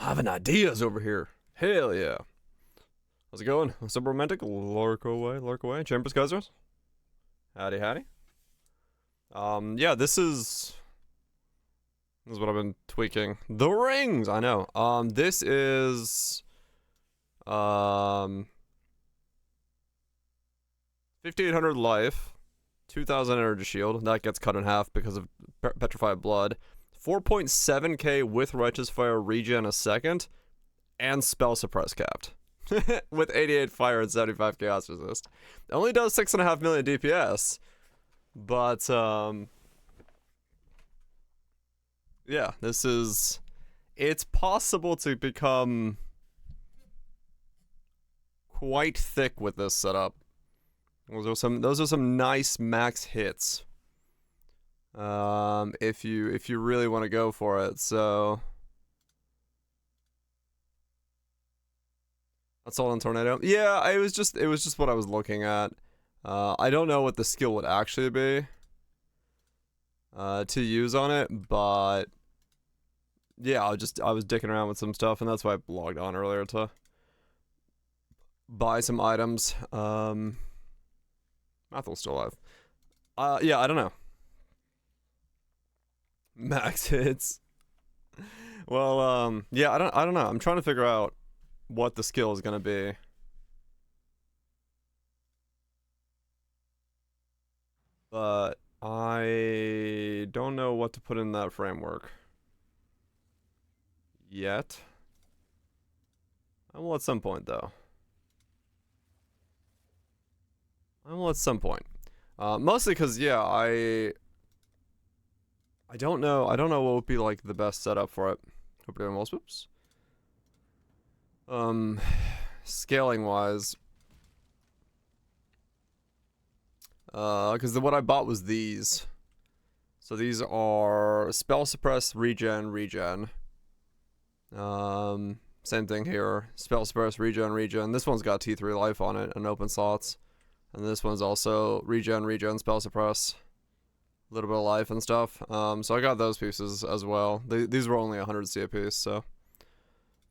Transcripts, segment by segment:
Having ideas over here. Hell yeah. How's it going? What's up, romantic? Lurk away. Chambers Cousins. Howdy, howdy. Yeah, this is what I've been tweaking. The rings, I know. This is 5800 life, 2000 energy shield. That gets cut in half because of petrified blood. 4.7k with righteous fire regen a second, and spell suppress capped. With 88 fire and 75 chaos resist. It only does 6.5 million DPS, but yeah, it's possible to become quite thick with this setup. Those are some nice max hits. If you really want to go for it. So Assault on Tornado. Yeah, it was just what I was looking at. I don't know what the skill would actually be to use on it, but yeah, I was dicking around with some stuff, and that's why I logged on earlier to buy some items. Mathel's still alive. Yeah, I don't know. Max hits. Well, yeah, I don't know. I'm trying to figure out what the skill is gonna be. But I don't know what to put in that framework yet. I will at some point, though. I will at some point. Mostly because, yeah, I don't know. I don't know what would be like the best setup for it. Hope you're doing well, Swoops. Scaling wise, because what I bought was these. So these are spell suppress, regen. Same thing here. Spell suppress, regen. This one's got T3 life on it and open slots, and this one's also regen, spell suppress, a little bit of life and stuff. So I got those pieces as well. These were only 100 C a piece, so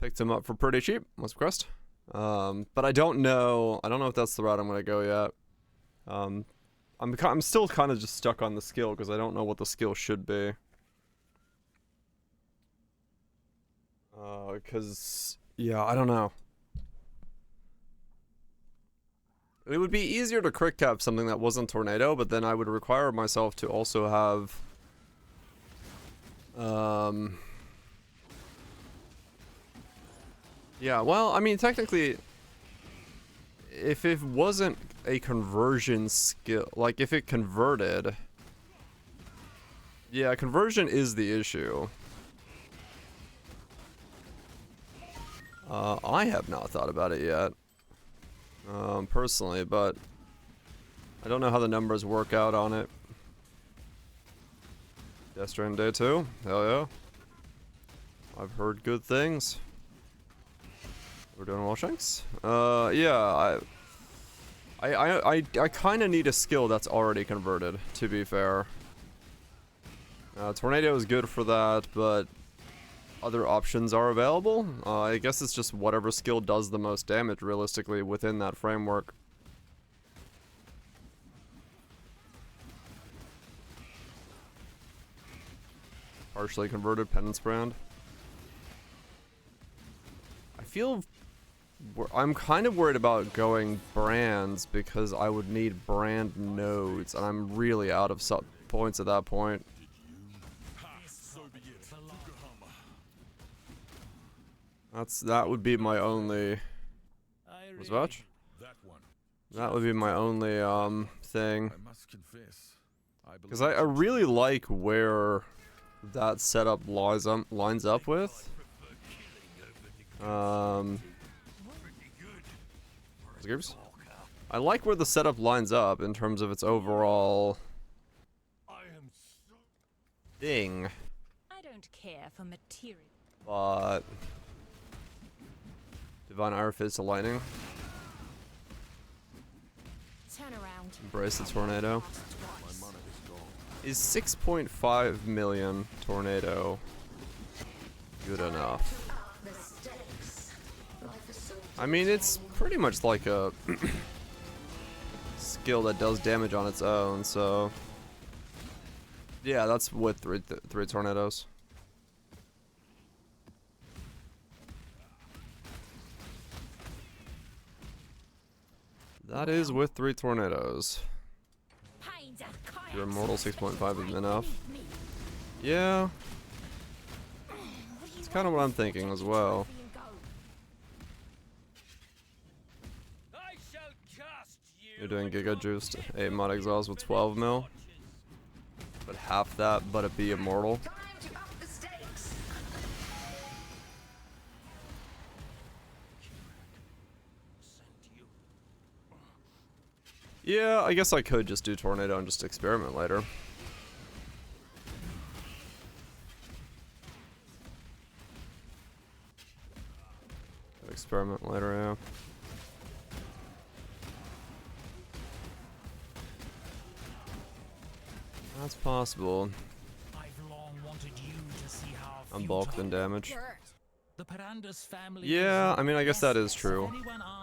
picked them up for pretty cheap. What's the crest? But I don't know if that's the route I'm gonna go yet. I'm still kind of just stuck on the skill because I don't know what the skill should be. Because yeah, I don't know. It would be easier to crit cap something that wasn't tornado, but then I would require myself to also have yeah, well, I mean, technically, if it wasn't a conversion skill, like if it converted, yeah, conversion is the issue. I have not thought about it yet, personally, but I don't know how the numbers work out on it. Death Strand Day 2, hell yeah. I've heard good things. We're doing well, Shanks. Yeah, I kind of need a skill that's already converted, to be fair. Tornado is good for that, but other options are available. I guess it's just whatever skill does the most damage, realistically, within that framework. Partially converted Penance Brand. I'm kind of worried about going brands because I would need brand nodes, and I'm really out of points at that point. That would be my only. That would be my only thing. Because I really like where that setup lines up with. I like where the setup lines up in terms of its overall thing. I don't care for material. But Divine Ire Fizz to Lightning. Turn around. Embrace the Tornado. Is 6.5 million Tornado good enough? I mean, it's pretty much like a skill that does damage on its own, so yeah, that's with three tornadoes. That is with 3 tornadoes. Your immortal 6.5 is enough. Yeah. It's kind of what I'm thinking as well. You're doing Giga Juiced 8 mod exhaust with 12 mil. But half that, but it be immortal. Yeah, I guess I could just do Tornado and just experiment later. Experiment later, yeah. That's possible. I'm bulked in damage. Yeah, I mean, I guess that is true.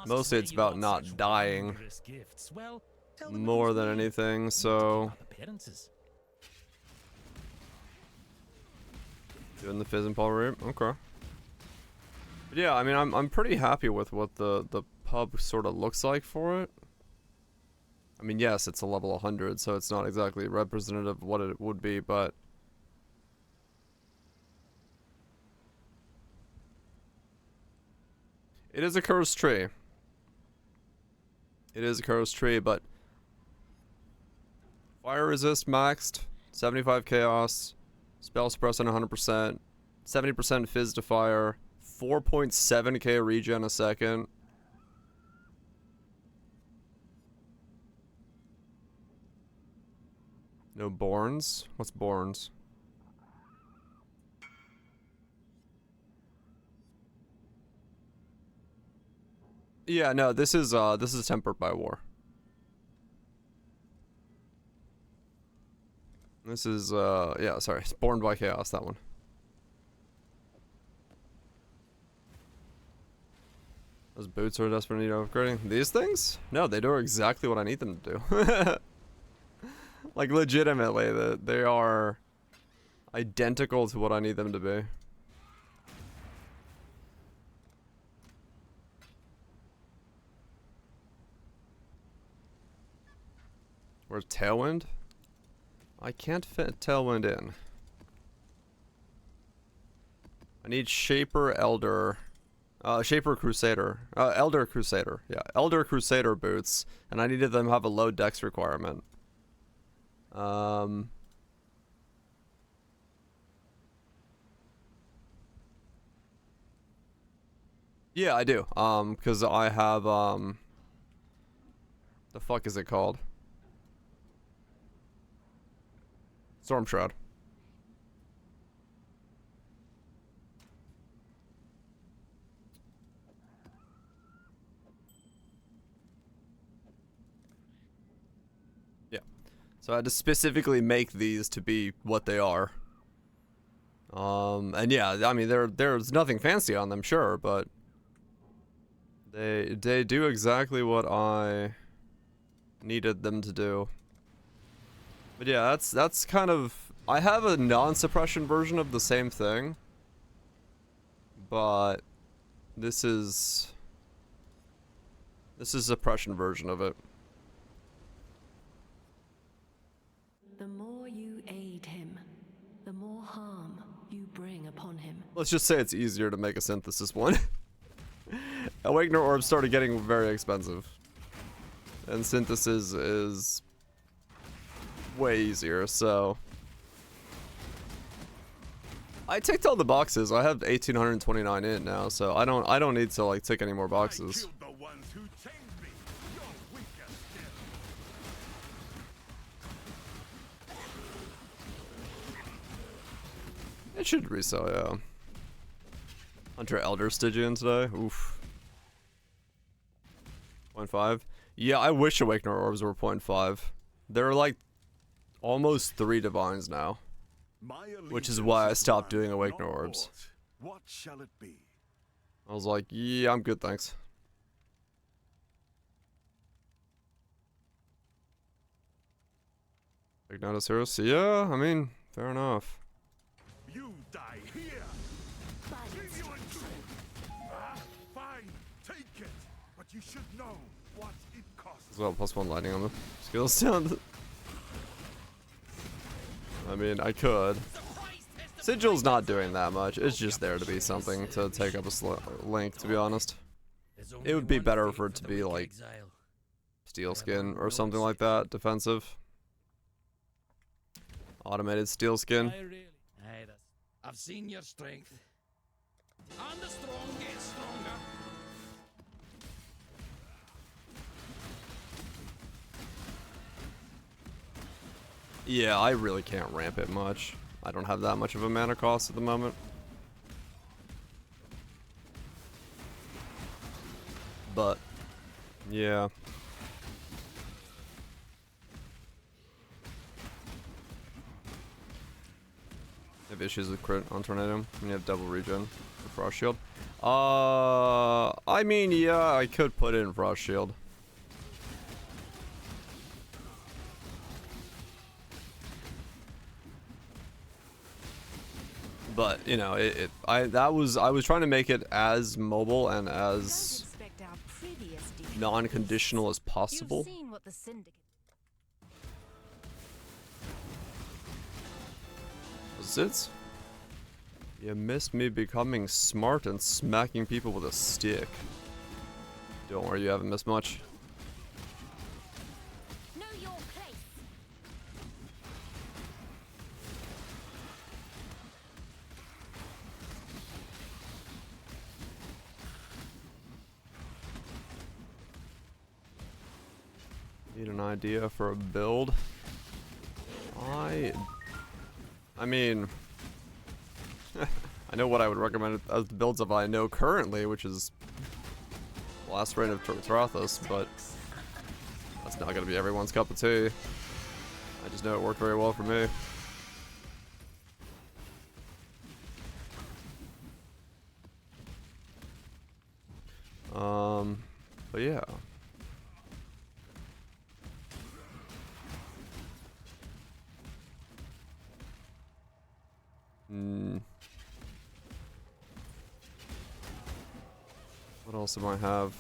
Mostly it's about not dying more than anything, so... Doing the Fizz and Paul route, okay. But yeah, I mean, I'm pretty happy with what the pub sort of looks like for it. I mean, yes, it's a level 100, so it's not exactly representative of what it would be, but... It is a cursed tree. It is a cursed tree, but... Fire resist maxed, 75 chaos, spell suppress on 100%, 70% fizz to fire, 4.7k regen a second. No Borns? What's Borns? Yeah, no, this is tempered by war. This is yeah, sorry, it's Born by Chaos, that one. Those boots are desperate need of upgrading. These things? No, they do exactly what I need them to do. Like, legitimately, they are identical to what I need them to be. Where's Tailwind? I can't fit Tailwind in. I need Shaper Elder. Shaper Crusader. Elder Crusader. Yeah, Elder Crusader boots. And I needed them to have a low dex requirement. Yeah, I do. Because I have, the fuck is it called? Storm Shroud. Yeah. So I had to specifically make these to be what they are. And yeah, I mean, there's nothing fancy on them, sure, but they do exactly what I needed them to do. But yeah, that's kind of... I have a non-suppression version of the same thing. But this is a suppression version of it. The more you aid him, the more harm you bring upon him. Let's just say it's easier to make a synthesis one. Awakener orbs started getting very expensive. And synthesis is way easier, so I ticked all the boxes. I have 1829 in now, so I don't need to like tick any more boxes. It should resell, yeah. Hunter Elder Stygian today. Oof. 0.5. Yeah, I wish Awakener orbs were 0.5. They're like almost 3 divines now, which is why I stopped doing Awakener orbs. What shall it be? I was like, yeah, I'm good, thanks. Ignite Heroes. Yeah, I mean, fair enough. You die here. Leave you in fine, take it. But you should know what it costs. As well, +1 lightning on the skills sound. I mean, I could. Sigil's not doing that much. It's just there to be something to take up a link, to be honest. It would be better for it to be like steel skin or something like that, defensive. Automated steel skin. I've seen your strength. And the strong get stronger. Yeah, I really can't ramp it much. I don't have that much of a mana cost at the moment. But, yeah. I have issues with crit on Tornado when you have double regen for Frost Shield. I mean, yeah, I could put in Frost Shield. But, you know, I was trying to make it as mobile and as non-conditional as possible. You've seen what the syndicate. Zits? You missed me becoming smart and smacking people with a stick. Don't worry, you haven't missed much. Know your place. Need an idea for a build? I mean, I know what I would recommend as the builds of I know currently, which is Last Reign of Tarathas, but that's not gonna be everyone's cup of tea. I just know it worked very well for me. But yeah. What else do I have?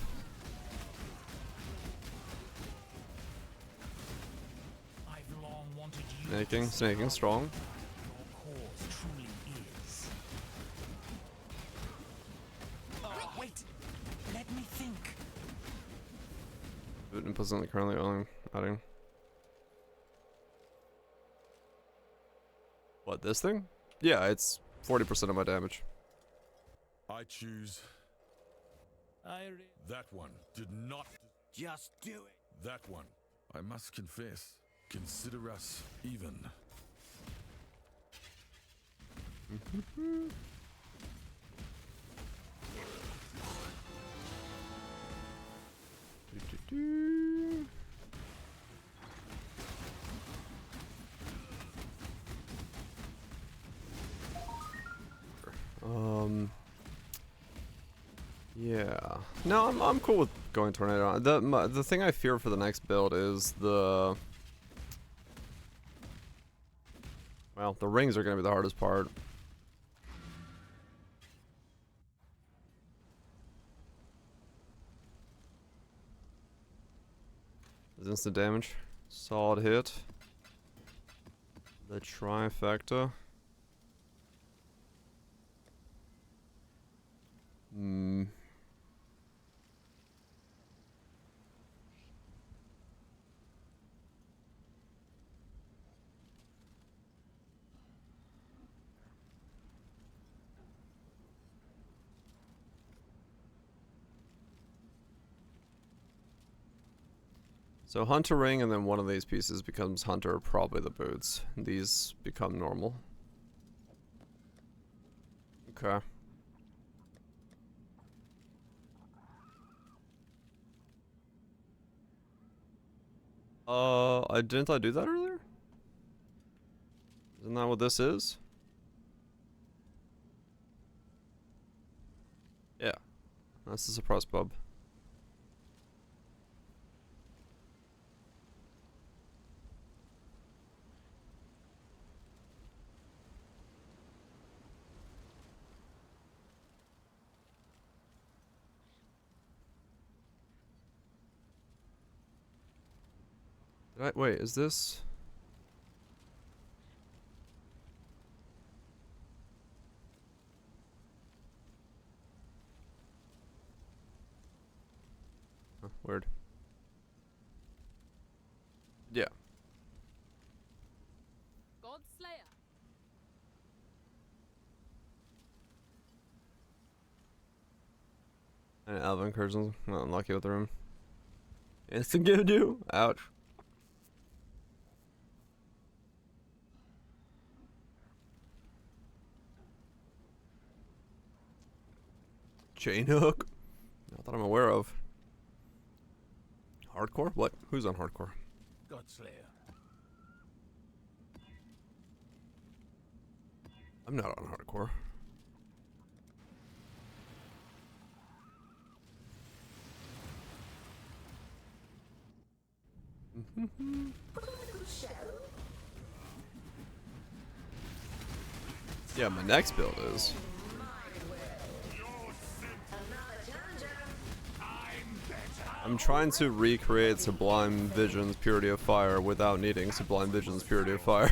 I've long wanted you. Snaking strong. Your cause truly is. Wait. Let me think. Putin presently currently only adding. What, this thing? Yeah, it's 40% of my damage. I choose that one. Did not Just do it. that one. I must confess. Consider us even. Yeah. No, I'm cool with going Tornado. The thing I fear for the next build is the rings are gonna be the hardest part. Is instant damage. Solid hit. The trifecta. So Hunter Ring and then one of these pieces becomes Hunter, probably the boots. These become normal. Okay. Didn't I do that earlier? Isn't that what this is? Yeah. That's the surprise pub. Wait, is this? Huh, weird. Yeah. God Slayer. And Alvin incursions. Not unlucky with the room. Instant give you. Ouch. Chain hook. Not that I'm aware of. Hardcore? What? Who's on hardcore? Godslayer. I'm not on hardcore. Yeah, my next build is. I'm trying to recreate Sublime Vision's Purity of Fire without needing Sublime Vision's Purity of Fire.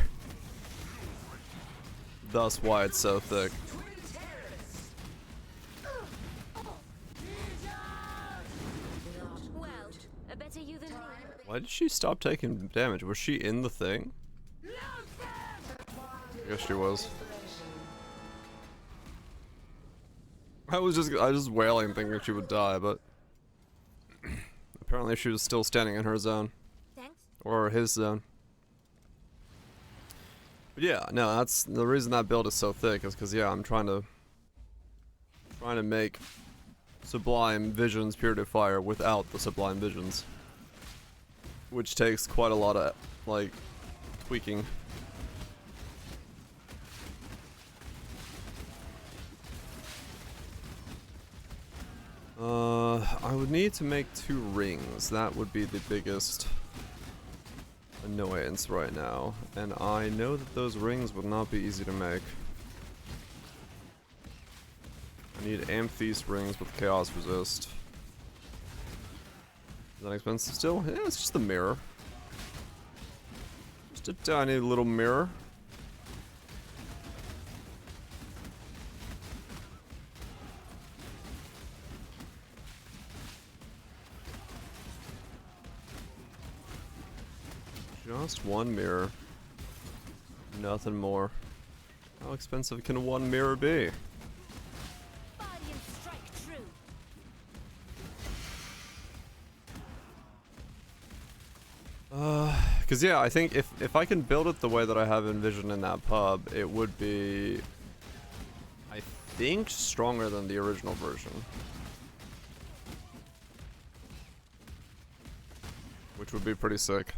Thus why it's so thick. Well, a better you than me. Why did she stop taking damage? Was she in the thing? I guess she was. I was just wailing thinking she would die, but apparently she was still standing in her zone. Thanks. Or his zone. But yeah, no, that's the reason that build is so thick is because yeah, I'm trying to make Sublime Visions Purity of Fire without the Sublime Visions. Which takes quite a lot of like tweaking. I would need to make 2 rings. That would be the biggest annoyance right now. And I know that those rings would not be easy to make. I need Amethyst rings with Chaos Resist. Is that expensive still? Yeah, it's just a mirror. Just a tiny little mirror. Just one mirror. Nothing more. How expensive can one mirror be? Body and strike true. Cause yeah, I think if I can build it the way that I have envisioned in that pub, it would be, I think, stronger than the original version. Which would be pretty sick.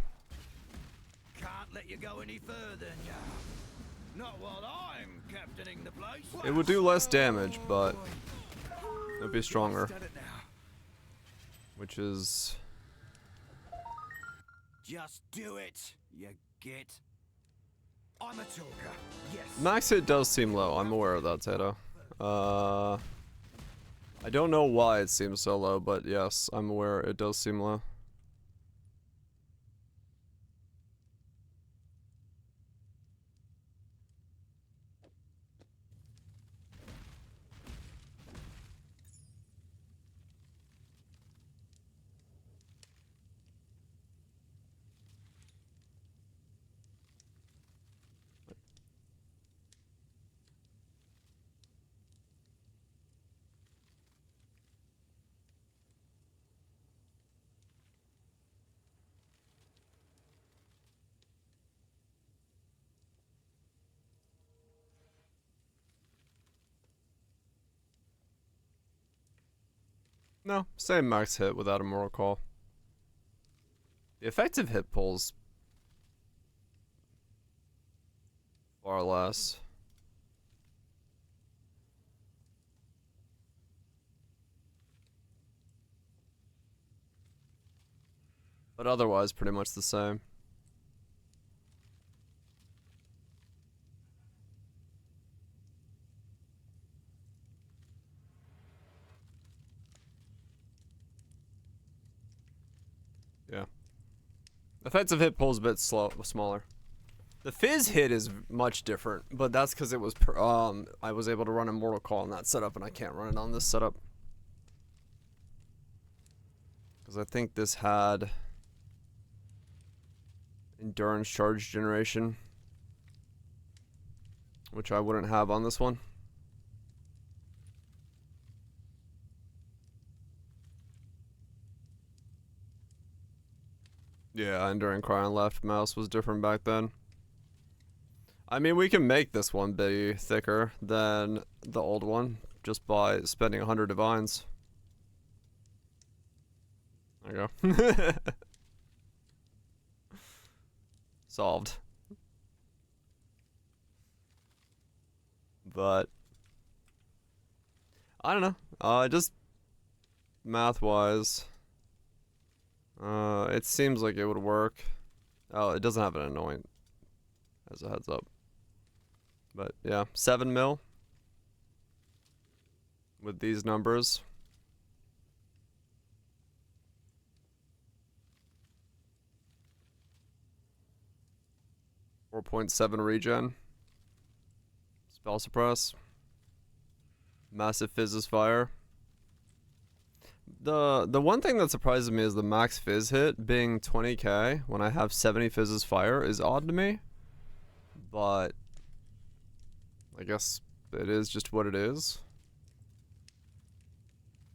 Can't let you go any further, no. Not while I'm captaining the place. It would do less damage, but it would be stronger. Done it now. Which is... Just do it, you git. I'm a talker, yes. Max hit does seem low, I'm aware of that, Tato. I don't know why it seems so low, but yes, I'm aware it does seem low. No, same max hit without a moral call. The effective hit pulls far less. But otherwise pretty much the same. Yeah. Offensive hit pulls a bit smaller. The fizz hit is much different, but that's because it was I was able to run Immortal Call on that setup, and I can't run it on this setup. Because I think this had endurance charge generation, which I wouldn't have on this one. Yeah, Enduring Cry on left mouse was different back then. I mean, we can make this one be thicker than the old one just by spending 100 divines. There you go. Solved. But I don't know. Just math-wise, it seems like it would work. Oh, it doesn't have an anoint, as a heads up. But yeah, 7 mil with these numbers. .7 regen. Spell suppress. Massive fizzes fire. The one thing that surprises me is the max fizz hit being 20k when I have 70 fizzes fire is odd to me. But I guess it is just what it is.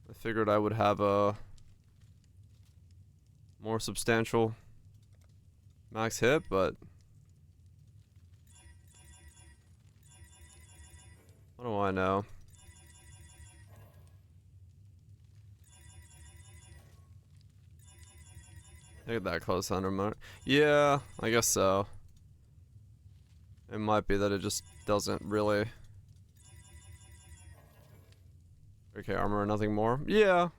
I figured I would have a more substantial max hit, but what do I know? I get that close under my... Yeah, I guess so. It might be that it just doesn't really... Okay, armor and nothing more? Yeah.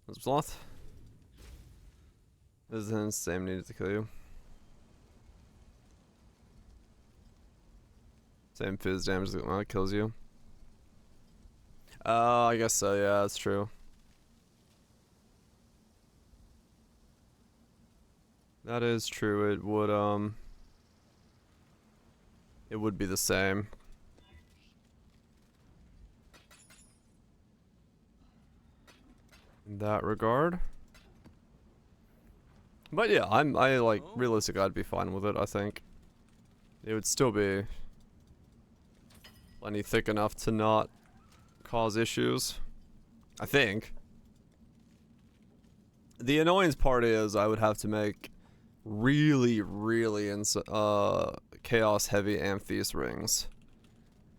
What's Sloth? This is the same needed to kill you. Same fizz damage that kills you. Oh, I guess so, yeah, that's true. That is true, it would be the same. In that regard. But yeah, I like realistically I'd be fine with it, I think. It would still be plenty thick enough to not cause issues. I think. The annoyance part is I would have to make really chaos heavy Amethyst rings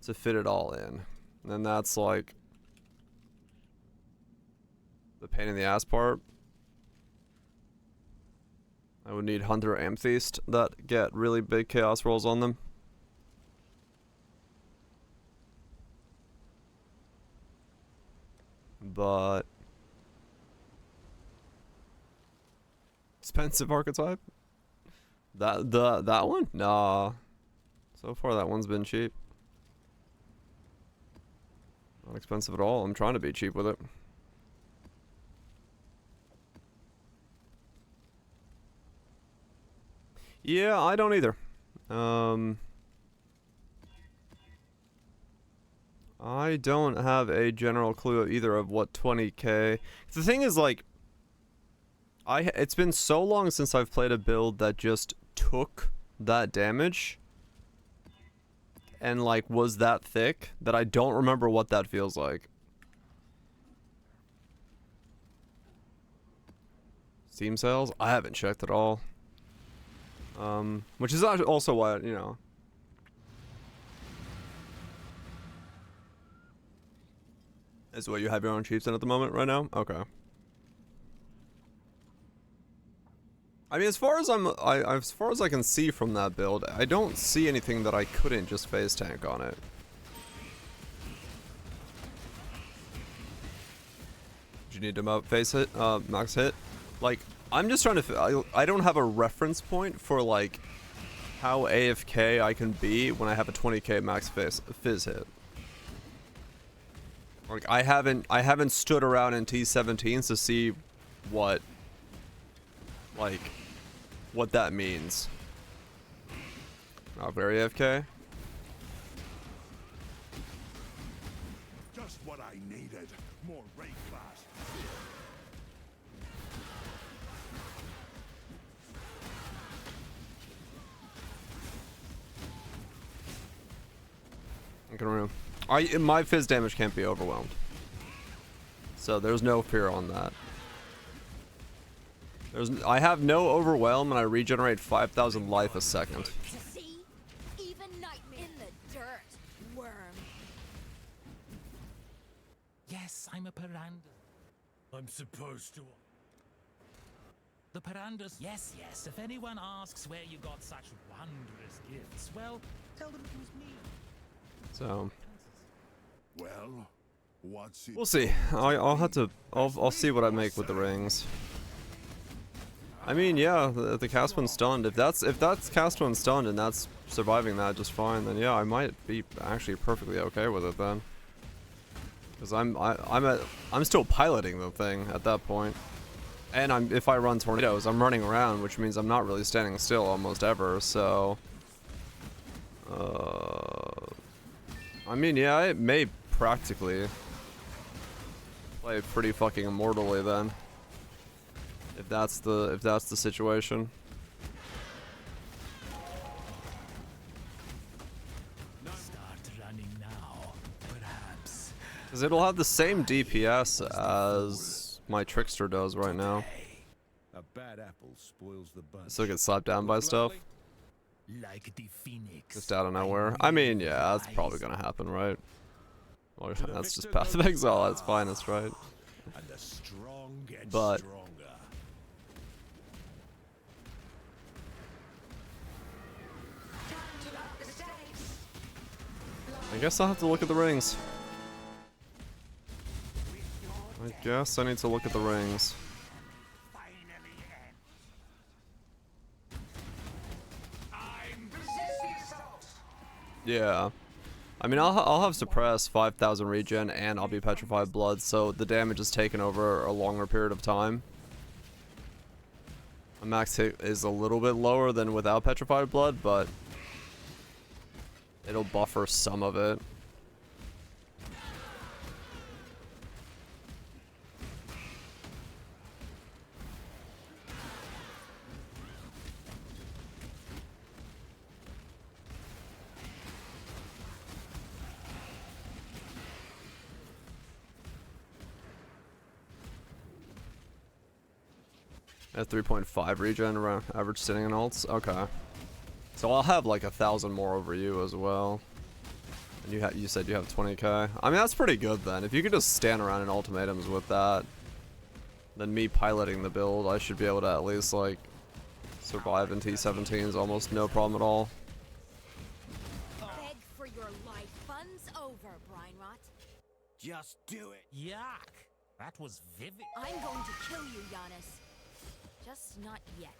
to fit it all in. And that's like the pain in the ass part. I would need Hunter Amethyst that get really big chaos rolls on them. But expensive archetype? That one? Nah. So far that one's been cheap. Not expensive at all. I'm trying to be cheap with it. Yeah, I don't either. I don't have a general clue of either of what 20k. The thing is, like, it's been so long since I've played a build that just took that damage and like was that thick that I don't remember what that feels like. Steam sales? I haven't checked at all. Which is also why, you know. Is what you have your own chiefs in at the moment right now? Okay. I mean, as far as I can see from that build, I don't see anything that I couldn't just phase tank on it. Did you need to face hit, max hit? Like, I'm just trying to. I don't have a reference point for like how AFK I can be when I have a 20k max fizz hit. Like I haven't stood around in T17s to see what that means. Not very AFK. Just what I needed. More raid class. My fizz damage can't be overwhelmed. So there's no fear on that. I have no overwhelm and I regenerate 5,000 life a second. To see? Even nightmare in the dirt, worm. Yes, I'm a Piranda. I'm supposed to. The Pirandas. Yes, yes. If anyone asks where you got such wondrous gifts, well, tell them it was me. So Well, what's it? we'll see. I'll see what I make with the rings. I mean, yeah, the cast when stunned. If that's cast when stunned and that's surviving that just fine, then yeah, I might be actually perfectly okay with it then. Because I'm still piloting the thing at that point, and if I run tornadoes, I'm running around, which means I'm not really standing still almost ever. So, I mean, yeah, it may practically play pretty fucking immortally then. If that's the situation. Start running now, perhaps. Because it'll have the same DPS as my Trickster does right now. A bad apple spoils the bunch. Still get slapped down by stuff. Like the phoenix. Just out of nowhere. I mean, yeah, that's probably gonna happen, right? Well, that's just Path of Exile at its finest, right? And the strong get But stronger. I guess I'll have to look at the rings. I guess I need to look at the rings. Yeah. I mean, I'll have suppress 5,000 regen and I'll be petrified blood, so the damage is taken over a longer period of time. A max hit is a little bit lower than without petrified blood, but it'll buffer some of it. At 3.5 regen around average sitting and ults. Okay. So I'll have like 1,000 more over you as well. And you said you have 20k. I mean, that's pretty good then. If you could just stand around in ultimatums with that, then me piloting the build, I should be able to at least like survive in T17s almost no problem at all. Beg for your life. Fun's over, Brine Rot. Just do it. Yuck! That was vivid. I'm going to kill you, Giannis. Just not yet.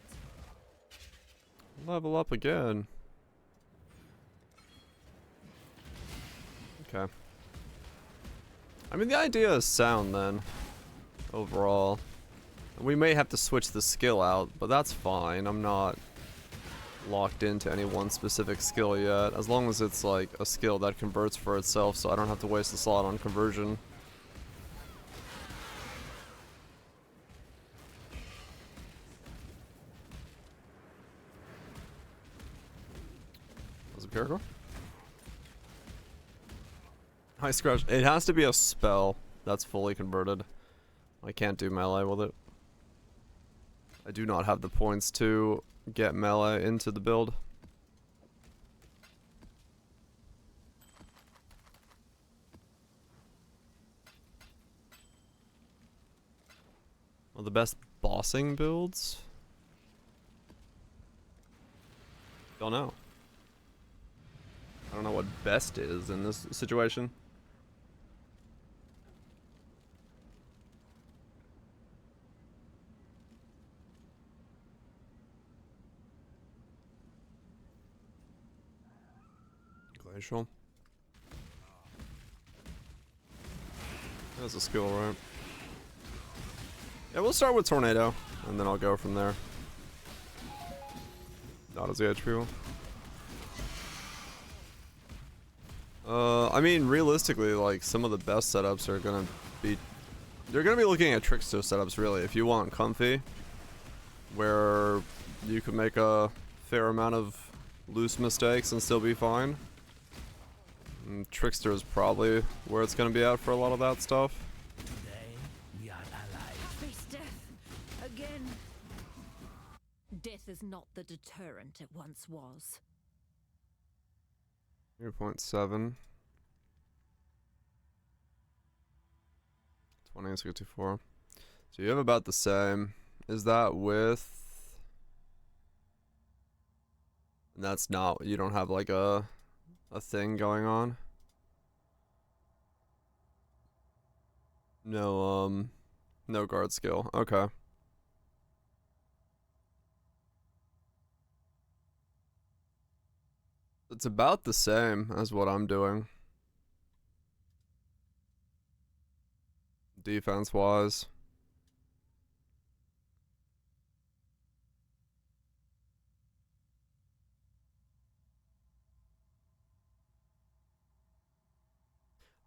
Level up again. Okay. I mean, the idea is sound then, overall. We may have to switch the skill out, but that's fine. I'm not locked into any one specific skill yet, as long as it's like a skill that converts for itself, so I don't have to waste a slot on conversion. Empirical? High scratch. It has to be a spell that's fully converted. I can't do melee with it. I do not have the points to get melee into the build. Well, the best bossing builds? Don't know. I don't know what best is in this situation. Glacial. That's a skill, right? Yeah, we'll start with Tornado, and then I'll go from there. Not as the HP one. I mean, realistically, like, some of the best setups are gonna be... You're gonna be looking at Trickster setups, really, if you want comfy, where you can make a fair amount of loose mistakes and still be fine. And Trickster is probably where it's gonna be at for a lot of that stuff. Today, we are allied. Face death again. Death is not the deterrent it once was. 0.7. 20 and 64. So you have about the same. Is that with... And that's not... You don't have like a thing going on? No, no guard skill. Okay. It's about the same as what I'm doing. Defense-wise.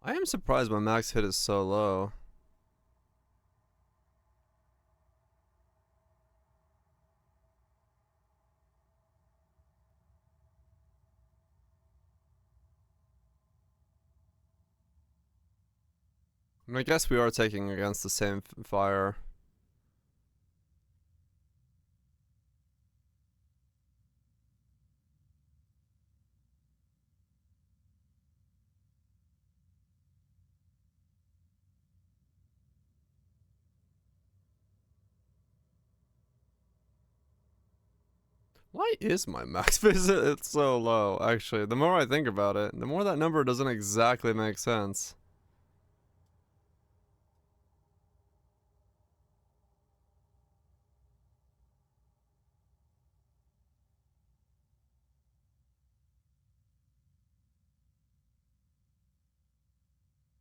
I am surprised my max hit is so low. I mean, I guess we are taking against the same fire. Why is my max visit it's so low, actually? The more I think about it, the more that number doesn't exactly make sense.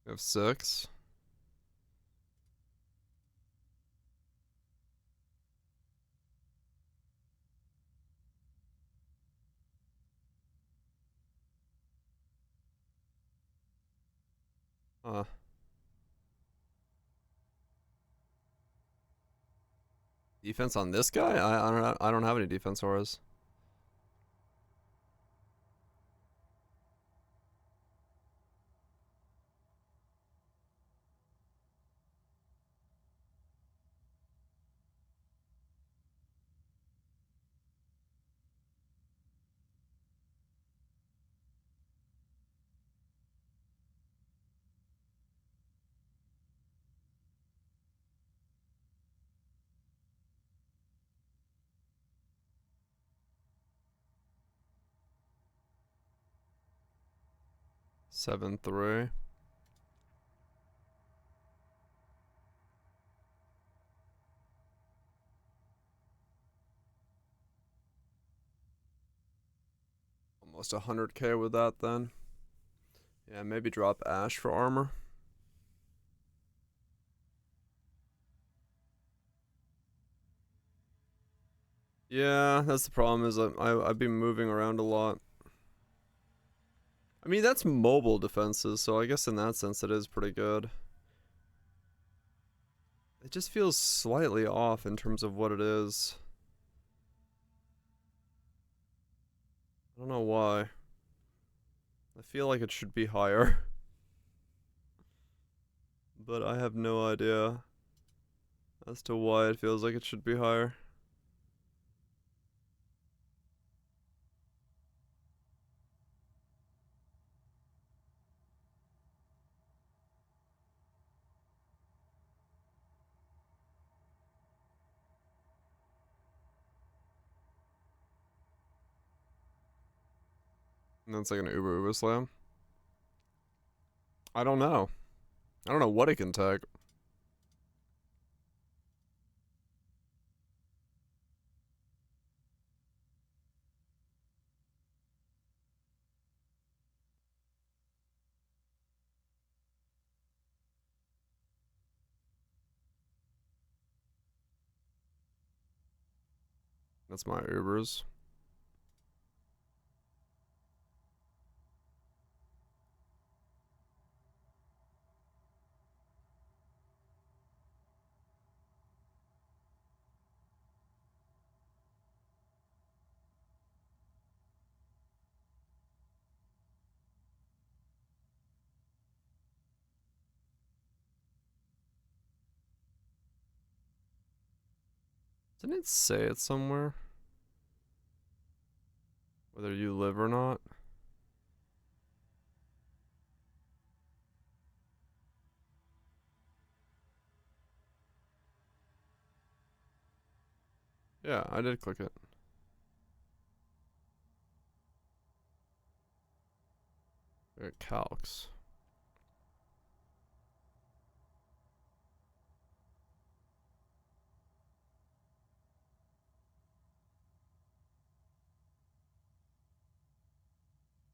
We have 6. Huh. Defense on this guy? I don't have any defense auras. Seven, 3. Almost 100k with that then. Yeah, maybe drop Ash for armor. Yeah, that's the problem is I've been moving around a lot. I mean, that's mobile defenses, so I guess in that sense it is pretty good. It just feels slightly off in terms of what it is. I don't know why. I feel like it should be higher. But I have no idea as to why it feels like it should be higher. And that's like an Uber slam. I don't know. I don't know what it can take. That's my Ubers. Didn't it say it somewhere? Whether you live or not? Yeah, I did click it. Calcs.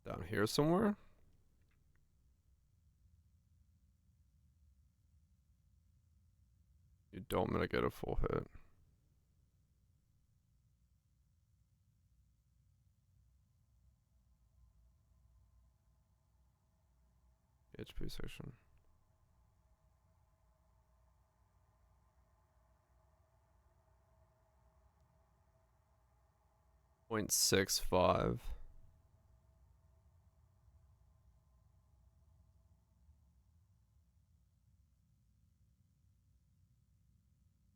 Down here somewhere? You don't mitigate a full hit. HP section. .65.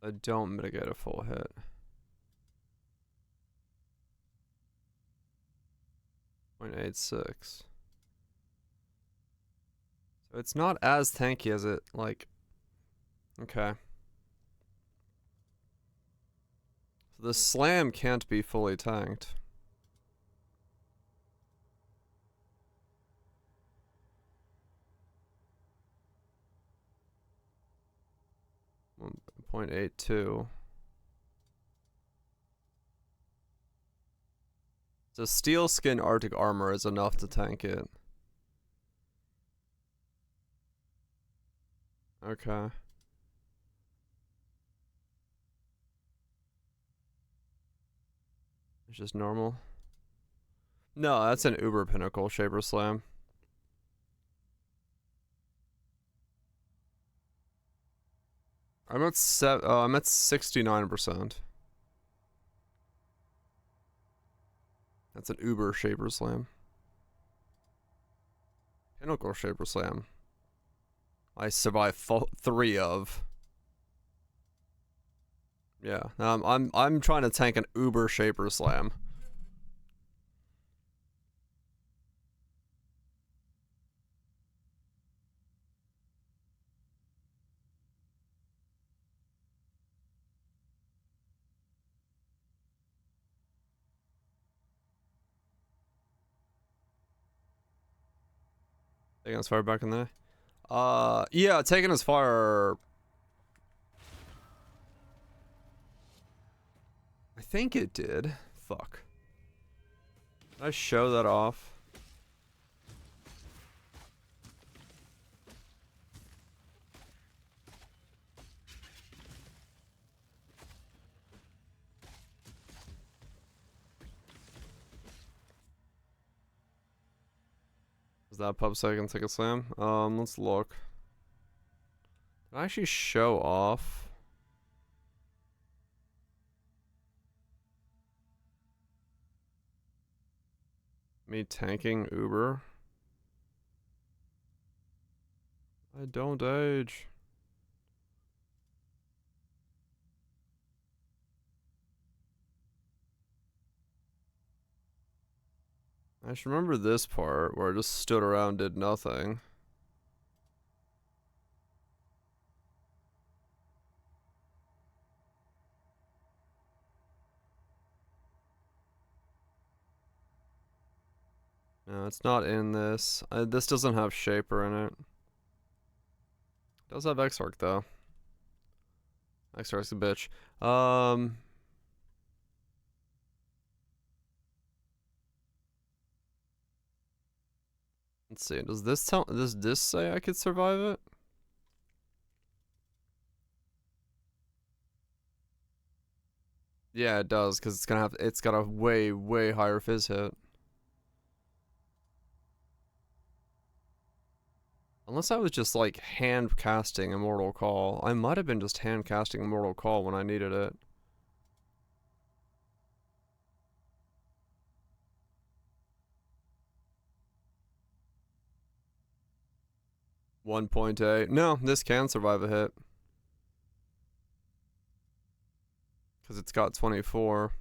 I don't mitigate a full hit. .86. So it's not as tanky as it, like... Okay. So the slam can't be fully tanked. .82. So steel skin Arctic armor is enough to tank it. Okay. It's just normal. No, that's an Uber Pinnacle Shaper Slam. I'm at 69%. That's an Uber Shaper Slam. Pinnacle Shaper Slam. I survived 3 of. Yeah, I'm trying to tank an Uber Shaper Slam. Taking as far back in there. Yeah, taking as far. I think it did. Fuck. Did I show that off? Is that pub second ticket slam? Let's look. Did I actually show off? Me tanking Uber? I don't age. I just remember this part where I just stood around, did nothing. No, it's not in this. This doesn't have Shaper in it. It does have X-Arc though. X-Arc's a bitch. Let's see. Does this say I could survive it? Yeah, it does, because it's got a way, way higher fizz hit. Unless I was just like hand casting Immortal Call. I might have been just hand casting Immortal Call when I needed it. .8. No, this can survive a hit. Because it's got 24.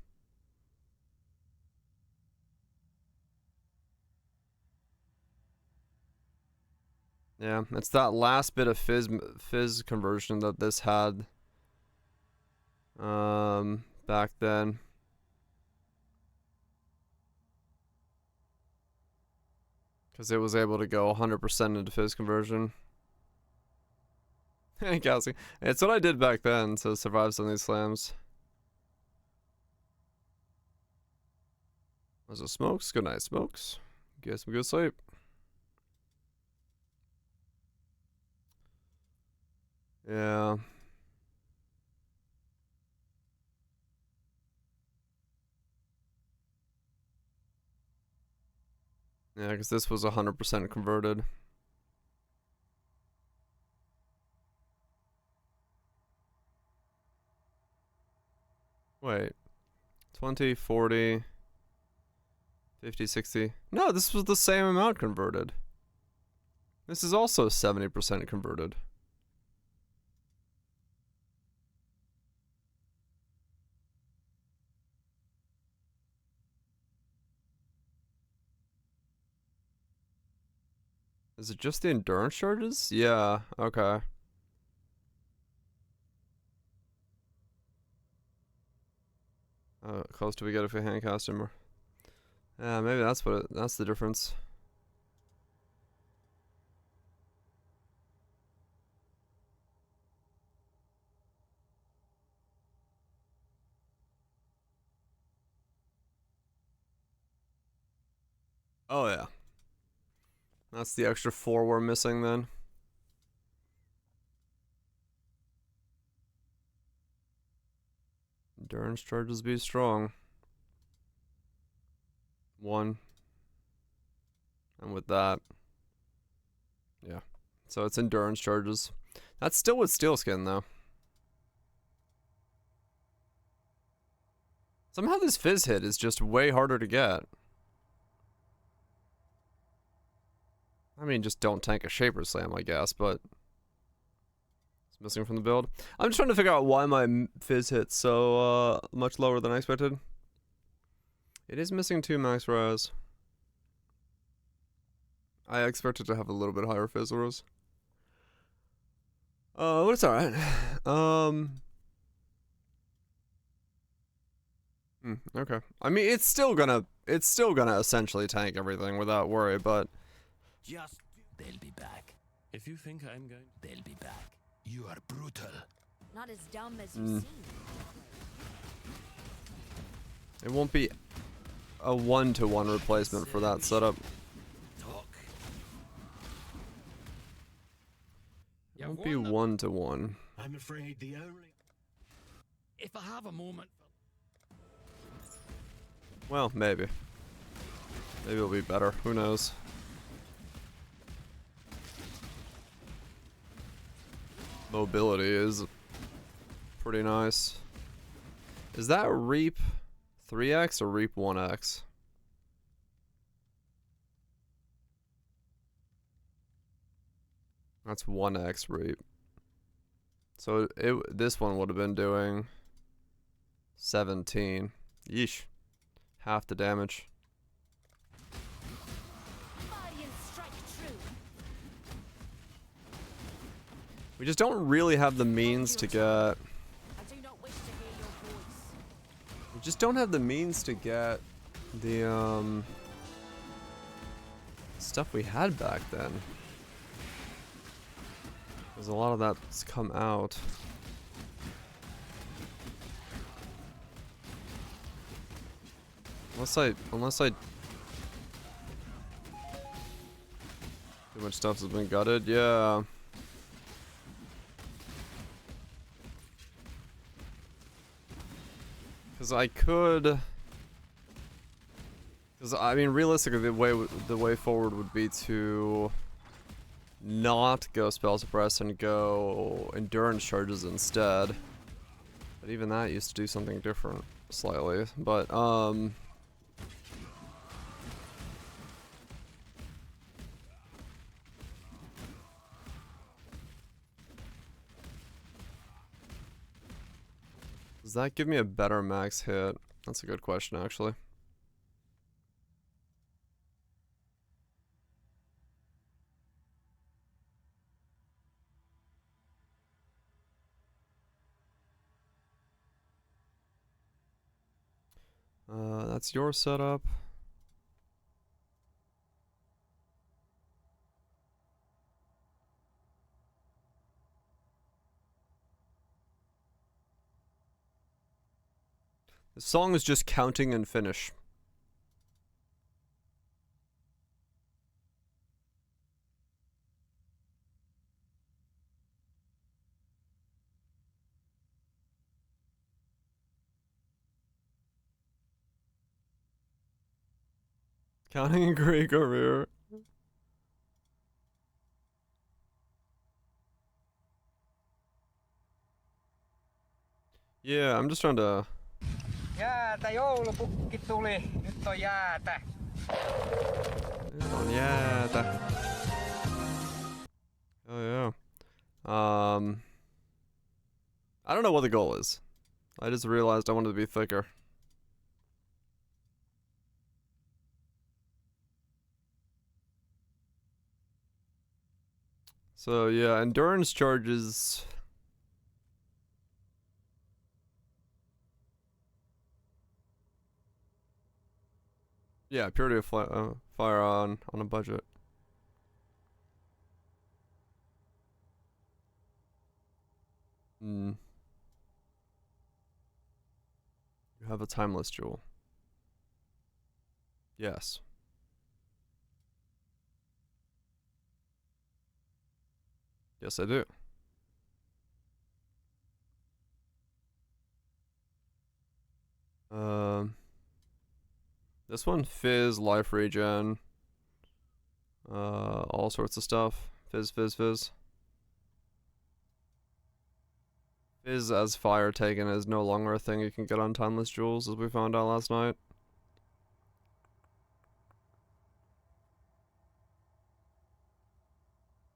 Yeah, it's that last bit of fizz conversion that this had back then. Because it was able to go 100% into fizz conversion. Hey, Cassie. It's what I did back then to survive some of these slams. There's a Smokes. Good night, Smokes. Get some good sleep. Yeah. Yeah, because this was 100% converted. Wait. 20, 40, 50, 60. No, this was the same amount converted. This is also 70% converted. Is it just the endurance charges? Yeah, okay. Close do we get if we hand cast him? Yeah, maybe that's that's the difference. Oh yeah. That's the extra 4 we're missing then. Endurance charges be strong. 1. And with that. Yeah. So it's endurance charges. That's still with steel skin though. Somehow this fizz hit is just way harder to get. I mean, just don't tank a Shaper Slam, I guess, but it's missing from the build. I'm just trying to figure out why my fizz hit's so much lower than I expected. It is missing 2 max res. I expected to have a little bit higher fizz res. But it's alright. Okay. I mean, it's still gonna essentially tank everything without worry, but Just they'll be back. If you think I'm going, They'll be back. You are brutal. Not as dumb as you seem. it won't be a 1-to-1 replacement for that setup. Talk. It won't be 1-to-1. I'm afraid the only... if I have a moment. Well, maybe. Maybe it'll be better. Who knows? Mobility is pretty nice. Is that Reap 3x or Reap 1x? That's 1x Reap. So this one would have been doing 17. Yeesh. Half the damage. We just don't really have the means to get... We just don't have the means to get the, stuff we had back then. Because a lot of that's come out. Unless I... Too much stuff has been gutted, yeah. Because Because I could... Because, I mean, realistically, the way forward would be to... not go spell suppress and go endurance charges instead. But even that used to do something different slightly. But does that give me a better max hit? That's a good question, actually. That's your setup. The song is just counting and finish. Counting a great career. Yeah, I'm just trying to... Jäätä, joulupukki tuli. Nyt on jäätä. Nyt on jäätä. Oh yeah. I don't know what the goal is. I just realized I wanted to be thicker. So yeah, endurance charges. Yeah, purity of fire on a budget. Hmm. You have a timeless jewel. Yes. Yes, I do. This one, fizz, life regen, all sorts of stuff. Fizz, fizz, fizz. Fizz as fire taken is no longer a thing you can get on timeless jewels, as we found out last night.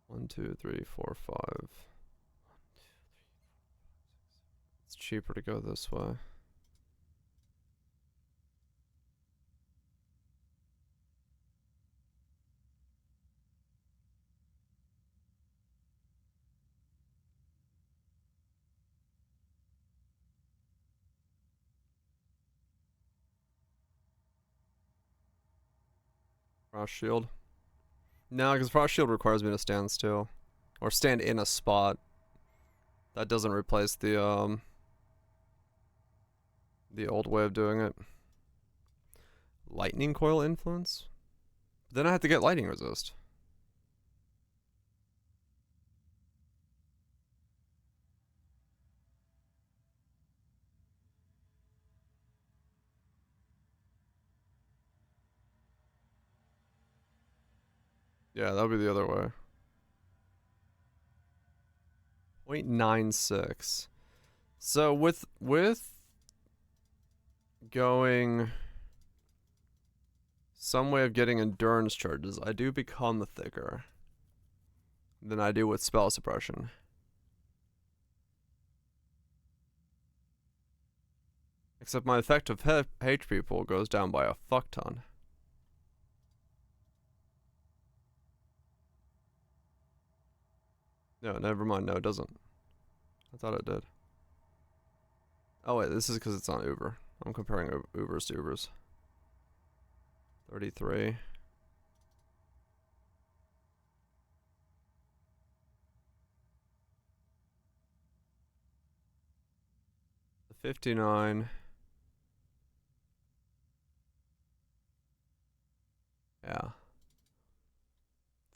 One, two, three, four, five. It's cheaper to go this way. Frost shield. No, because frost shield requires me to stand still, or stand in a spot. That doesn't replace the old way of doing it. Lightning coil influence? Then I have to get lightning resist. Yeah, that would be the other way. 0.96. So with going some way of getting endurance charges, I do become thicker than I do with spell suppression. Except my effective HP pool goes down by a fuck ton. No, never mind. No, it doesn't. I thought it did. Oh wait, this is because it's on Uber. I'm comparing Ubers to Ubers. 33. The 59. Yeah.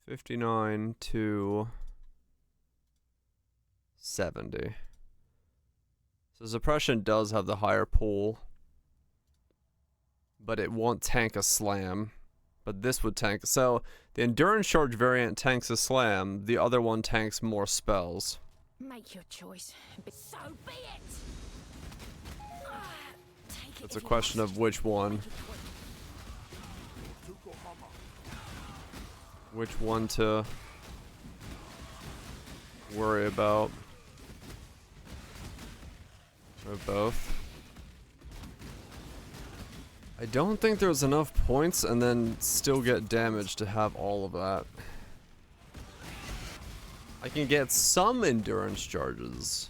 59 to 70. So suppression does have the higher pool but it won't tank a slam. But this would tank. So the endurance charge variant tanks a slam. The other one tanks more spells. Make your choice. So be it. Take it It's a if you question must. of which one. Which one to worry about. Or both. I don't think there's enough points and then still get damage to have all of that. I can get some endurance charges.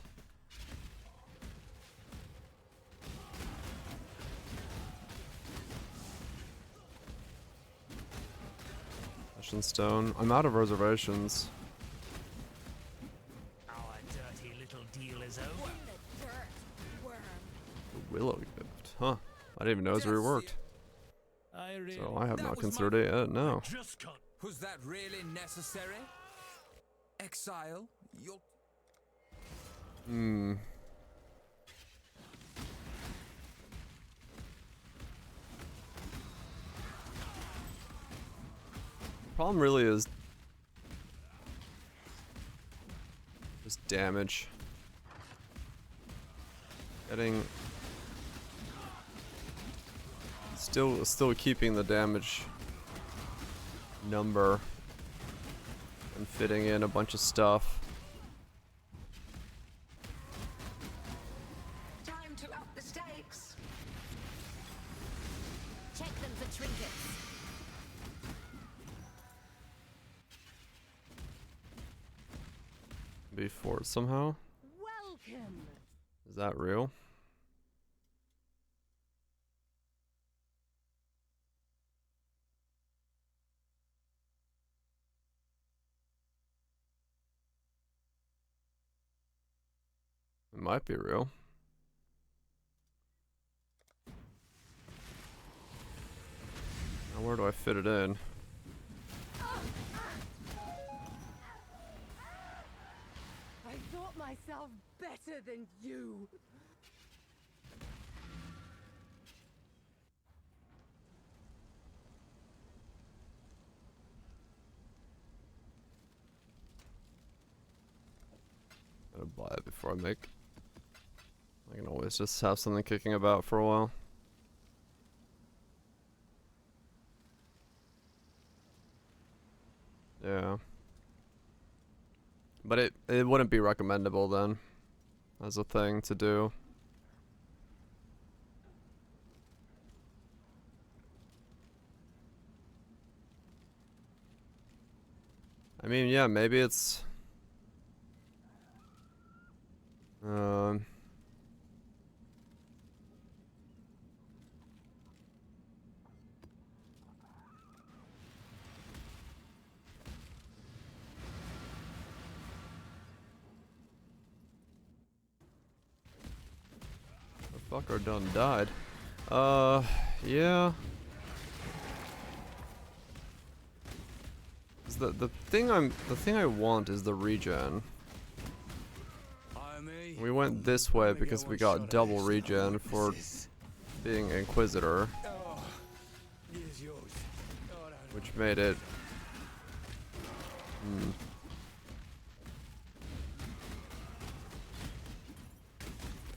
Ashen Stone. I'm out of reservations. Our dirty little deal is over. The dirt, worm. The Willow Gift. Huh. I didn't even know it was reworked. So I have not considered it yet, no. Just can't. Was that really necessary? Exile? You're... Problem really is just damage. Getting still keeping the damage number and fitting in a bunch of stuff. Time to up the stakes. Check them for trinkets. Before it somehow. Welcome. Is that real? It might be real. Now where do I fit it in? I thought myself better than you. Gotta buy it before I make. I can always just have something kicking about for a while. Yeah. But it wouldn't be recommendable then as a thing to do. I mean, yeah, maybe it's the fucker done died. Yeah. 'Cause the thing I want is the regen. We went this way because we got double regen for being Inquisitor, which made it.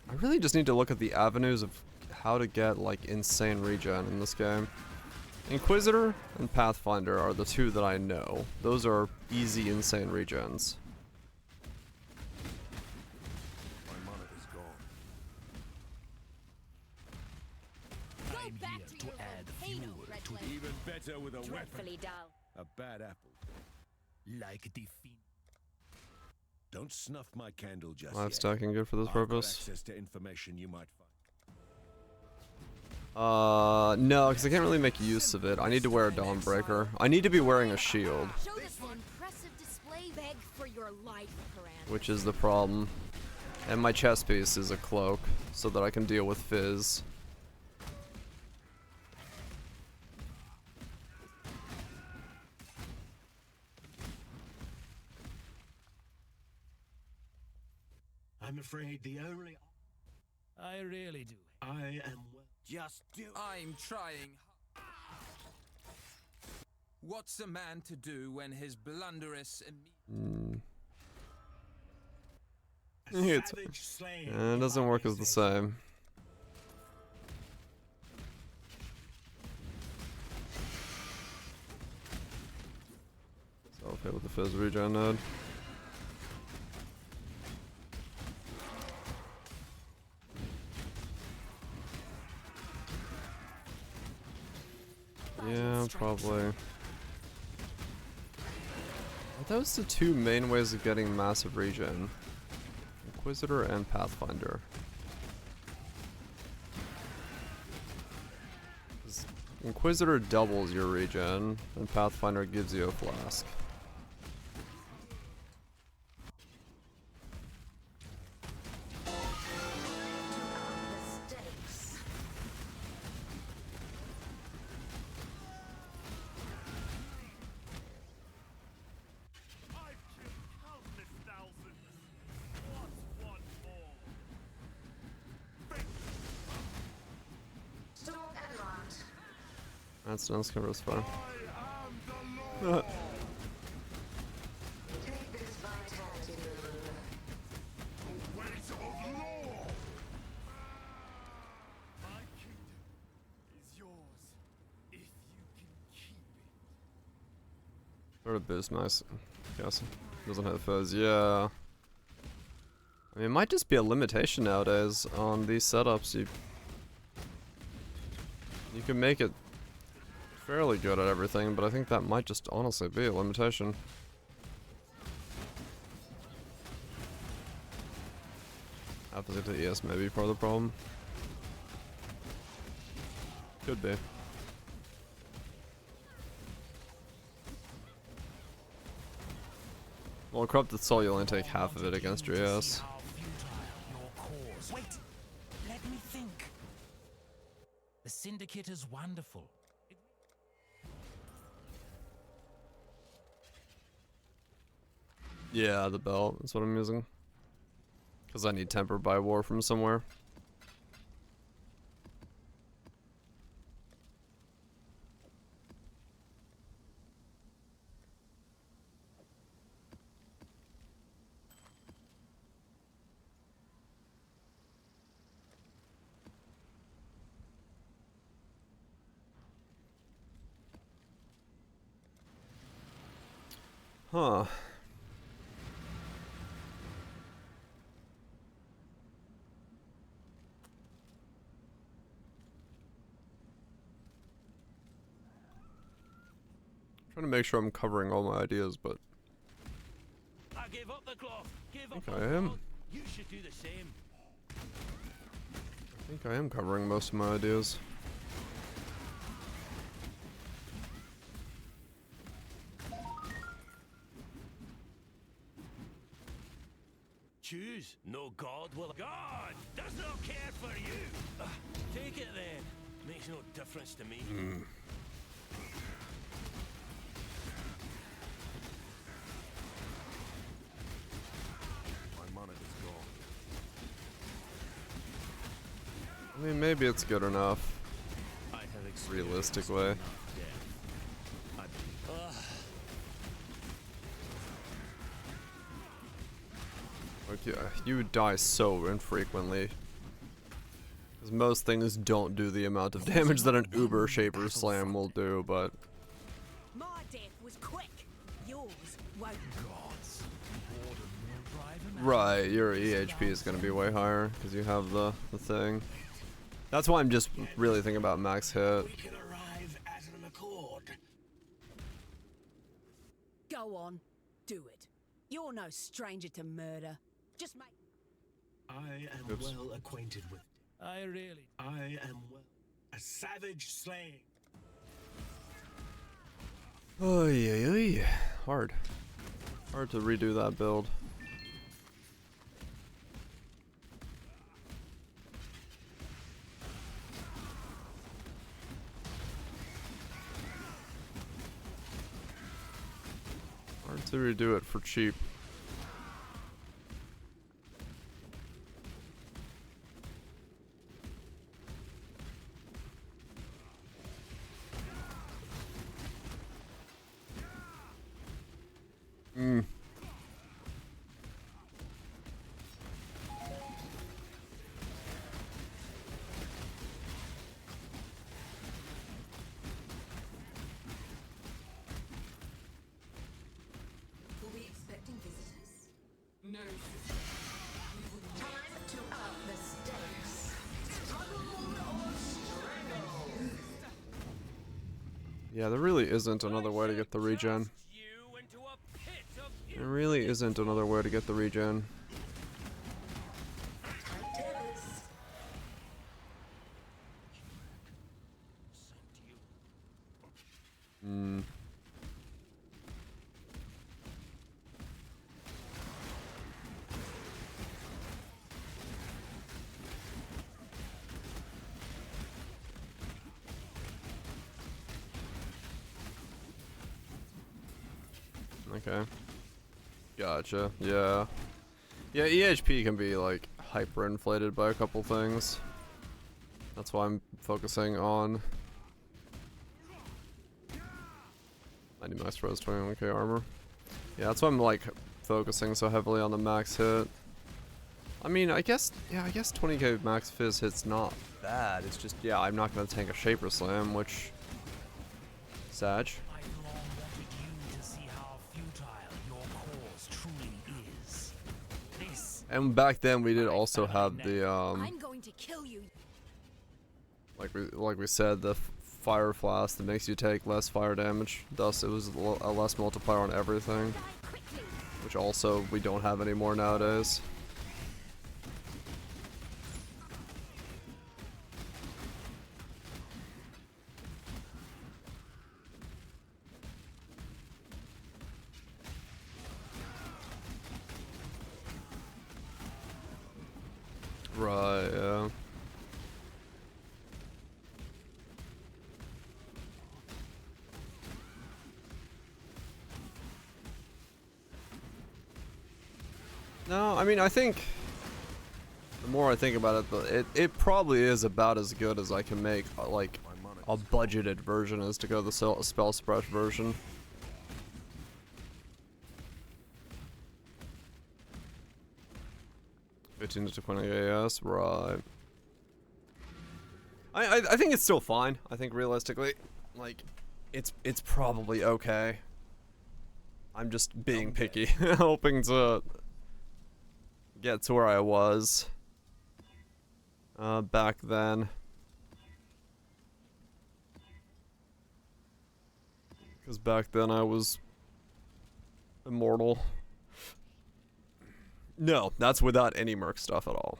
I really just need to look at the avenues of how to get like insane regen in this game. Inquisitor and Pathfinder are the two that I know. Those are easy insane regens. My monitor's gone. I'm here to add fuel to the Even better with a weapon. Dreadfully dull. A bad apple. like the fiend. Don't snuff my candle just Life yet. stacking good for this I've got purpose. access to information you might find. No, because I can't really make use of it. I need to wear a Dawnbreaker. I need to be wearing a shield, Show this impressive display. Beg for your life, Karan. which is the problem. And my chest piece is a cloak, so that I can deal with Fizz. I'm afraid the only I really do. I am well. Just do it. I'm trying. What's a man to do when his blunderous It doesn't work as the same. So I'll hit with the fizz regen node. Yeah, probably. Are those the two main ways of getting massive regen? Inquisitor and Pathfinder. 'Cause Inquisitor doubles your regen, and Pathfinder gives you a flask. I've killed countless thousands. What's one more? That's nice cover's fine. I am the Lord. Ways of law. My kingdom is yours if you can keep it. Sort of biz nice. Yes. Doesn't have fizz, yeah. I mean, it might just be a limitation nowadays on these setups. You can make it fairly good at everything, but I think that might just honestly be a limitation. Opposite to ES may be part of the problem. Could be. Well, Corrupted Soul, you only take half of it against your ES. Wait, let me think. The Syndicate is wonderful. Yeah, the belt. That's what I'm using. Because I need Tempered by War from somewhere. Huh. Trying to make sure I'm covering all my ideas, but I gave up the cloth. Give up I the am. cloth. You should do the same. I think I am covering most of my ideas. Choose. No God will. God does not care for you. Take it then. Makes no difference to me. My monitor's gone. I mean, maybe it's good enough. I have Realistic way. Like, yeah, you die so infrequently. Because most things don't do the amount of damage that an Uber Shaper Slam will do, but... My death was quick. Yours won't. Right, your EHP is going to be way higher, because you have the thing. That's why I'm just really thinking about max hit. We can arrive at an accord. Go on, do it. You're no stranger to murder. Just make. I am Oops. well acquainted with. I really. I am well. A savage slaying. Oh yeah. Hard to redo that build. Hard to redo it for cheap. Mm. Will we expecting visitors? No. Time to up the stakes. Yeah, there really isn't another way to get the regen. There really isn't another way to get the regen. Hmm. Okay. Gotcha. Yeah. Yeah, EHP can be like hyperinflated by a couple things. That's why I'm focusing on 90 max res, 21k armor. Yeah, that's why I'm like focusing so heavily on the max hit. I mean, I guess 20k max fizz hit's not bad. It's just, yeah, I'm not gonna tank a Shaper Slam, which... Sag. I've long wanted you to see how futile your cause truly is. This And back then we did also have the, I'm going to kill you. like we said, the fire flask that makes you take less fire damage. Thus, it was a less multiplier on everything, which also we don't have anymore nowadays. Right, yeah. No, I mean, I think the more I think about it, it probably is about as good as I can make, like, a budgeted version is to go the spell suppress version. $15 to 20 AS, right. I think it's still fine. I think realistically, like, it's probably okay. I'm just being picky, hoping to get to where I was back then. Because back then I was immortal. No, that's without any merc stuff at all.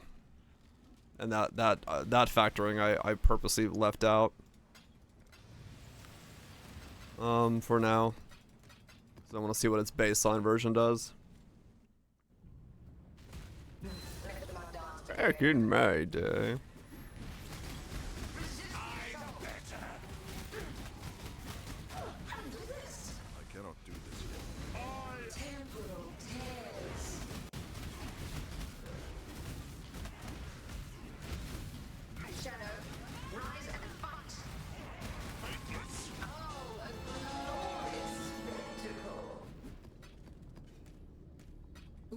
And that factoring I purposely left out. For now. Because I want to see what its baseline version does. Back in my day. I cannot do this yet. Temporal tears. Shadow, rise and fight. Oh, a glorious spectacle.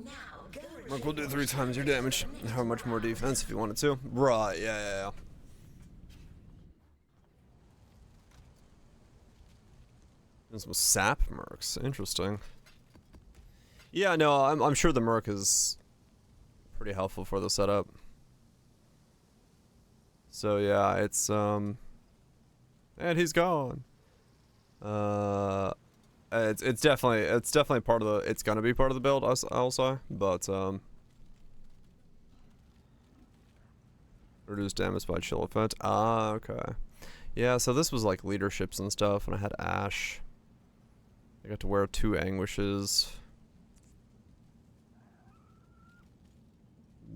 Now go. Merc will do 3 times your damage. How much more defense if you wanted to? Right, yeah. This was sap mercs. Interesting. Yeah, no, I'm sure the merc is pretty helpful for the setup. So yeah, it's and he's gone. It's definitely part of the. It's gonna be part of the build. I'll say, but reduce damage by chill effect. Ah, okay. Yeah, so this was like leaderships and stuff, and I had Ash. I got to wear 2 anguishes.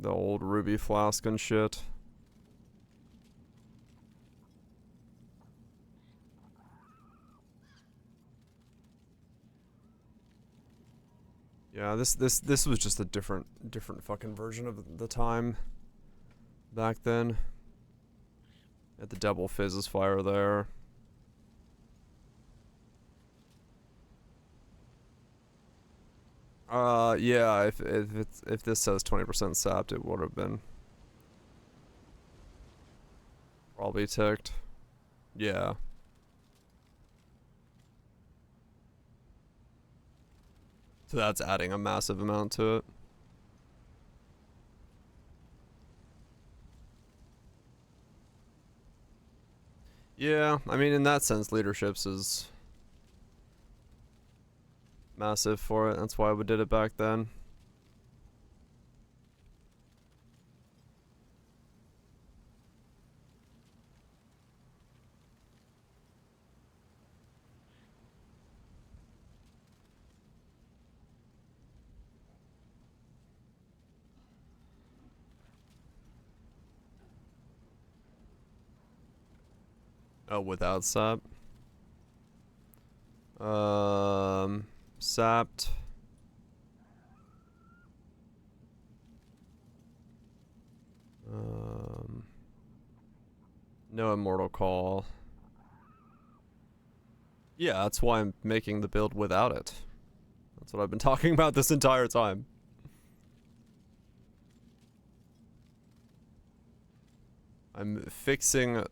The old ruby flask and shit. Yeah, this was just a different fucking version of the time back then. At the double fizzes fire there. Yeah, if this says 20% sapped, it would have been probably ticked. Yeah. So that's adding a massive amount to it. Yeah, I mean, in that sense, leaderships is massive for it. That's why we did it back then. Oh, without sap. Sapped. No immortal call. Yeah, that's why I'm making the build without it. That's what I've been talking about this entire time. I'm fixing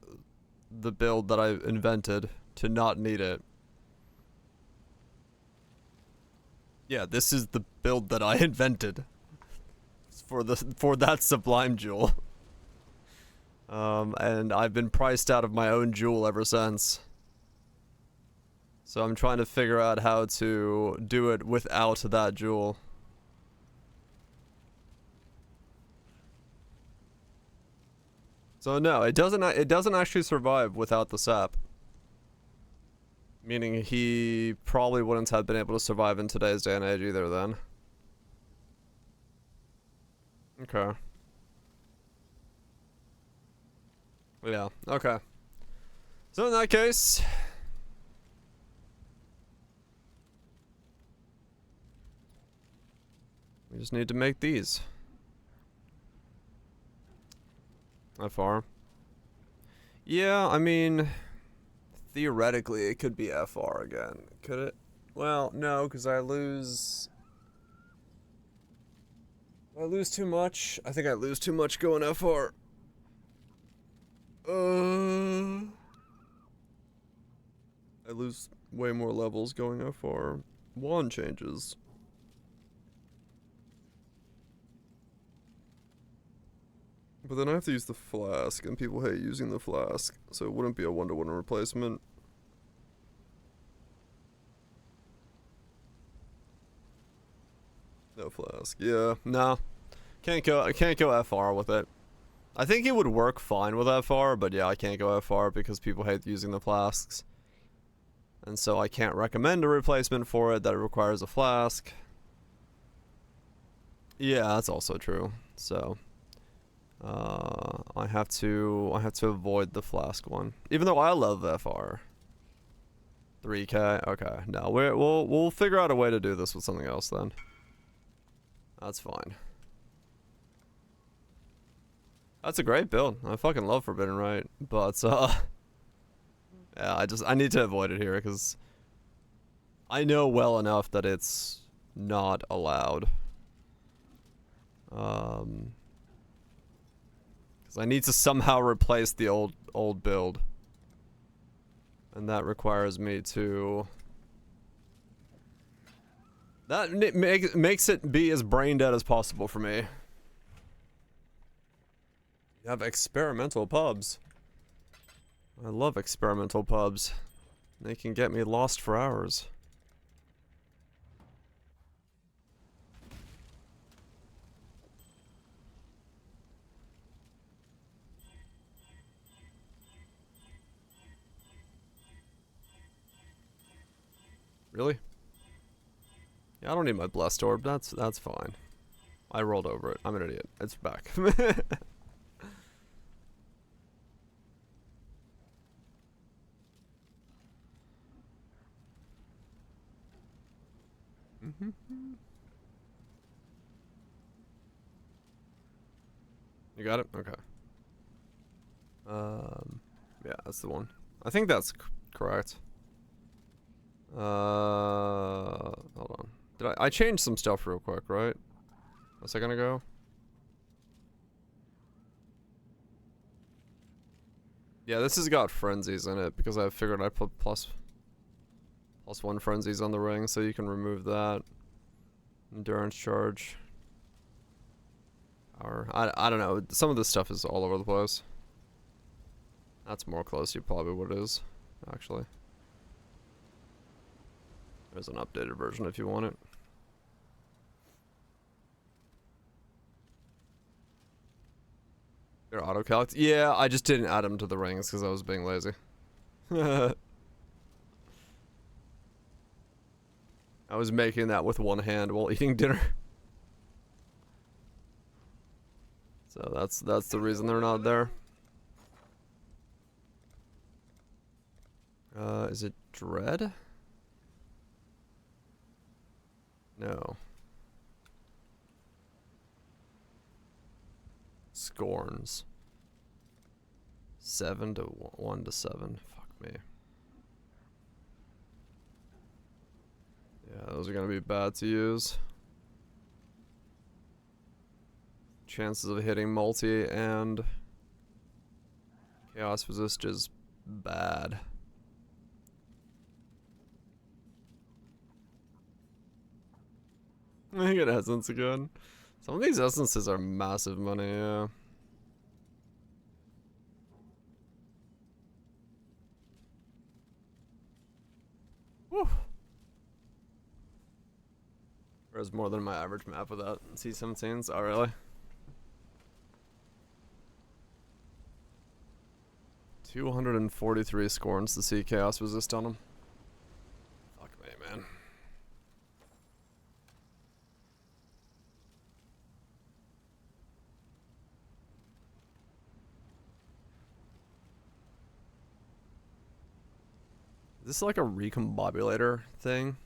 the build that I invented to not need it. Yeah, this is the build that I invented for that Sublime jewel. And I've been priced out of my own jewel ever since. So I'm trying to figure out how to do it without that jewel. So no, it doesn't actually survive without the sap. Meaning he probably wouldn't have been able to survive in today's day and age either then. Okay. Yeah, okay. So in that case, we just need to make these. FR. Yeah, I mean, theoretically it could be FR again. Could it? Well, no, because I lose too much. I think I lose too much going FR. I lose way more levels going FR. Wand changes. But then I have to use the flask, and people hate using the flask, so it wouldn't be a one-to-one replacement. No flask. Yeah, no. I can't go FR with it. I think it would work fine with FR, but yeah, I can't go FR because people hate using the flasks. And so I can't recommend a replacement for it that requires a flask. Yeah, that's also true. So I have to avoid the flask one. Even though I love FR. 3K. Okay. No, we'll figure out a way to do this with something else then. That's fine. That's a great build. I fucking love Forbidden Right, but yeah, I need to avoid it here because I know well enough that it's not allowed. Because I need to somehow replace the old build, and that requires me to. That makes it be as brain dead as possible for me. You have experimental pubs. I love experimental pubs. They can get me lost for hours. Really? Yeah, I don't need my blessed orb. That's fine. I rolled over it. I'm an idiot. It's back. You got it? Okay. Yeah, that's the one. I think that's correct. Hold on. I changed some stuff real quick, right? A second ago? Yeah, this has got frenzies in it because I figured I'd put +1 frenzies on the ring, so you can remove that. Endurance charge. Or I don't know. Some of this stuff is all over the place. That's more close to probably what it is, actually. There's an updated version if you want it. They're auto-calcs? Yeah, I just didn't add them to the rings because I was being lazy. I was making that with one hand while eating dinner. So that's the reason they're not there. Is it Dread? No. Scorns. 7 to 1 to 7. Fuck me. Yeah, those are gonna be bad to use. Chances of hitting multi and chaos resist is bad. I get essence again. Some of these essences are massive money, yeah. Whew. There's more than my average map without C17s. Oh, really? 243 scorns to see chaos resist on them. Fuck me, man. Is this like a recombobulator thing?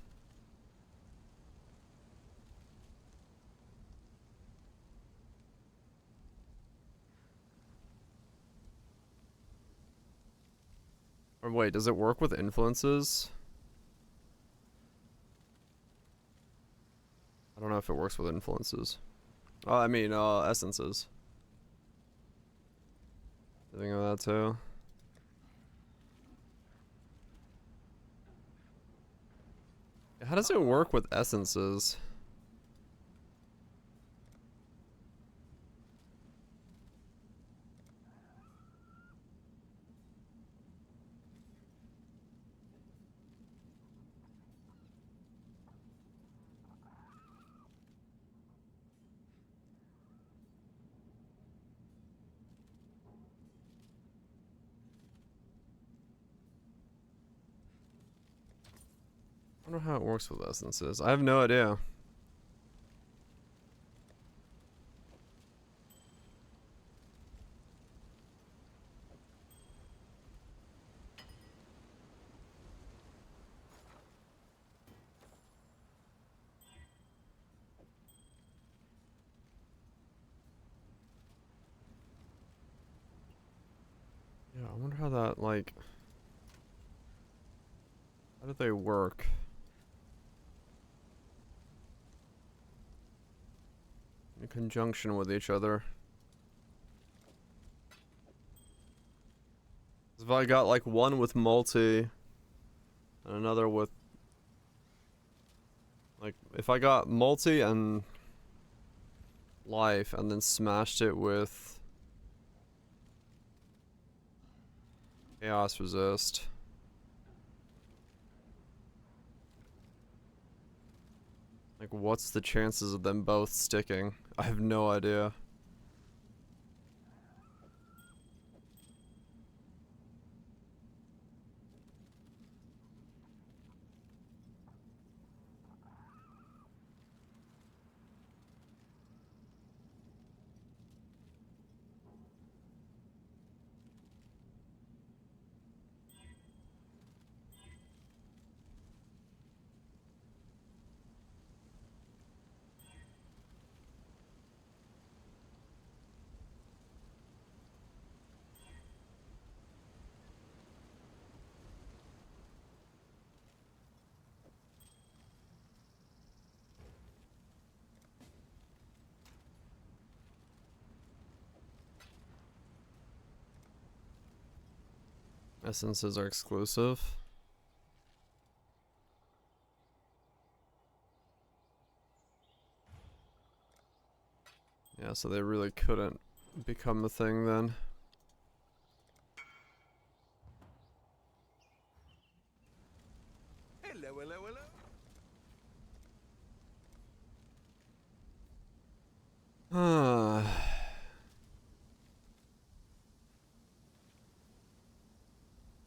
Or wait, does it work with influences? I don't know if it works with influences. Oh, I mean, essences. Think of that too. How does it work with essences? I wonder how it works with essences. I have no idea. Yeah, I wonder how that, like... How do they work? In conjunction with each other. If I got like one with multi and another with like if I got multi and life and then smashed it with chaos resist. Like what's the chances of them both sticking? I have no idea. Essences are exclusive. Yeah, so they really couldn't become a thing then. Hello, hello, hello.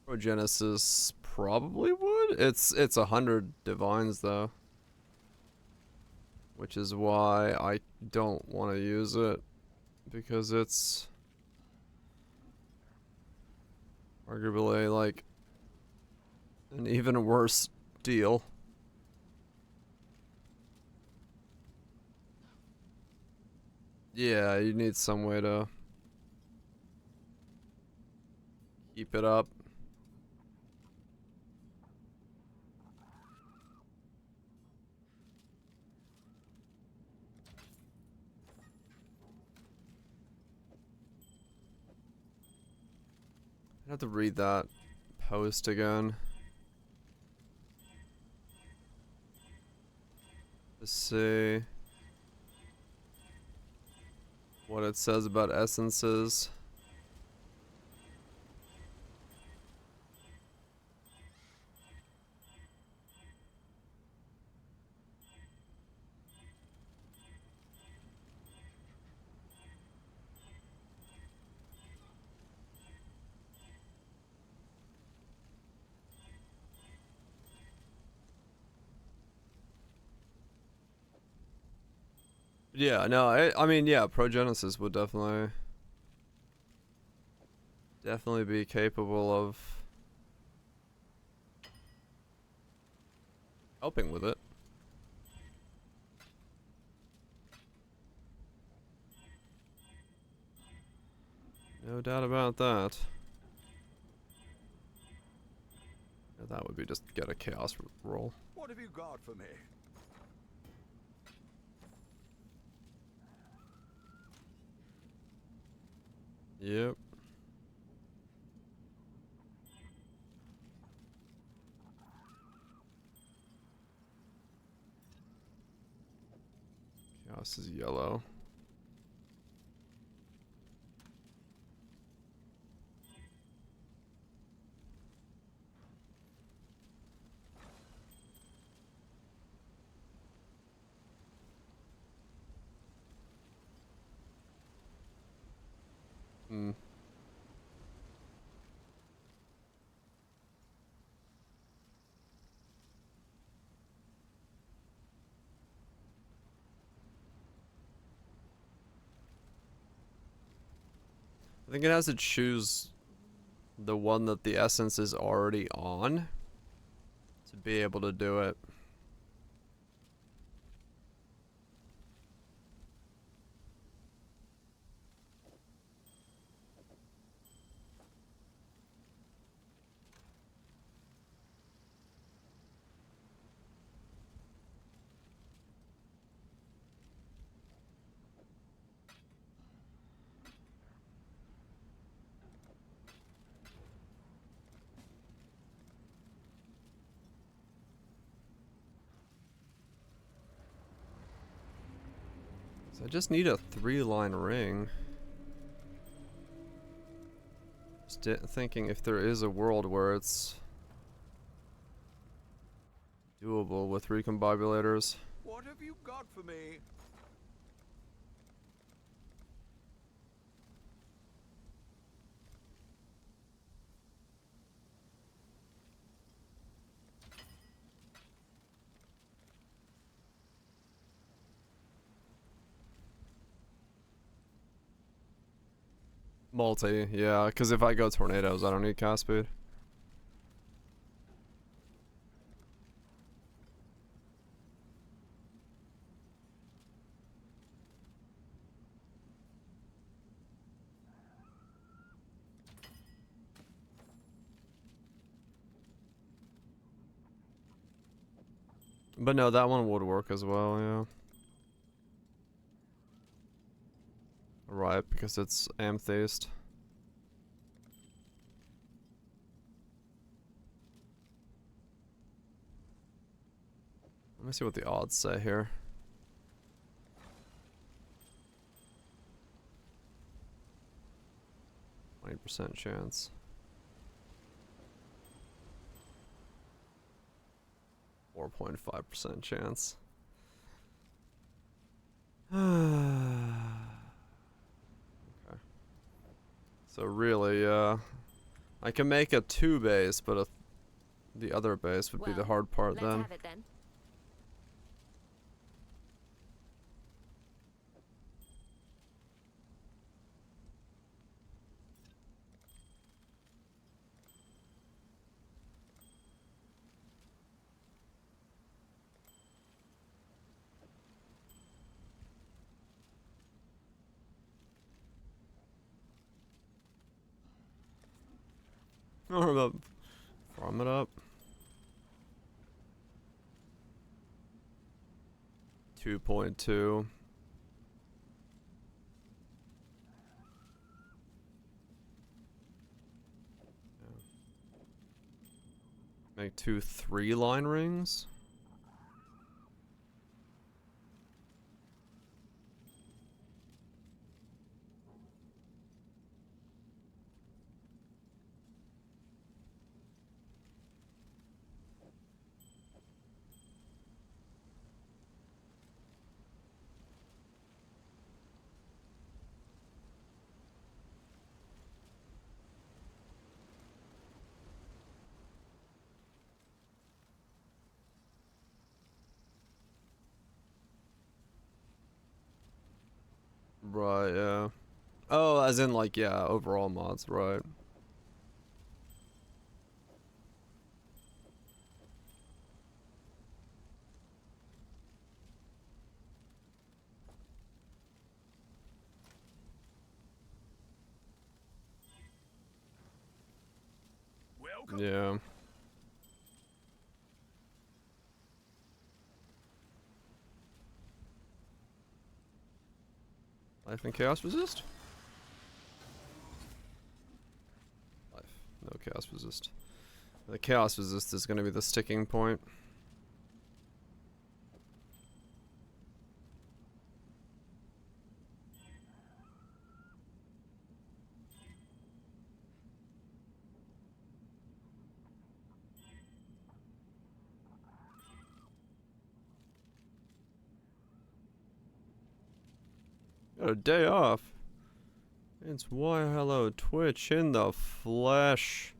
Progenesis probably would. It's 100 divines though, which is why I don't want to use it, because it's arguably like an even worse deal. Yeah, you need some way to keep it up. I have to read that post again. Let's see what it says about essences. Yeah, no, I mean, yeah, Progenesis would definitely be capable of helping with it. No doubt about that. Yeah, that would be just get a chaos roll. What have you got for me? Yep. Chaos is yellow. Hmm. I think it has to choose the one that the essence is already on to be able to do it. So I just need a 3-line ring. Just thinking if there is a world where it's doable with recombibulators. What have you got for me? Multi, yeah, because if I go tornadoes, I don't need cast speed. But no, that one would work as well, yeah. Right, because it's amethyst. Let me see what the odds say here. %, chance. 4.5% chance. Okay. So really, I can make a 2 base, but the other base would be the hard part let's then. have it then. Or about farm it up. 2.2. Make 2 3-line rings. Right, yeah. Oh, as in like, yeah, overall mods, right. Welcome. Yeah. Life and chaos resist? Life. No chaos resist. The chaos resist is going to be the sticking point. Got a day off. It's why hello Twitch in the flesh.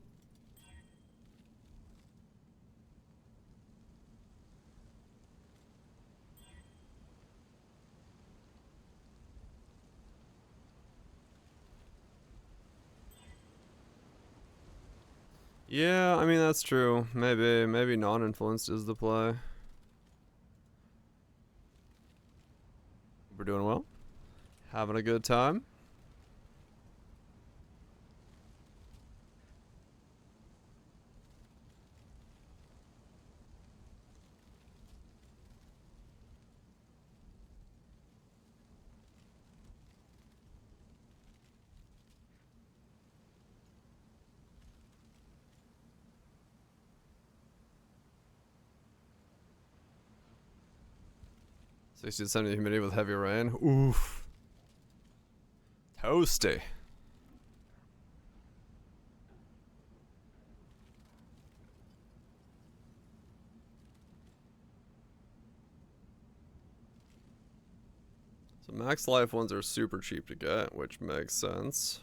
Yeah, I mean that's true. Maybe non-influenced is the play. We're doing well. Having a good time. Sixty to 70 humidity with heavy rain. Oof. Toasty. So max life ones are super cheap to get, which makes sense.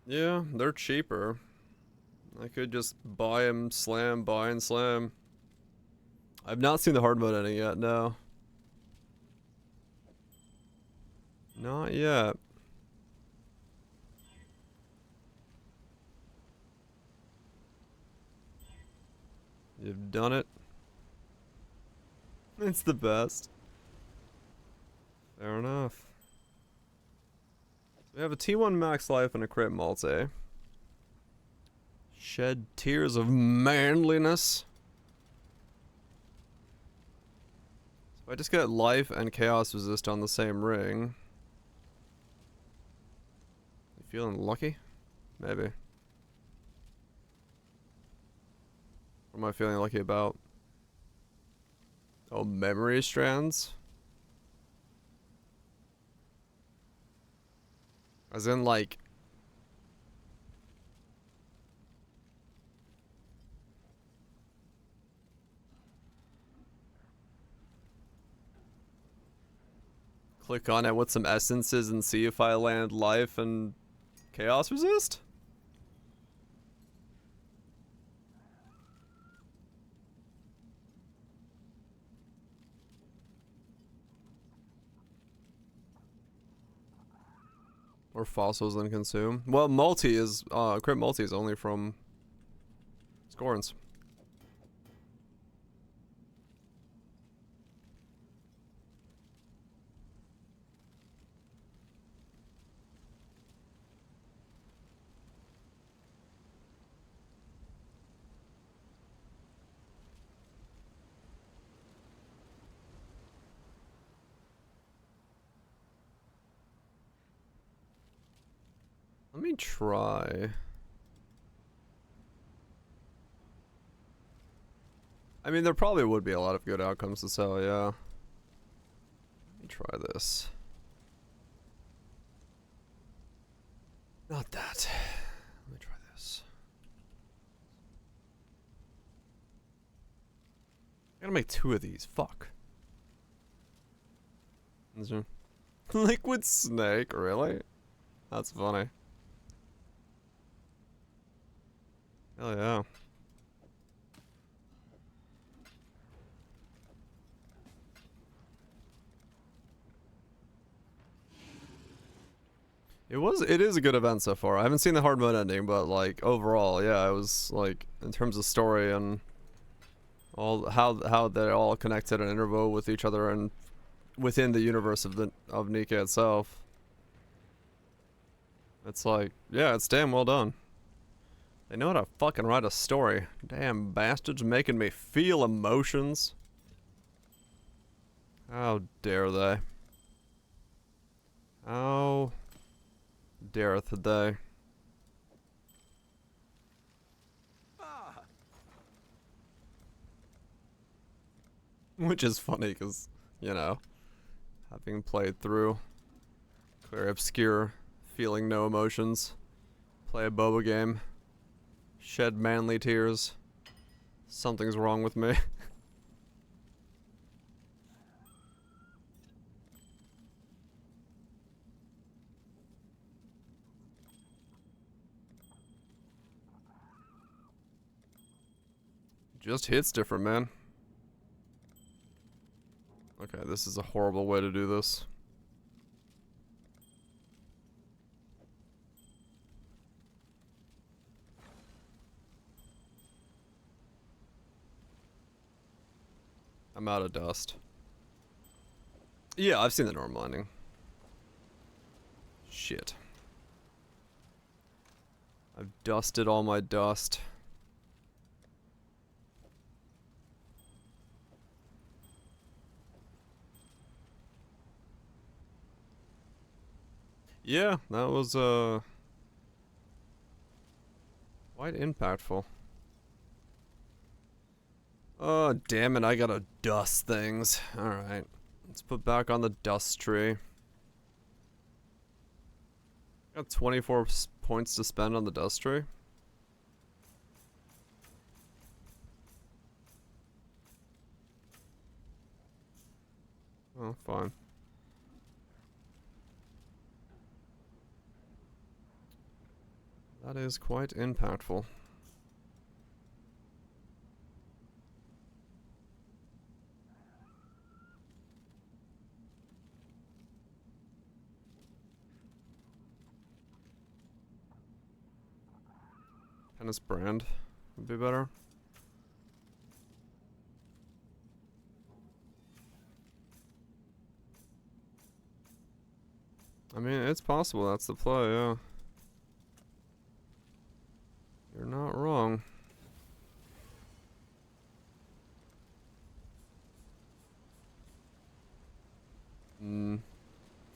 Yeah, they're cheaper. I could just buy them, slam, buy and slam. I've not seen the hard mode ending yet, no. Not yet. You've done it. It's the best. Fair enough. We have a T1 max life and a crit multi. Shed tears of manliness. So I just get life and chaos resist on the same ring. You feeling lucky? Maybe. What am I feeling lucky about? Oh, memory strands? As in, like... Click on it with some essences and see if I land life and chaos resist? Or fossils and consume. Well, multi is, crit multi is only from Scorns. Let me try. I mean, there probably would be a lot of good outcomes to sell, yeah. Let me try this. Not that. Let me try this. I gotta make 2 of these. Fuck. Liquid snake, really? That's funny. Hell yeah. It is a good event so far. I haven't seen the hard mode ending, but like overall, yeah, it was like in terms of story and all how they're all connected and interwove with each other and within the universe of Nika itself. It's like, yeah, it's damn well done. They know how to fucking write a story. Damn bastards making me feel emotions. How dare they? How dareth they? Which is funny because, you know, having played through Clear Obscure, feeling no emotions, play a boba game, shed manly tears, something's wrong with me. Just hits different, man. Okay, this is a horrible way to do this. I'm out of dust. Yeah, I've seen the normal ending. Shit. I've dusted all my dust. Yeah, that was quite impactful. Oh, damn it, I gotta dust things. Alright. Let's put back on the dust tree. Got 24 points to spend on the dust tree. Oh, fine. That is quite impactful. Tennis brand would be better. I mean, it's possible that's the play, yeah. You're not wrong.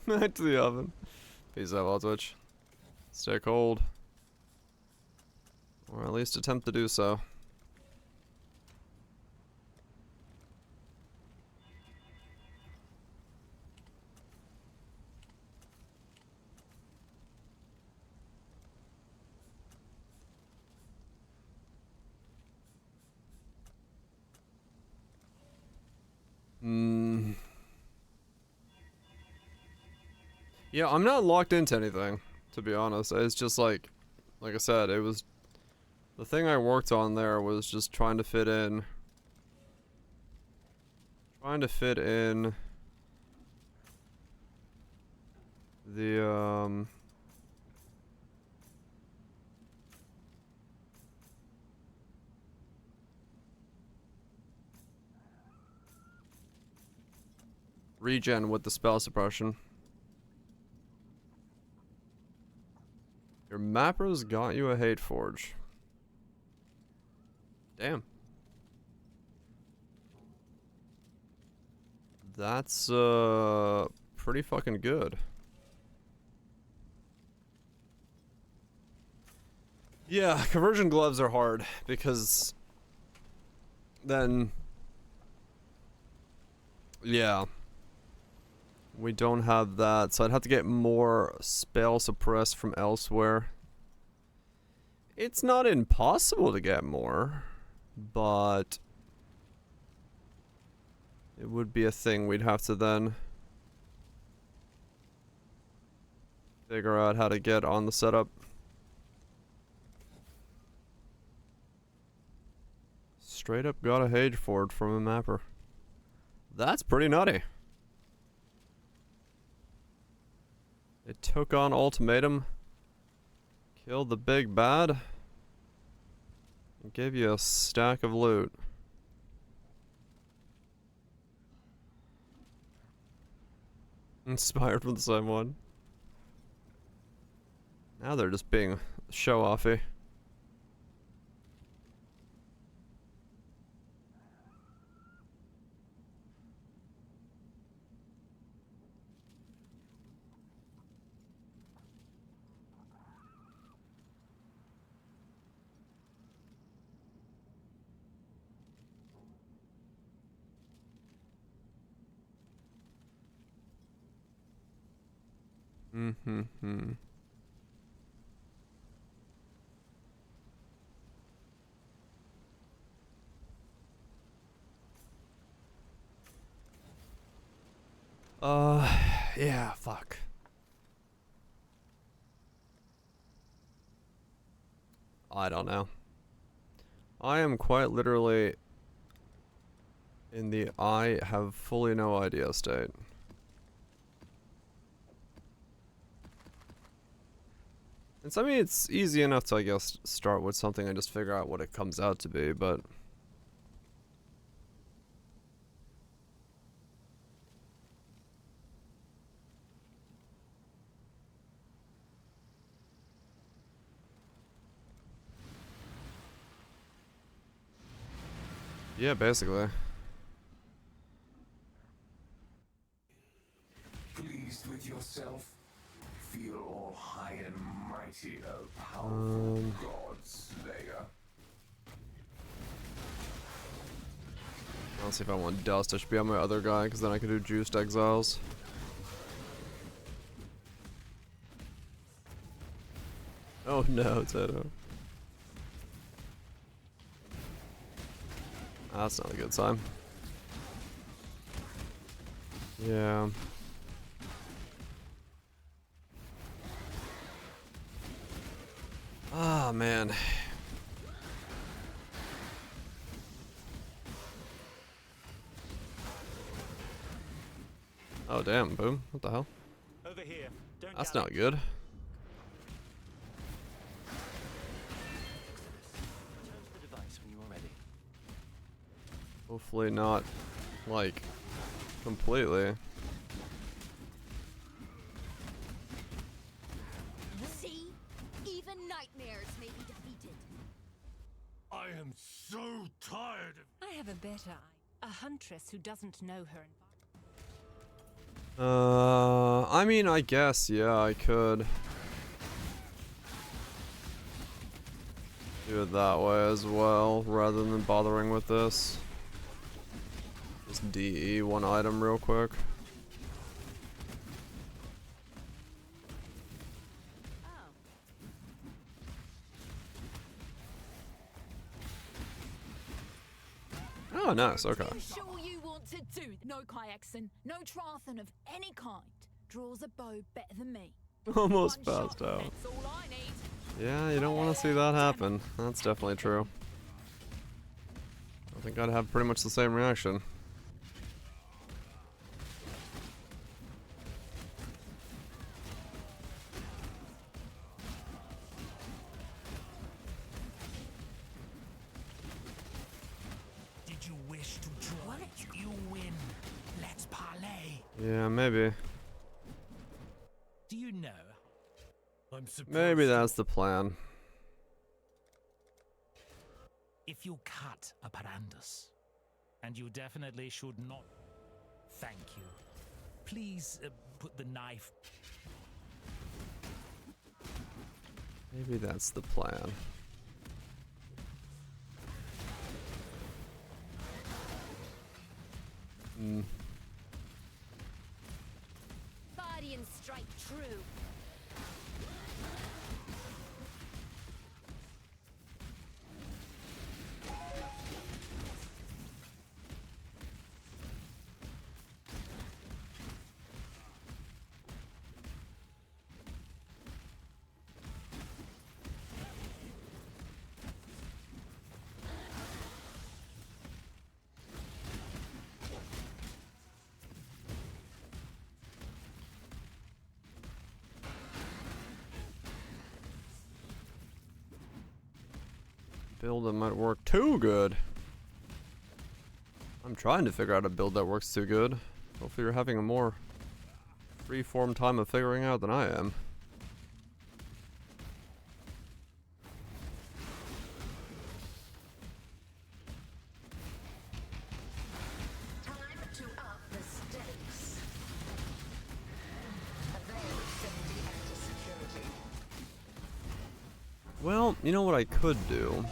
Back to the oven. Peace out, Twitch. Stay cold. Or at least attempt to do so. Yeah, I'm not locked into anything, to be honest. It's just like I said, it was the thing I worked on there was just trying to fit in the regen with the spell suppression. Your mapper's got you a hate forge. Damn. That's pretty fucking good. Yeah, conversion gloves are hard because then yeah, we don't have that, so I'd have to get more spell suppress from elsewhere. It's not impossible to get more, but it would be a thing we'd have to then figure out how to get on the setup. Straight up got a Hage Ford from a mapper. That's pretty nutty. It took on ultimatum, killed the big bad, and gave you a stack of loot. Inspired from the same one. Now they're just being show-offy. Mm-hmm-hmm. Yeah, fuck. I don't know. I am quite literally in the I have fully no idea state. And so, I mean, it's easy enough to, I guess, start with something and just figure out what it comes out to be, but yeah, basically. Pleased with yourself? Feel all high and mighty, O powerful God Slayer. I'll see if I want dust. I should be on my other guy, because then I can do juiced exiles. Oh no, Teto. That's not a good sign. Yeah. Ah, man. Oh, damn, boom. What the hell? Over here. That's not good. Hopefully not, like, completely. See? Even nightmares may be defeated. I am so tired of... I have a better eye. A huntress who doesn't know her environment. I mean, I guess, yeah, I could Do it that way as well, rather than bothering with this. Just DE one item real quick. Oh, nice. Okay. Sure you want to do no Kyaxin, no Trarthan of any kind. Draws a bow better than me. Almost passed out. That's all I need. Yeah, you don't want to see that happen. That's definitely true. I think I'd have pretty much the same reaction. Did you wish to draw it? You win. Let's parlay. Yeah, maybe. Do you know? I'm Maybe that's the plan. If you cut a Parandus, and you definitely should not. Thank you. Please put the knife. Maybe that's the plan. Hmm. Body and strike true. Build that might work too good. I'm trying to figure out a build that works too good. Hopefully you're having a more free-form time of figuring out than I am. Time to up the stakes. Avail safety and security. Well, you know what I could do?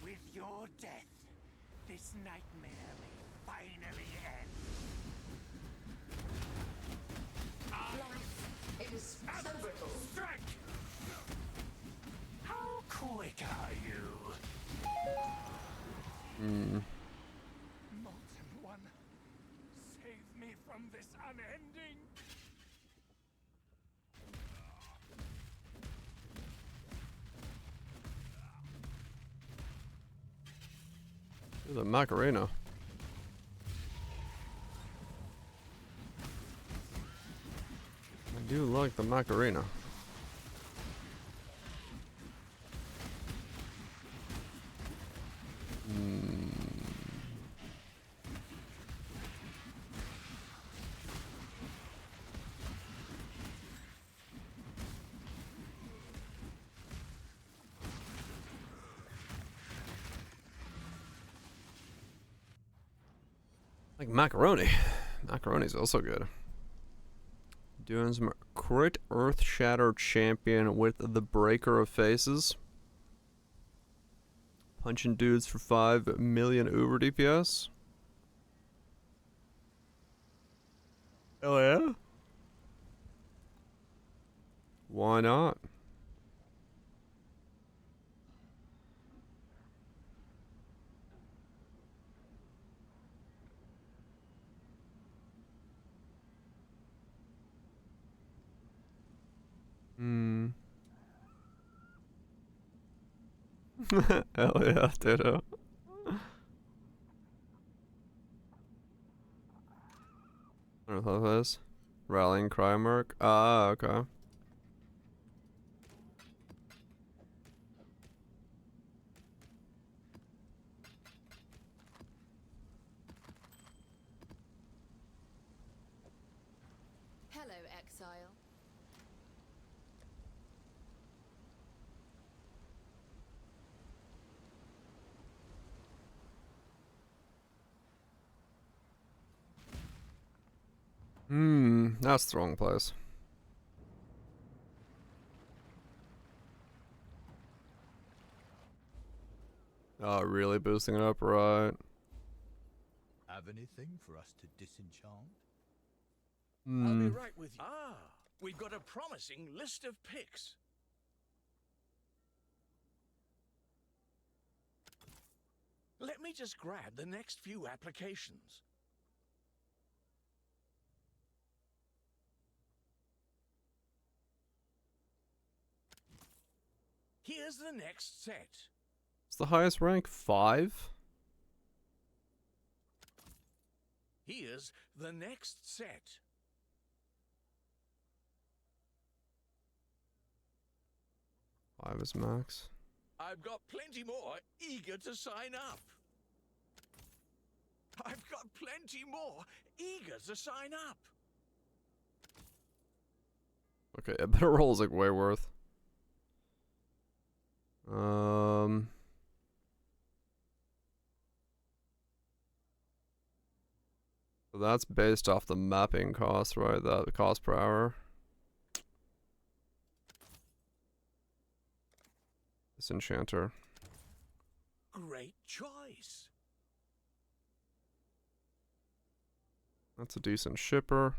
With your death, this nightmare may finally end. Life is so brittle. Strike! How quick are you? Hmm. Molten One, save me from this unending. The Macarena. I do like the Macarena. Like macaroni. Macaroni's also good. Doing some crit Earth Shatter Champion with the Breaker of Faces. Punching dudes for 5 million Uber DPS. Oh yeah? Why not? Hmm. Hell yeah, ditto. I don't know what that is. Rallying Cry Merc. Ah, okay. Hello, exile. That's the wrong place. Really boosting it up, right? Have anything for us to disenchant? I'll be right with you. Ah, we've got a promising list of picks. Let me just grab the next few applications. Here's the next set. It's the highest rank, 5? Here's the next set. Five is max. I've got plenty more eager to sign up. I've got plenty more eager to sign up. Okay, a better roll is like way worth. So that's based off the mapping cost, right? The cost per hour. This enchanter. Great choice. That's a decent shipper.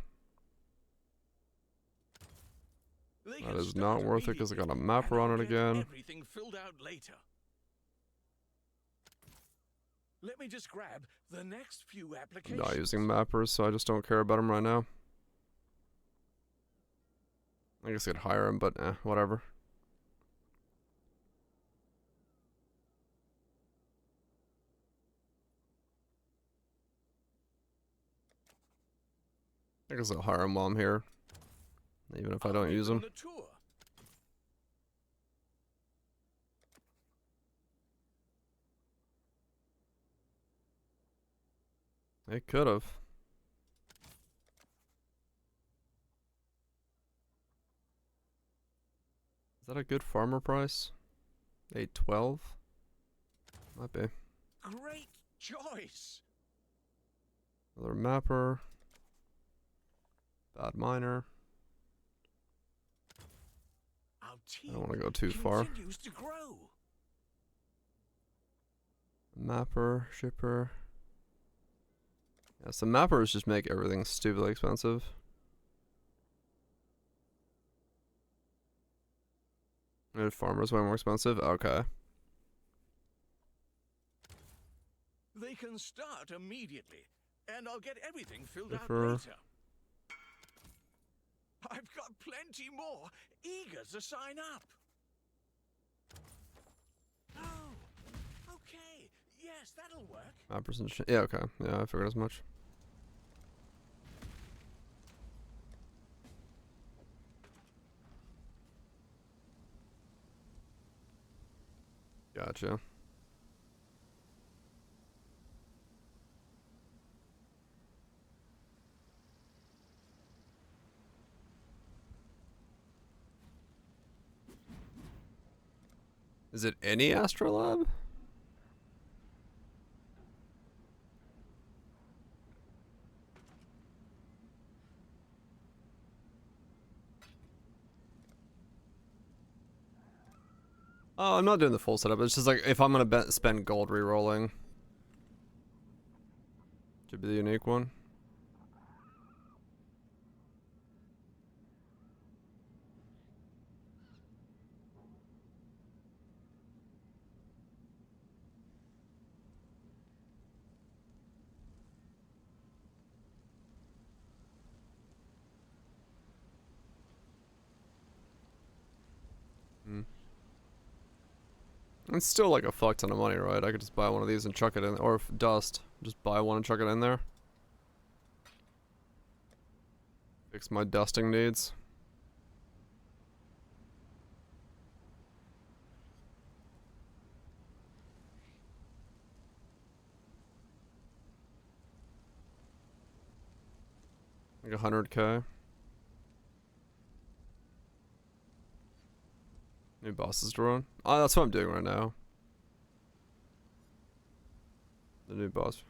That is not worth it because I got a mapper on it again. Everything filled out later. Let me just grab the next few applications. I'm not using mappers, so I just don't care about them right now. I guess I could hire him, but whatever. I guess I'll hire him while I'm here, even if I don't use him. They could have. Is that a good farmer price? 812? Might be. Great choice. Another mapper. Bad miner. I don't want to go too far. To grow. Mapper, shipper. Yeah, so mappers just make everything stupidly expensive. And farmers way more expensive? Okay. They can start immediately, and I'll get everything filled out Shipper. later. I've got plenty more eager to sign up. Oh, okay. Yes, that'll work. Mappers and shit. Yeah, okay. Yeah, I figured as much. Gotcha. Is it any Astrolab? Oh, I'm not doing the full setup. It's just like if I'm gonna spend gold re-rolling. Should be the unique one. It's still like a fuck ton of money, right? I could just buy one of these and chuck it in, or dust. Just buy one and chuck it in there. Fix my dusting needs. Like 100k. New bosses drawn. Oh, that's what I'm doing right now. The new boss.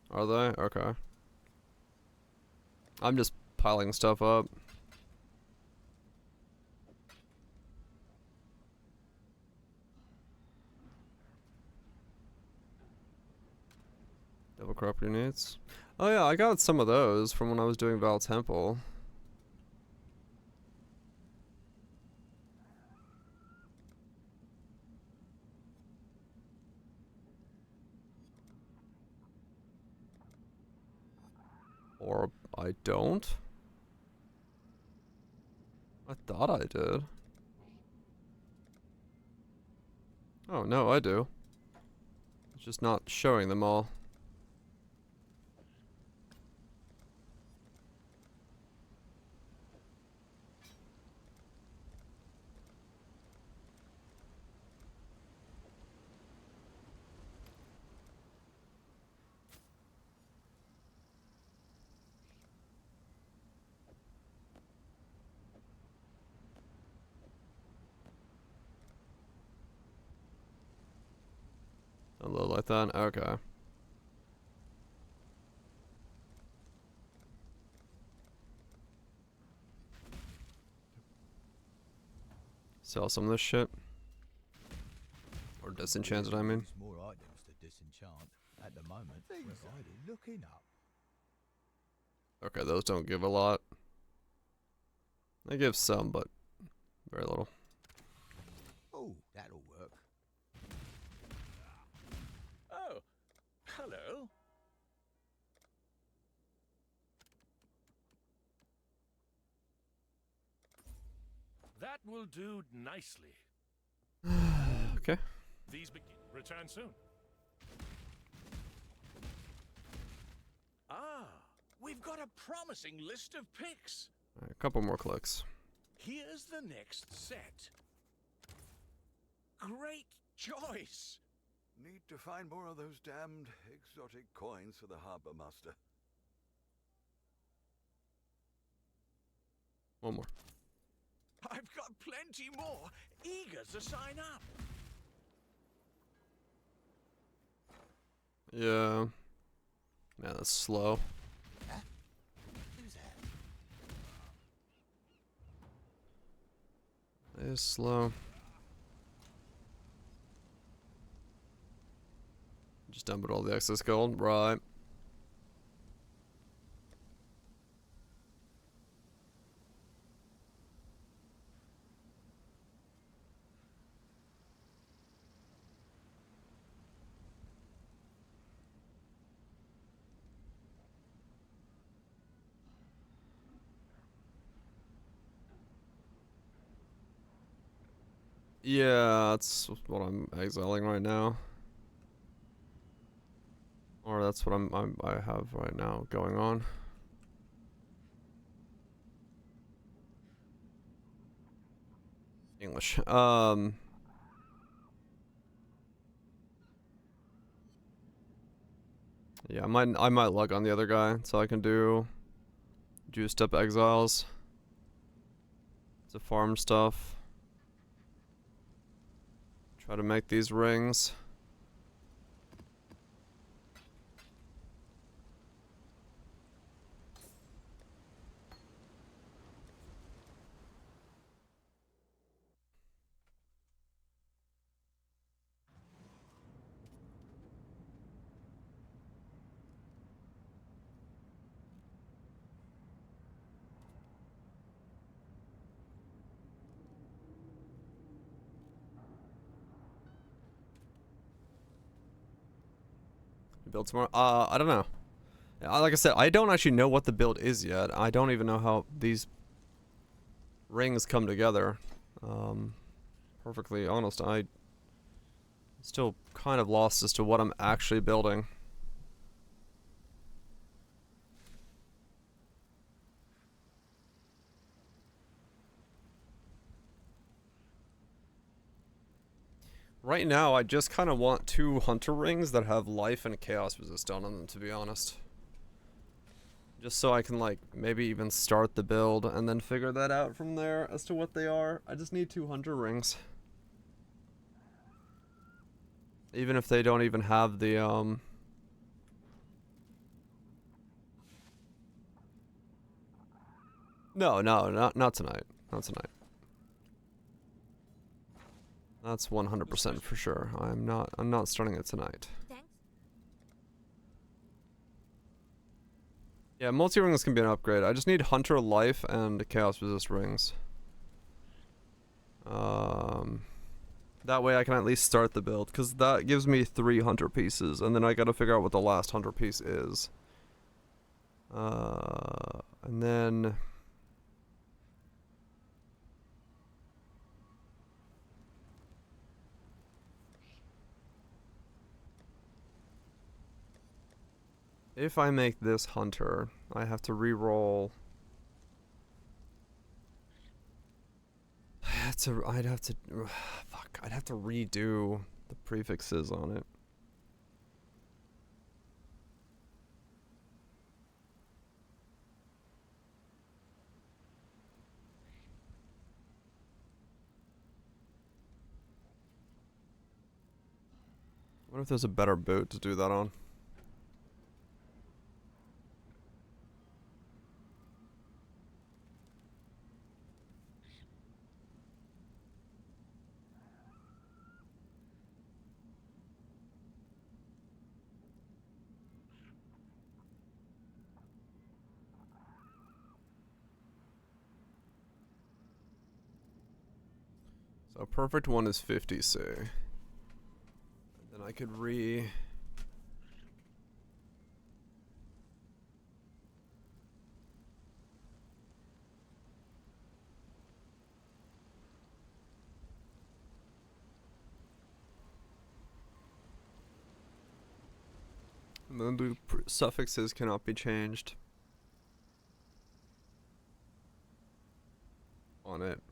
Are they? Okay. I'm just piling stuff up. property needs. Oh yeah, I got some of those from when I was doing Val Temple. Or I don't? I thought I did. Oh no, I do. It's just not showing them all. A little like that? Okay. Sell some of this shit. Or disenchant it, I mean. More items to disenchant. At the moment, we're already looking up. Okay, those don't give a lot. They give some, but very little. Oh, that'll work. Oh, hello. That will do nicely. Okay. These return soon. Ah, we've got a promising list of picks. Alright, a couple more clicks. Here's the next set. Great choice. Need to find more of those damned exotic coins for the harbor master. One more. I've got plenty more, eager to sign up. Yeah. Man, that's slow. Huh? Who's that? It is slow. Just dump it all the excess gold, right? Yeah, that's what I'm exiling right now. Or that's what I have right now going on. English. Yeah, I might lug on the other guy so I can do juiced up exiles. To farm stuff. Try to make these rings. Build tomorrow? I don't know. Like I said, I don't actually know what the build is yet. I don't even know how these rings come together. Perfectly honest, I'm still kind of lost as to what I'm actually building. Right now, I just kind of want 2 hunter rings that have life and chaos resist on them, to be honest. Just so I can, like, maybe even start the build and then figure that out from there as to what they are. I just need 2 hunter rings. Even if they don't even have the, No, not tonight. Not tonight. That's 100% for sure. I'm not starting it tonight. Thanks. Yeah, multi-rings can be an upgrade. I just need Hunter Life and Chaos Resist rings. That way I can at least start the build, because that gives me 3 Hunter pieces, and then I gotta figure out what the last Hunter piece is. And then... if I make this Hunter, I have to re-roll... I'd have to redo the prefixes on it. What if there's a better boot to do that on? So a perfect one is 50C. And then I could and then the suffixes cannot be changed on it.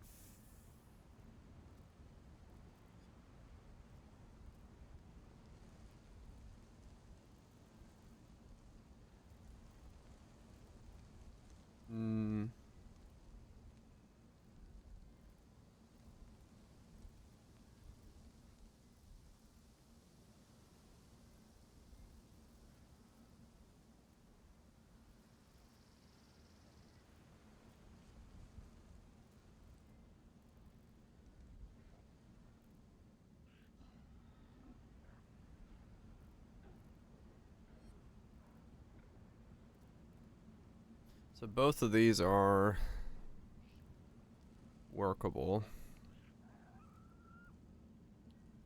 So both of these are workable.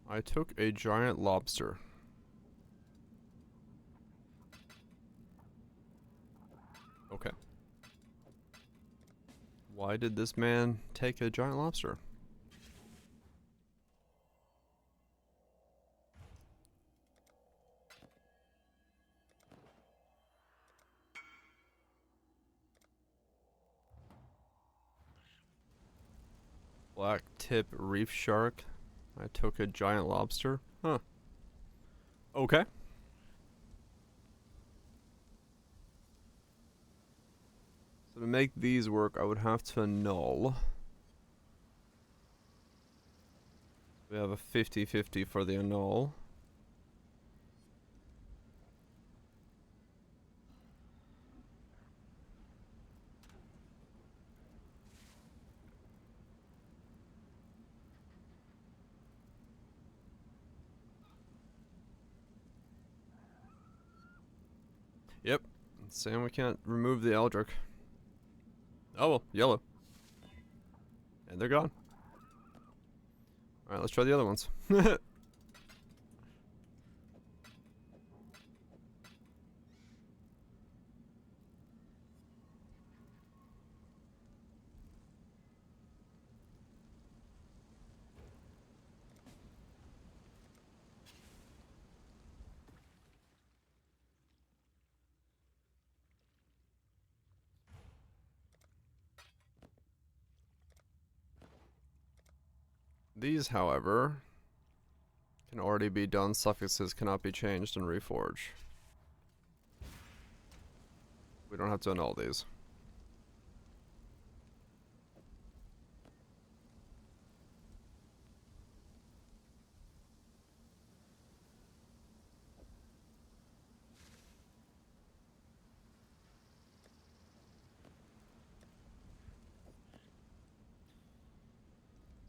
I took a giant lobster. Okay. Why did this man take a giant lobster? Black tip reef shark. I took a giant lobster. Huh. Okay. So to make these work, I would have to null. We have a 50-50 for the annul. Yep. Saying we can't remove the Eldritch. Oh well, yellow. And they're gone. Alright, let's try the other ones. These, however, can already be done. Suffixes cannot be changed in Reforge. We don't have to annul these.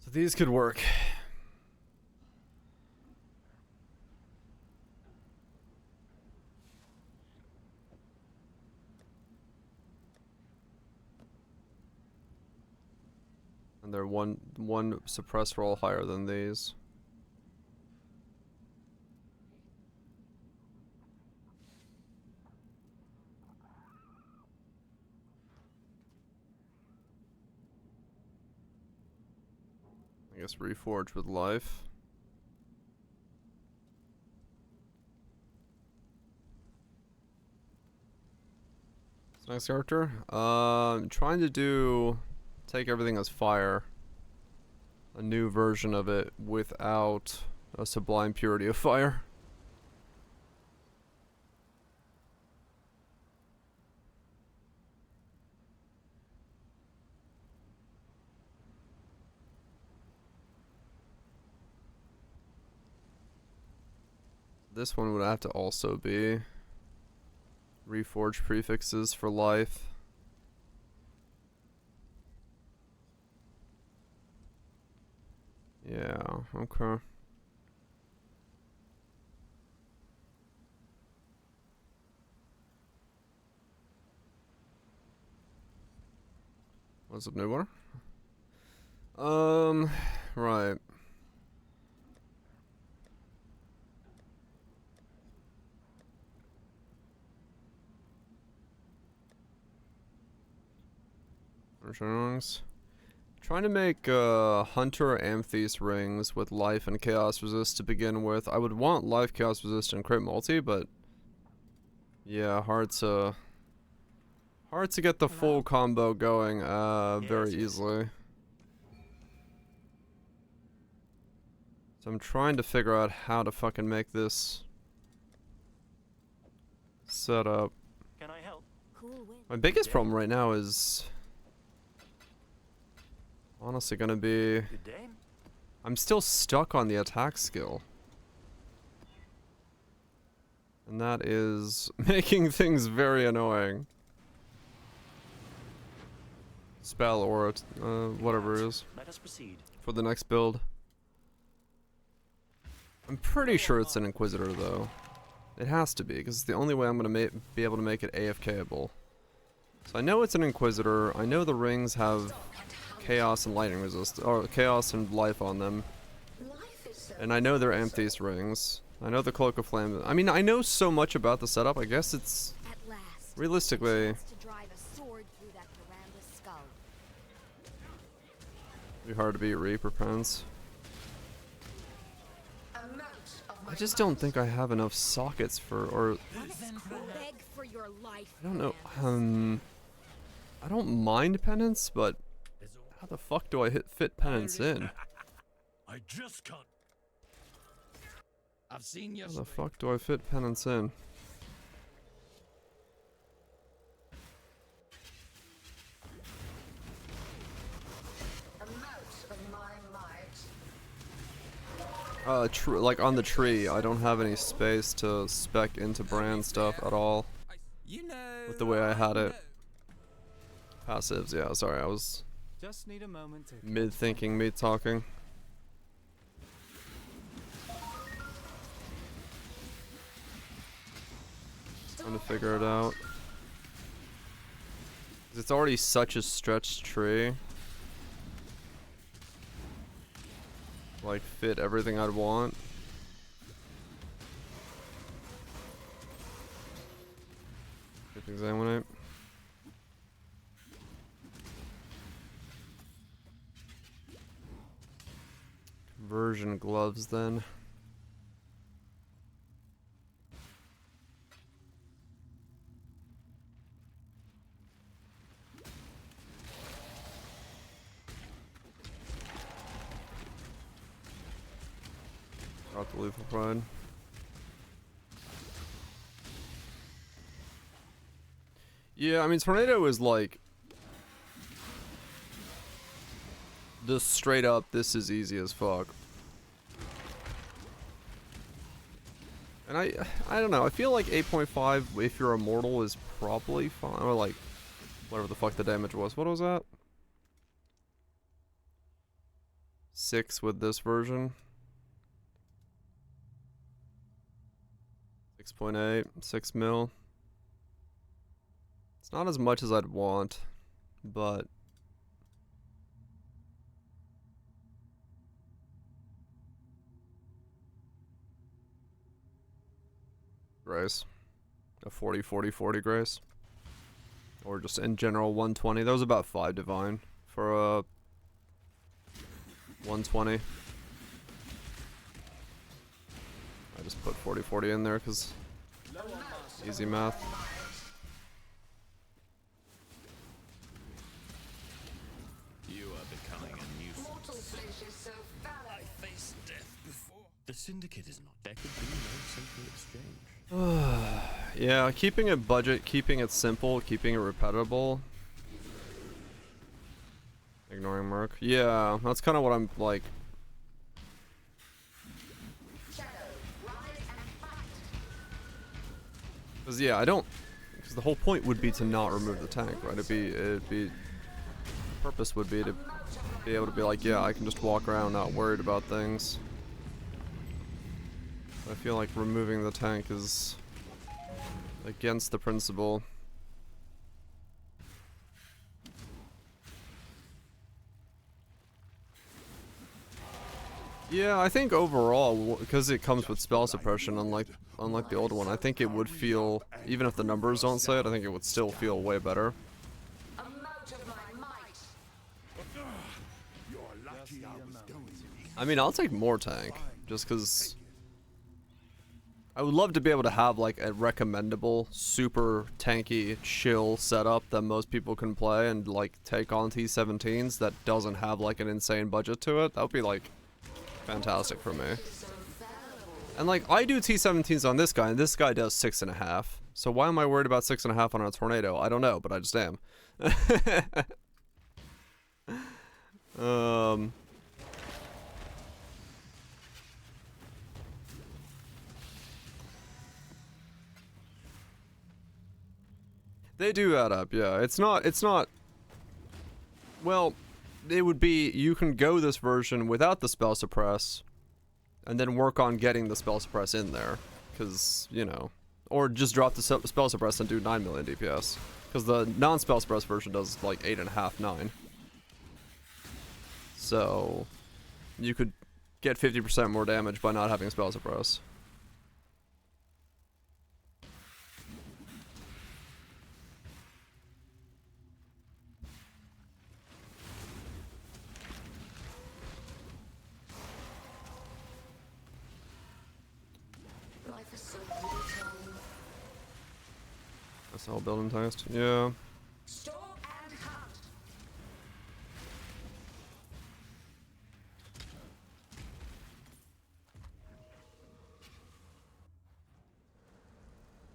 So these could work. And they're one suppress roll higher than these. I guess reforge with life. Next character. I'm trying to take everything as fire. A new version of it without a sublime purity of fire. This one would have to also be reforge prefixes for life. Yeah, okay. What's up, new one? Right. Rings. Trying to make Hunter Amethyst rings with life and chaos resist to begin with. I would want life, chaos resist, and crit multi, but yeah, hard to get the full combo going very easily. So I'm trying to figure out how to fucking make this set up. Can I help? My biggest problem right now is honestly gonna be I'm still stuck on the attack skill. And that is making things very annoying. Spell or whatever it is. Let us proceed. For the next build. I'm pretty sure it's an Inquisitor though. It has to be, because it's the only way I'm gonna be able to make it AFKable. So I know it's an Inquisitor. I know the rings have chaos and lightning resist, or chaos and life on them. And I know they're Amethyst rings. I know the Cloak of Flame. I mean, I know so much about the setup. I guess it's realistically be hard to beat Reaper Prince. I just don't think I have enough sockets for, or I don't know. I don't mind penance, but how the fuck do I fit penance in? I just can't. I've seen your How the fuck do I fit penance in? Like on the tree, I don't have any space to spec into brand stuff at all. With the way I had it. Passives, yeah, sorry, I was Just need a moment to mid-thinking, mid-talking. Trying to figure it out. 'Cause it's already such a stretched tree. Like, fit everything I'd want. Quick examine. Conversion gloves then. Got the lethal pride. Yeah, I mean, Tornado is like the straight up, this is easy as fuck. And I don't know, I feel like 8.5, if you're immortal, is probably fine. Or like, whatever the fuck the damage was. What was that? 6 with this version. 6.8, 6 mil. It's not as much as I'd want, but grace. A 40, 40, 40 grace. Or just in general 120. That was about 5 divine for a 120. I just put 40, 40 in there because easy math. You are becoming a nuisance. I faced death before. The Syndicate is not. There could be no simple exchange. Yeah, keeping it budget, keeping it simple, keeping it repetible. Ignoring Merc. Yeah, that's kind of what I'm like. Because yeah, I don't. Because the whole point would be to not remove the tank, right? It'd be. Purpose would be to be able to be like, yeah, I can just walk around not worried about things. I feel like removing the tank is against the principle. Yeah, I think overall, because it comes with spell suppression, unlike the old one, I think it would feel, even if the numbers don't say it, I think it would still feel way better. I mean, I'll take more tank, just because I would love to be able to have like a recommendable, super tanky, chill setup that most people can play and like take on T17s that doesn't have like an insane budget to it. That would be like fantastic for me. And like I do T17s on this guy and this guy does 6.5. So why am I worried about 6.5 on a tornado? I don't know, but I just am. They do add up, yeah. It's not, well, it would be, you can go this version without the spell suppress, and then work on getting the spell suppress in there, because, you know, or just drop the spell suppress and do 9 million DPS, because the non-spell suppress version does like 8.5, 9. So, you could get 50% more damage by not having spell suppress. That's all building test. Yeah.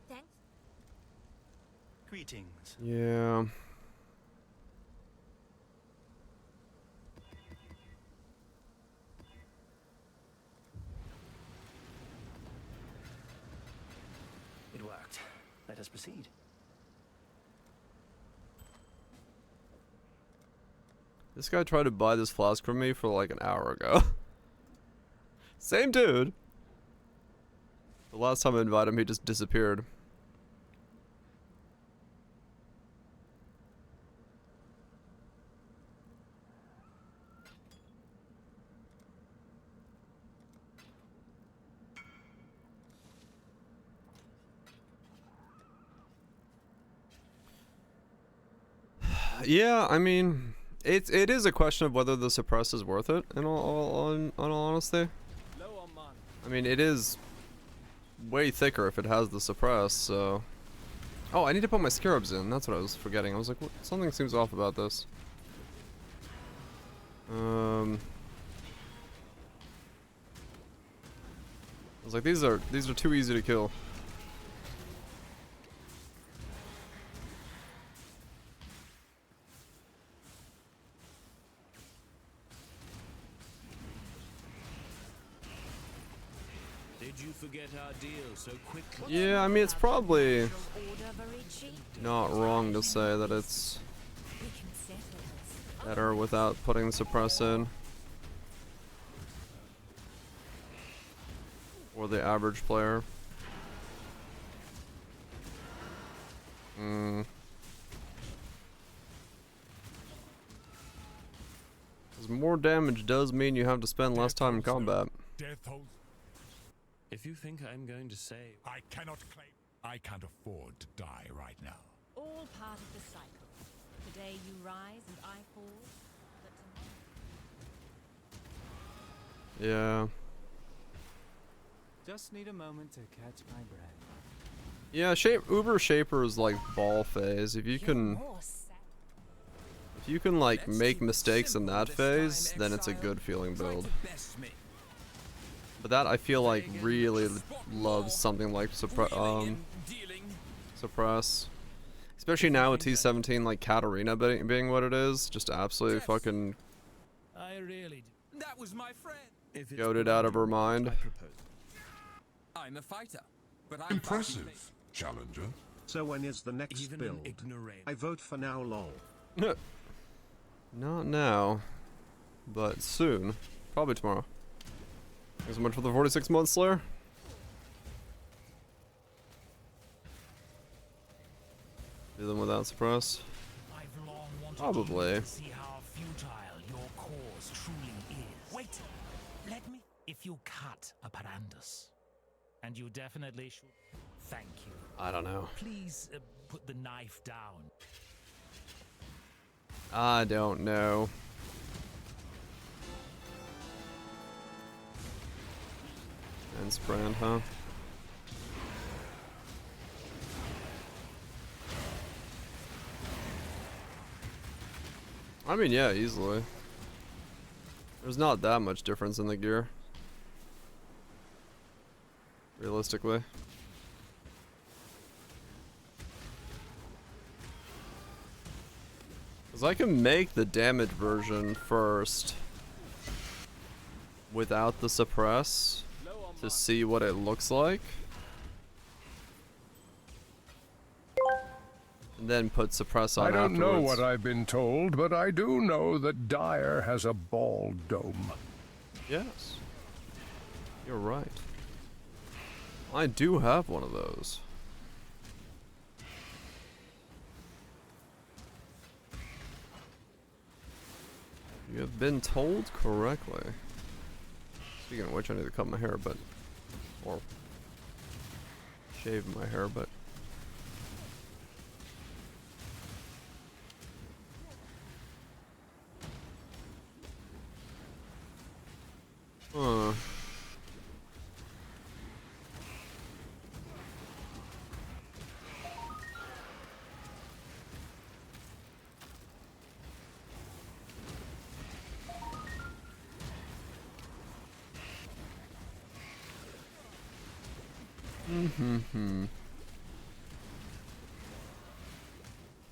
Thanks. Greetings. Yeah. It worked. Let us proceed. This guy tried to buy this flask from me for like an hour ago. Same dude. The last time I invited him, he just disappeared. Yeah, I mean, it is a question of whether the suppress is worth it. In all honesty, I mean, it is way thicker if it has the suppress. So, oh, I need to put my scarabs in. That's what I was forgetting. I was like, what? Something seems off about this. I was like, these are too easy to kill. Forget our deal so quickly. Yeah, I mean, it's probably not wrong to say that it's better without putting the suppress in. Or the average player. Because more damage does mean you have to spend less time in combat. If you think I'm going to say... I cannot claim... I can't afford to die right now. All part of the cycle. Today you rise and I fall, but tomorrow... Yeah. Just need a moment to catch my breath. Yeah, Uber Shaper's like ball phase. If you can like make mistakes in that phase, then it's a good feeling build. But that I feel like really loves something like suppress. Especially now with T17 like Katarina being what it is, just absolutely fucking I really do. That was my friend. goated out of her mind. I'm a fighter, but I'm impressive, challenger. So when is the next build? I vote for now, lol. Not now, but soon. Probably tomorrow. Thanks so much for the 46-month Slayer. Do them without suppress? Probably. See how futile your cause truly is. Wait, let me. If you cut a Parandus, and you definitely should. Thank you. I don't know. Please put the knife down. I don't know. And Sprand, huh? I mean, yeah, easily. There's not that much difference in the gear. Realistically. Because I can make the damage version first without the suppress to see what it looks like. And then put suppress on afterwards. I don't know afterwards. what I've been told, but I do know that Dire has a ball dome. Yes. You're right. I do have one of those. You have been told correctly. Speaking of which, I need to cut my hair, but... or... shave my hair, but... Huh.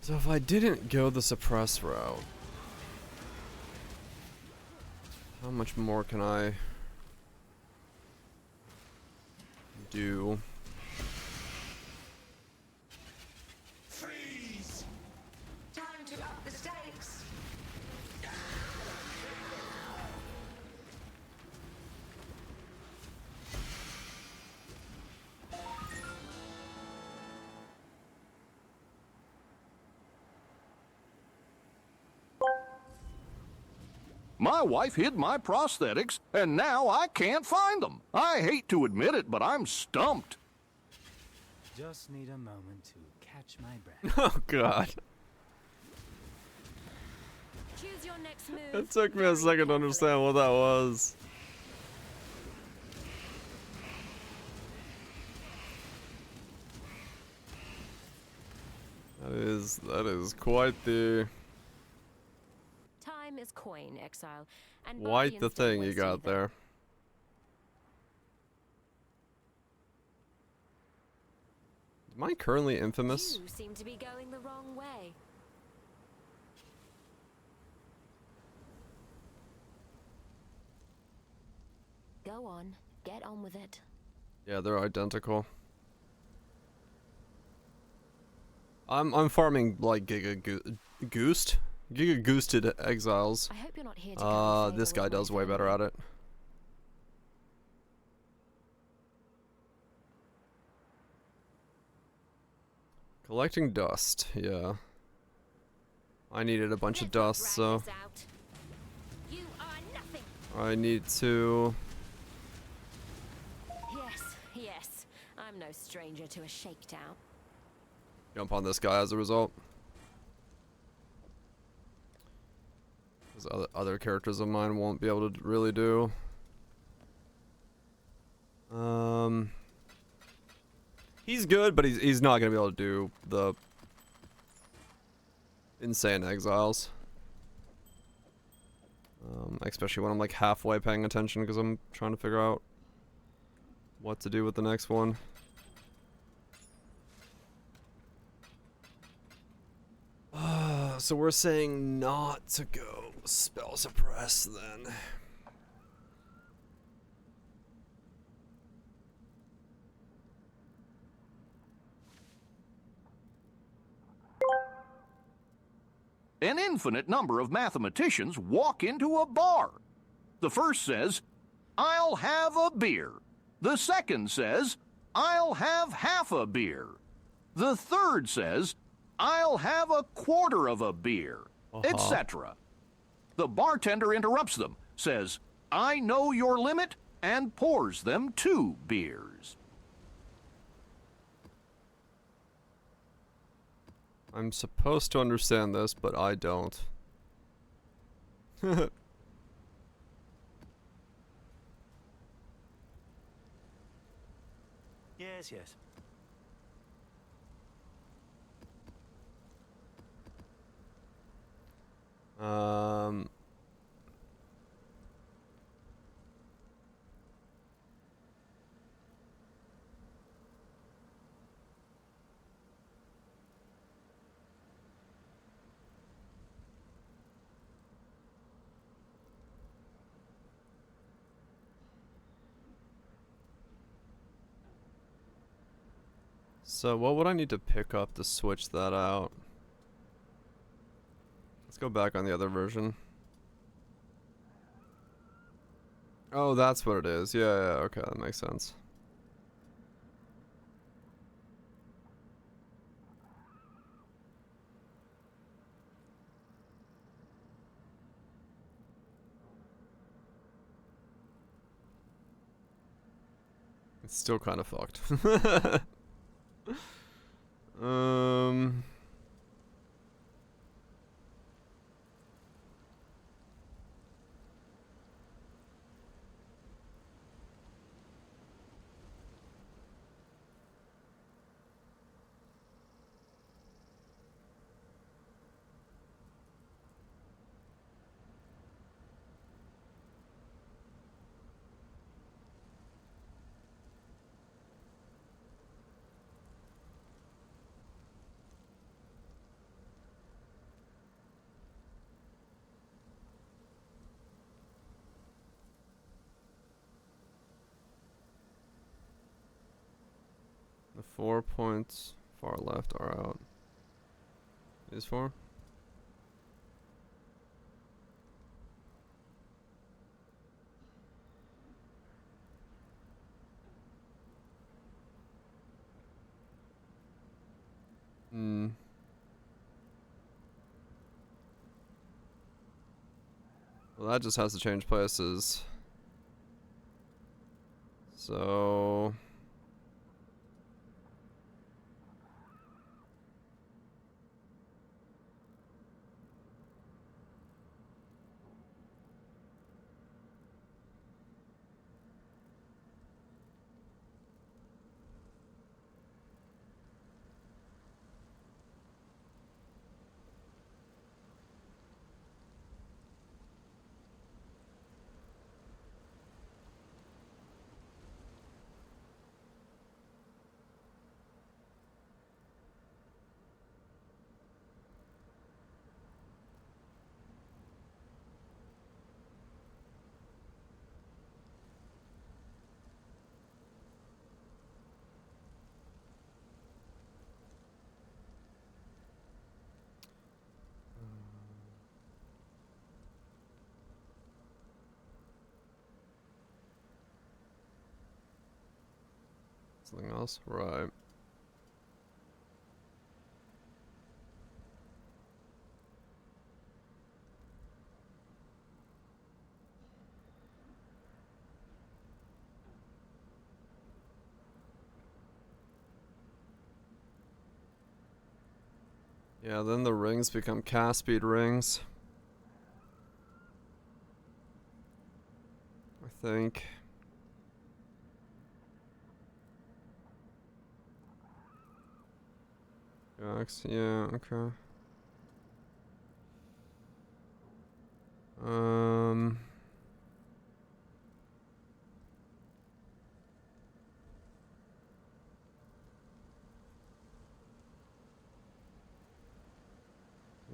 So if I didn't go the suppress route, how much more can I do? Freeze! Time to up the stakes. My wife hid my prosthetics, and now I can't find them. I hate to admit it, but I'm stumped. Just need a moment to catch my breath. Oh god. Choose your next move. It took me a second to understand what that was. That is quite the Time is coin, exile. And quite the thing you got there. Am I currently infamous? You seem to be going the wrong way. Go on, get on with it. Yeah, they're identical. I'm farming like Giga Goosted exiles. I hope you're not here to this guy does way better at it. Collecting dust, yeah. I needed a bunch of dust, so I need to I'm no stranger to a shakedown. Jump on this guy as a result. Because other characters of mine won't be able to really do. He's good, but he's not gonna be able to do the insane exiles. Especially when I'm like halfway paying attention because I'm trying to figure out what to do with the next one. So we're saying not to go spell suppress then. An infinite number of mathematicians walk into a bar. The first says, "I'll have a beer." The second says, "I'll have half a beer." The third says, "I'll have a quarter of a beer," etc. The bartender interrupts them, says, "I know your limit," and pours them 2 beers. I'm supposed to understand this, but I don't. Yes, yes. So what would I need to pick up to switch that out? Let's go back on the other version. Oh, that's what it is. Yeah, okay, that makes sense. It's still kind of fucked. The 4 points far left are out. These 4? Well, that just has to change places. So... Something else? Right. Yeah, then the rings become cast speed rings. I think. Yeah, okay.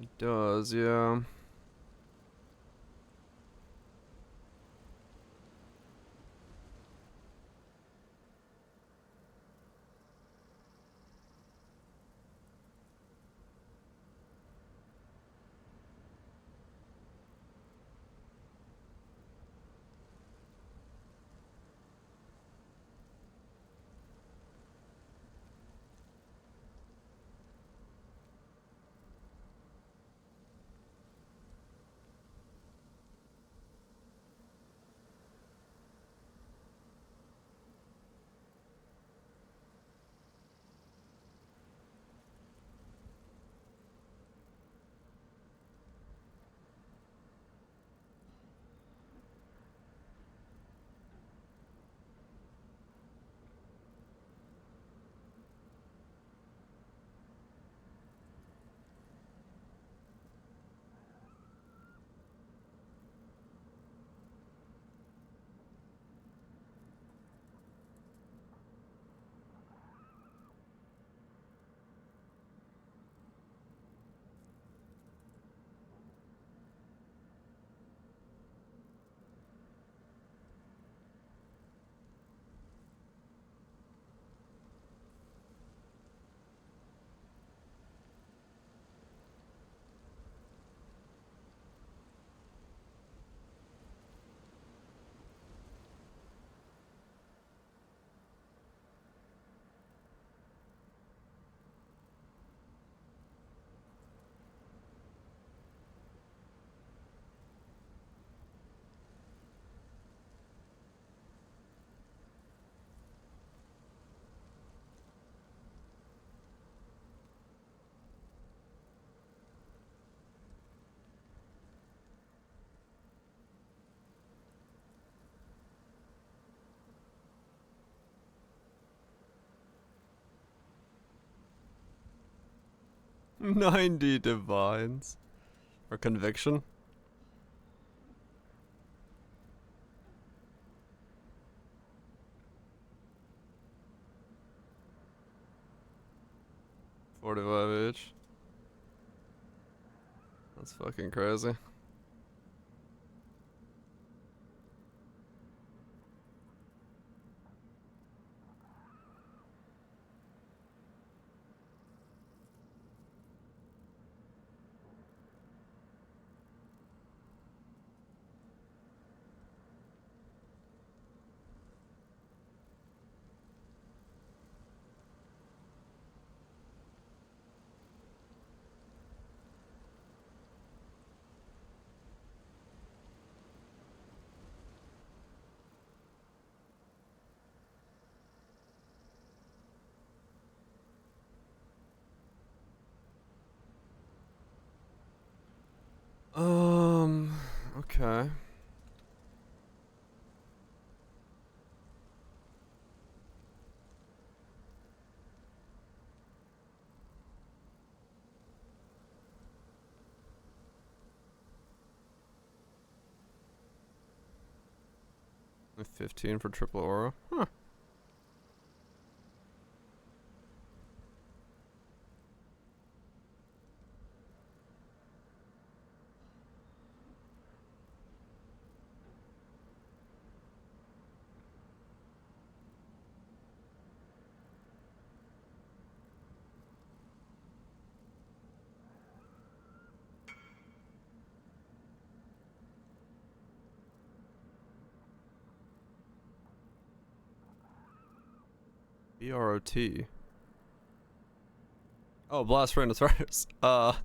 It does, yeah. "90 divines." Or conviction? $45 each. That's fucking crazy. Okay. With 15 for triple aura. Huh. BROT. Oh, Blast Rhinoceros. I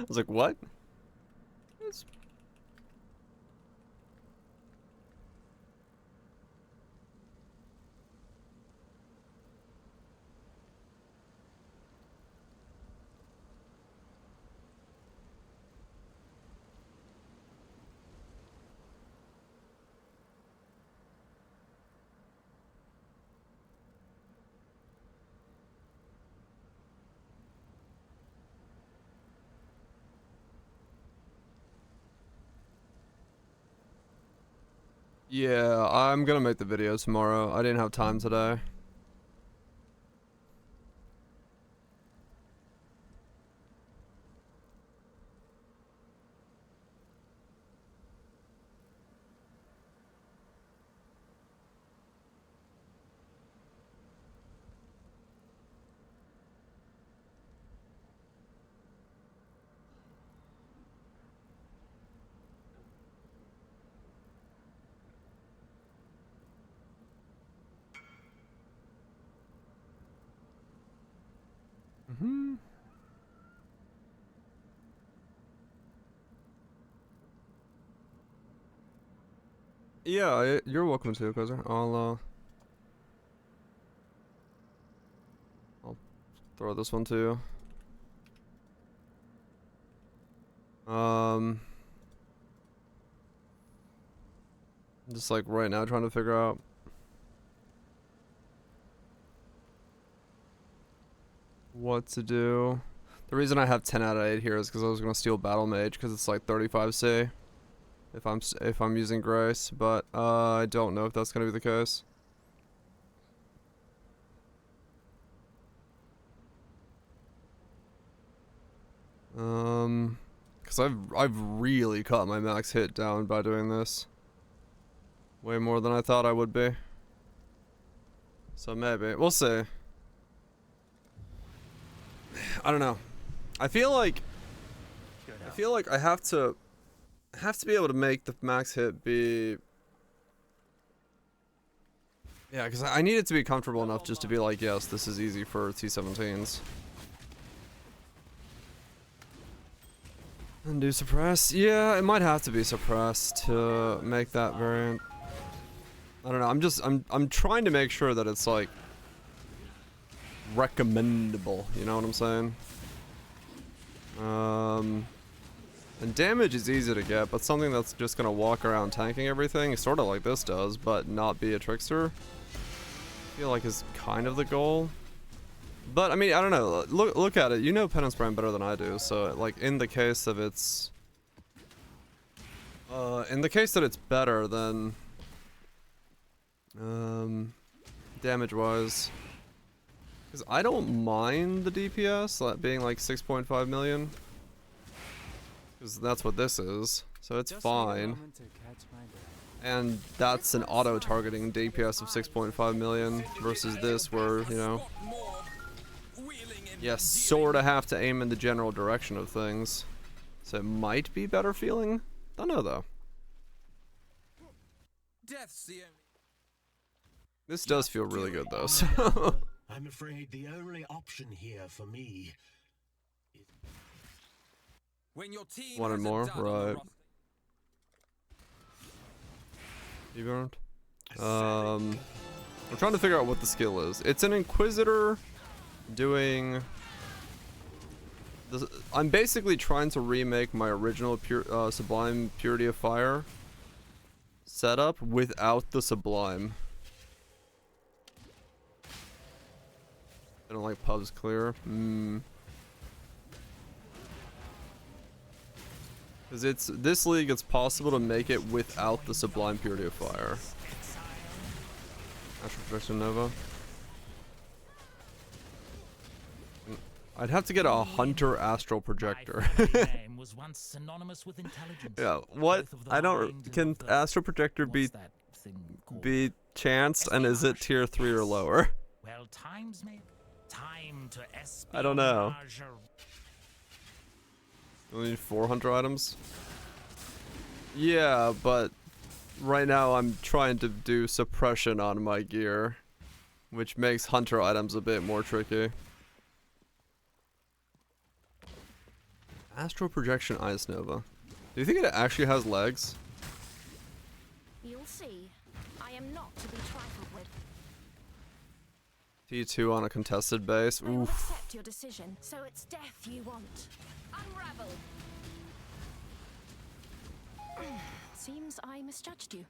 was like, what? It's Yeah, I'm gonna make the video tomorrow. I didn't have time today. Mm-hmm. Yeah, you're welcome to, Kaiser. I'll throw this one too. Just like right now trying to figure out what to do. The reason I have 10 out of 8 here is because I was gonna steal Battle Mage because it's like 35C if I'm using Grace, but I don't know if that's gonna be the case. Because I've really cut my max hit down by doing this. Way more than I thought I would be. So maybe. We'll see. I don't know. I feel like I have to be able to make the max hit be... Yeah, because I need it to be comfortable enough just to be like, yes, this is easy for T17s. And do suppress? Yeah, it might have to be suppressed to make that variant. I don't know, I'm trying to make sure that it's like recommendable, you know what I'm saying? And damage is easy to get, but something that's just gonna walk around tanking everything, sort of like this does, but not be a trickster, I feel like is kind of the goal. But I mean, I don't know. Look at it. You know Penance Brand better than I do. So like in the case of it's, in the case that it's better than, damage wise, because I don't mind the DPS that being like 6.5 million, because that's what this is. So it's fine. And that's an auto-targeting DPS of 6.5 million versus this where, you know, you sorta have to aim in the general direction of things. So it might be better feeling. Don't know though. This does feel really good though, so. I'm afraid the only option here for me is... One and more, right. You burned? We're trying to figure out what the skill is. It's an Inquisitor doing... I'm basically trying to remake my original Sublime Purity of Fire setup without the Sublime. I don't like pubs clear. Because it's this league, it's possible to make it without the Sublime Purity of Fire. Astral Projection Nova. I'd have to get a Hunter Astral Projector. Was once synonymous with intelligence. Yeah, what? I don't... Can Astral Projector be chanced, and is it tier 3 or lower? Well, time to I don't know. You need 4 Hunter items? Yeah, but right now I'm trying to do suppression on my gear, which makes Hunter items a bit more tricky. Astral Projection Ice Nova. Do you think it actually has legs? You'll see. I am not to be trifled with. T2 on a contested base. I will Oof. accept your decision, so it's death you want. Unravel. Seems I misjudged you.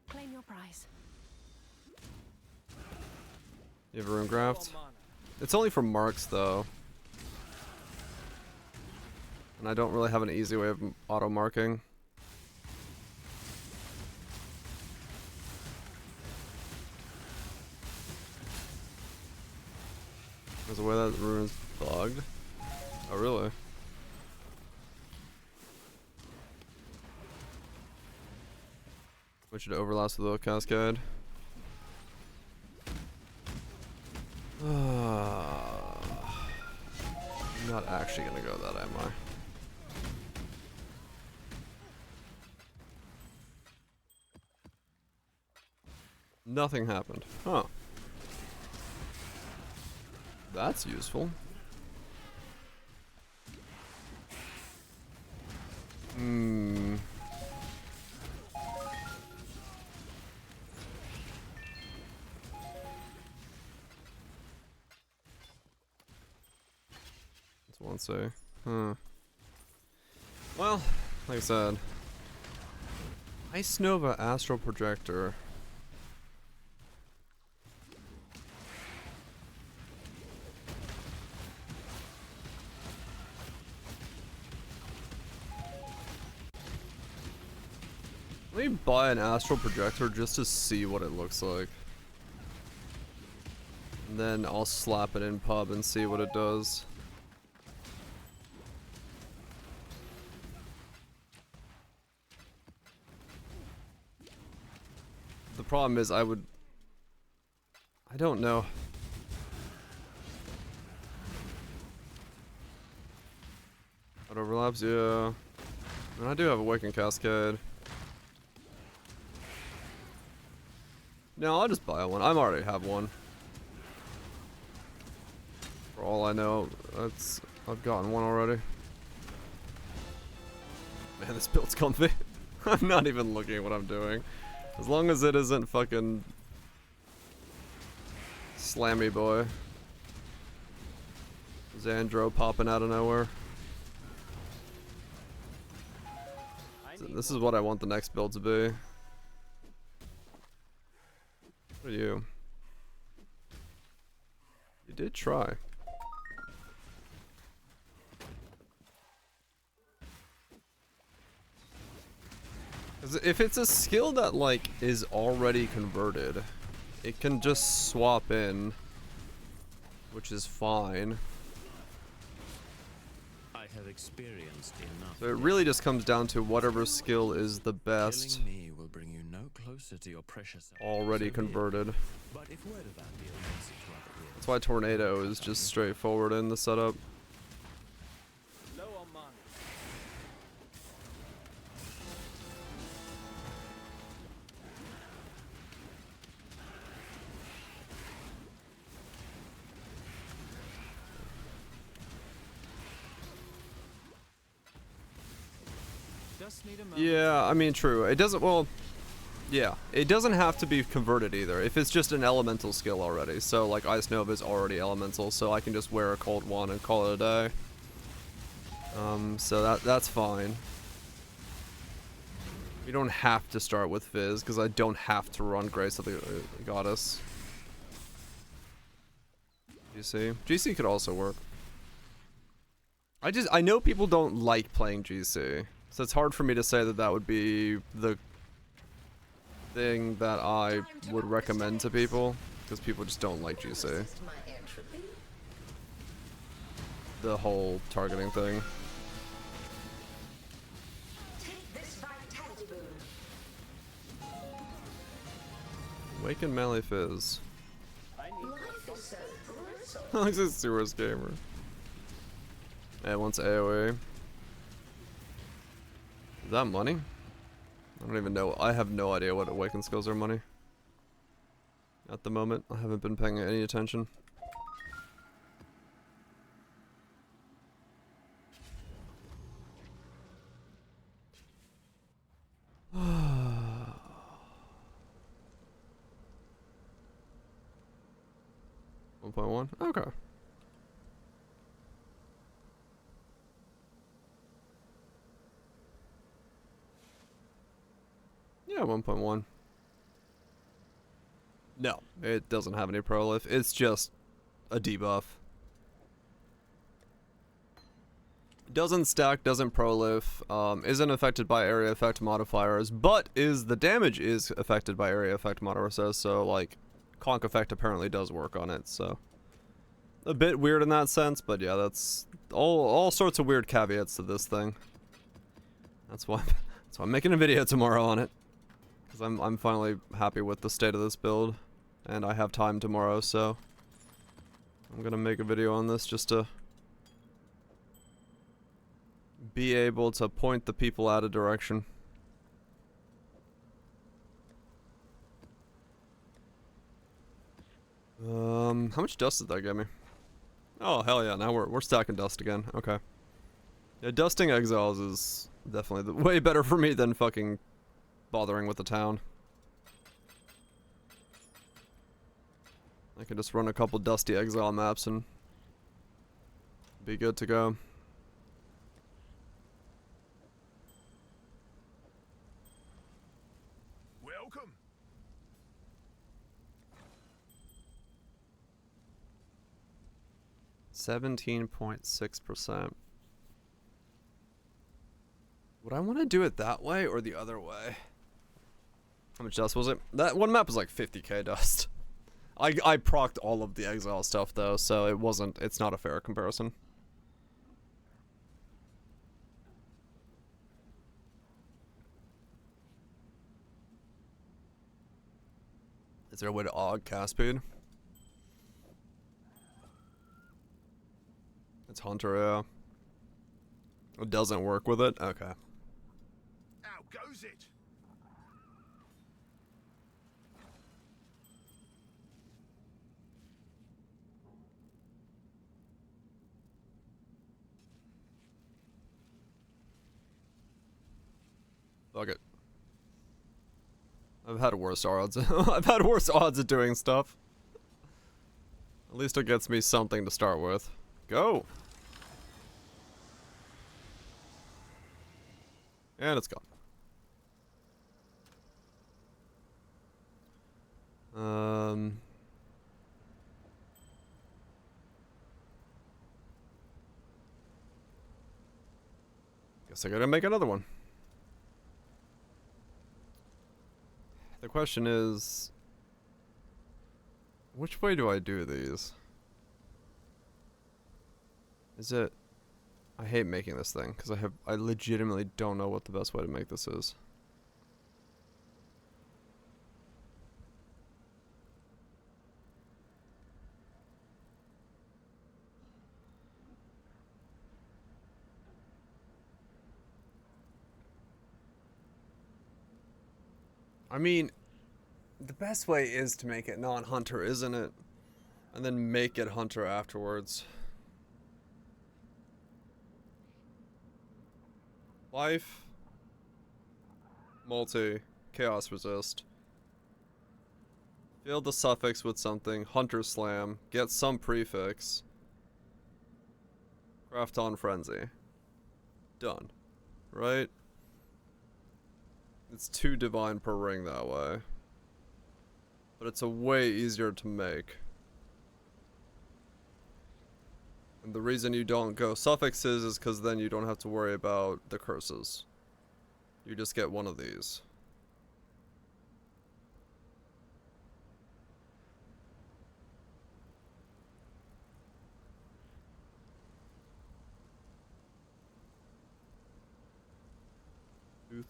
Claim your prize. You have a Rune Graft? It's only for marks though. And I don't really have an easy way of auto-marking. There's a way that rune's bugged. Oh, really? Which it overlaps with the cascade. I'm not actually gonna go that, am I? Nothing happened. Huh. That's useful. Hmm. That's one say. Huh. Well, like I said. Ice Nova Astral Projector. Let me buy an astral projector just to see what it looks like. And then I'll slap it in pub and see what it does. The problem is I don't know. It overlaps, yeah. And I do have Awakened Cascade. No, I'll just buy one. I already have one. For all I know, I've gotten one already. Man, this build's comfy. I'm not even looking at what I'm doing. As long as it isn't fucking Slammy Boy. Xandro popping out of nowhere. This is what I want the next build to be. What are you? You did try. If it's a skill that like is already converted, it can just swap in, which is fine. I have experienced enough. So it really just comes down to whatever skill is the best. Killing me will bring you no closer to your precious Already converted. But if word of that deal makes it to other ears, That's why Tornado is just straightforward in the setup. Low on money. Just need a moment. Yeah, I mean, true. It doesn't, well, yeah. It doesn't have to be converted either, if it's just an elemental skill already. So, like, Ice Nova is already elemental, so I can just wear a cold one and call it a day. So that's fine. We don't have to start with Fizz, because I don't have to run Grace of the Goddess. GC? GC could also work. I know people don't like playing GC. So it's hard for me to say that that would be the thing that I would recommend to people, because people just don't like GC. The whole targeting thing. Awaken Melee Fizz. Alex is a serious gamer. It wants AoE. Is that money? I don't even know. I have no idea what awakened skills are money. At the moment, I haven't been paying any attention. $1.1? Okay. Yeah, 1.1. No, it doesn't have any prolif. It's just a debuff. Doesn't stack, doesn't prolif, isn't affected by area effect modifiers, but the damage is affected by area effect modifiers, so like Conk effect apparently does work on it, so a bit weird in that sense, but yeah, that's all sorts of weird caveats to this thing. That's why I'm making a video tomorrow on it. Because I'm finally happy with the state of this build. And I have time tomorrow, so I'm gonna make a video on this just to be able to point the people out of direction. How much dust did that get me? Oh, hell yeah, now we're stacking dust again. Okay. Yeah, dusting exiles is definitely way better for me than fucking bothering with the town. I can just run a couple dusty exile maps and be good to go. Welcome. 17.6%. Would I want to do it that way or the other way? How much dust was it? That one map was like 50k dust. I procced all of the exile stuff though, so it's not a fair comparison. Is there a way to aug cast speed? It's Hunter, yeah. It doesn't work with it? Okay. Out goes it. Fuck it. I've had worse odds. I've had worse odds at doing stuff. At least it gets me something to start with. Go! And it's gone. Guess I gotta make another one. The question is, which way do I do these? Is it... I hate making this thing, because I legitimately don't know what the best way to make this is. I mean, the best way is to make it non-hunter, isn't it? And then make it hunter afterwards. Life, multi, chaos resist. Fill the suffix with something, hunter slam, get some prefix. Craftin frenzy. Done. Right? It's 2 divine per ring that way. But it's a way easier to make. And the reason you don't go suffixes is because then you don't have to worry about the curses. You just get one of these.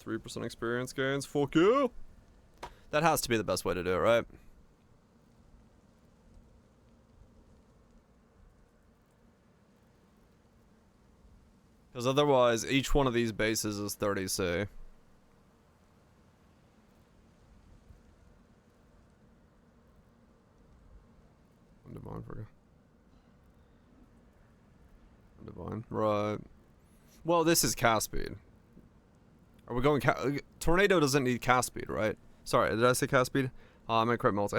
3% experience gains. Fuck you! That has to be the best way to do it, right? Because otherwise, each one of these bases is 30C. Divine for Divine. Right. Well, this is cast speed. Are we going Tornado doesn't need cast speed, right? Sorry, did I say cast speed? I meant crit multi.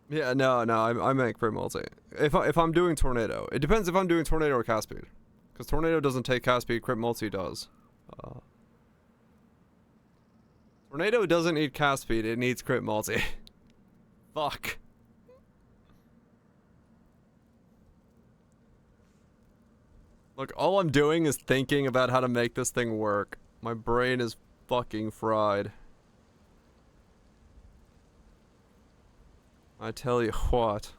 Yeah, no, I meant crit multi. If I'm doing Tornado, it depends if I'm doing Tornado or cast speed. Because Tornado doesn't take cast speed, crit multi does. Tornado doesn't need cast speed, it needs crit multi. Fuck. Look, all I'm doing is thinking about how to make this thing work. My brain is fucking fried. I tell you what.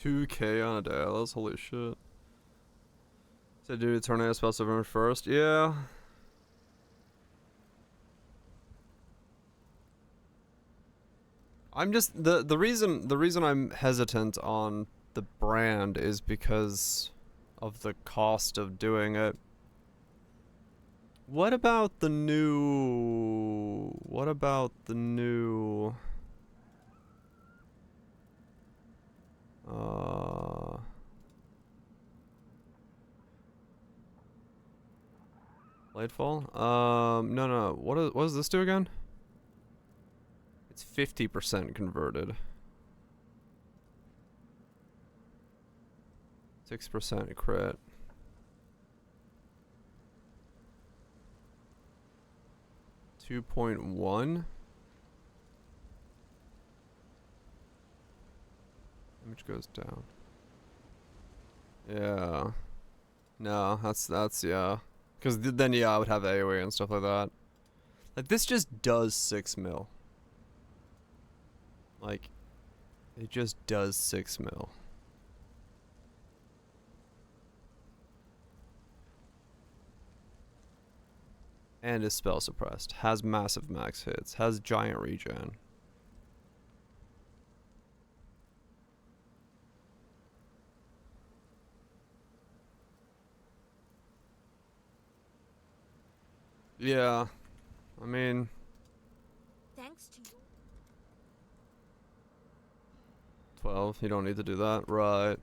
$2K on a Dallas, holy shit. Said dude, tornado spell November 1st. Yeah. I'm just the reason I'm hesitant on the brand is because of the cost of doing it. What about the new Lightfall? No. What does this do again? It's 50% converted. 6% crit. .1 damage goes down. Yeah. No, that's yeah. Because then yeah, I would have AoE and stuff like that. Like this just does 6 mil. Like, it just does 6 mil. And is spell suppressed. Has massive max hits. Has giant regen. Yeah. I mean, Thanks to you. 12. You don't need to do that. Right.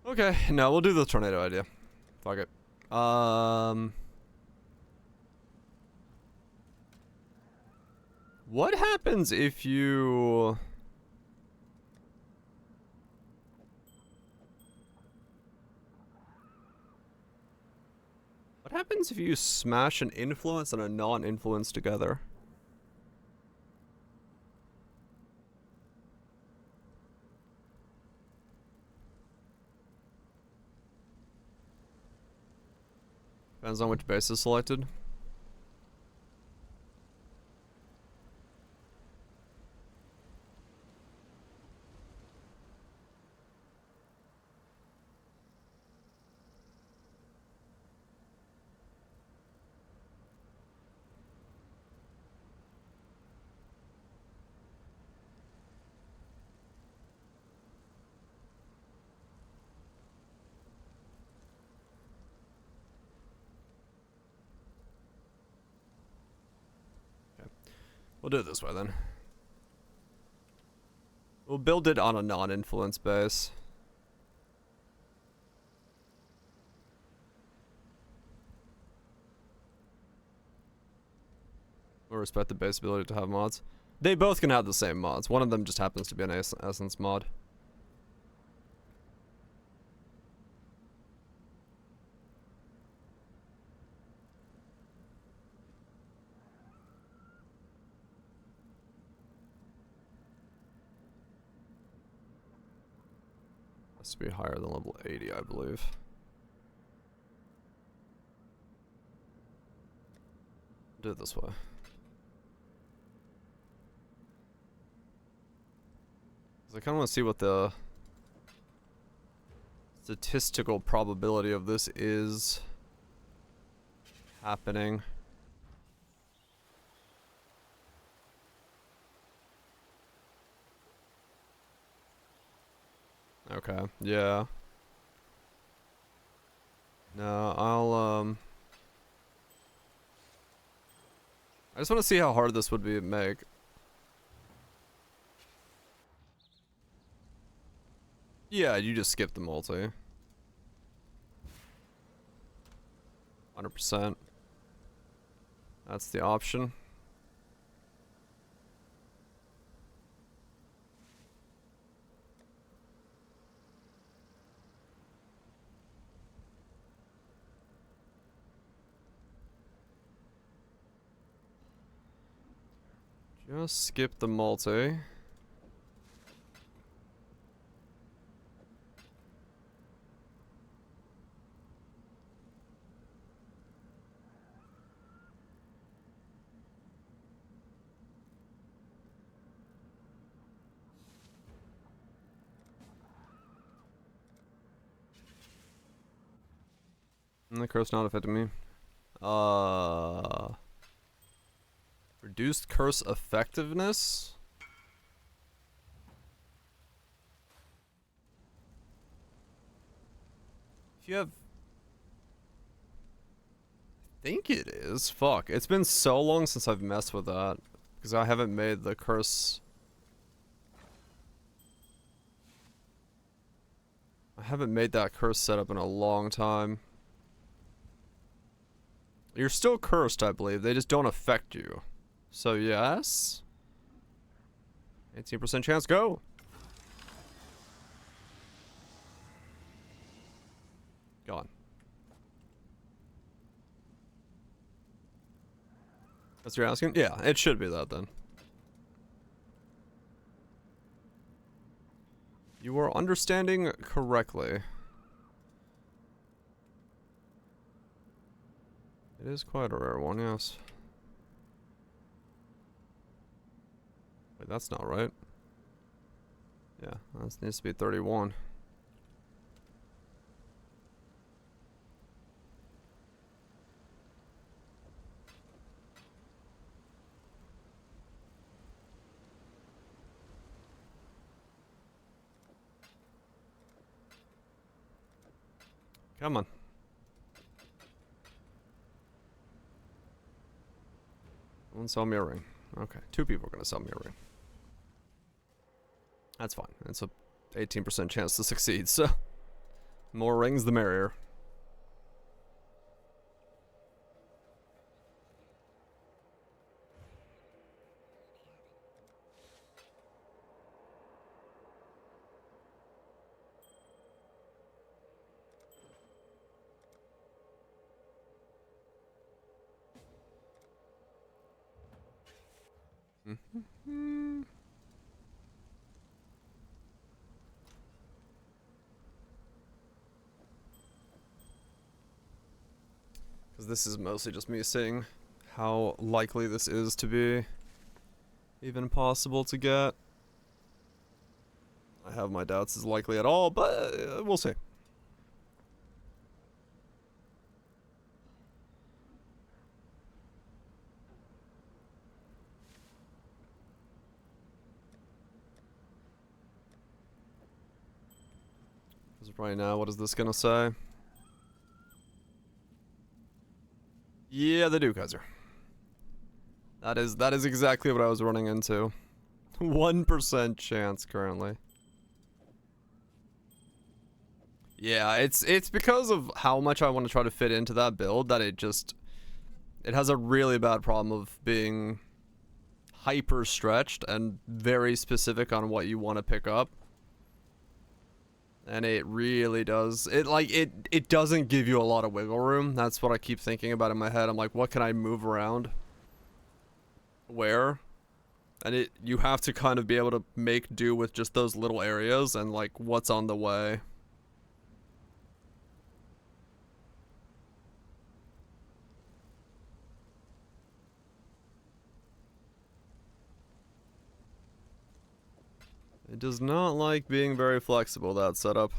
Okay. No, we'll do the tornado idea. Fuck it. What happens if you... What happens if you smash an influence and a non-influence together? Depends on which base is selected. We'll do it this way then. We'll build it on a non-influence base. We'll respect the base ability to have mods. They both can have the same mods. One of them just happens to be an essence mod. Has to be higher than level 80, I believe. Do it this way. 'Cause I kind of want to see what the statistical probability of this is happening. Okay, yeah. No, I just want to see how hard this would be to make. Yeah, you just skip the multi. 100%. That's the option. Just skip the multi. And the curse not affecting me. Reduced curse effectiveness? If you have... I think it is. Fuck. It's been so long since I've messed with that. Because I haven't made the curse... I haven't made that curse setup in a long time. You're still cursed, I believe. They just don't affect you. So, yes. 18% chance, go! Gone. That's what you're asking? Yeah, it should be that then. You are understanding correctly. It is quite a rare one, yes. Wait, that's not right. Yeah, that needs to be 31. Come on. One sell me a ring. Okay, 2 people are gonna sell me a ring. That's fine. It's a 18% chance to succeed, so more rings the merrier. Because this is mostly just me seeing how likely this is to be even possible to get. I have my doubts it's likely at all, but we'll see. Because right now, what is this gonna say? Yeah, they do, Kaiser. That is exactly what I was running into. 1% chance currently. Yeah, it's because of how much I want to try to fit into that build that it has a really bad problem of being hyper stretched and very specific on what you want to pick up. And it really does. It doesn't give you a lot of wiggle room. That's what I keep thinking about in my head. I'm like, what can I move around? Where? And you have to kind of be able to make do with just those little areas and like what's on the way. It does not like being very flexible, that setup.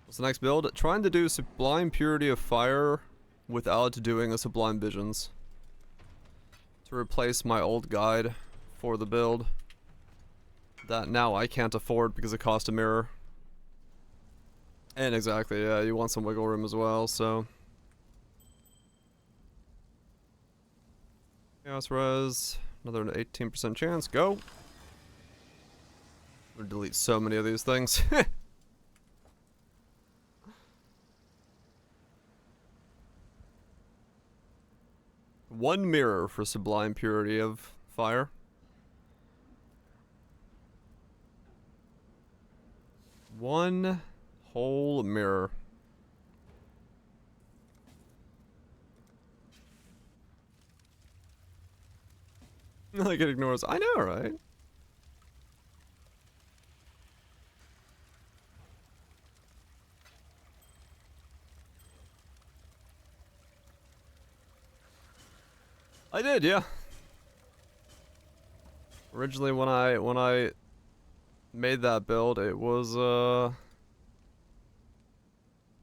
What's the next build? Trying to do Sublime Purity of Fire without doing a Sublime Visions. To replace my old guide for the build. That now I can't afford because it cost a mirror. And exactly, yeah, you want some wiggle room as well, so... Chaos Res, another 18% chance, go! I'm gonna delete so many of these things. One mirror for Sublime Purity of Fire. One whole mirror. Like it ignores. I know, right? I did, yeah. Originally, when I made that build, it was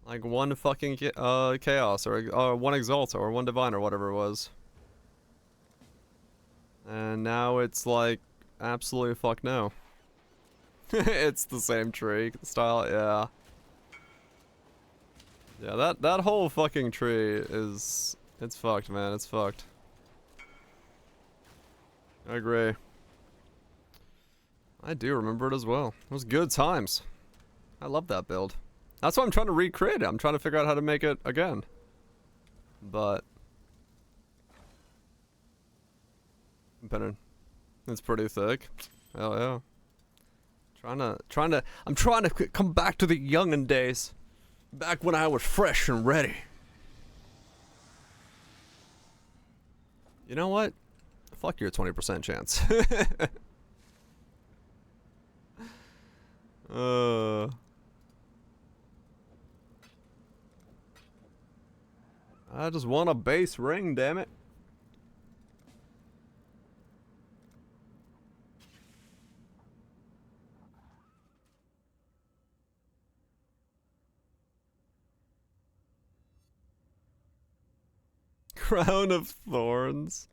like one fucking chaos or one exalt or one divine or whatever it was, and now it's like absolutely fuck no. It's the same tree style, yeah. Yeah, that whole fucking tree is it's fucked, man. It's fucked. I agree. I do remember it as well. It was good times. I love that build. That's why I'm trying to recreate it. I'm trying to figure out how to make it again. But it's pretty thick. Hell yeah. I'm trying to come back to the youngin' days. Back when I was fresh and ready. You know what? Fuck your 20% chance. I just want a base ring, damn it. Crown of Thorns.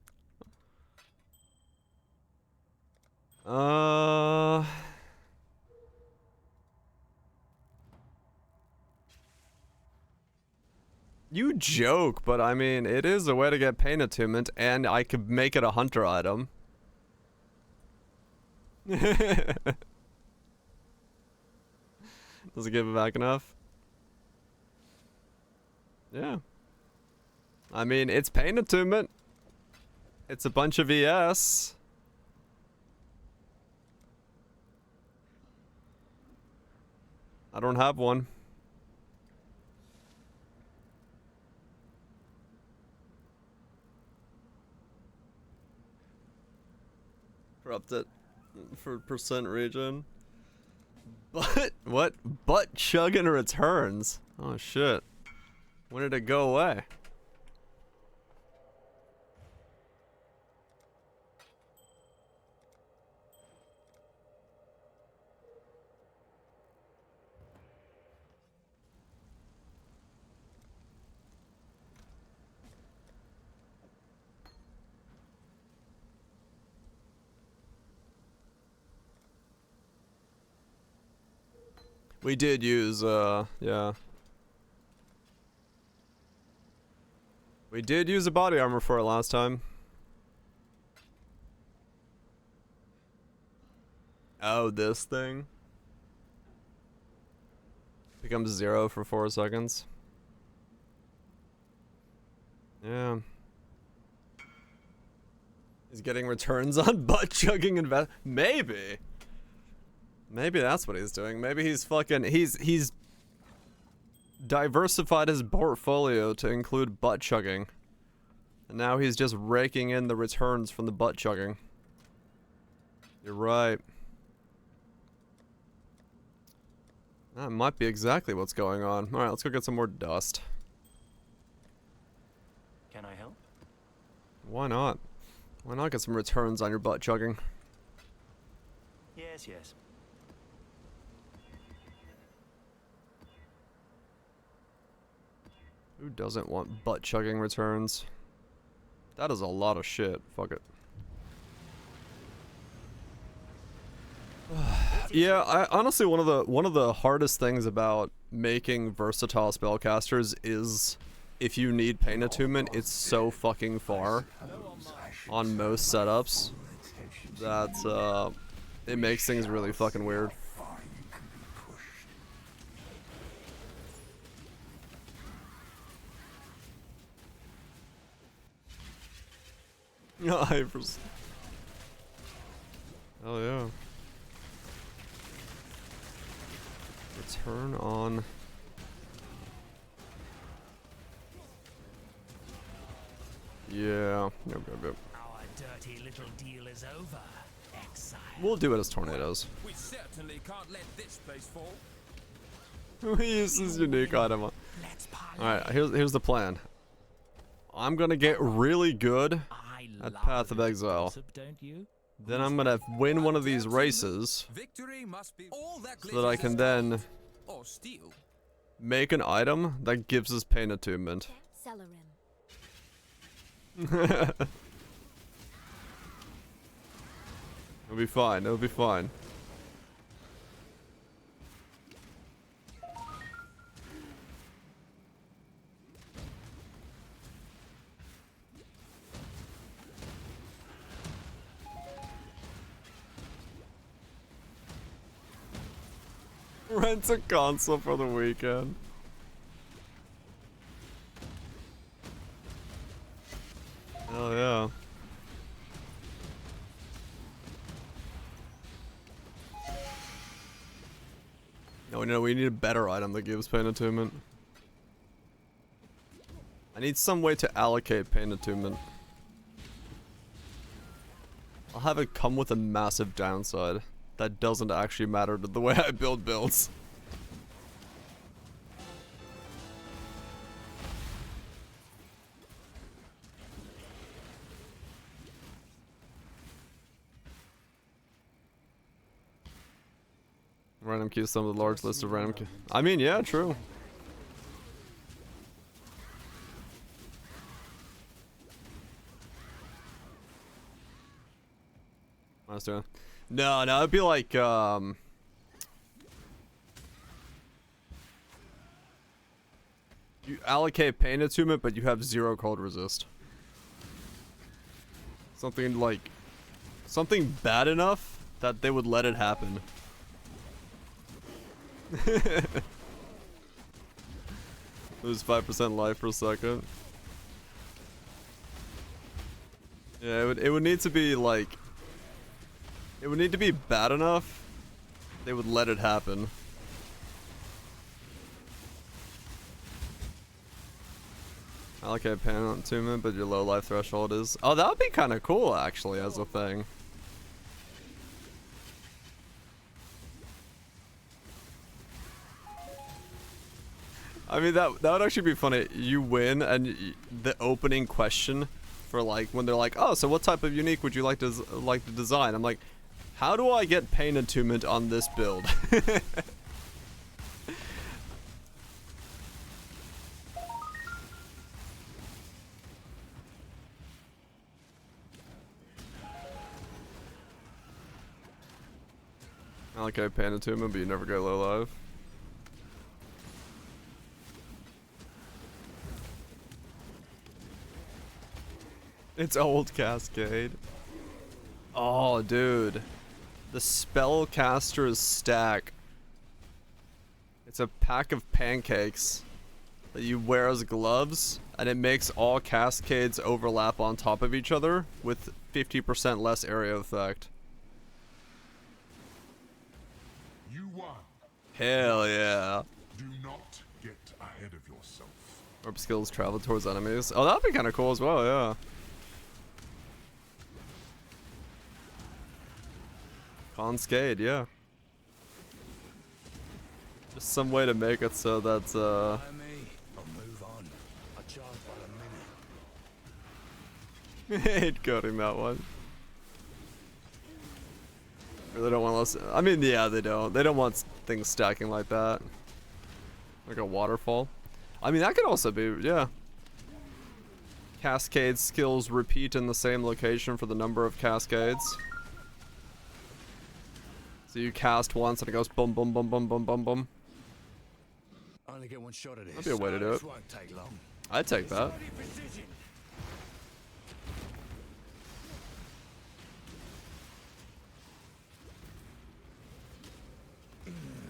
You joke, but I mean, it is a way to get pain attunement, and I could make it a hunter item. Does it give it back enough? Yeah. I mean, it's pain attunement. It's a bunch of ES. I don't have one. Corrupt it for percent region. But what? Butt chugging returns. Oh shit. When did it go away? We did use, yeah. We did use a body armor for it last time. Oh, this thing? Becomes 0 for 4 seconds. Yeah. He's getting returns on butt chugging invest. Maybe. Maybe that's what he's doing. Maybe he's fucking he's diversified his portfolio to include butt chugging. And now he's just raking in the returns from the butt chugging. You're right. That might be exactly what's going on. Alright, let's go get some more dust. Can I help? Why not? Why not get some returns on your butt chugging? Yes, yes. Who doesn't want butt chugging returns? That is a lot of shit. Fuck it. Yeah, I honestly one of the hardest things about making versatile spellcasters is if you need pain attunement, it's so fucking far on most setups that it makes things really fucking weird. Yeah, oh yeah. Return on. Yeah. Yep. dirty little deal is over, exile. We'll do it as tornadoes. We certainly can't let this place fall. We use this unique item. Alright, here's the plan. I'm gonna get really good at Path of Exile. Then I'm gonna win one of these races so that I can then make an item that gives us pain attunement. It'll be fine, it'll be fine. Rent a console for the weekend. Oh yeah. No, we need a better item that gives pain attunement. I need some way to allocate pain attunement. I'll have it come with a massive downside. That doesn't actually matter to the way I build builds. Random queue, some of the large list of random queue. I mean, yeah, true. I was doing. No, it'd be like, you allocate pain attunement, but you have 0 cold resist. Something like, something bad enough that they would let it happen. Lose 5% life per second. Yeah, it would need to be like, it would need to be bad enough they would let it happen. Allocate pain attunement, but your low life threshold is. Oh, that would be kind of cool actually as a thing. I mean, that would actually be funny. You win, and the opening question for like when they're like, "Oh, so what type of unique would you like to design?" I'm like, "How do I get pain attunement on this build?" Allocate pain attunement, but you never go low life. It's old Cascade. Oh, dude. The Spellcaster's stack. It's a pack of pancakes that you wear as gloves, and it makes all cascades overlap on top of each other with 50% less area effect. You won. Hell yeah. Do not get ahead of yourself. Orb skills travel towards enemies. Oh, that'd be kind of cool as well, yeah. Cascade, yeah. Just some way to make it so that I'll move on. I charge by the minute. hate coding that one. Really don't want to listen. I mean, yeah, they don't. They don't want things stacking like that. Like a waterfall. I mean, that could also be, yeah. Cascade skills repeat in the same location for the number of cascades. So you cast once and it goes boom, boom, boom, boom, boom, boom, boom. Only get one shot at this. That'd be a way to do it. Won't take long. I'd take that.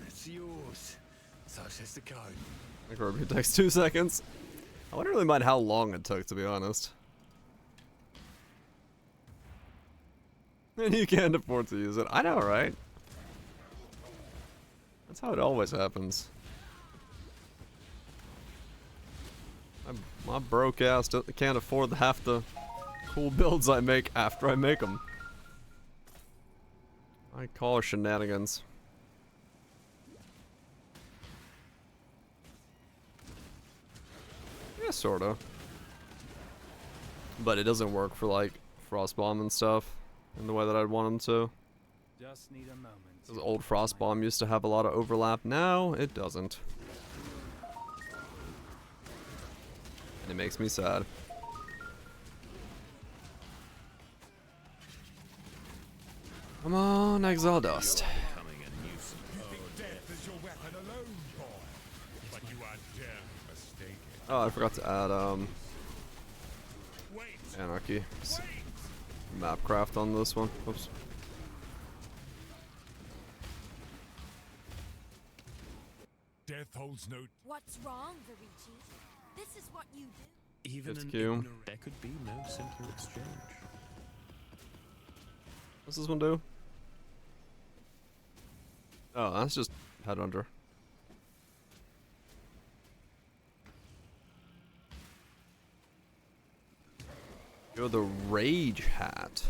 It's yours. So says the code. Like Ruby takes 2 seconds. I wouldn't really mind how long it took, to be honest. And you can't afford to use it. I know, right? That's how it always happens. My broke ass can't afford to have to cool builds I make after I make them. I call it shenanigans. Yeah, sorta. But it doesn't work for like Frostbomb and stuff in the way that I'd want them to. Just need a moment. Because old Frostbomb used to have a lot of overlap. Now it doesn't. And it makes me sad. Come on, Exile Dust. Oh, I forgot to add Anarchy. Map craft on this one. Oops. Death holds no. What's wrong, Verici? This is what you do. Even It's an Q. ignorant, there could be no simpler exchange. What's this one do? Oh, that's just Headhunter. Go the Rage Hat.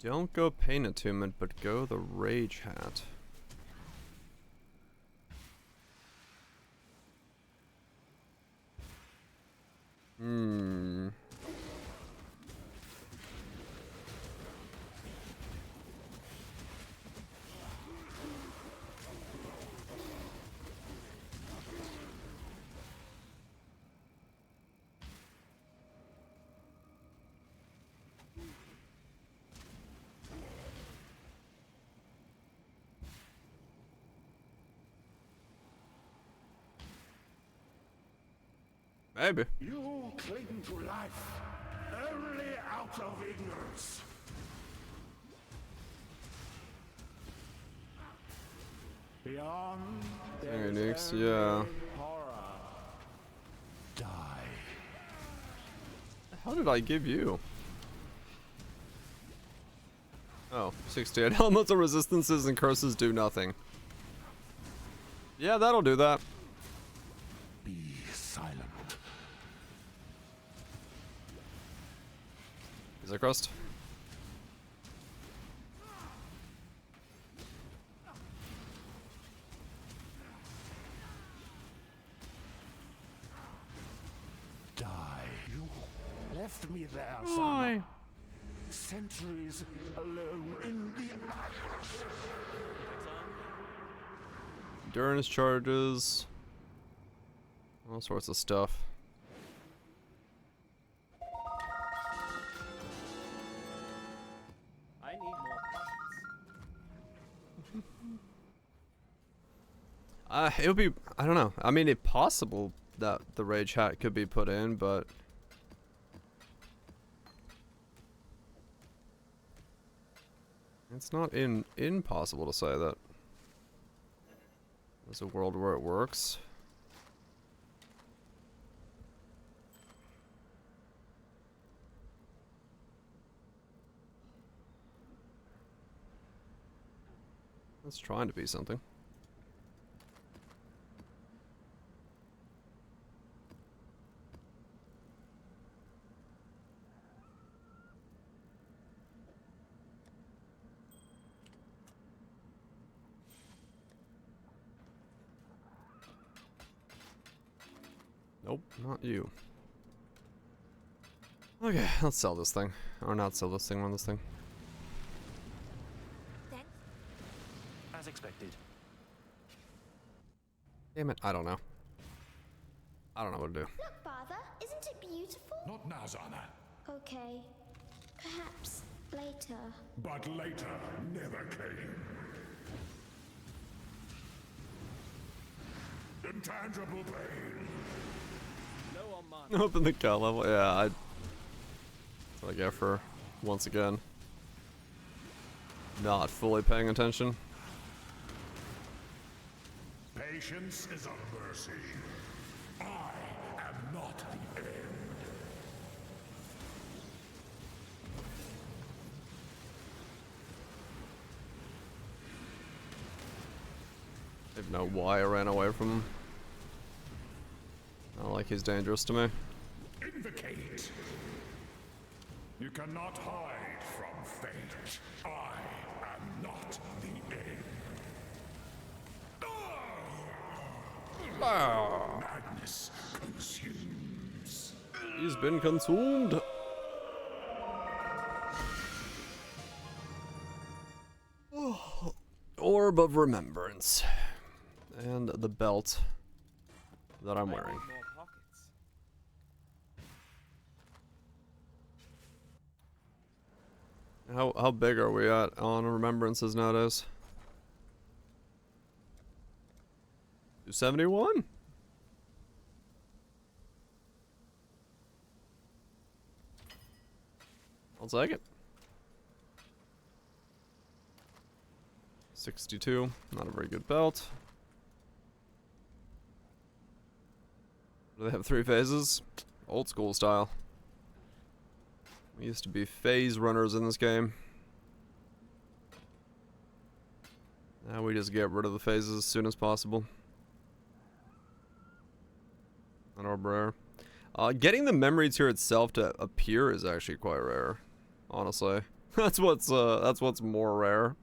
Don't go Pain Attunement, but go the Rage Hat. Hmm. Maybe. You cling to life only out of ignorance. Beyond Phoenix, yeah. horror. Die. How did I give you? Oh, 68 elemental resistances and curses do nothing. Yeah, that'll do that. Be silent. Is that crust? Die. You left me there, Why? son. Centuries alone in the ashes. Endurance charges. All sorts of stuff. I need more points. It would be, I don't know. I mean, it's possible that the Rage Hat could be put in, but it's not impossible to say that there's a world where it works. It's trying to be something. Nope, not you. Okay, let's sell this thing. Or not sell this thing, run this thing. As expected. Damn it, I don't know. I don't know what to do. Look, Father, isn't it beautiful? Not now, Zana. Okay. Perhaps later. But later never came. Intangible pain. No on mine. Open the cow level, yeah, that's what I get for, once again, not fully paying attention. Patience is a mercy. I am not the end. I don't know why I ran away from him. Not like he's dangerous to me. Invocate. You cannot hide from fate. I am not the end. Madness consumes. He's been consumed. Orb of Remembrance. And the belt that I'm wearing. How big are we at on remembrances nowadays? 271? I'll take it. 62, not a very good belt. Do they have 3 phases? Old school style. We used to be phase runners in this game. Now we just get rid of the phases as soon as possible. An orb rare. Getting the memory tier itself to appear is actually quite rare, honestly. that's what's more rare.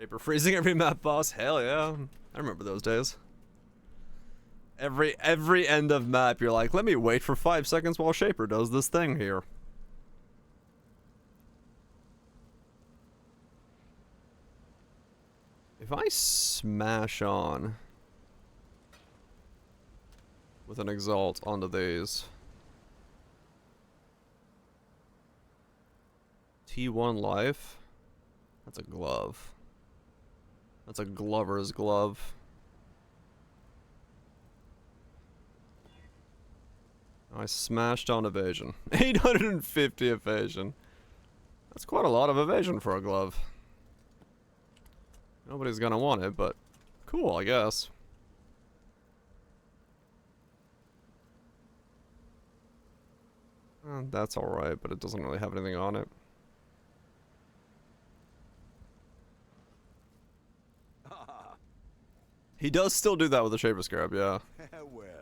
Shaper freezing every map boss. Hell yeah, I remember those days. Every end of map, you're like, let me wait for 5 seconds while Shaper does this thing here. If I smash on with an Exalt onto these. T1 life? That's a glove. That's a Glover's glove. I smashed on evasion. 850 evasion. That's quite a lot of evasion for a glove. Nobody's gonna want it, but cool, I guess. That's alright, but it doesn't really have anything on it. He does still do that with the Shaper Scarab, yeah. Well.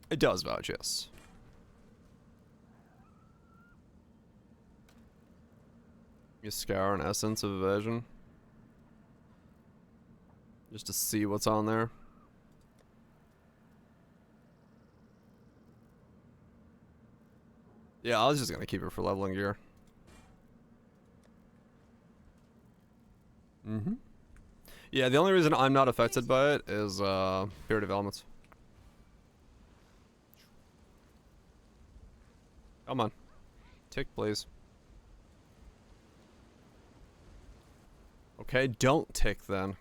It does vouch, yes. You scour an essence of evasion. Just to see what's on there. Yeah, I was just gonna keep it for leveling gear. Yeah, the only reason I'm not affected by it is Period of Elements. Come on. Tick, please. Okay, don't tick then.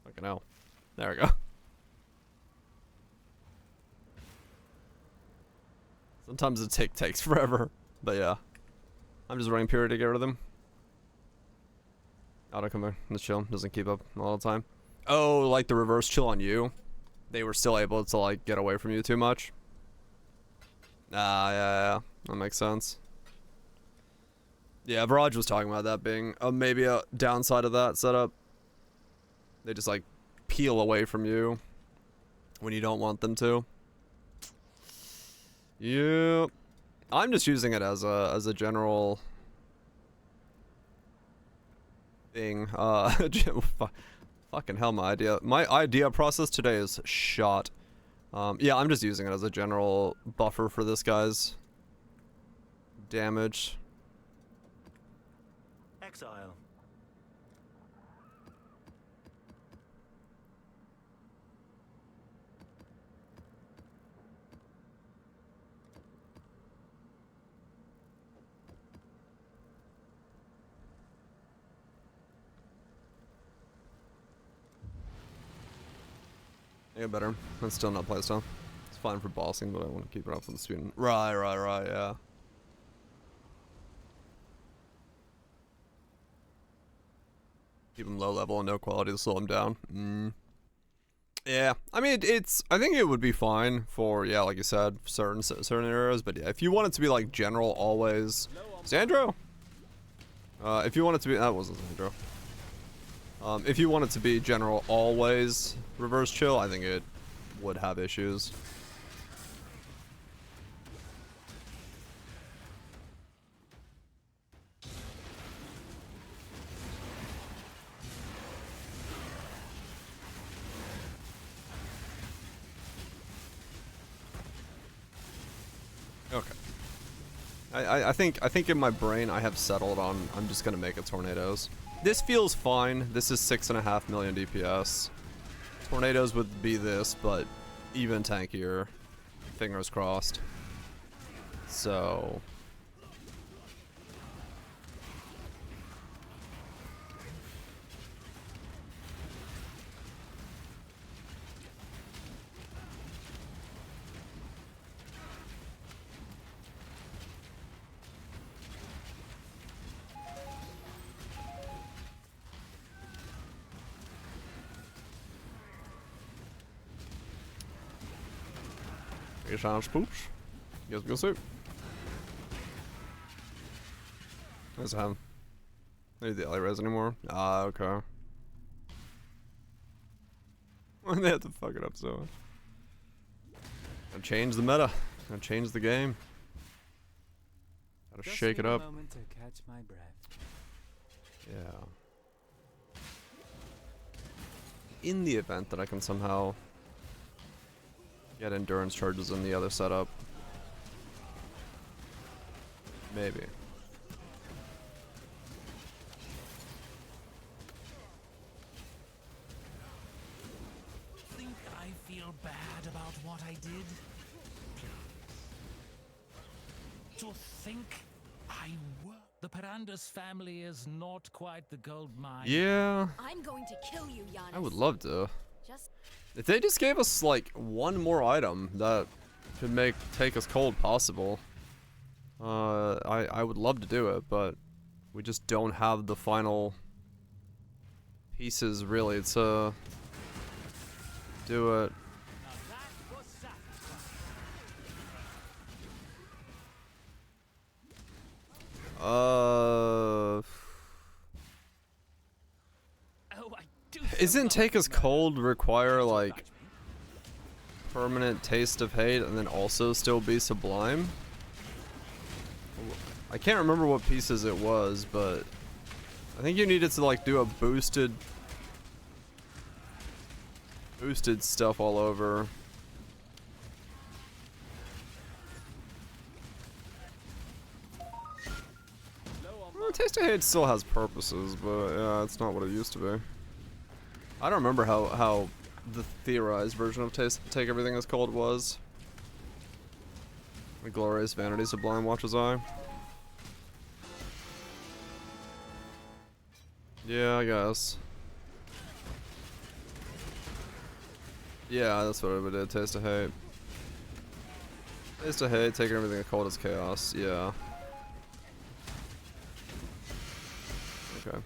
Fucking hell. There we go. Sometimes the tick takes forever. But yeah. I'm just running Period to get rid of them. Auto come in. The chill doesn't keep up all the time. Oh, like the reverse chill on you? They were still able to like get away from you too much? Ah, yeah, that makes sense. Yeah, Viraj was talking about that being maybe a downside of that setup. They just like peel away from you when you don't want them to. Yeah, I'm just using it as a general thing. Fucking hell, my idea process today is shot. Yeah, I'm just using it as a general buffer for this guy's damage. Exile. Yeah, better. That's still not playstyle. It's fine for bossing, but I want to keep it up for the student. Right, yeah. Keep him low level and no quality to slow him down. Yeah, I mean, I think it would be fine for, yeah, like you said, certain areas. But yeah, if you want it to be like general always, Sandro. If you want it to be, that wasn't Sandro. If you want it to be general always reverse chill, I think it would have issues. Okay. I think in my brain I have settled on I'm just gonna make it tornadoes. This feels fine. This is 6.5 million DPS. Tornadoes would be this, but even tankier. Fingers crossed. So ik ga spoeps. Guess we'll see. Doesn't have need the LA res anymore. Ah, okay. They have to fuck it up so much. Gotta change the meta. Gotta change the game. Gotta Just shake it up. a moment to catch my breath. Yeah. In the event that I can somehow get endurance charges in the other setup. Maybe. Think I feel bad about what I did? To think I work. The Parandas family is not quite the gold mine. Yeah. I'm going to kill you, Giannis. I would love to. Just If they just gave us like one more item that could take us cold possible, I would love to do it, but we just don't have the final pieces really to do it. Isn't Take Us Cold require like permanent taste of hate and then also still be Sublime? I can't remember what pieces it was, but I think you needed to like do a boosted stuff all over. Well, Taste of Hate still has purposes, but yeah, it's not what it used to be. I don't remember how the theorized version of Take Everything As Cold was. The Glorious Vanity Sublime Watch's Eye. Yeah, I guess. Yeah, that's what it did. Taste of Hate. Taste of Hate, Take Everything As Cold as Chaos. Yeah. Okay.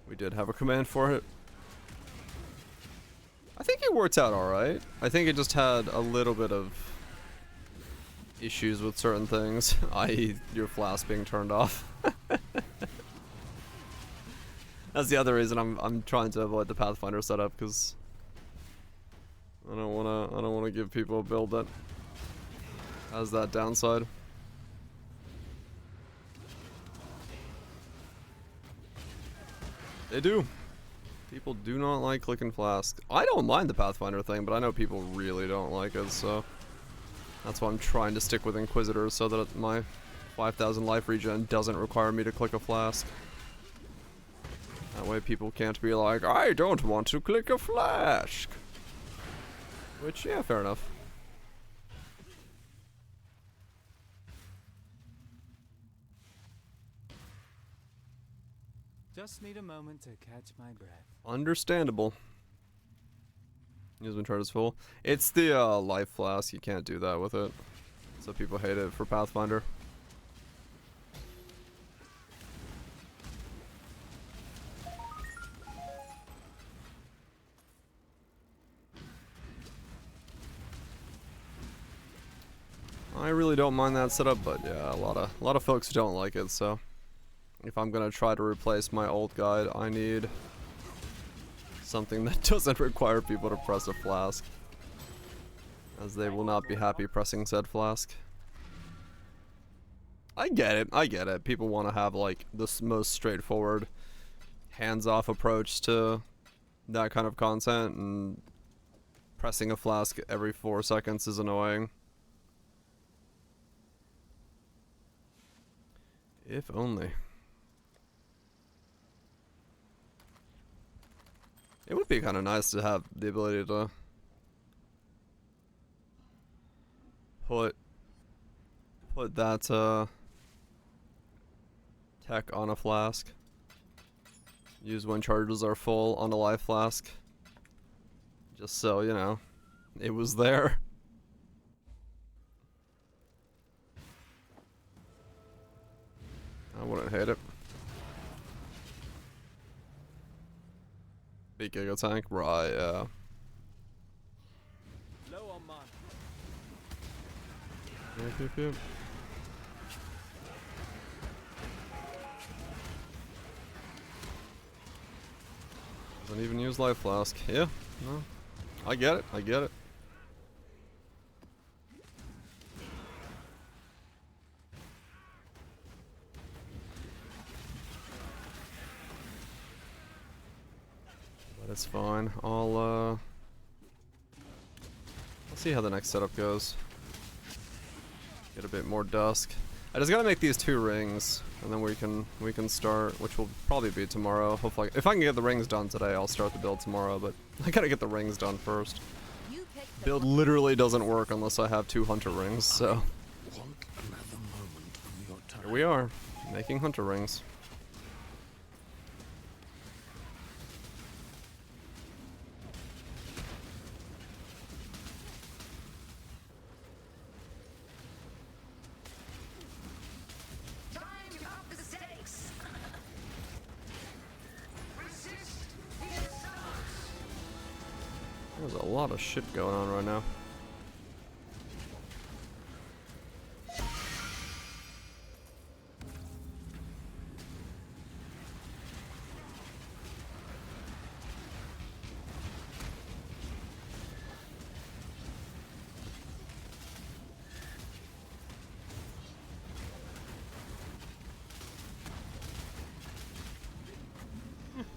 We did have a command for it. I think it worked out alright. I think it just had a little bit of issues with certain things, i.e. your flask being turned off. That's the other reason I'm trying to avoid the Pathfinder setup, because I don't wanna give people a build that has that downside. They do. People do not like clicking flasks. I don't mind the Pathfinder thing, but I know people really don't like it, so that's why I'm trying to stick with Inquisitor so that my 5,000 life regen doesn't require me to click a flask. That way people can't be like, I don't want to click a flask. Which, yeah, fair enough. Just need a moment to catch my breath. Understandable. Usement chart is full. It's the life flask. You can't do that with it. So people hate it for Pathfinder. I really don't mind that setup, but yeah, a lot of folks don't like it, so if I'm gonna try to replace my old guide, I need something that doesn't require people to press a flask, as they will not be happy pressing said flask. I get it. People want to have like the most straightforward, hands-off approach to that kind of content, and pressing a flask every 4 seconds is annoying. If only. It would be kind of nice to have the ability to put that tech on a flask. Use when charges are full on a life flask. Just so, you know, it was there. I wouldn't hate it. Big Giga Tank, right, yeah. Low on mana. Yep. Doesn't even use life flask. Yeah, no. I get it. But it's fine. I'll see how the next setup goes. Get a bit more dusk. I just gotta make these 2 rings, and then we can start, which will probably be tomorrow. Hopefully, if I can get the rings done today, I'll start the build tomorrow. But I gotta get the rings done first. Build literally doesn't work unless I have 2 hunter rings. So here we are, making hunter rings. There's a lot of shit going on right now.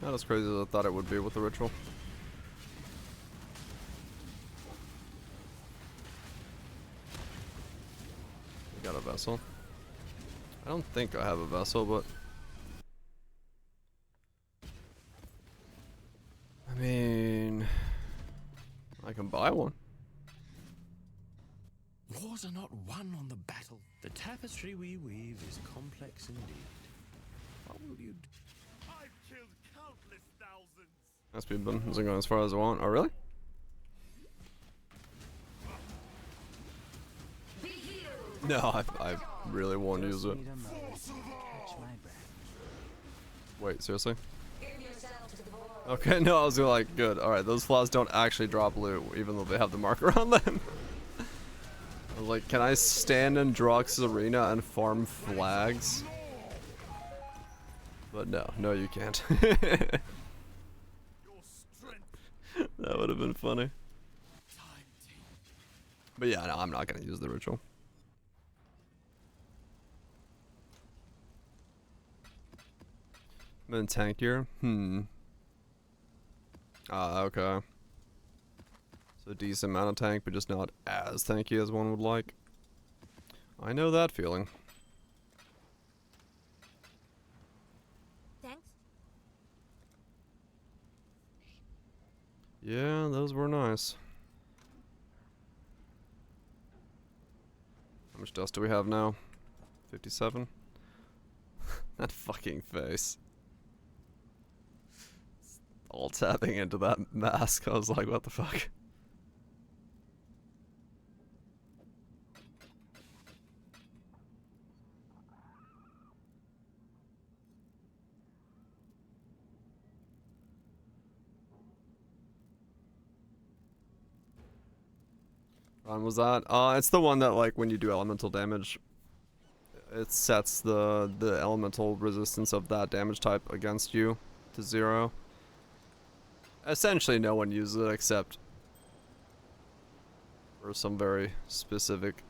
Not as crazy as I thought it would be with the ritual. We got a vessel. I don't think I have a vessel, but I mean, I can buy one. Wars are not won on the battle. The tapestry we weave is complex indeed. What will you do? I've killed countless thousands. That speed isn't going as far as I want. Oh, really? No, I really won't use it. Wait, seriously? Okay, no, I was like, good. Alright, those flaws don't actually drop loot, even though they have the marker on them. I was like, can I stand in Drox's arena and farm flags? But no, you can't. That would have been funny. But yeah, no, I'm not gonna use the ritual. Been tankier? Okay. So decent amount of tank, but just not as tanky as one would like. I know that feeling. Thanks. Yeah, those were nice. How much dust do we have now? 57? That fucking face. All tapping into that mask. I was like, what the fuck? One was that? It's the one that, like, when you do elemental damage, it sets the elemental resistance of that damage type against you to 0. Essentially, no one uses it except for some very specific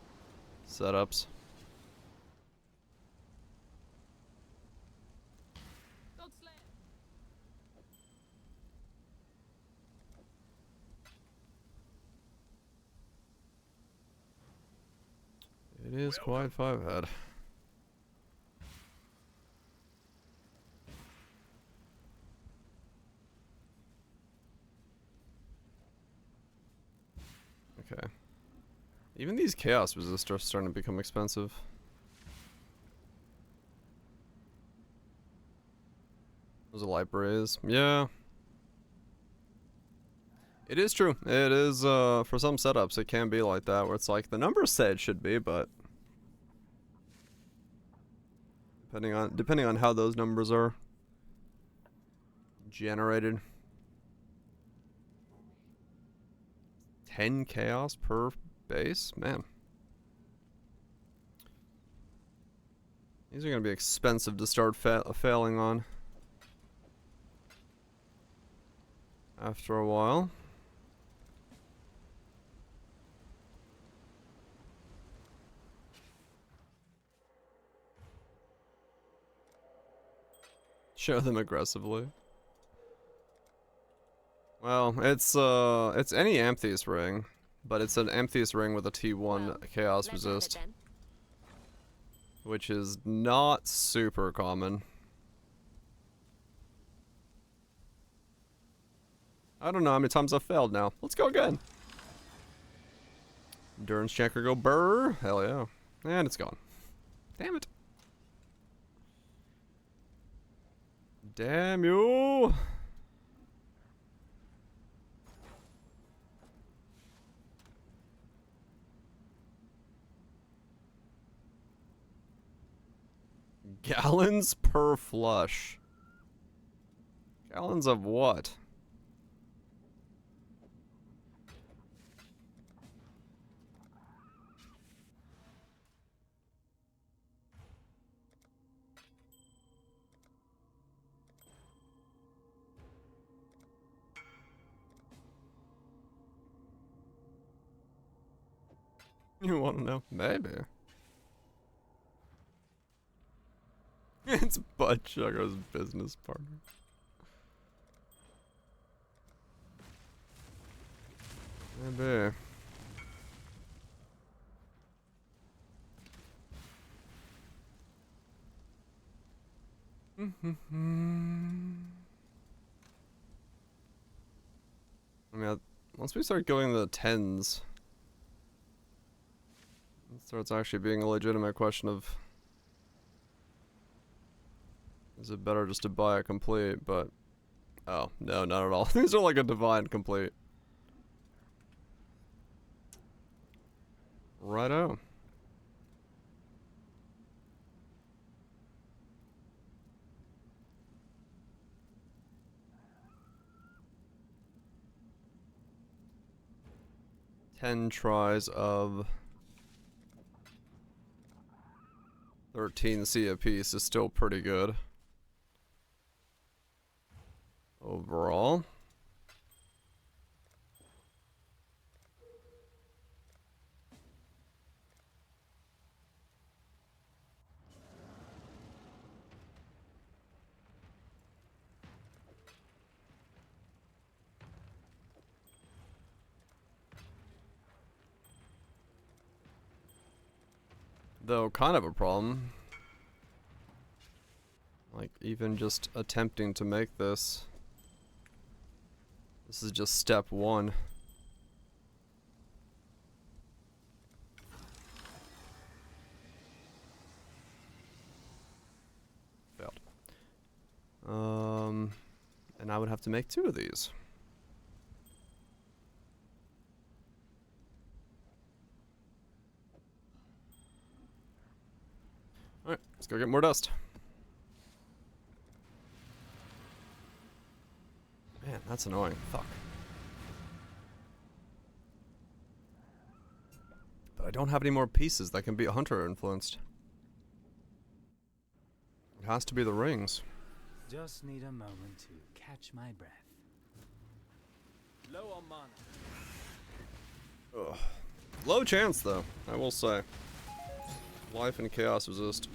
setups. It is quite 5-head. Okay. Even these chaos resistors are starting to become expensive. Those are light brays. Yeah. It is true. It is, for some setups, it can be like that, where it's like, the numbers say it should be, but depending on how those numbers are generated. 10 chaos per base? Man. These are going to be expensive to start failing on. After a while. Show them aggressively. Well, it's any Amethyst ring, but it's an Amethyst ring with a T1 chaos resist, which is not super common. I don't know how many times I've failed now. Let's go again. Endurance checker go burr. Hell yeah. And it's gone. Damn it. Damn you. Gallons per flush. Gallons of what? You want to know? Maybe. It's Bud Chugger's business partner. Maybe. I mean, once we start going to the 10s, it starts actually being a legitimate question of, is it better just to buy a complete? But oh no, not at all. These are like a divine complete. Righto. Ten tries of 13C apiece is still pretty good overall. Though kind of a problem. Like even just attempting to make this. This is just step 1. Failed. And I would have to make 2 of these. Alright, let's go get more dust. Man, that's annoying. Fuck. don't have any more pieces that can be hunter influenced. It has to be the rings. Just need a moment to catch my breath. Low on mana. Ugh. Low chance though, I will say. Life and chaos resist.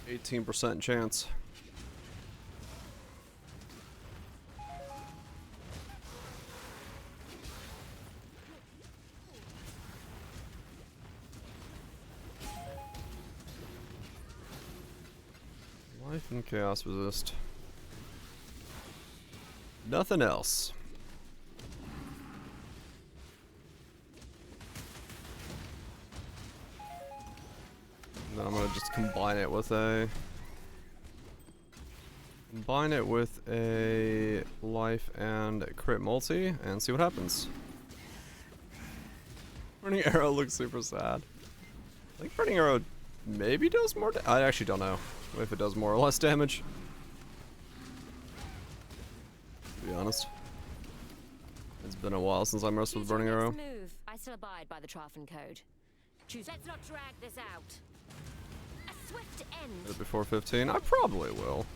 18% chance. Life and chaos resist. Nothing else. And then I'm gonna just combine it with a life and crit multi and see what happens. Burning arrow looks super sad. I think burning arrow maybe does more I actually don't know if it does more or less damage. To be honest. It's been a while since I messed with burning arrow. Move. I still abide by the Craftin code. Choose. Let's not drag this out. A swift end. Did it before 15? I probably will.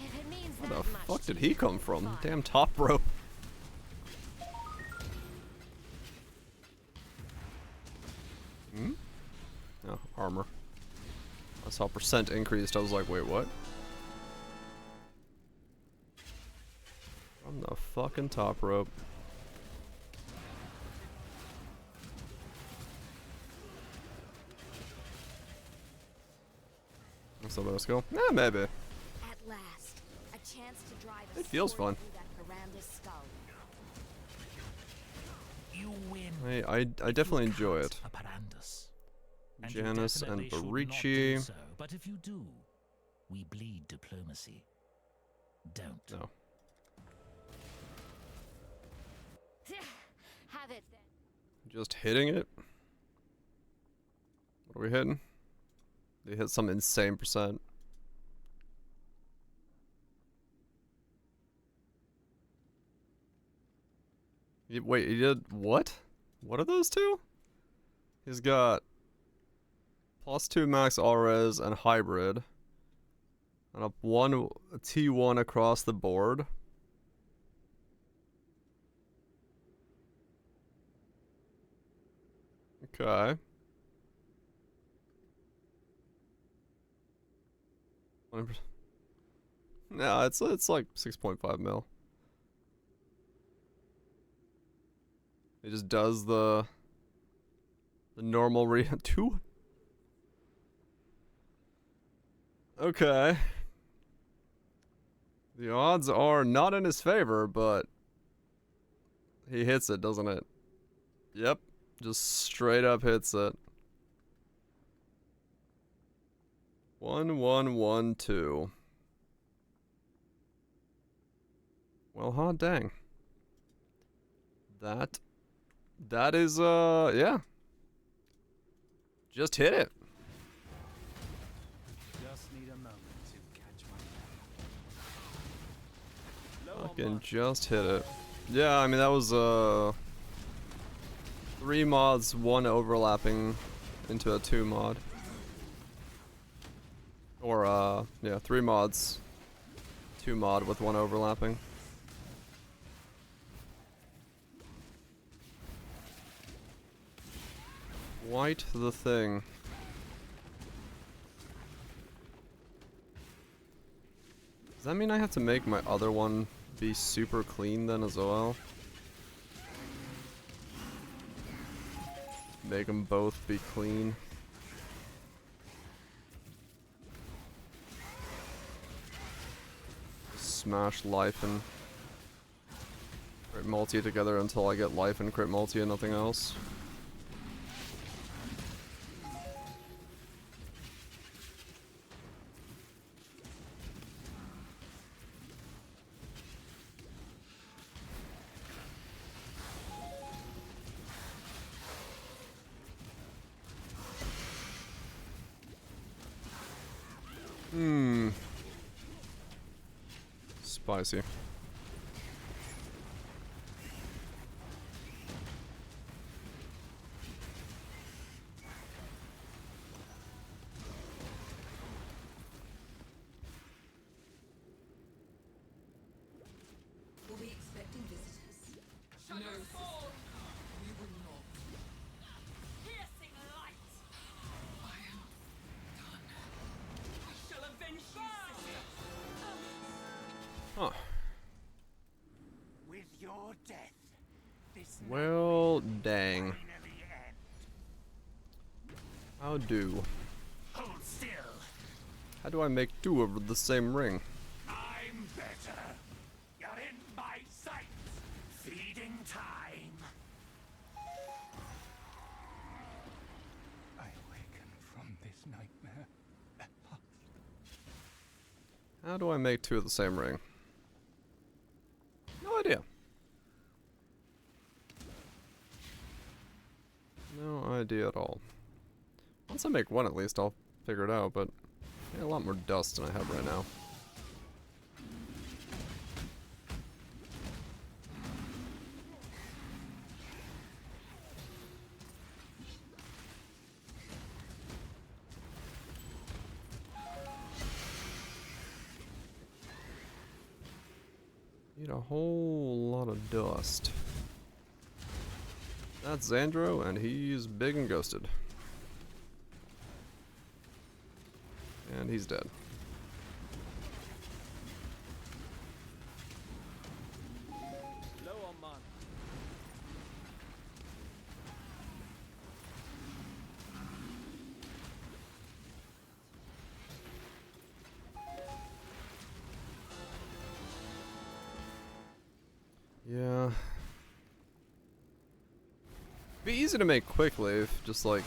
If it means Where the that much fuck did to he you, come from? fine. Damn top rope. Hmm? No, armor. I saw percent increased. I was like, wait, what? From the fucking top rope. What's up, let's go? Yeah, maybe. At last, a chance to drive a It feels sword fun. through that Miranda's skull. You win. I definitely enjoy it. A Parandus. And you Janice and definitely should not Barici. do so, but if you do, we bleed diplomacy. Don't. No. Have it then. Just hitting it. What are we hitting? They hit some insane percent. Wait, he did what? What are those two? He's got +2 max all-res and hybrid. And a T1 across the board. Okay. 20%. No, it's like 6.5 mil. It just does the normal two. Okay. The odds are not in his favor, but he hits it, doesn't it? Yep. Just straight up hits it. 1, 1, 1, 2. Well, hot dang. That is, yeah. Just hit it. Just need a moment to catch my breath. Fucking just hit it. Yeah, I mean, that was, 3 mods, 1 overlapping into a 2 mod. Or, yeah, 3 mods, 2 mod with 1 overlapping. Quite the thing. Does that mean I have to make my other one be super clean then as well? Make them both be clean. Smash life and crit multi together until I get life and crit multi and nothing else. Spicy. We will not. Piercing light. I am done. I shall avenge you, sister. Huh. With your death, this Well, dang. finally end. How do? Hold still. How do I make two of the same ring? I'm better. You're in my sight. Feeding time. I awaken from this nightmare. How do I make two of the same ring? No idea. No idea at all. Once I make one at least, I'll figure it out, but I got a lot more dust than I have right now. Need a whole lot of dust. That's Xandro, and he's big and ghosted. And he's dead. Low on mana. Yeah. Be easy to make quickly if just like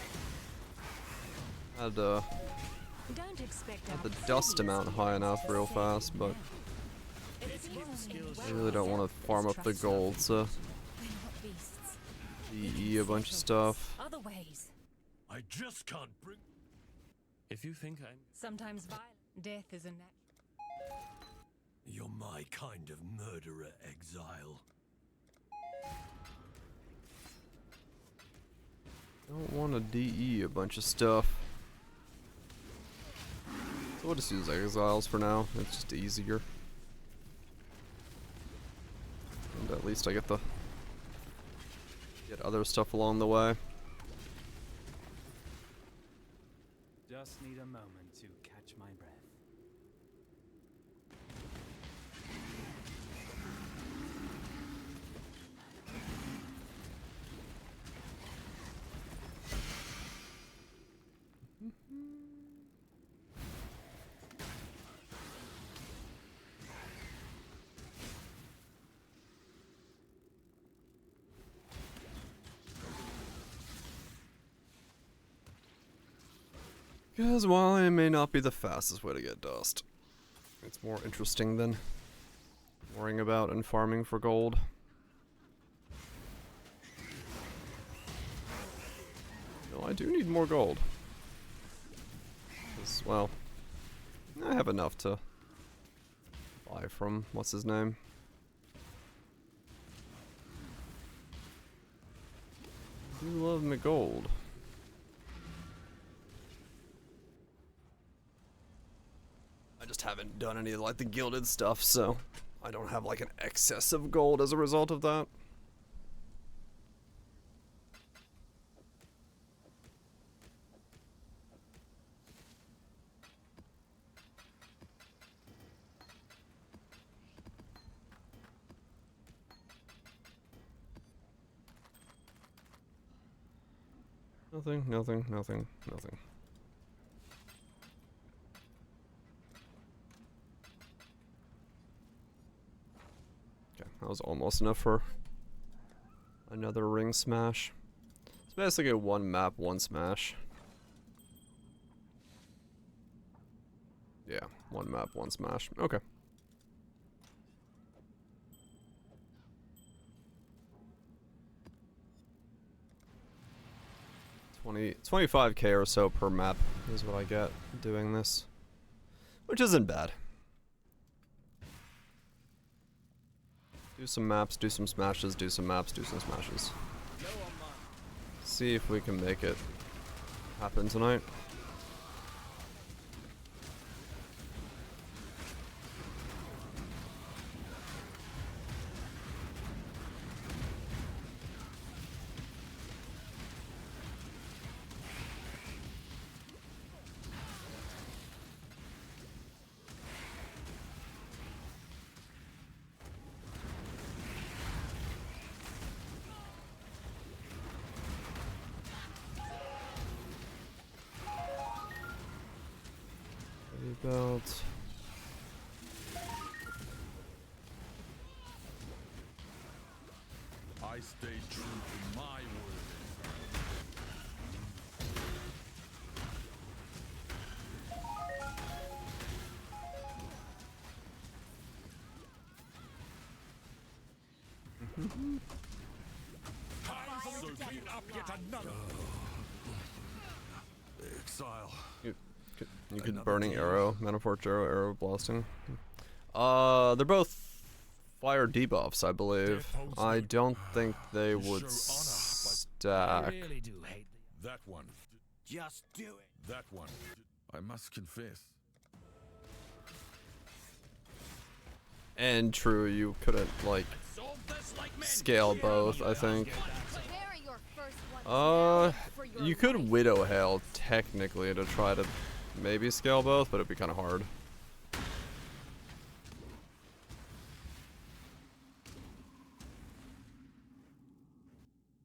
had Don't expect the dust amount high enough real fast, but I really don't want to farm up the gold, so DE a bunch of stuff. Other ways. I just can't bring. If you think I'm. Sometimes violent. Death is a natural. You're my kind of murderer, exile. Don't want to DE a bunch of stuff. So we'll just use exiles for now. It's just easier. And at least I get other stuff along the way. Just need a moment to catch my breath. Because while it may not be the fastest way to get dust, it's more interesting than worrying about and farming for gold. No, I do need more gold. 'Cause, well, I have enough to buy from, what's his name? I do love me gold. I just haven't done any of like the gilded stuff, so I don't have like an excess of gold as a result of that. Nothing, nothing, nothing, nothing. Okay, that was almost enough for another ring smash. It's basically a one map, one smash. Yeah, one map, one smash. Okay. 25k or so per map is what I get doing this, which isn't bad. Do some maps, do some smashes, do some maps, do some smashes. See if we can make it happen tonight. belt. I stay true to my word. So clean up yet another. Exile. You could burning arrow, Metaphoric arrow blasting. They're both fire debuffs, I believe. I don't think they would stack. I really do hate that one. Just do it. That one. I must confess. And true, you couldn't like scale both, I think. You could Widow Hail technically to try to maybe scale both, but it'd be kind of hard.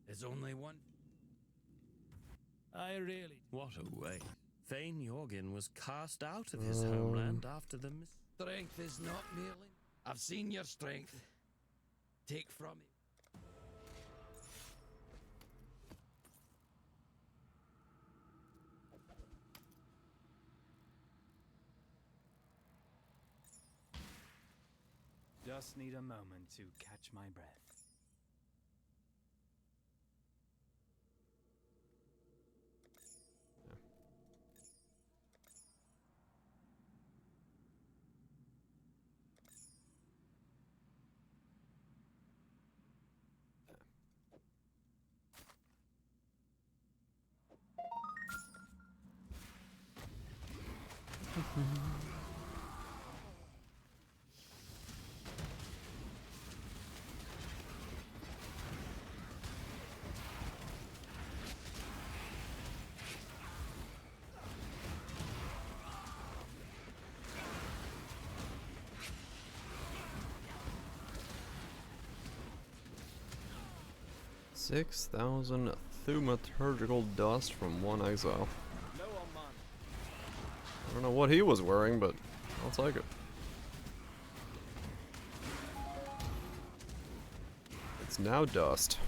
There's only one. I really. What a way. Thane Jorgen was cast out of his homeland after the Strength is not merely. I've seen your strength. Take from it. Just need a moment to catch my breath. $6,000 thaumaturgical dust from one exile. I don't know what he was wearing, but I'll take it. It's now dust.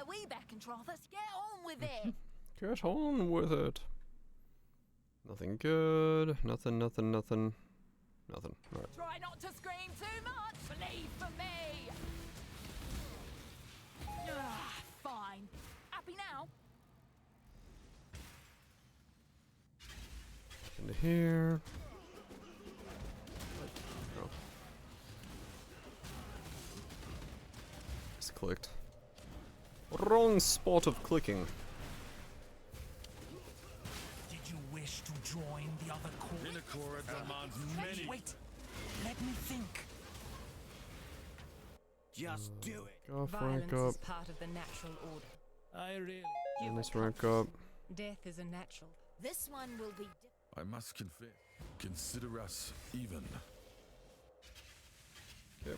We back and Trothus, get on with it. Get on with it. Nothing good. Nothing. Nothing. Alright. Try not to scream too much. Believe for me. Fine. Happy now? Into here. Oh. Just clicked. Wrong spot of clicking. Did you wish to join the other court? Inakora demands many. Wait, let me think. Just do it. Go Violence rank up. is part of the natural order. I really. And let's rank up. Death is a natural. This one will be. I must confess. Consider us even. Yep.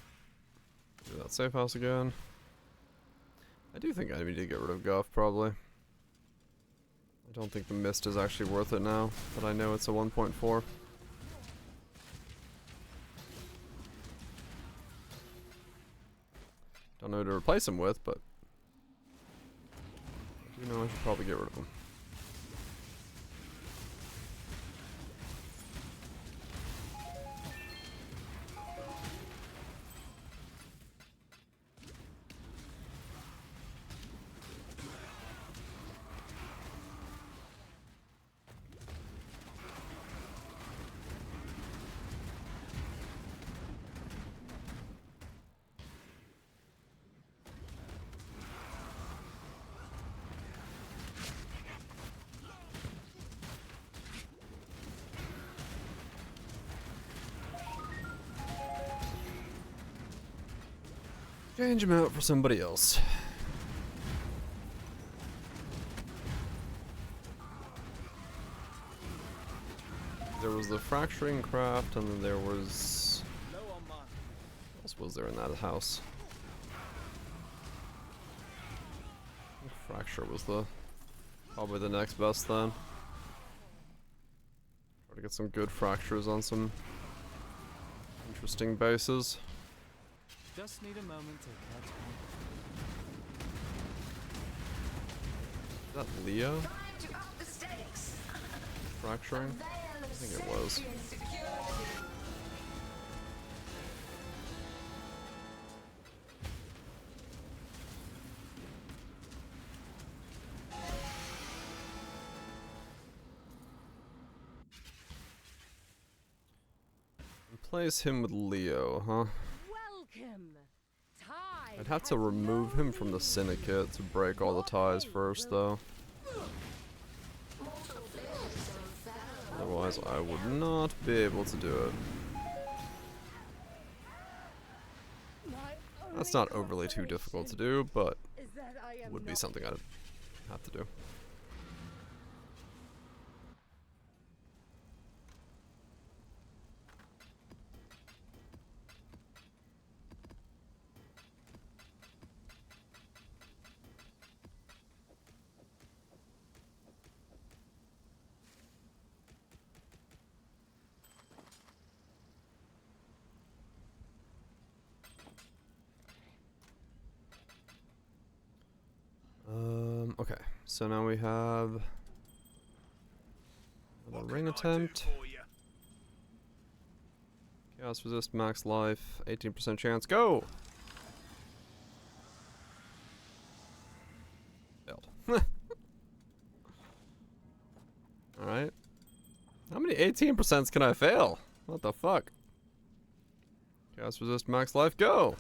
Do that safe house again. I do think I need to get rid of Guff, probably. I don't think the mist is actually worth it now, but I know it's a 1.4. Don't know who to replace him with, but I do know I should probably get rid of him. Change him out for somebody else. There was the fracturing craft, and then there was... what else was there in that house? I think fracture was probably the next best then. Try to get some good fractures on some interesting bases. Just need a moment to catch Is that Leo? Time to up the stakes. Fracturing? I think it was. Replace him with Leo, huh? I'd have to remove him from the syndicate to break all the ties first, though. Otherwise, I would not be able to do it. That's not overly too difficult to do, but would be something I'd have to do. Okay, so now we have a ring attempt. Chaos resist, max life, 18% chance, go! Failed. Alright. How many 18% can I fail? What the fuck? Chaos resist, max life, go!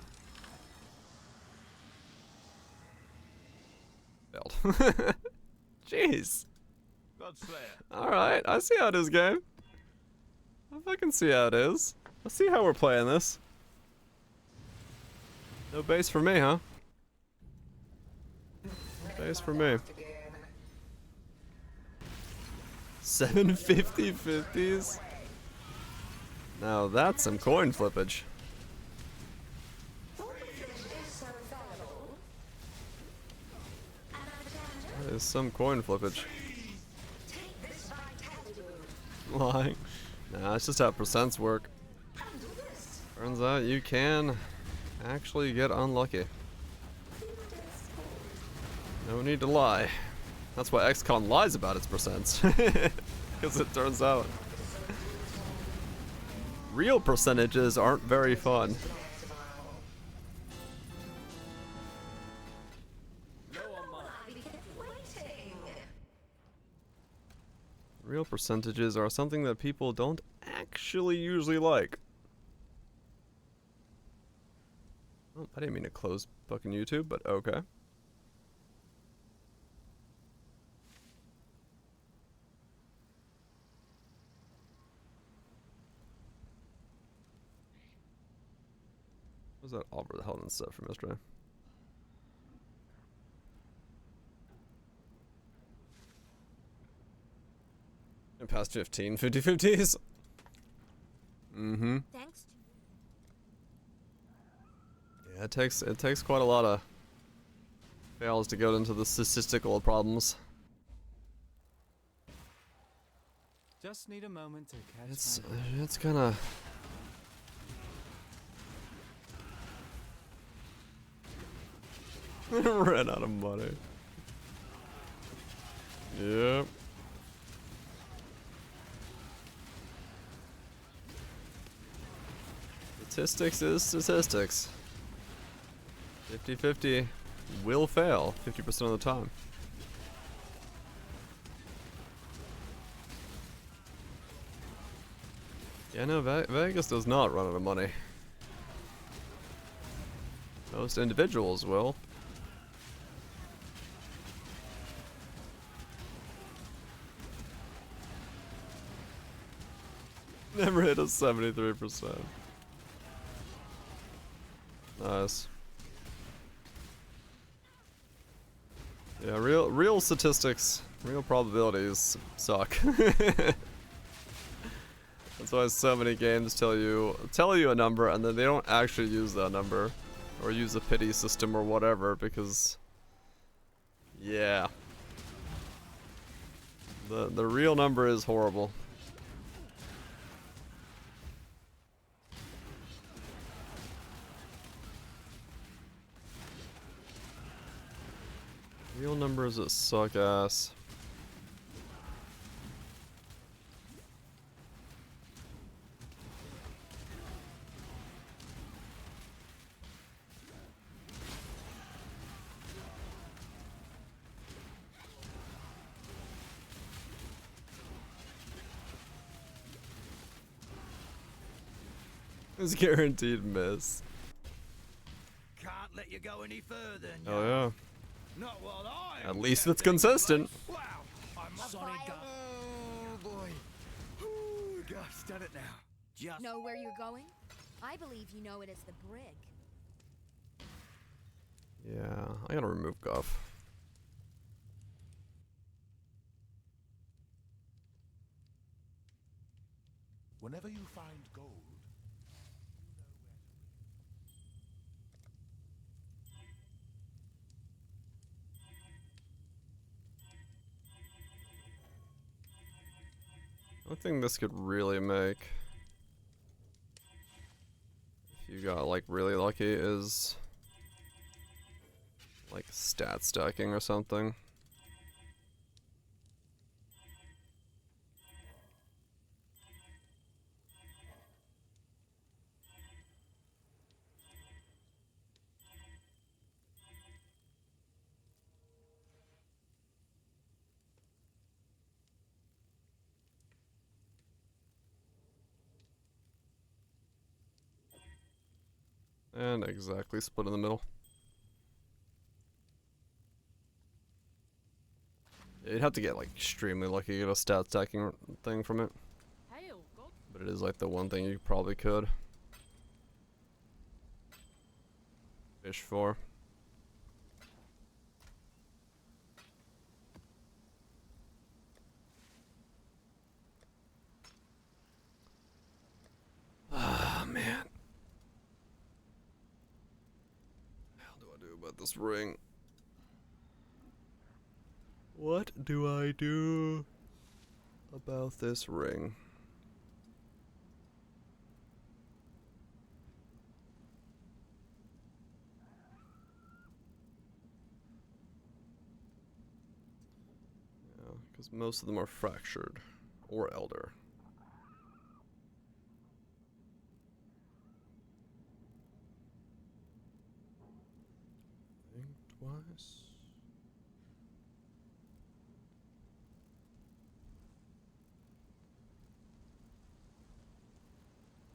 Failed. Jeez. Alright, I see how it is, game. I fucking see how it is. I see how we're playing this. No base for me, huh? No base for me. 750 50s? Now that's some coin flippage. That is some coin flippage. Lying. Nah, it's just how percents work. Turns out you can actually get unlucky. No need to lie. That's why XCOM lies about its percents. Because it turns out real percentages aren't very fun. Real percentages are something that people don't actually usually like. Oh, I didn't mean to close fucking YouTube, but okay. What was that Oliver the Hell stuff from yesterday? Past 15 50-50s. Mm-hmm. Thanks. Yeah, it takes quite a lot of fails to go into the statistical problems. Just need a moment to catch It's kind of ran out of money. Yep. Statistics is statistics. 50-50 will fail 50% of the time. Yeah, no, Vegas does not run out of money. Most individuals will. Never hit a 73%. Nice. Yeah, real statistics, real probabilities suck. That's why so many games tell you a number and then they don't actually use that number or use a pity system or whatever because yeah. The real number is horrible. Real numbers that suck ass. It's guaranteed miss. Can't let you go any further. Oh yeah. Not while I'm At least it's consistent. Wow, I'm Sonic. Oh boy. Ooh, gosh, done it now. Just Know where you're going? I believe you know it as the brig. Yeah, I gotta remove Guff. Whenever you find gold, One thing this could really make, if you got like really lucky, is like stat stacking or something. And exactly split in the middle. You'd have to get like extremely lucky to get a stat stacking thing from it. But it is like the one thing you probably could fish for. Ah, man. About this ring. What do I do about this ring? Yeah, because most of them are fractured or elder. Twice.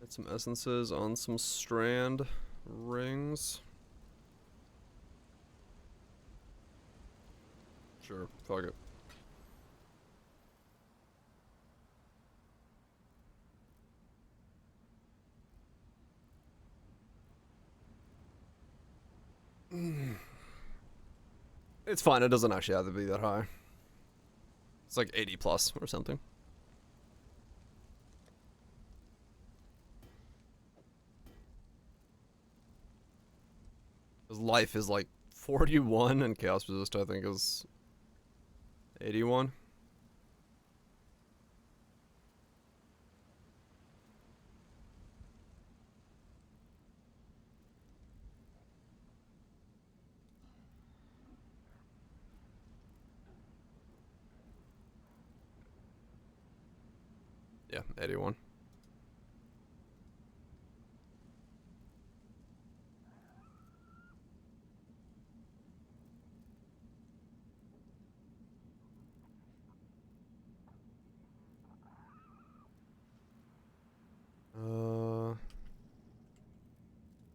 Get some essences on some strand rings. Sure, fuck it. It's fine, it doesn't actually have to be that high. It's like 80 plus or something. His life is like 41 and Chaos Resist I think is 81. Yeah, 81.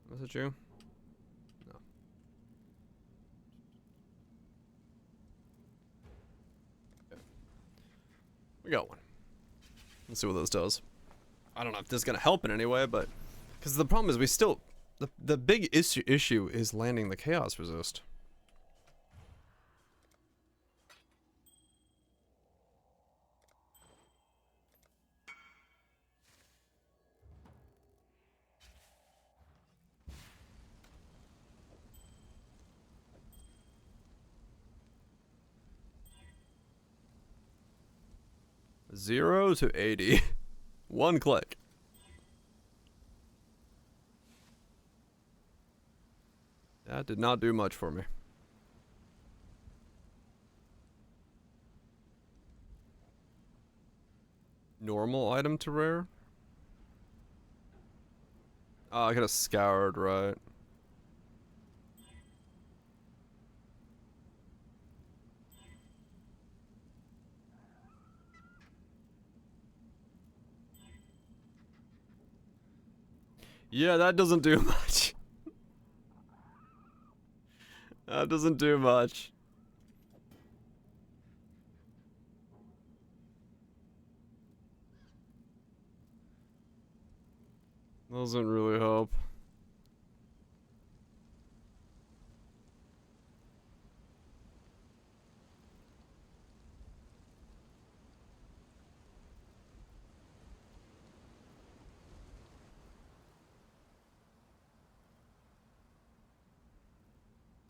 Was it you? No. Okay. We got one. Let's see what this does. I don't know if this is gonna help in any way, but because the problem is we still the big issue is landing the Chaos Resist. 0 to 80. One click. That did not do much for me. Normal item to rare? Oh, I got a scoured, right. Yeah, that doesn't do much. That doesn't do much. Doesn't really help.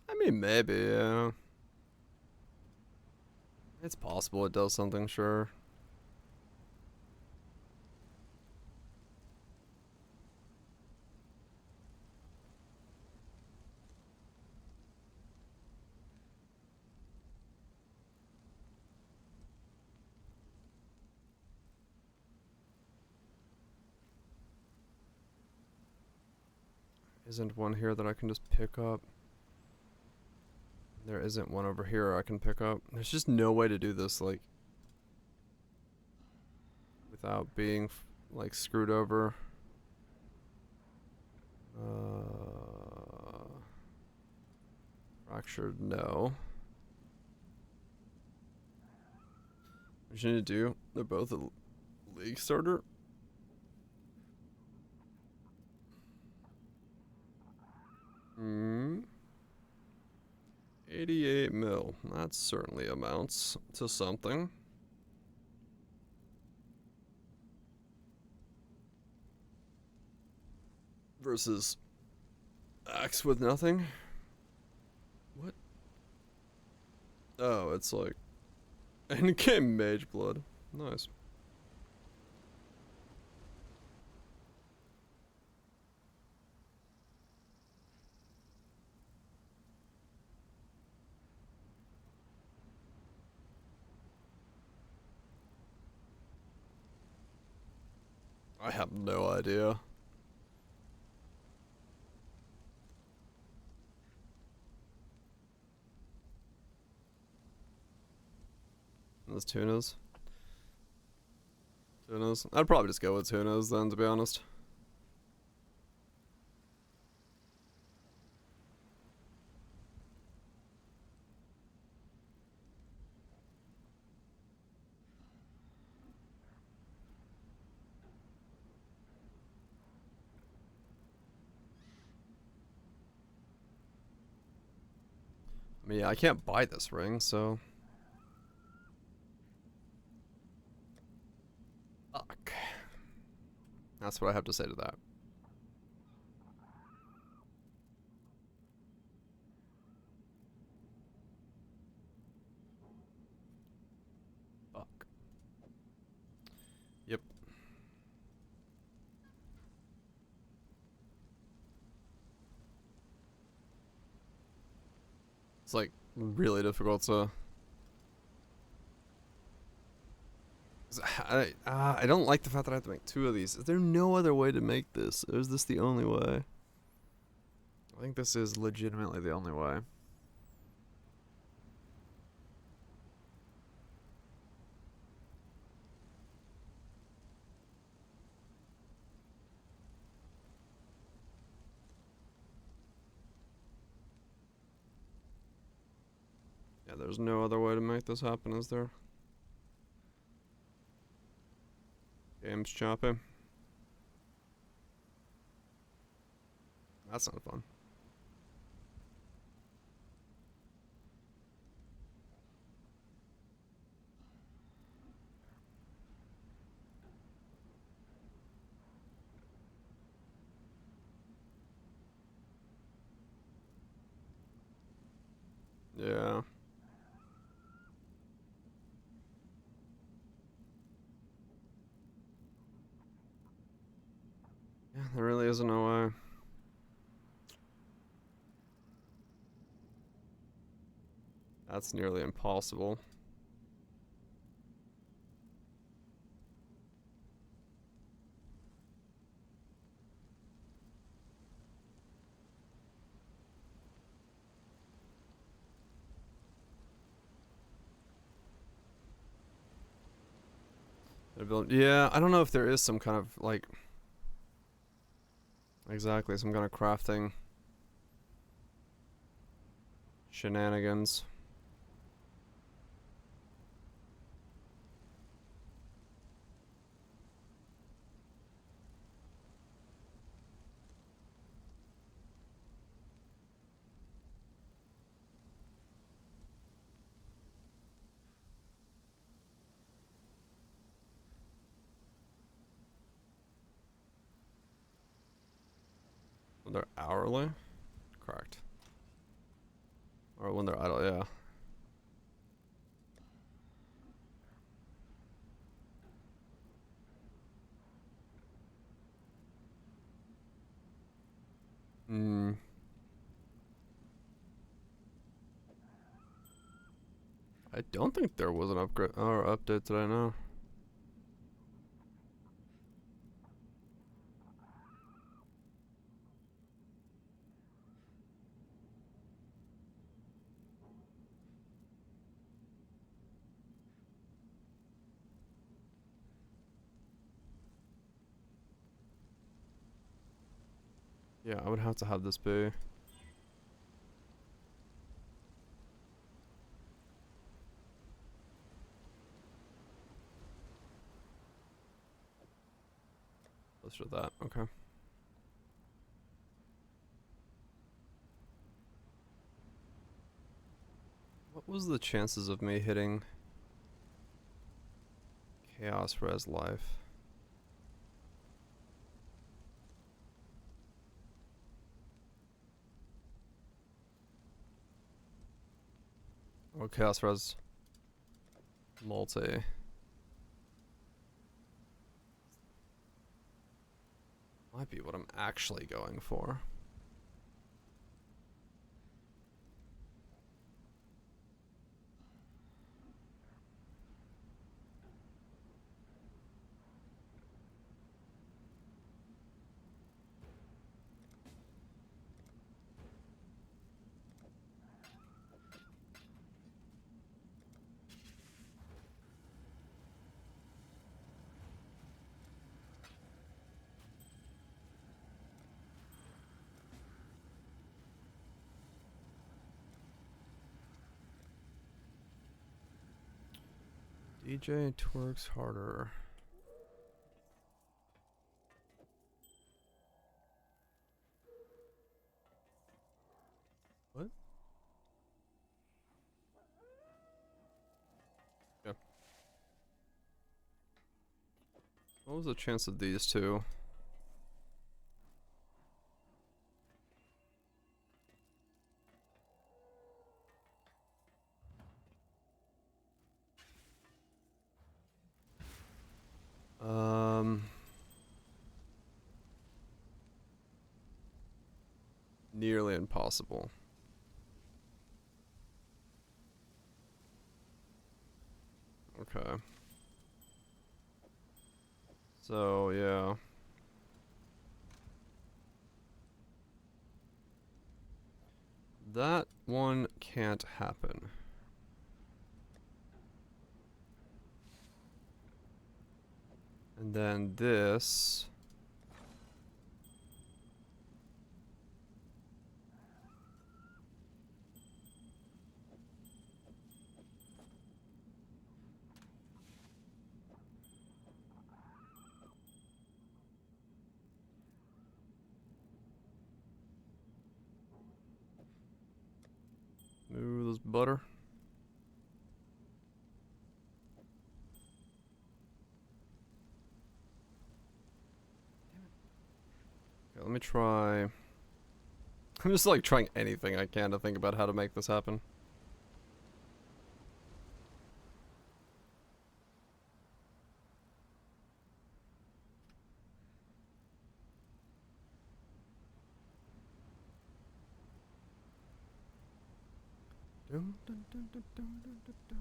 I mean, maybe, yeah. It's possible it does something, sure. Isn't one here that I can just pick up? There isn't one over here I can pick up. There's just no way to do this, like, without being, like, screwed over. Fractured, no. What you need to do, they're both a league starter. Hmm. 88 mil. That certainly amounts to something. Versus axe with nothing. What? Oh, it's like in-game mage blood. Nice. I have no idea. Those tunas. Tunas. I'd probably just go with tunas then, to be honest. I mean, yeah, I can't buy this ring, so... Fuck. That's what I have to say to that. Fuck. Yep. It's like really difficult to... I don't like the fact that I have to make 2 of these. Is there no other way to make this? Or is this the only way? I think this is legitimately the only way. Yeah, there's no other way to make this happen, is there? Game's choppy. That's not fun. Yeah. is no way. That's nearly impossible. Yeah, I don't know if there is some kind of, like... Exactly, some kind of crafting... shenanigans. When they're hourly? Correct. Or when they're idle, yeah. Hmm. I don't think there was an upgrade or update that I know. Yeah, I would have to have this be. Let's do that. Okay. What was the chances of me hitting Chaos Res Life? Or Chaos Res Multi. Might be what I'm actually going for. DJ twerks harder. What? Yeah. What was the chance of these two? Nearly impossible. Okay. So, yeah. That one can't happen. And then this... Ooh, this butter. Okay, let me try... I'm just like trying anything I can to think about how to make this happen. Dun, dun, dun, dun, dun, dun, dun, dun.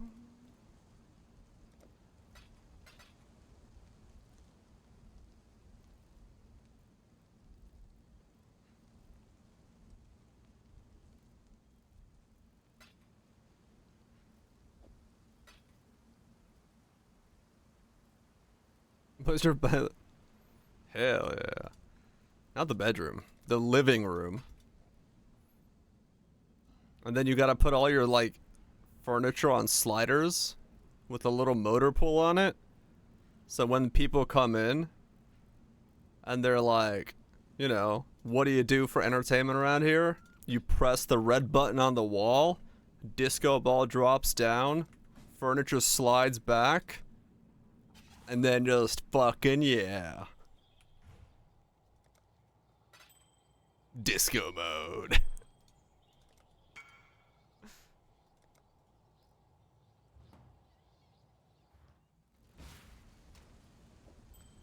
What's your bed? Hell yeah. Not the bedroom. The living room. And then you gotta put all your, like, furniture on sliders with a little motor pull on it. So when people come in and they're like, you know, what do you do for entertainment around here? You press the red button on the wall, disco ball drops down, furniture slides back, and then just fucking yeah. Disco mode.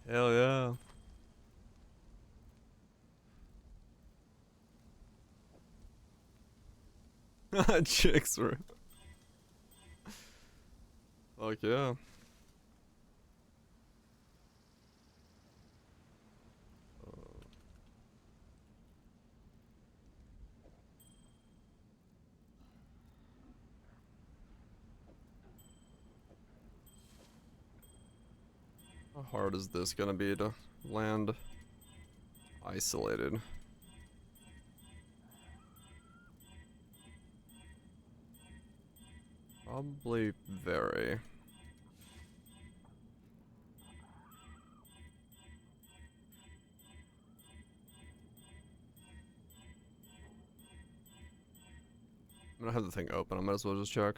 Hell yeah. Chicks room. Fuck yeah. How hard is this gonna be to land isolated? Probably very. I'm gonna have the thing open. I might as well just check.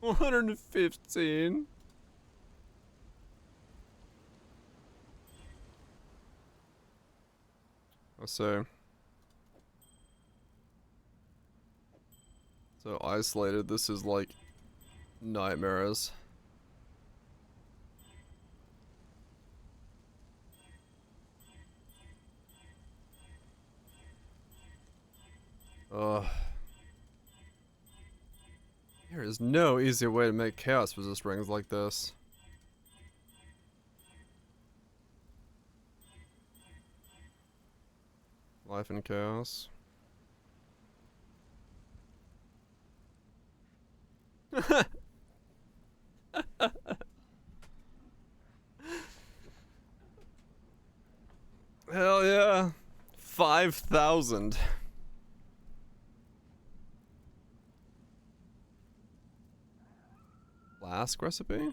$115. Let's see. So isolated, this is like nightmares. There is no easier way to make chaos resist rings like this. Life in chaos. Hell yeah. 5,000. Flask recipe? I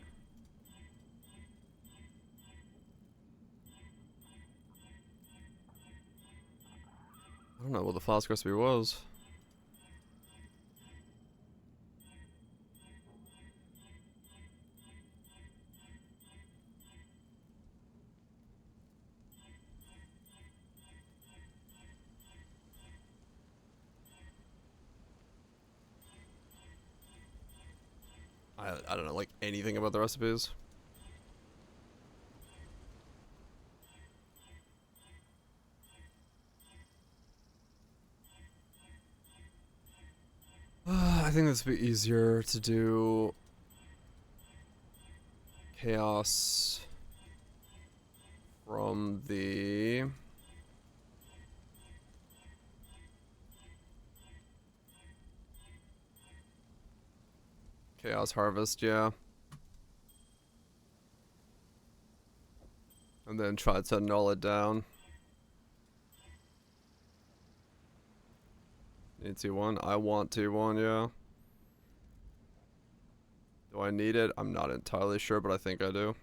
don't know what the flask recipe was. I don't know, like, anything about the recipes. I think this would be easier to do chaos from the Chaos Harvest, yeah. And then try to null it down. Need T1? I want T1, yeah. Do I need it? I'm not entirely sure, but I think I do.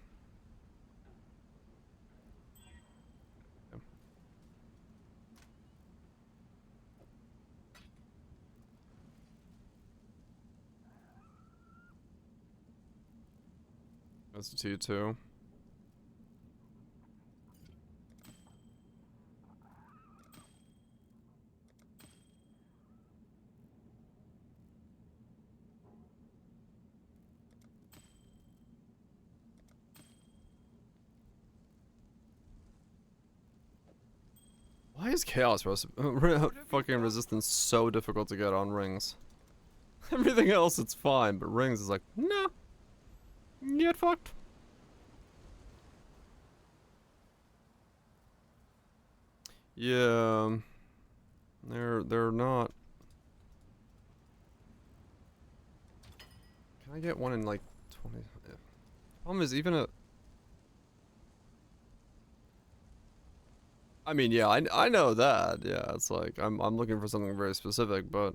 That's a T2. Why is chaos fucking resistance so difficult to get on rings? Everything else it's fine, but rings is like, no. Get fucked. Yeah. They're not. Can I get one in like 20? Yeah. Problem is even a. I mean, yeah, I know that. Yeah, it's like I'm looking for something very specific, but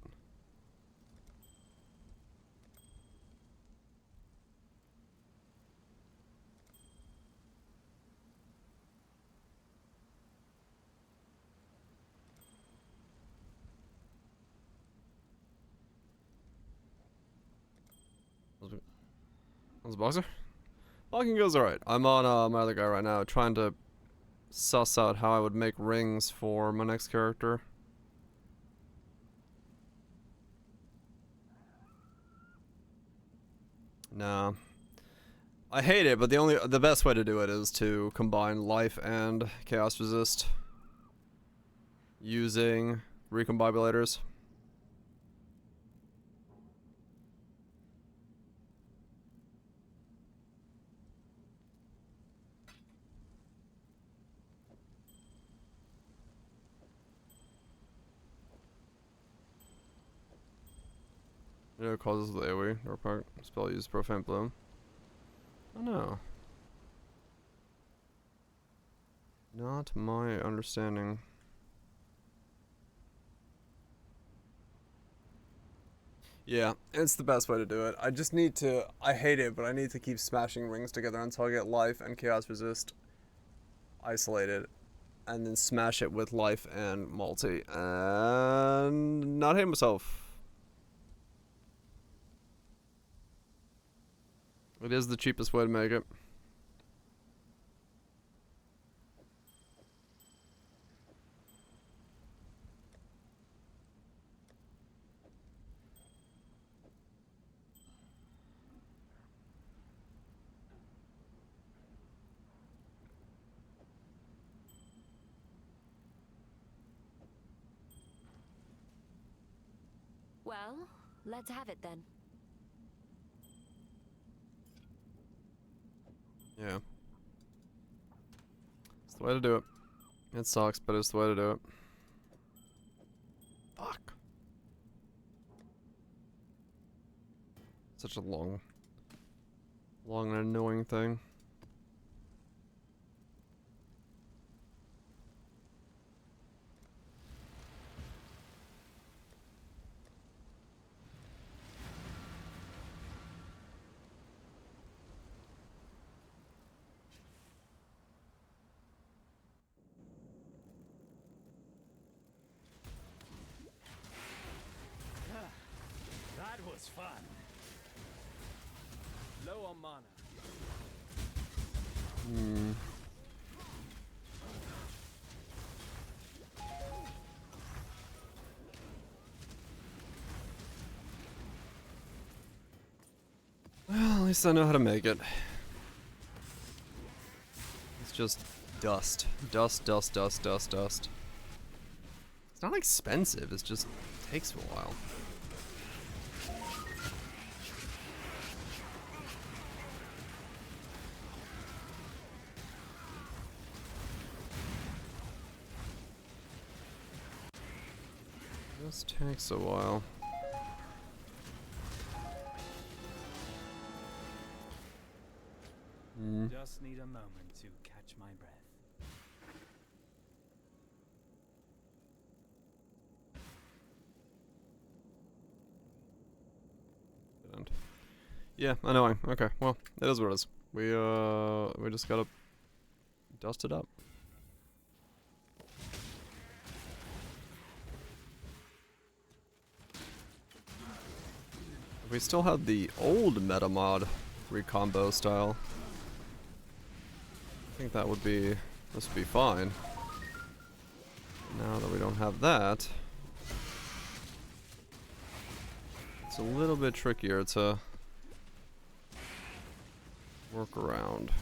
what's the boxer? Walking goes alright. I'm on my other guy right now, trying to suss out how I would make rings for my next character. Nah. I hate it, but the best way to do it is to combine life and chaos resist using recombibulators. Yeah, it causes the AoE. Dark Part. Spell use Profane Bloom. Oh no. Not my understanding. Yeah, it's the best way to do it. I just need to. I hate it, but I need to keep smashing rings together until I get life and chaos resist isolated. And then smash it with life and multi. And not hate myself. It is the cheapest way to make it. Well, let's have it then. Yeah. It's the way to do it. It sucks, but it's the way to do it. Fuck. Such a long and annoying thing. That was fun. Low on mana. Hmm. Well, at least I know how to make it. It's just dust. Dust, dust, dust, dust, dust. It's not expensive, it just takes a while. This takes a while. Just need a moment to catch my breath. Yeah, annoying. Okay, well, it is what it is. We just gotta dust it up. If we still had the old meta mod recombo style, I think that would be, this would be fine. Now that we don't have that, it's a little bit trickier to work around.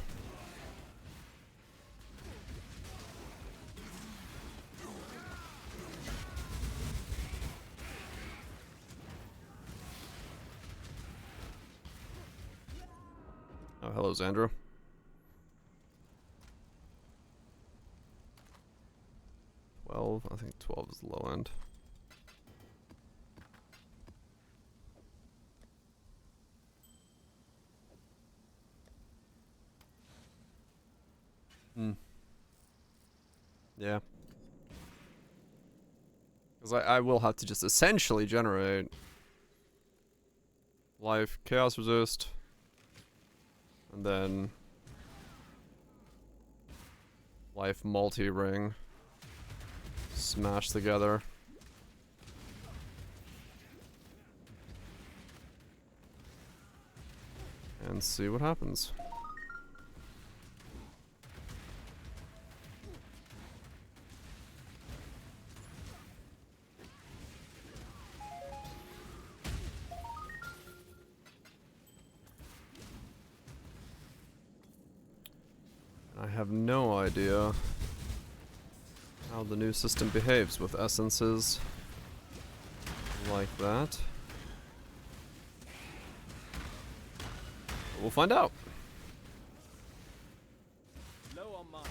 hello, Xandra. I think 12 is the low end. Yeah. Because I will have to just essentially generate life, chaos resist, and then life multi-ring smash together. And see what happens. I have no idea how the new system behaves with essences like that. We'll find out. Low on mana.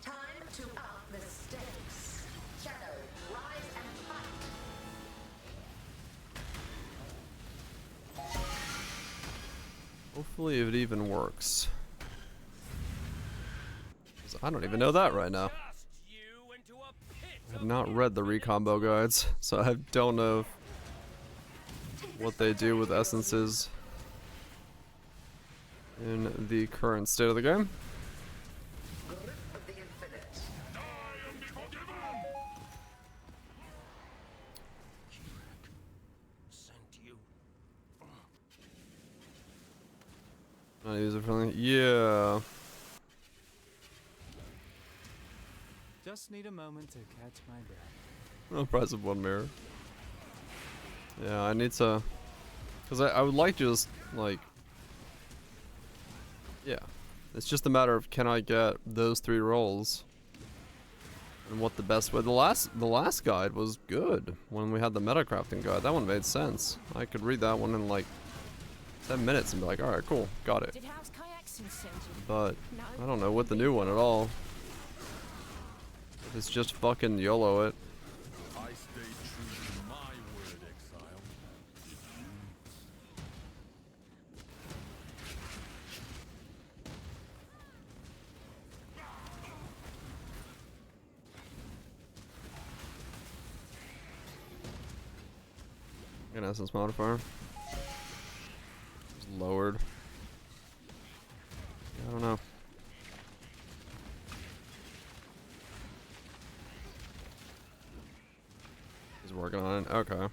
Time to up the stakes. Shadow, rise and fight. Hopefully it even works. 'Cause I don't even know that right now. I have not read the recombo guides, so I don't know what they do with essences in the current state of the game. Not user friendly. Yeah. Just need a moment to catch my breath. No price of one mirror. Yeah, I need to, because I would like to just like, yeah, it's just a matter of can I get those 3 rolls and what the best way. The last guide was good when we had the meta crafting guide. That one made sense. I could read that one in like 10 minutes and be like, alright, cool, got it. But I don't know with the new one at all. It's just fucking YOLO it. I stay true to my word, exile. An essence modifier. It's lowered. I don't know. He's working on it. Okay.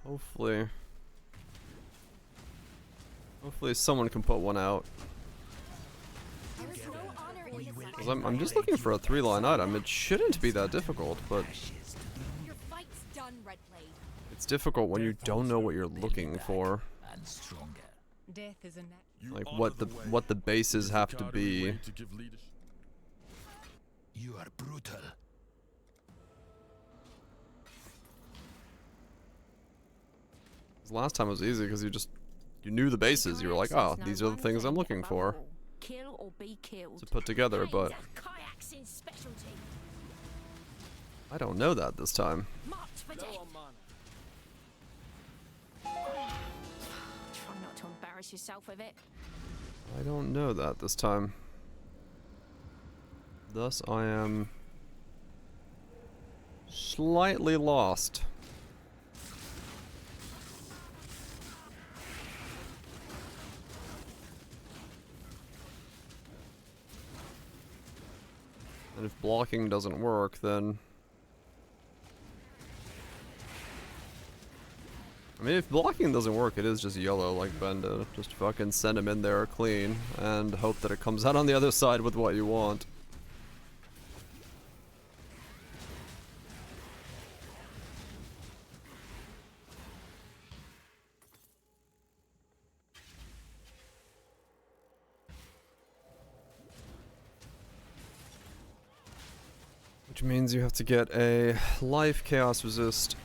Hopefully someone can put one out. 'Cause I'm just looking for a 3-line item. It shouldn't be that difficult, but Your fight's done, Redblade. it's difficult when you don't know what you're looking for. Death is a Like what the bases have to be. You are brutal. Last time was easy because you knew the bases. You were like, oh, these are the things I'm looking for Kill or be killed. to put together, but I don't know that this time. Try not to embarrass yourself with it. I don't know that this time. Thus, I am slightly lost. And if blocking doesn't work, then... I mean, if blocking doesn't work, it is just yellow, like Ben did. Just fucking send him in there clean, and hope that it comes out on the other side with what you want. Which means you have to get a life chaos resist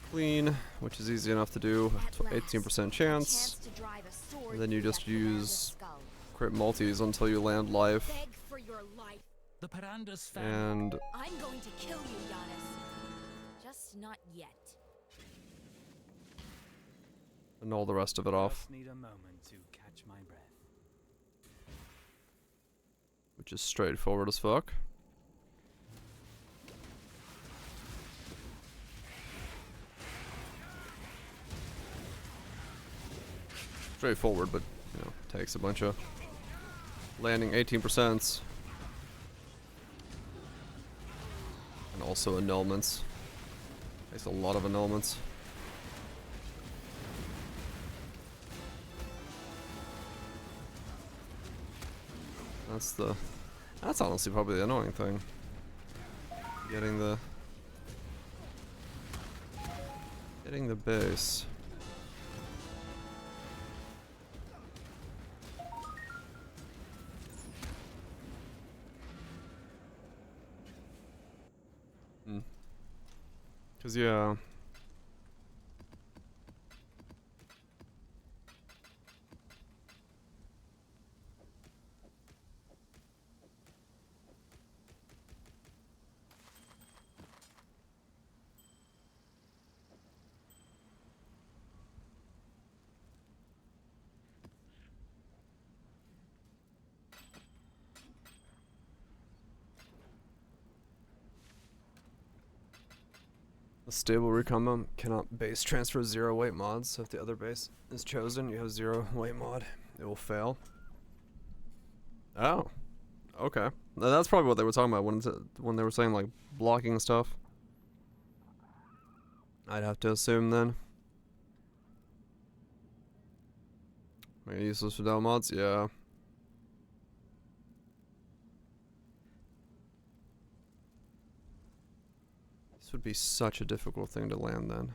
clean, which is easy enough to do. 18% chance. And then you just use crit multis until you land life. The Paranda's And I'm going to kill you, Giannis. Just not yet. annul the rest of it off. Just need a moment to catch my breath. Which is straightforward as fuck. Straightforward, but you know, takes a bunch of landing 18%. And also annulments. Takes a lot of annulments. That's honestly probably the annoying thing. Getting the base. Cause yeah. The stable recombo cannot base transfer 0 weight mods, so if the other base is chosen, you have 0 weight mod. It will fail. Oh. Okay. That's probably what they were talking about when they were saying like blocking stuff. I'd have to assume then. Useless without mods? Yeah. This would be such a difficult thing to land then.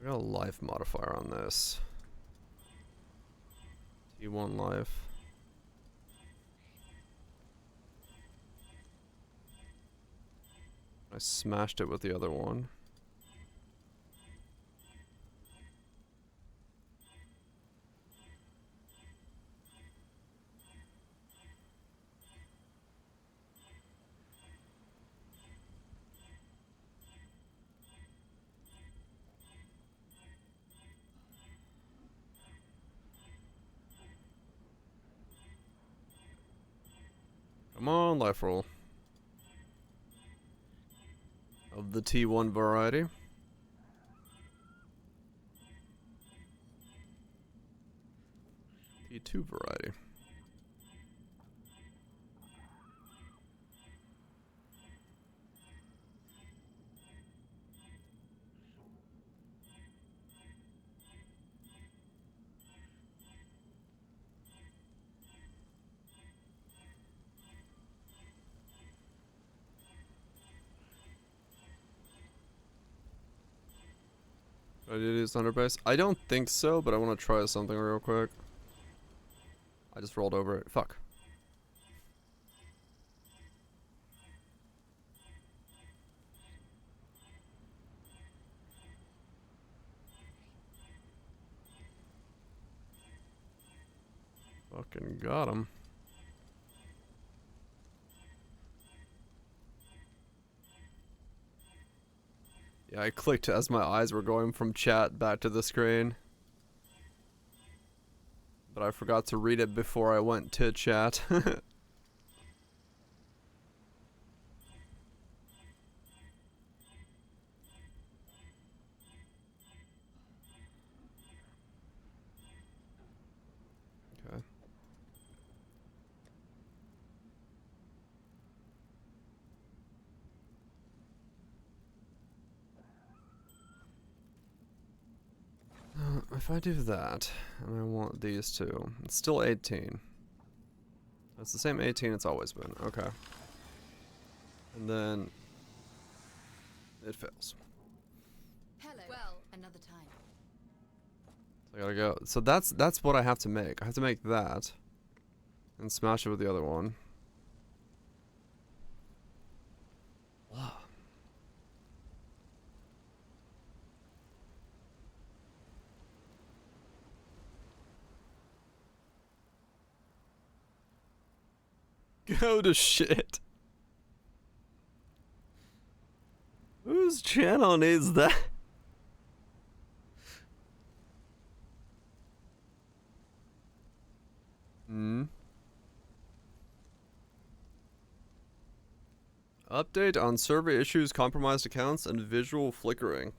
I got a life modifier on this. T1 life. I smashed it with the other one. Come on, life roll. Of the T1 variety. T2 variety. I did use thunder base. I don't think so, but I want to try something real quick. I just rolled over it. Fuck. Fucking got him. Yeah, I clicked as my eyes were going from chat back to the screen. But I forgot to read it before I went to chat. Okay. If I do that, and I want these two, it's still 18. It's the same 18 it's always been. Okay. And then it fails. Hello. Well, another time. So I gotta go. So that's what I have to make. I have to make that and smash it with the other one. Wow. Go to shit. Whose channel needs that? Update on server issues, compromised accounts, and visual flickering.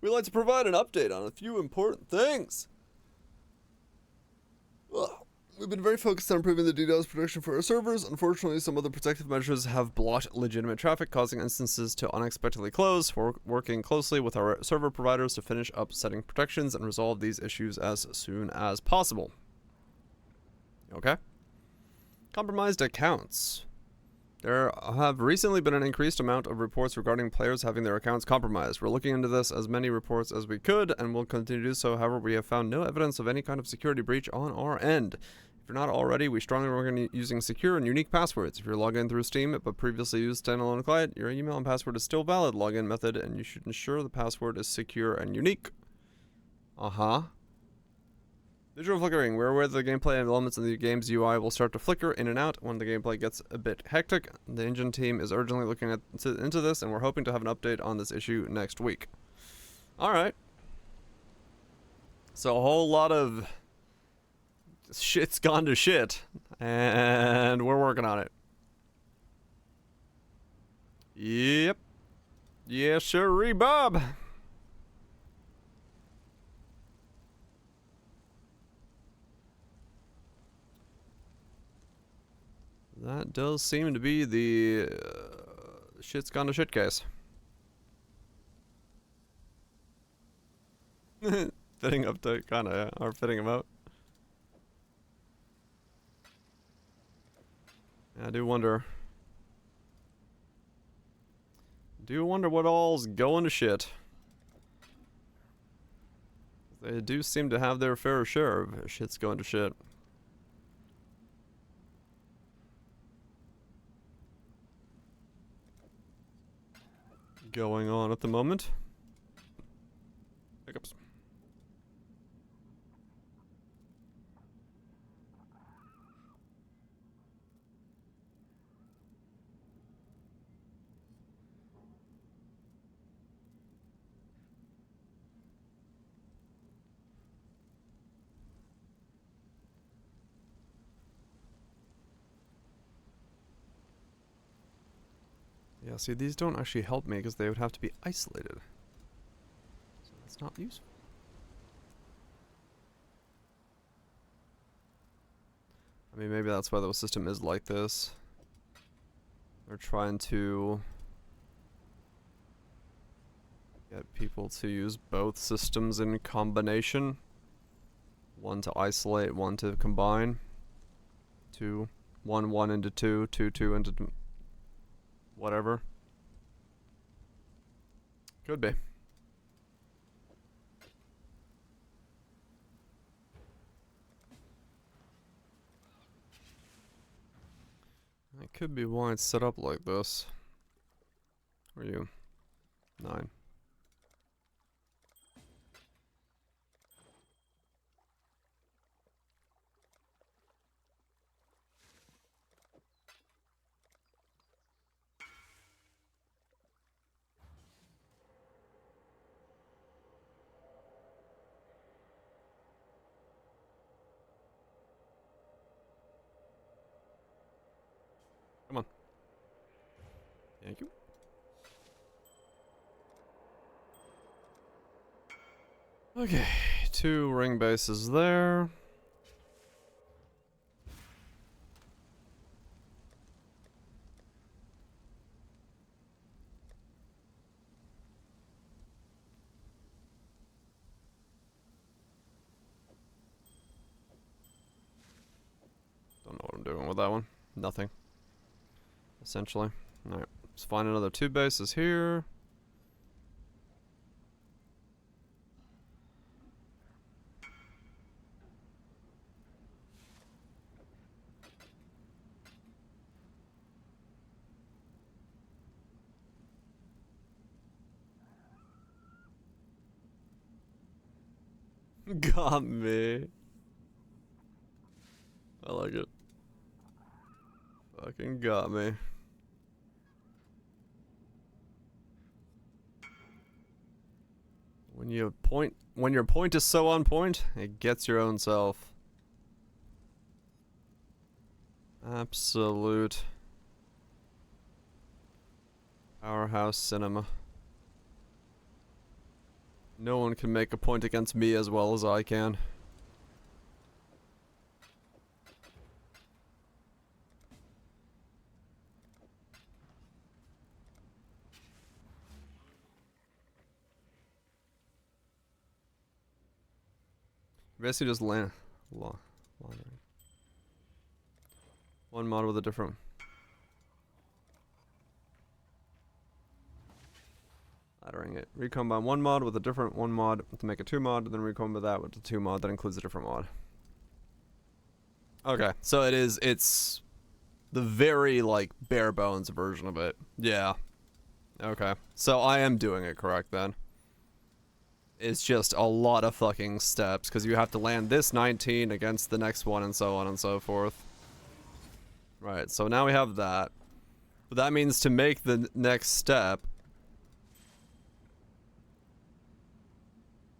We'd like to provide an update on a few important things. Ugh. We've been very focused on improving the DDoS protection for our servers. Unfortunately, some other protective measures have blocked legitimate traffic, causing instances to unexpectedly close. We're working closely with our server providers to finish up setting protections and resolve these issues as soon as possible. Okay. Compromised accounts. There have recently been an increased amount of reports regarding players having their accounts compromised. We're looking into this as many reports as we could, and will continue to do so. However, we have found no evidence of any kind of security breach on our end. If you're not already, we strongly recommend using secure and unique passwords. If you're logged in through Steam but previously used standalone client, your email and password is still valid login method, and you should ensure the password is secure and unique. Visual flickering. We're aware that the gameplay and elements in the game's UI will start to flicker in and out when the gameplay gets a bit hectic. The engine team is urgently looking into this, and we're hoping to have an update on this issue next week. Alright. So a whole lot of shit's gone to shit, and we're working on it. Yep. Yes, sirree, Bob. That does seem to be the shit's gone to shit case. Fitting up to kinda, or fitting him out. Yeah, I do wonder. Do wonder what all's going to shit. They do seem to have their fair share of shit's going to shit. Going on at the moment. Hiccups. Yeah, see, these don't actually help me because they would have to be isolated. So that's not useful. I mean, maybe that's why the system is like this. They're trying to get people to use both systems in combination. One to isolate, one to combine. One into two, two into whatever. Could be. That could be why it's set up like this. Where are you? 9. Come on. Thank you. Okay, 2 ring bases there. Don't know what I'm doing with that one? Nothing. Essentially. Alright, let's find another 2 bases here. Got me. I like it. Fucking got me. When your point is so on point, it gets your own self. Absolute powerhouse cinema. No one can make a point against me as well as I can. Basically just land. One mod with a different. Laddering it. Recombine one mod with a different one mod to make a 2 mod, and then recombine that with a 2 mod that includes a different mod. Okay, so it's the very, like, bare bones version of it. Yeah. Okay. So I am doing it correct then. It's just a lot of fucking steps, because you have to land this 19 against the next one and so on and so forth. Right, so now we have that. But that means to make the next step...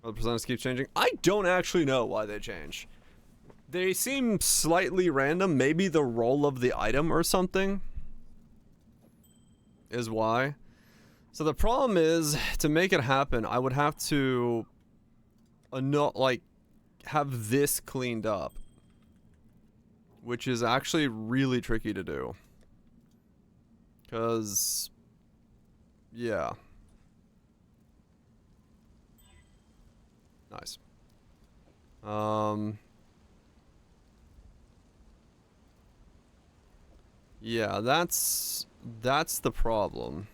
The percentage keeps changing. I don't actually know why they change. They seem slightly random. Maybe the role of the item or something is why. So the problem is, to make it happen, I would have to have this cleaned up, which is actually really tricky to do. 'Cause yeah. Nice. Yeah, that's the problem.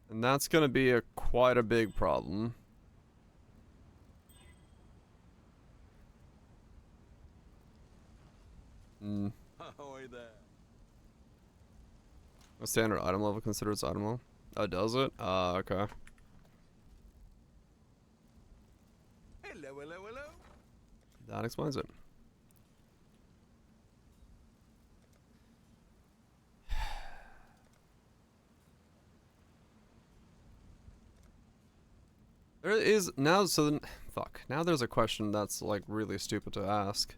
And that's gonna be quite a big problem. Ahoy there. A standard item level considers item level? Oh, does it? Okay. Hello, hello, hello. That explains it. There is now, so then, fuck. Now there's a question that's like really stupid to ask.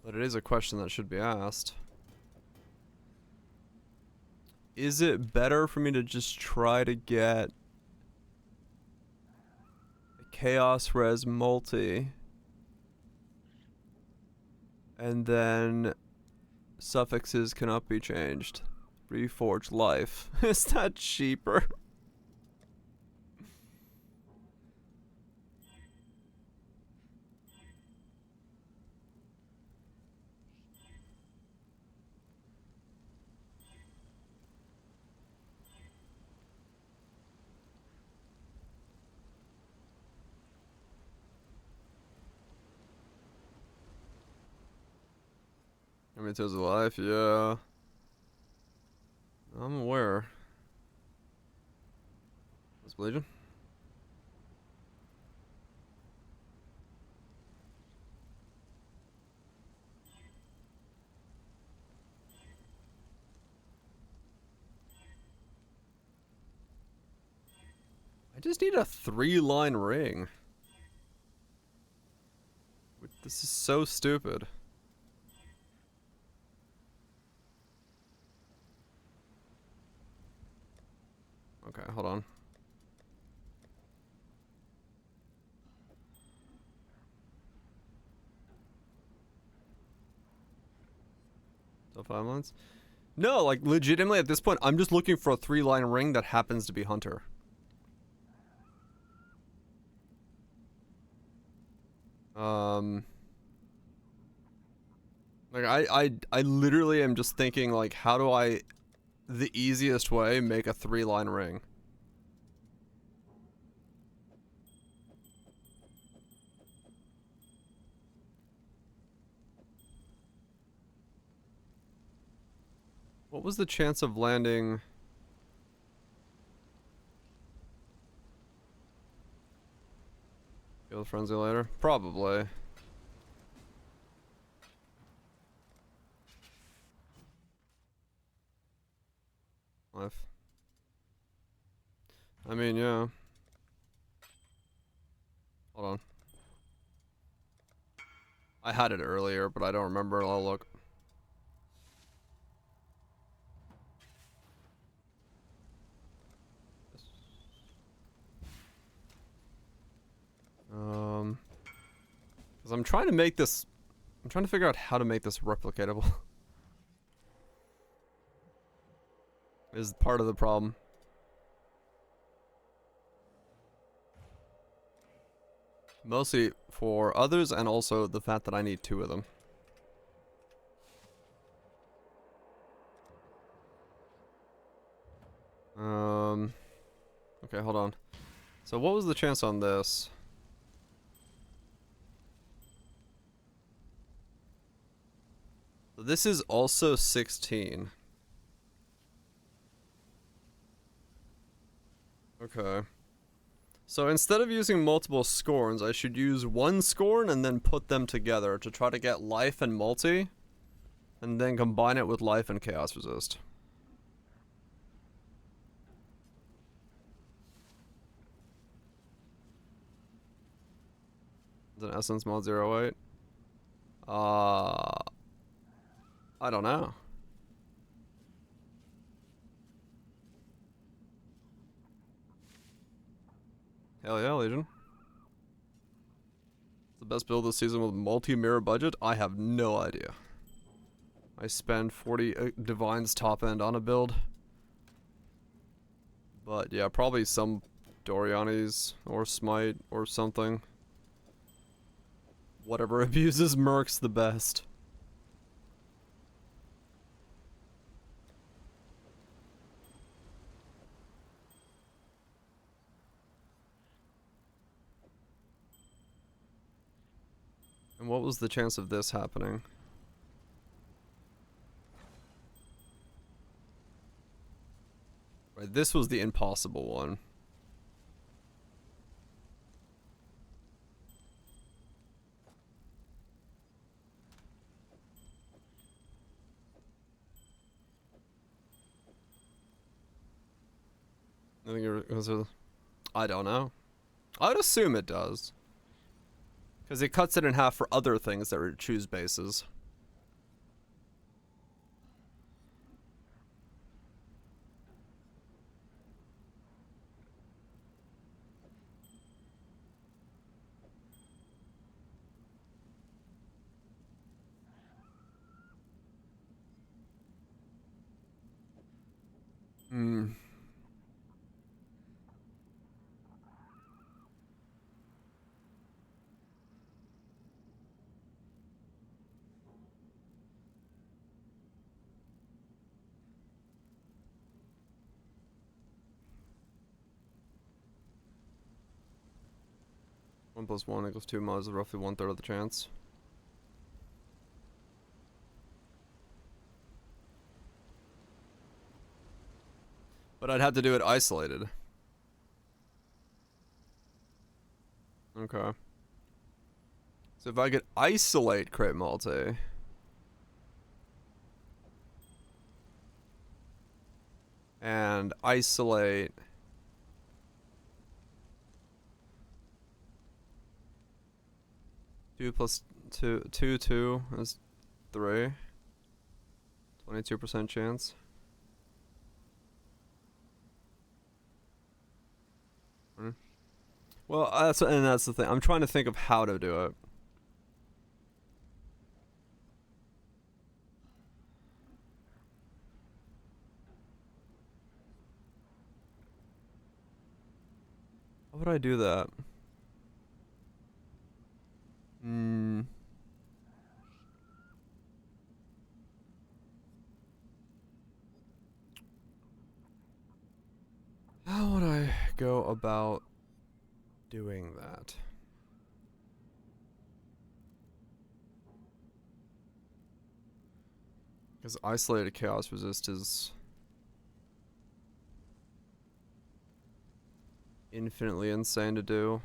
But it is a question that should be asked. Is it better for me to just try to get a Chaos Res multi and then suffixes cannot be changed? Reforged life. Is that cheaper? How many times of life? Yeah. I'm aware. What's Legion? I just need a 3-line ring. This is so stupid. Okay, hold on. So 5 lines? No, like legitimately at this point, I'm just looking for a 3-line ring that happens to be Hunter. Like I literally am just thinking like, how do I, the easiest way, make a 3-line ring? What was the chance of landing? Kill the frenzy later? Probably. Life. I mean, yeah. Hold on. I had it earlier, but I don't remember. I'll look. Because I'm trying to make this. I'm trying to figure out how to make this replicatable. Is part of the problem. Mostly for others, and also the fact that I need 2 of them. Okay, hold on. So what was the chance on this? So this is also 16. Okay. So instead of using multiple scorns, I should use 1 scorn and then put them together to try to get life and multi, and then combine it with life and chaos resist. Is an essence mod 08? I don't know. Hell yeah, Legion. The best build this season with multi-mirror budget? I have no idea. I spend 40 divines top end on a build. But yeah, probably some Dorianis or Smite or something. Whatever abuses Mercs the best. And what was the chance of this happening? Right, this was the impossible one. I think it was I don't know. I would assume it does. Because it cuts it in half for other things that are choose bases. Hmm. One plus one equals 2 mods is roughly 1/3 of the chance. But I'd have to do it isolated. Okay. So if I could isolate crit multi. And isolate. Two plus two is 3. 22% chance. Well, that's the thing. I'm trying to think of how to do it. How would I do that? go about doing that? Because isolated chaos resist is infinitely insane to do.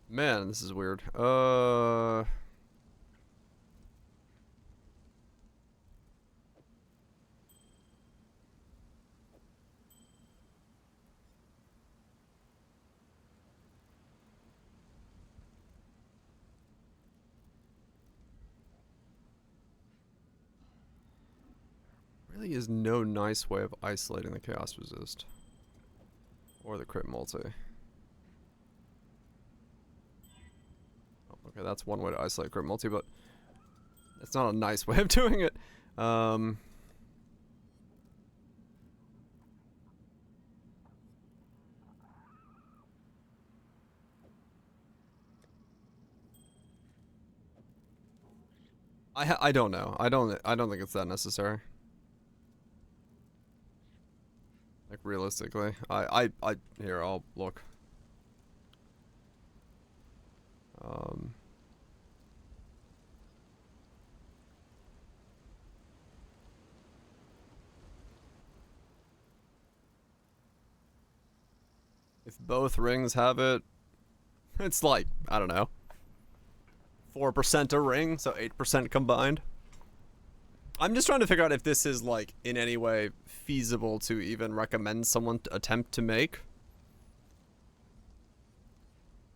Man, this is weird. Really is no nice way of isolating the chaos resist. Or the crit multi. Oh, okay, that's one way to isolate crit multi, but it's not a nice way of doing it. I don't know. I don't think it's that necessary. Like realistically, here I'll look. If both rings have it, it's like, I don't know, 4% a ring, so 8% combined. I'm just trying to figure out if this is, like, in any way feasible to even recommend someone to attempt to make.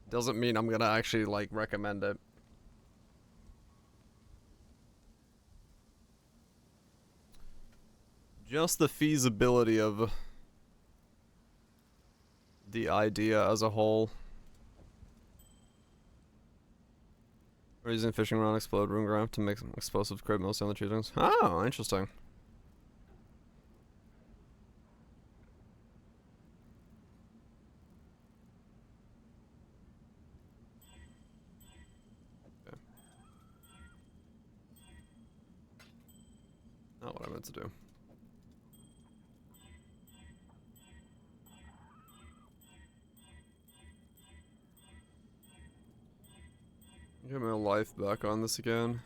Doesn't mean I'm gonna actually, like, recommend it. Just the feasibility of the idea as a whole. We're using fishing rod, explode room graph to make some explosive crit mostly on the choosings. Oh, interesting. Okay. Not what I meant to do. Get my life back on this again.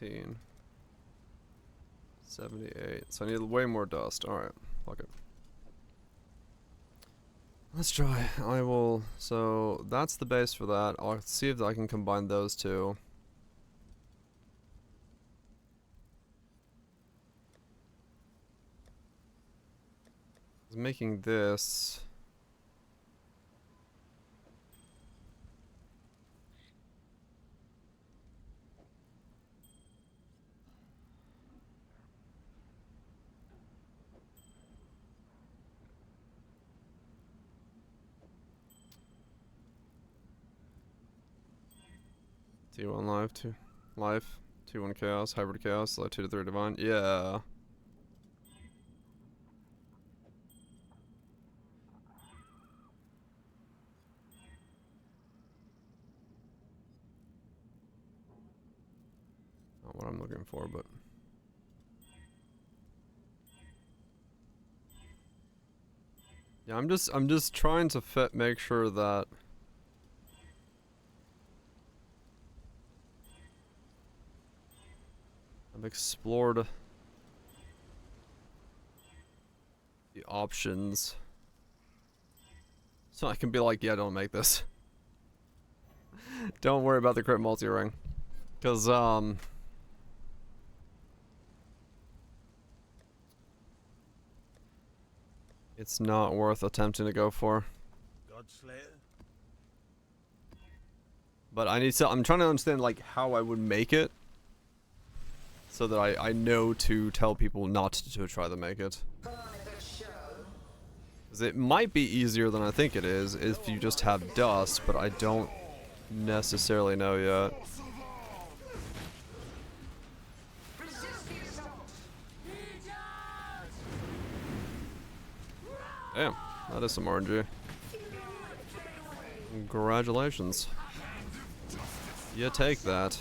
$15. 78. So I need way more dust. Alright, fuck it. Let's try. I will. So that's the base for that. I'll see if I can combine those two. I was making this. T1 live, 2 life, 2-1 chaos, hybrid chaos, like 2 to 3 divine. Yeah. Not what I'm looking for, but yeah, I'm just trying to make sure that I've explored the options, so I can be like, yeah, don't make this. Don't worry about the crit multi-ring. Because, it's not worth attempting to go for. Godslayer? But I need to, I'm trying to understand, like, how I would make it. So that I know to tell people not to try to make it. Because it might be easier than I think it is if you just have dust, but I don't necessarily know yet. Damn, that is some RNG. Congratulations. You take that.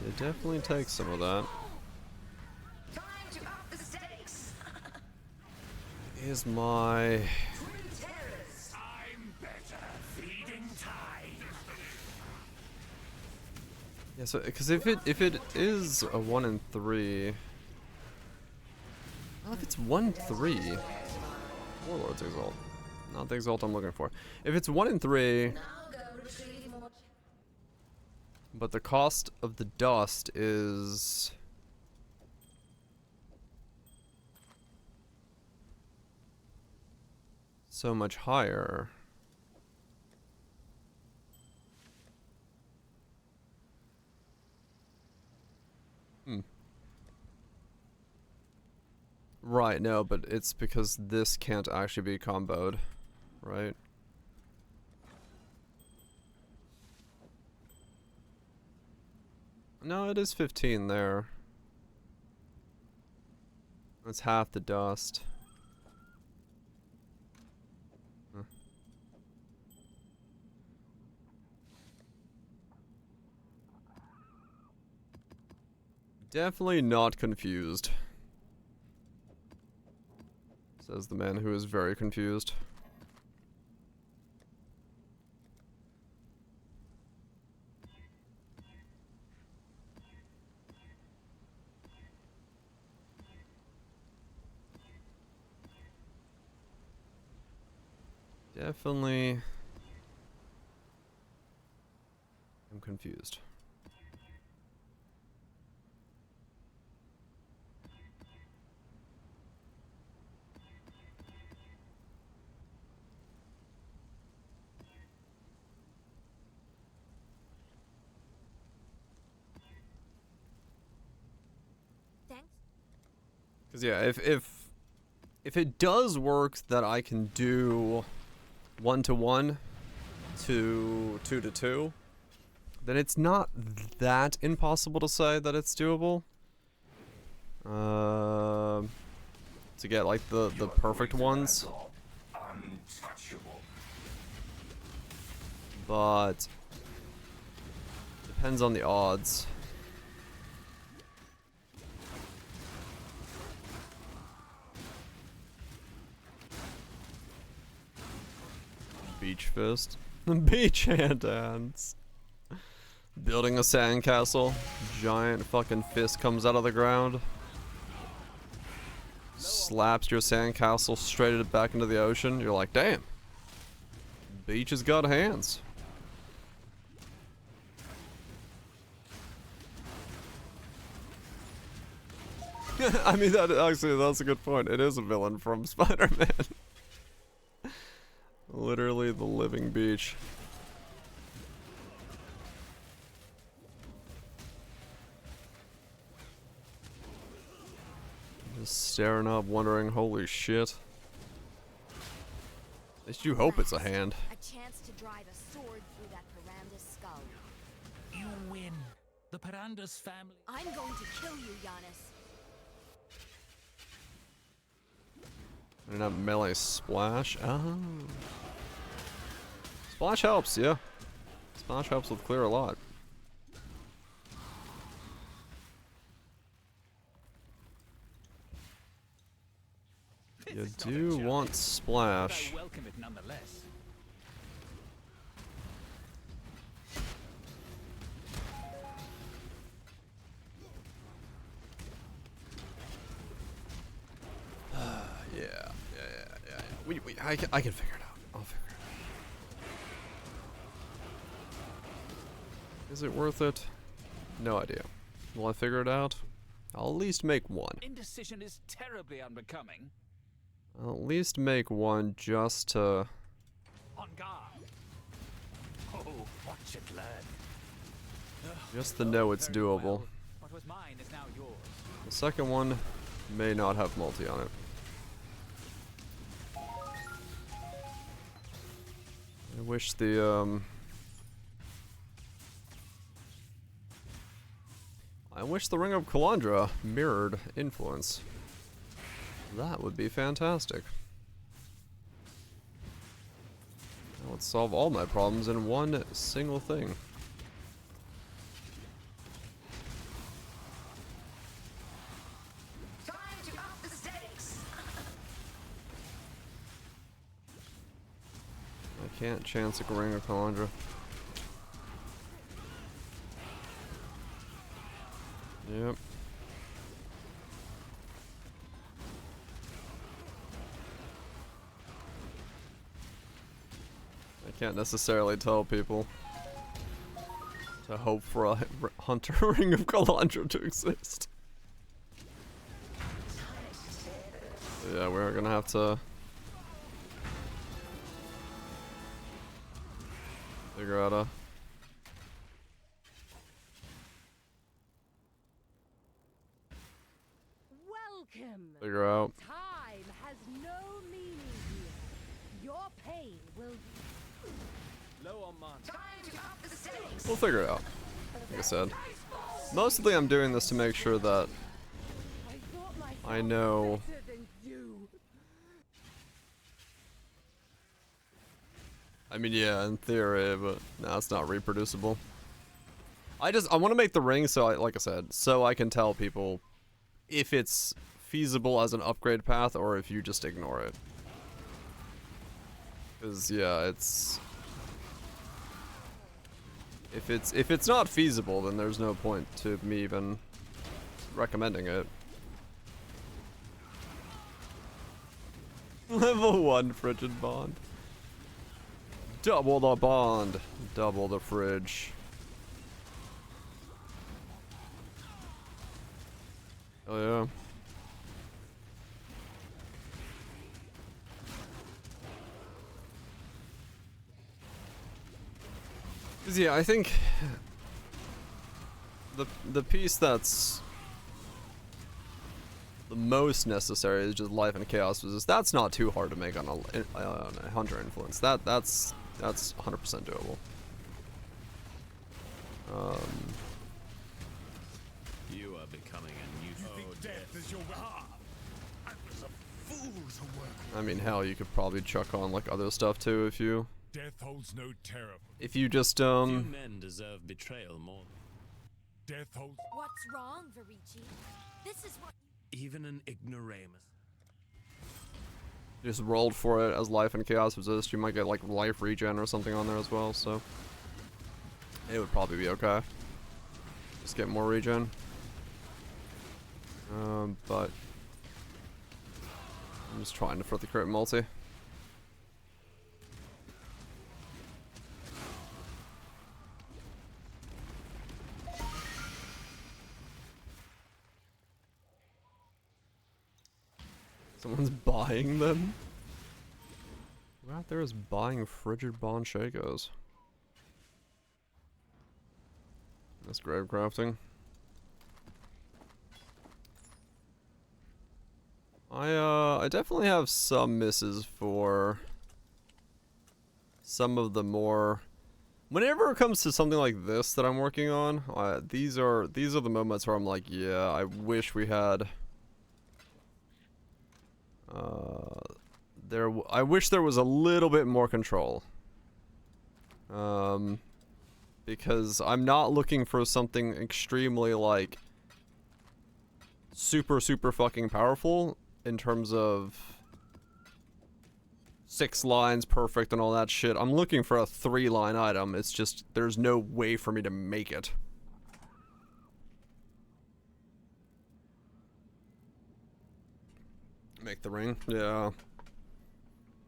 You definitely take some of that. Is my... I'm better feeding time. Yeah, so because if it is a 1 in 3, well, if it's 1-3, Warlord's Exalt, not the Exalt I'm looking for. If it's 1 in 3, but the cost of the dust is so much higher. Right, no, but it's because this can't actually be comboed, right? No, it is 15 there. That's half the dust. Huh. Definitely not confused. Says the man who is very confused. Definitely. I'm confused. Because yeah, if it does work that I can do 1-to-1 to 2-to-2, then it's not that impossible to say that it's doable. To get like the perfect ones. But depends on the odds. Beach fist. Beach hands. Building a sandcastle. Giant fucking fist comes out of the ground. Slaps your sandcastle straight back into the ocean. You're like, damn. Beach has got hands. I mean, that's a good point. It is a villain from Spider-Man. Literally the living beach. Just staring up, wondering, holy shit. At least you hope it's a hand. A chance to drive a sword through that Piranda's skull. You win. The Piranda's family. I'm going to kill you, Giannis. And a melee splash. Oh. Splash helps, yeah. Splash helps with clear a lot. You do want splash. I welcome it nonetheless. Yeah. I can figure it out. I'll figure it out. Is it worth it? No idea. Will I figure it out? I'll at least make one. Indecision is terribly unbecoming. I'll at least make one just to... On guard. Oh, watch it learn. Just to know it's doable. What was mine is now yours. The second one may not have multi on it. I wish the, I wish the Ring of Calandra mirrored influence. That would be fantastic. That would solve all my problems in one single thing. Time to up the stakes. I can't chance a Ring of Calandra. Yep. I can't necessarily tell people to hope for a Hunter Ring of Calandra to exist. Yeah, we're gonna have to figure out a Welcome. figure out. Time has no meaning here. Your pain will Low on mana. Time to up the stakes. We'll figure it out. Like I said, mostly I'm doing this to make sure that I know. I mean, yeah, in theory, but no, it's not reproducible. I want to make the ring so like I said, so I can tell people if it's feasible as an upgrade path or if you just ignore it. Cause yeah, it's if it's not feasible, then there's no point to me even recommending it. Level 1 frigid bond. Double the bond, double the fridge. Oh yeah. 'Cause yeah, I think the piece that's the most necessary is just life and chaos resist. That's not too hard to make on a hunter influence. That's 100% doable. You are becoming a new. You think death is your I was a fool to work. I mean, hell, you could probably chuck on like other stuff too if you. Death holds no terror. If you just Few men deserve betrayal more. Death holds. What's wrong, Verici? This is what. Even an ignoramus. just rolled for it as life and chaos resist, you might get like life regen or something on there as well, so it would probably be okay. Just get more regen. But I'm just trying to for the crit multi. Someone's buying them? Who out there is buying frigid bond shakos? That's grave crafting. I definitely have some misses for some of the more. Whenever it comes to something like this that I'm working on, these are the moments where I'm like, yeah, I wish we had. I wish there was a little bit more control. Because I'm not looking for something extremely like super fucking powerful in terms of 6 lines perfect and all that shit. I'm looking for a 3-line item. It's just there's no way for me to make it. Make the ring? Yeah.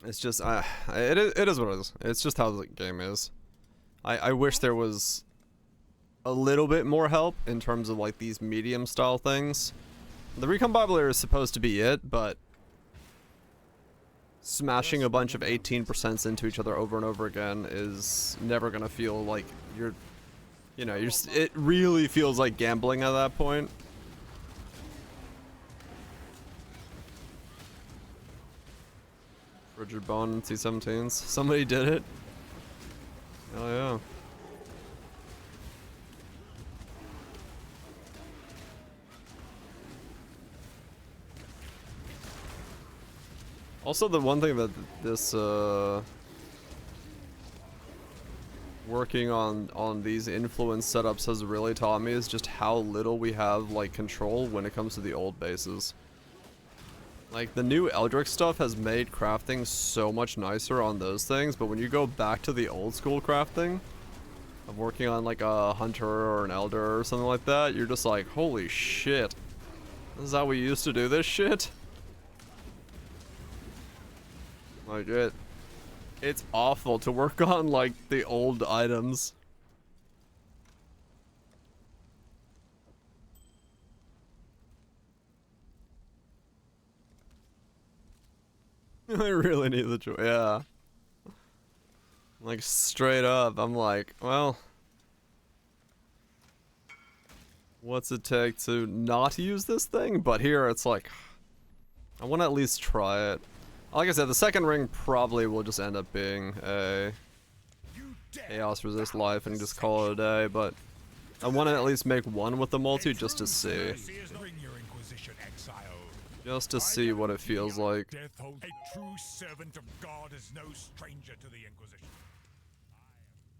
It's just, it is what it is. It's just how the game is. I wish there was a little bit more help in terms of like these medium style things. The Recombobulator is supposed to be it, but smashing a bunch of 18% into each other over and over again is never gonna feel like you're, you know, it really feels like gambling at that point. Frigid Bond and C-17s. Somebody did it. Hell yeah. Also, the one thing that this working on these influence setups has really taught me is just how little we have like control when it comes to the old bases. Like, the new Eldritch stuff has made crafting so much nicer on those things, but when you go back to the old school crafting of working on like a hunter or an elder or something like that, you're just like, holy shit, this is how we used to do this shit? Like, it's awful to work on like the old items. I really need the joy. Yeah. Like, straight up, I'm like, well, what's it take to not use this thing? But here it's like, I want to at least try it. Like I said, the second ring probably will just end up being a Chaos Resist Life and just call it a day, but I want to at least make one with the multi just to see. Just to see what it feels like. A true servant of God is no stranger to the Inquisition.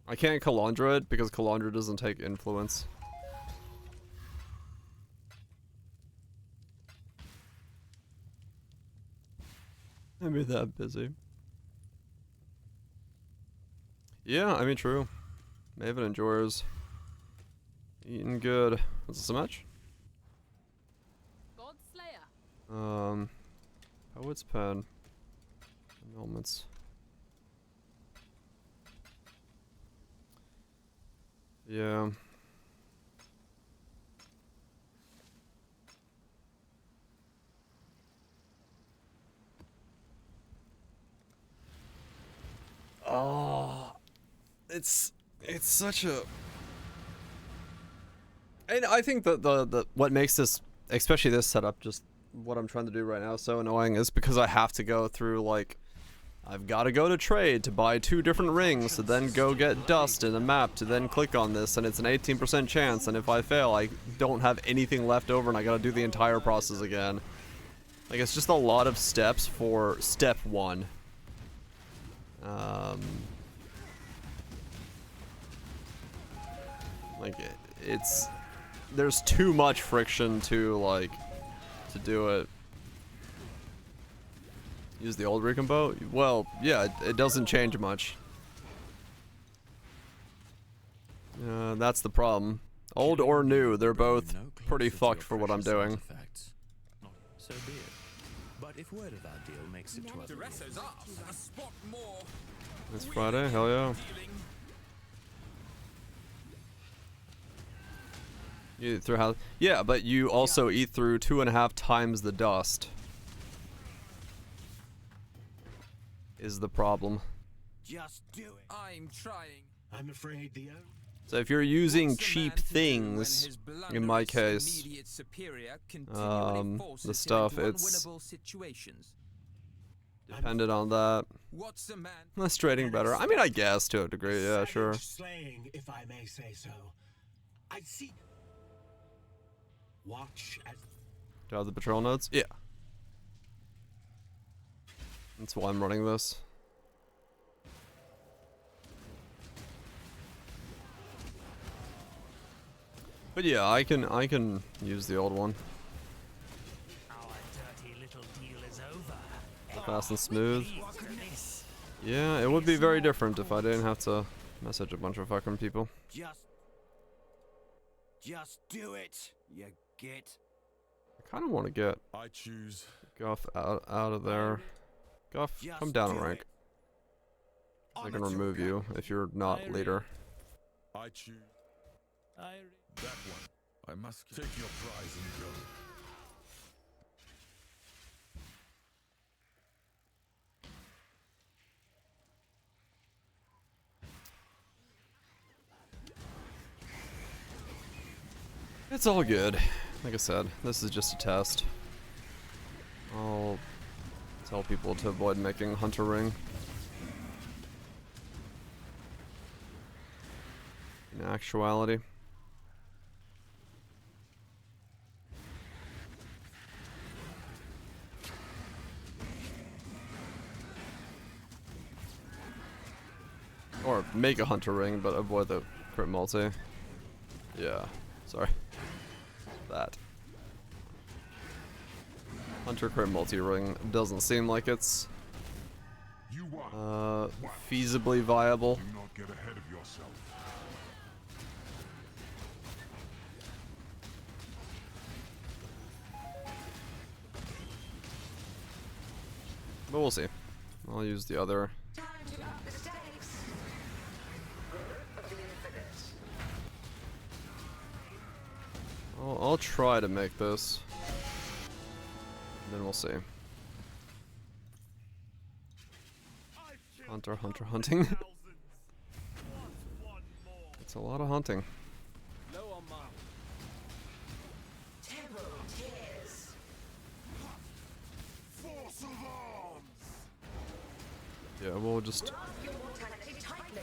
I can't Calandra it because Calandra doesn't take influence. I'd be that busy. Yeah, I mean, true. Maven and Jor's eating good. What's this a match? Poet's Pen. Annulments. Yeah. Oh, it's such a, and I think that the what makes this, especially this setup, just what I'm trying to do right now, so annoying is because I have to go through, like, I've got to go to trade to buy 2 different rings to then go get dust in a map to then click on this, and it's an 18% chance, and if I fail I don't have anything left over and I gotta do the entire process again. Like, it's just a lot of steps for step 1. Like, there's too much friction to, like, to do it. Use the old recombo? Well, yeah, it doesn't change much. That's the problem. Old or new, they're both pretty fucked for what I'm doing. So be it. But if word of our deal makes it to other It's Friday, hell yeah. You eat through how? Yeah, but you also eat through 2.5 times the dust. Is the problem. Just do it. I'm trying. I'm afraid the So if you're using cheap things, in my case, the stuff, it's dependent on that. That's trading better. I mean, I guess to a degree, yeah, sure. Slaying, if I may say so. I see. Watch as. Do I have the patrol nodes? Yeah. That's why I'm running this. But yeah, I can use the old one. Our dirty little deal is over. Fast and smooth. Yeah, it would be very different if I didn't have to message a bunch of fucking people. Just do it. You get. I kind of want to get I choose Guff out of there. Guff, Just come down a do rank. it. I can remove you if you're not leader. I choose that one. I must take your prize and go. It's all good. Like I said, this is just a test. I'll tell people to avoid making Hunter Ring. In actuality. Or make a Hunter Ring, but avoid the crit multi. Yeah, sorry. That. Hunter crit multi ring doesn't seem like it's feasibly viable. Do not get ahead of yourself. But we'll see. I'll use the other. Time to up the stakes. Of the infinite. I'll try to make this. Then we'll see. Hunter hunting. It's a lot of hunting. Low on mark. Temple tears. Force of arms. Yeah, we'll just. Grasp your mortality tightly.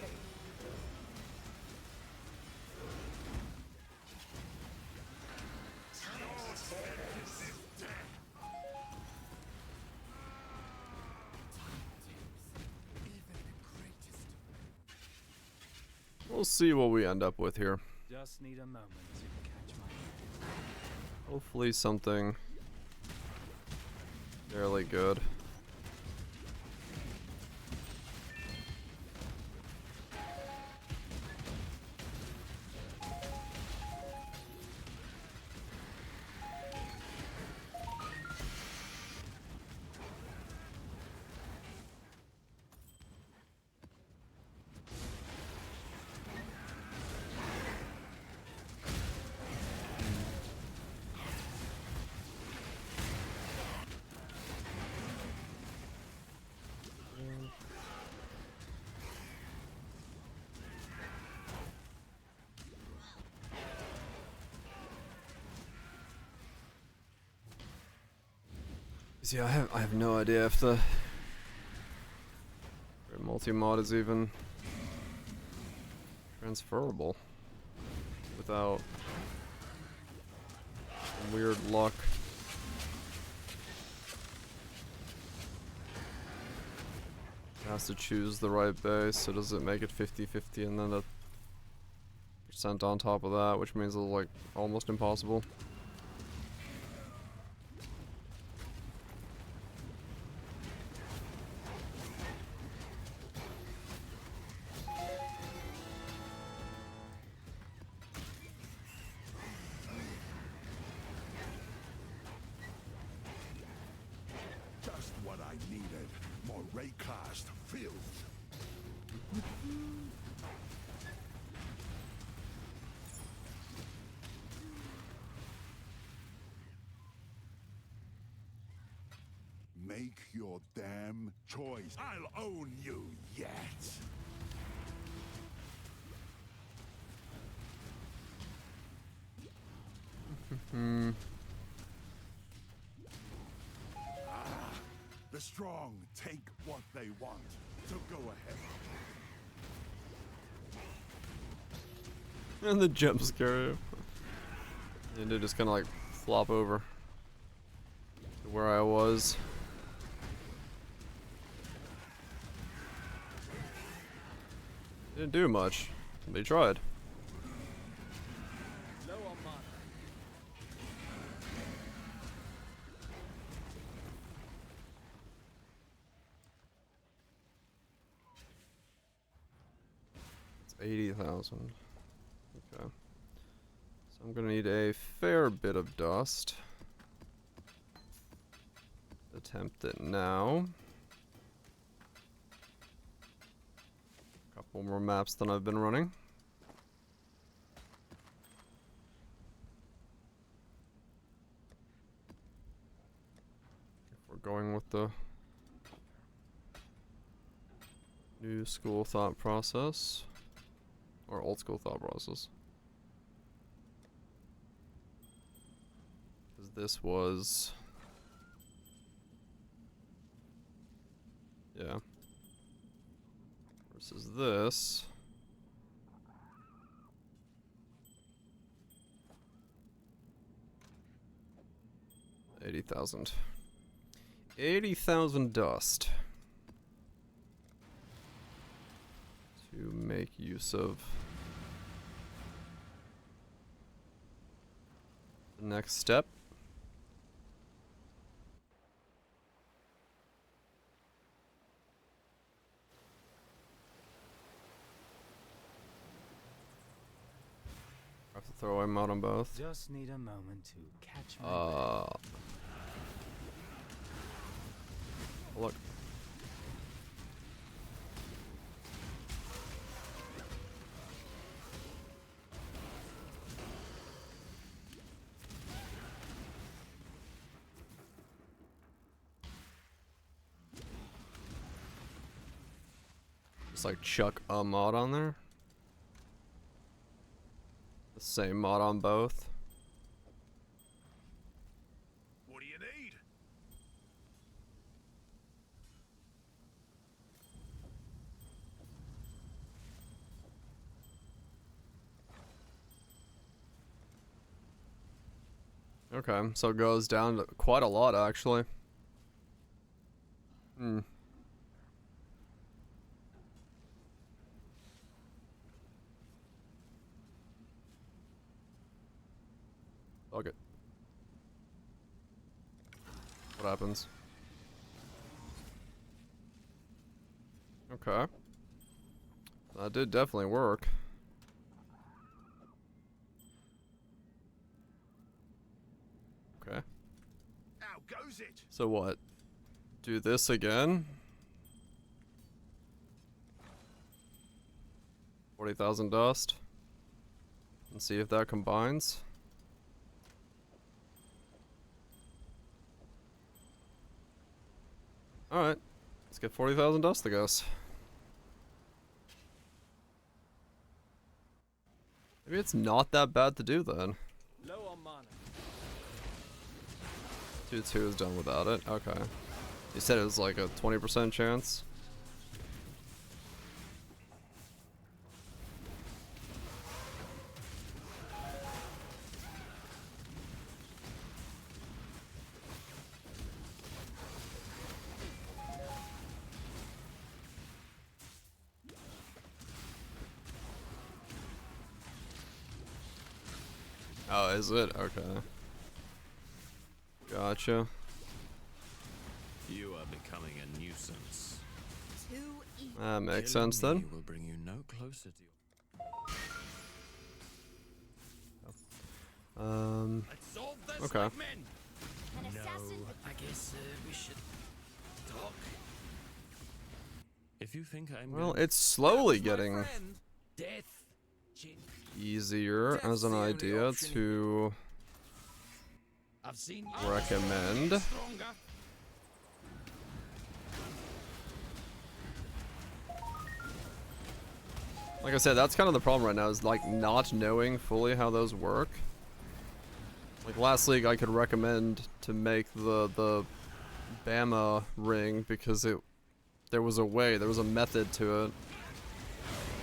We'll see what we end up with here. Just need a moment to catch my. Hopefully something fairly good. Yeah, I have no idea if the multi-mod is even transferable without some weird luck. It has to choose the right base, so does it make it 50-50 and then a percent on top of that, which means it's like almost impossible. Just what I needed. More Raycast filled. Make your damn choice. I'll own you yet. The strong take what they want, so go ahead. And the jump scare you. And they just kind of like flop over to where I was. Didn't do much. They tried. Low on mark. It's 80,000. Okay. So I'm gonna need a fair bit of dust. Attempt it now. Couple more maps than I've been running. If we're going with the new school thought process, or old school thought process. Because this was... yeah. Versus this. $80,000. 80,000 dust. To make use of the next step. I have to throw him out on both. Just need a moment to catch my Look. Just like chuck a mod on there. The same mod on both. What do you need? Okay, so it goes down to quite a lot actually. Hmm. Okay. What happens? Okay. That did definitely work. Okay. How goes it? So what? Do this again? 40,000 dust. And see if that combines. Alright. Let's get 40,000 dust, I guess. Maybe it's not that bad to do then. Low on mana. 2-2 is done without it. Okay. You said it was like a 20% chance. Oh, is it? Okay. Gotcha. You are becoming a nuisance. That makes Killing sense then. me will bring you no closer to your... Okay. I guess we should talk. If you think I'm Well, it's slowly getting Death. easier as an idea to I've seen recommend. Like I said, that's kind of the problem right now, is like not knowing fully how those work. Like last league I could recommend to make the Bama ring because there was a method to it.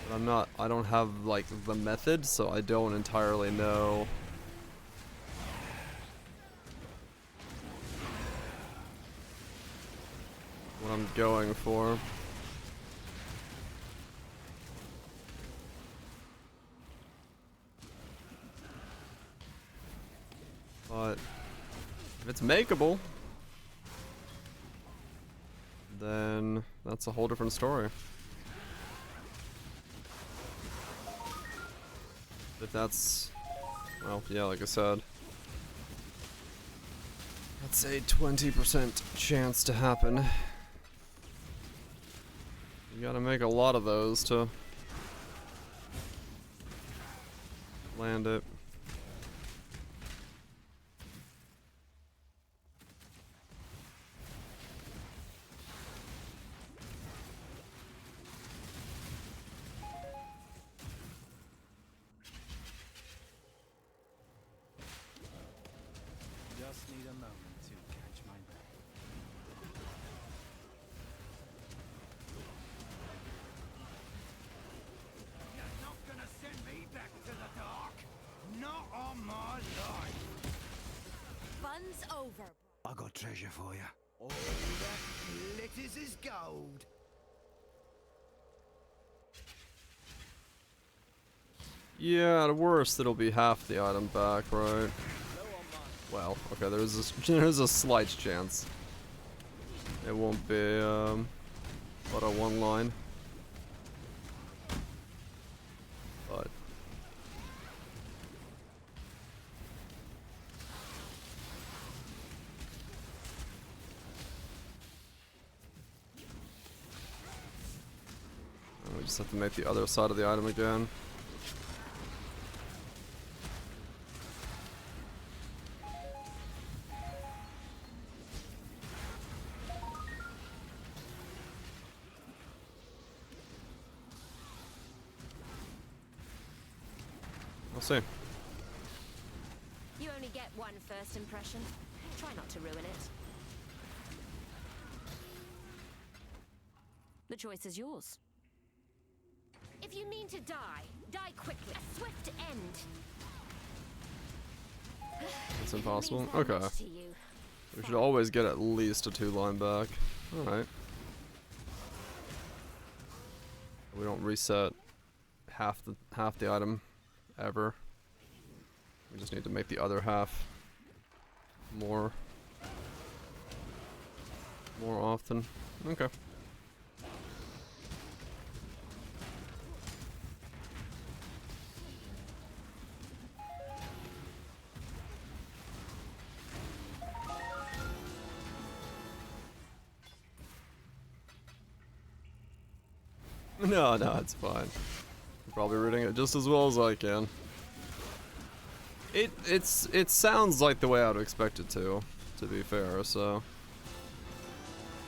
But I don't have like the method, so I don't entirely know what I'm going for. But if it's makeable, then that's a whole different story. If that's, well, yeah, like I said, that's a 20% chance to happen. You gotta make a lot of those to Land it. Just need a moment to catch my breath. You're not gonna send me back to the dark. Not on my life. Fun's over. I got treasure for you. All that glitters is gold. Yeah, at worst it'll be half the item back, right? Well, okay, there's a slight chance. It won't be but a one line. But we just have to make the other side of the item again. We'll see. You only get one first impression. Try not to ruin it. The choice is yours. If you mean to die, die quickly. A swift end. It's impossible. Okay. We should always get at least a 2-line back. Alright. We don't reset half the item ever. We just need to make the other half more often. Okay. No, it's fine. I'm probably reading it just as well as I can. It sounds like the way I'd expect it to be fair, so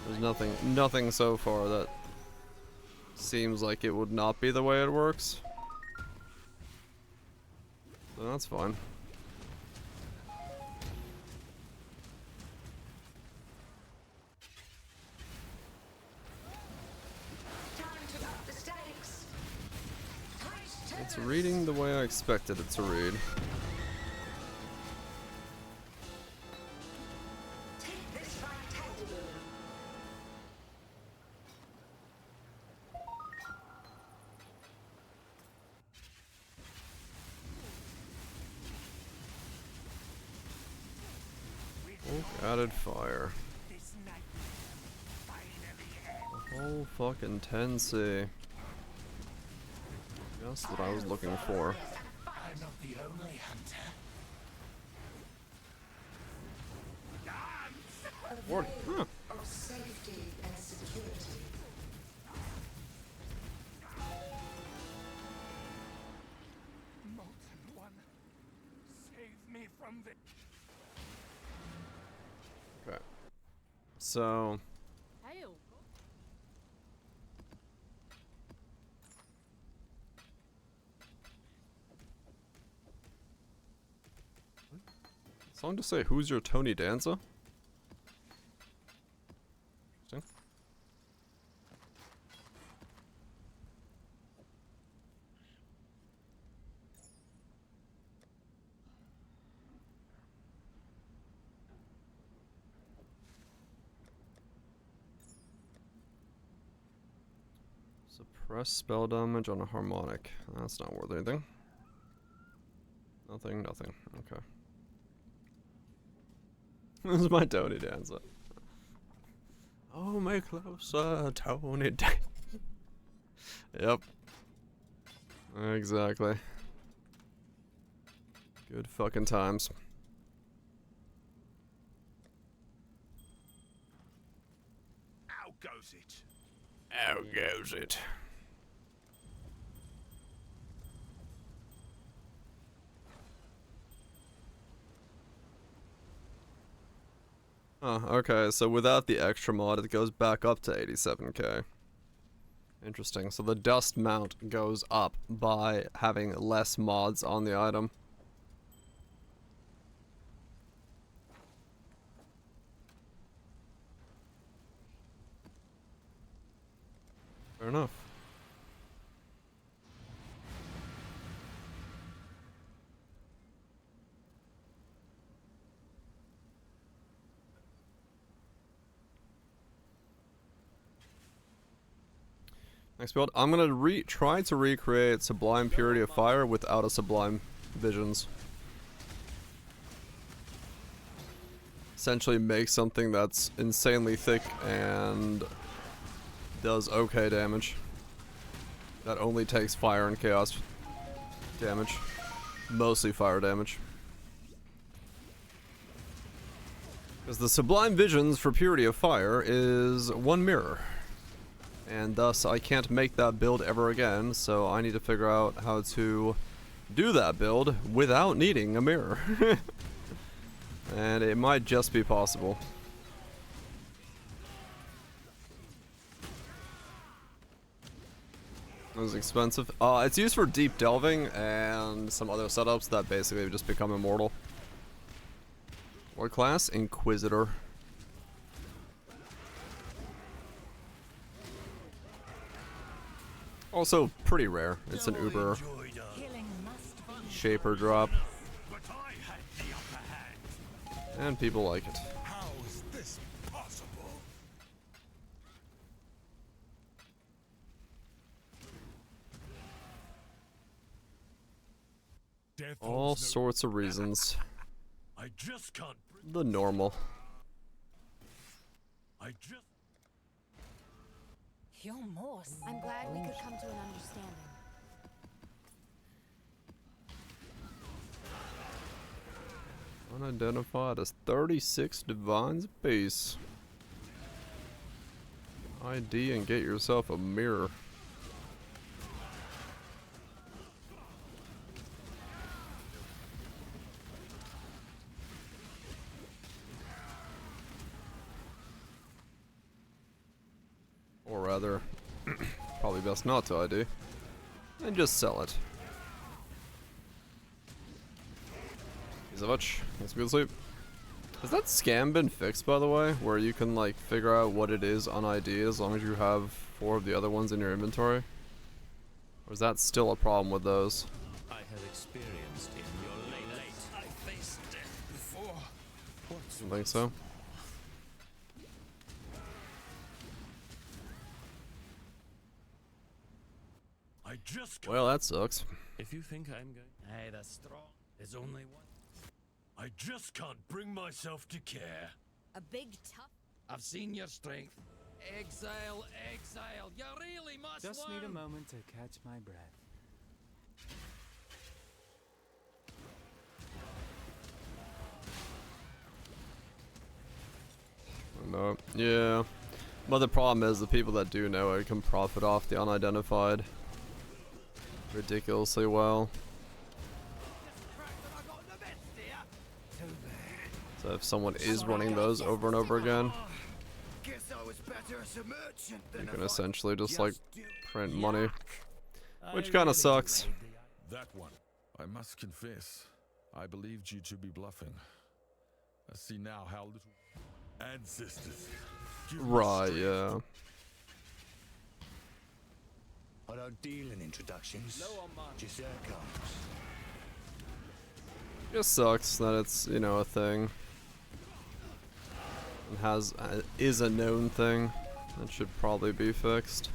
there's nothing so far that seems like it would not be the way it works. So that's fine. It's reading the way I expected it to read. Oak added fire. A whole fucking 10C. That's what I was looking for. I'm not the only hunter. Warning. Huh. Of safety and security. Molten One, save me from the... Okay. So song to say, who's your Tony Danza? Interesting. Suppress spell damage on a harmonic. That's not worth anything. Nothing. Okay. This is my Tony Danza. Oh, my closer, Tony Danza. Yep. Exactly. Good fucking times. How goes it? How goes it? Oh, okay, so without the extra mod, it goes back up to 87k. Interesting. So the dust mount goes up by having less mods on the item. Fair enough. Next build, I'm gonna try to recreate Sublime Purity of Fire without a Sublime Visions. Essentially make something that's insanely thick and does okay damage. That only takes fire and chaos damage. Mostly fire damage. Because the Sublime Visions for Purity of Fire is one mirror. And thus I can't make that build ever again, so I need to figure out how to do that build without needing a mirror. And it might just be possible. It was expensive. It's used for deep delving and some other setups that basically just become immortal. What class? Inquisitor. Also pretty rare. It's an uber shaper drop. And people like it. How is this possible? All sorts of reasons. I just can't. The normal. I just. You're more. I'm glad we could come to an understanding. Unidentified as 36 divines apiece. ID and get yourself a mirror. Or rather, probably best not to ID. And just sell it. Thanks so much. Let's go to sleep. Has that scam been fixed, by the way? Where you can, like, figure out what it is on ID as long as you have 4 of the other ones in your inventory? Or is that still a problem with those? I have experienced in your late. I faced death before. I don't think so. I just. Well, that sucks. If you think I'm going. Hey, that's strong. There's only one. I just can't bring myself to care. A big tough. I've seen your strength. Exile, exile. You really must Just learn. need a moment to catch my breath. No. Yeah. But the problem is the people that do know it can profit off the unidentified ridiculously well. So if someone is running those over and over again, you can essentially just like print money, which kind of sucks. That one, I must confess, I believed you to be bluffing. I see now how little ancestors. Right, yeah. I don't deal in introductions. Just how it comes. Just sucks that it's, you know, a thing. It is a known thing. That should probably be fixed.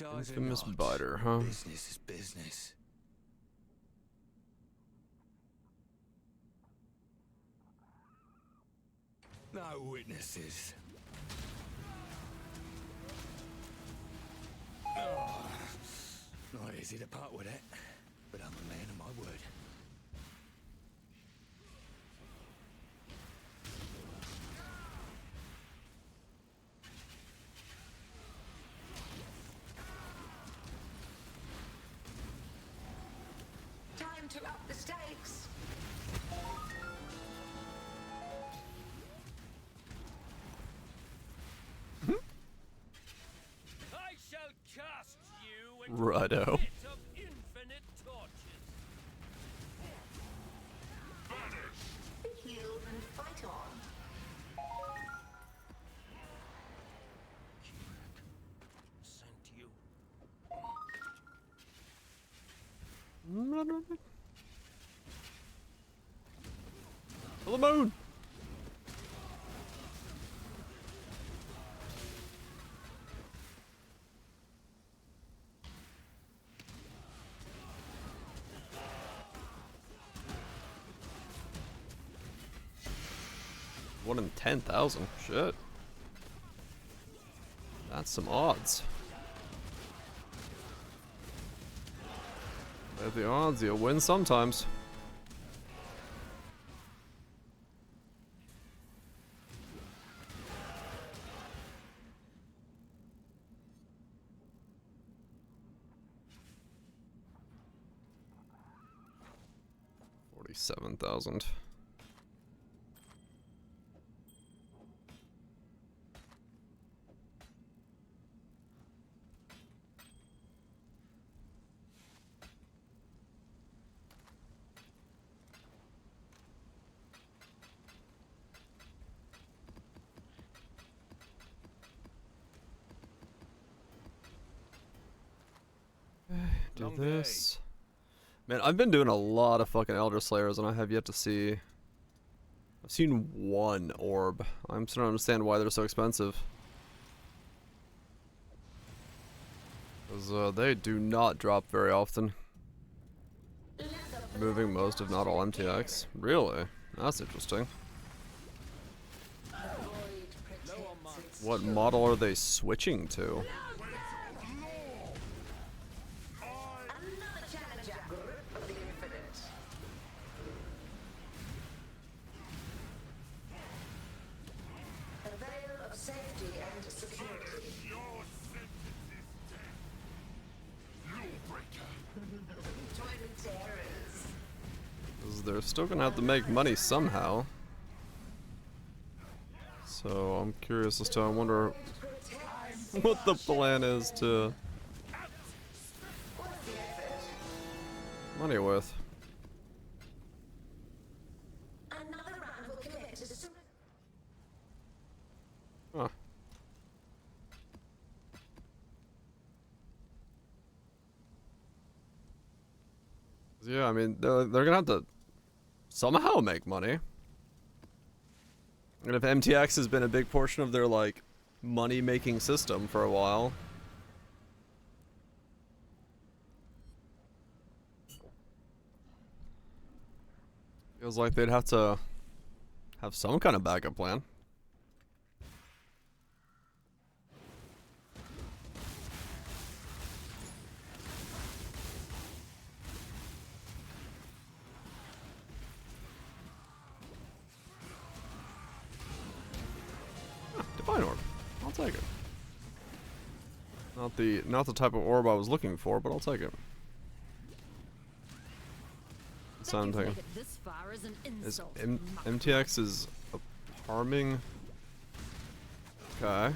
Infamous biter, huh? Business is business. No witnesses. Oh, not easy to part with it. to up the stakes. I shall cast you into Righto. a pit of infinite torches. Be healed and fight on. Sent you. To the moon. One in 10,000. Shit. That's some odds. At the odds, you'll win sometimes. $47,000. Do this. Man, I've been doing a lot of fucking Elder Slayers and I have yet to see... I've seen one orb. I'm starting to understand why they're so expensive. Because they do not drop very often. Moving most, if not all, MTX. Really? That's interesting. What model are they switching to? They're still gonna have to make money somehow. So I'm curious as to, I wonder what the plan is to money with. Huh. Yeah, I mean, they're gonna have to somehow make money. And if MTX has been a big portion of their, like, money-making system for a while. Feels like they'd have to have some kind of backup plan. Divine Orb. I'll take it. Not the type of orb I was looking for, but I'll take it. So I'm taking. Is MTX is harming. Okay.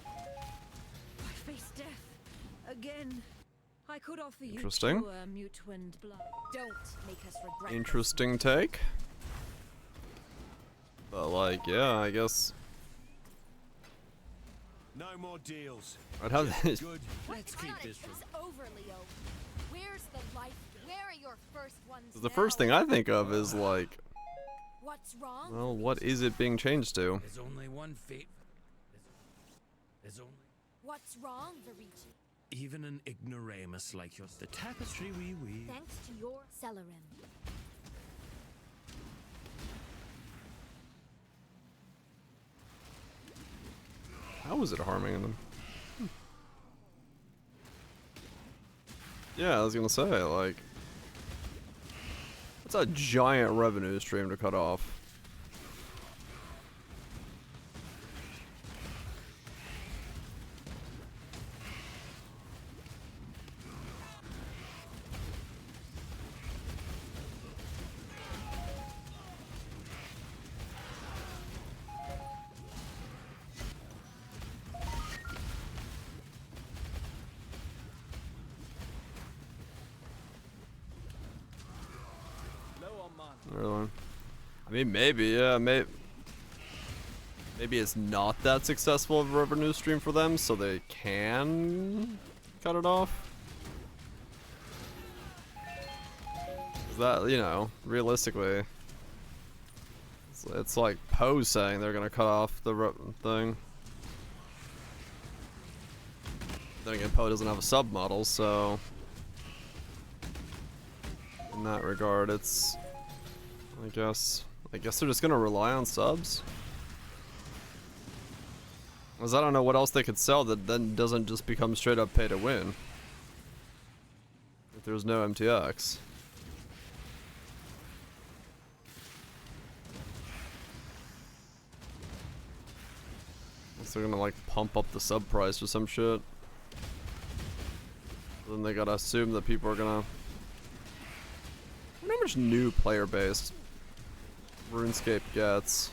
I face death again. I could offer you Interesting. pure mute-wind blood. Don't make us regret. Interesting take. But like, yeah, I guess No more deals. I'd have this. Good. Let's keep this from over, Leo. Where's the life? Where are your first ones? The first thing I think of is like, What's wrong? well, what is it being changed to? There's only one fate. There's only. What's wrong, Verici? even an ignoramus like yours. The tapestry we weave. Thanks to your Celerin. How is it harming them? Yeah, I was gonna say, like, that's a giant revenue stream to cut off. Really? I mean, maybe, yeah, maybe it's not that successful of a revenue stream for them, so they can cut it off. Is that, you know, realistically, it's like Poe saying they're gonna cut off the thing. Then again, Poe doesn't have a sub model, so in that regard, it's, I guess they're just gonna rely on subs. Because I don't know what else they could sell that then doesn't just become straight up pay to win. If there's no MTX. Unless they're gonna like pump up the sub price or some shit. Then they gotta assume that people are gonna... I wonder how much new player base RuneScape gets.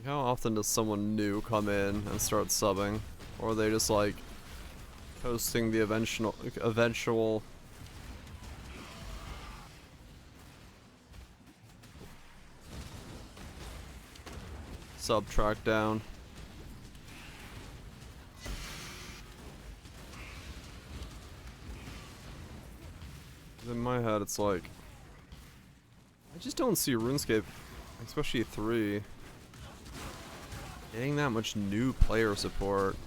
How often does someone new come in and start subbing? Or are they just like coasting the eventual sub track down? In my head, it's like, I just don't see RuneScape, especially 3, getting that much new player support.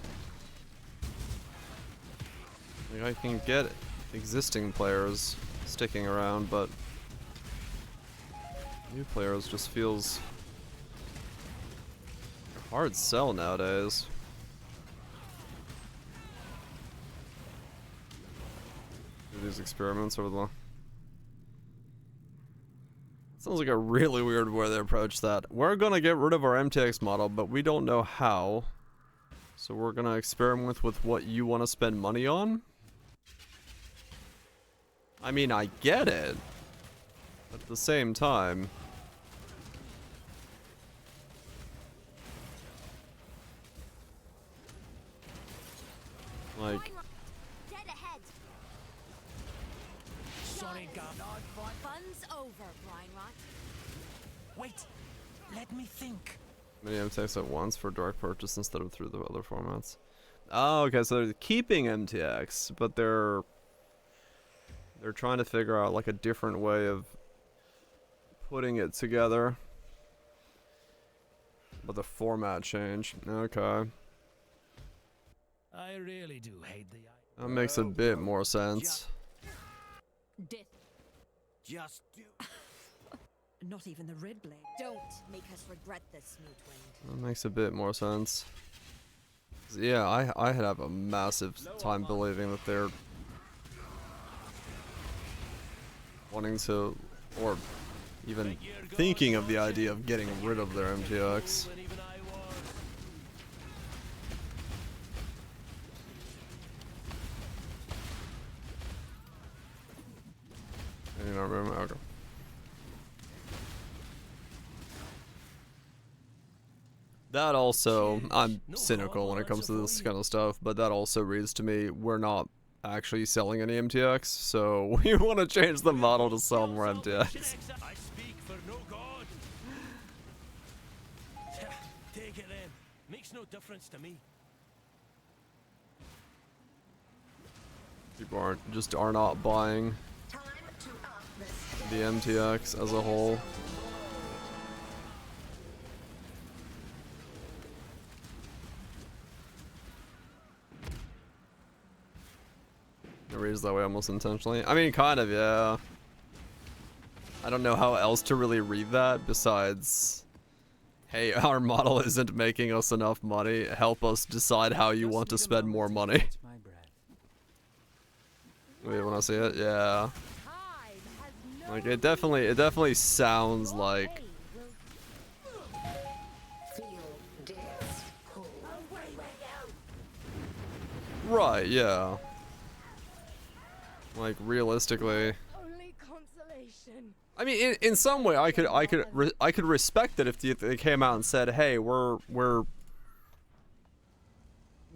Like, I can get existing players sticking around, but new players just feels like a hard sell nowadays. These experiments over the... Sounds like a really weird way to approach that. We're gonna get rid of our MTX model, but we don't know how. So we're gonna experiment with what you want to spend money on? I mean, I get it. At the same time... like... Sorry, God. Fun's over, Blind Rot. Wait, let me think. Many MTX at once for direct purchase instead of through the other formats. Oh, okay, so they're keeping MTX, but they're trying to figure out like a different way of putting it together. But the format change. Okay. I really do hate the... That makes a bit more sense. Death. Just do. Not even the red blade. Don't make us regret this, Smoothwind. That makes a bit more sense. Yeah, I have a massive time believing that they're wanting to, or even thinking of the idea of getting rid of their MTX. You don't remember? Okay. That also, I'm cynical when it comes to this kind of stuff, but that also reads to me, we're not actually selling any MTX, so we want to change the model to sell more MTX. I speak for no god. Take it then. Makes no difference to me. People are not buying the MTX as a whole. It reads that way almost intentionally. I mean, kind of, yeah. I don't know how else to really read that besides, hey, our model isn't making us enough money. Help us decide how you want to spend more money. Wait, when I see it, yeah. Like it definitely sounds like. Right, yeah. Like realistically. Only consolation. I mean, in some way, I could respect it if they came out and said, "Hey, we're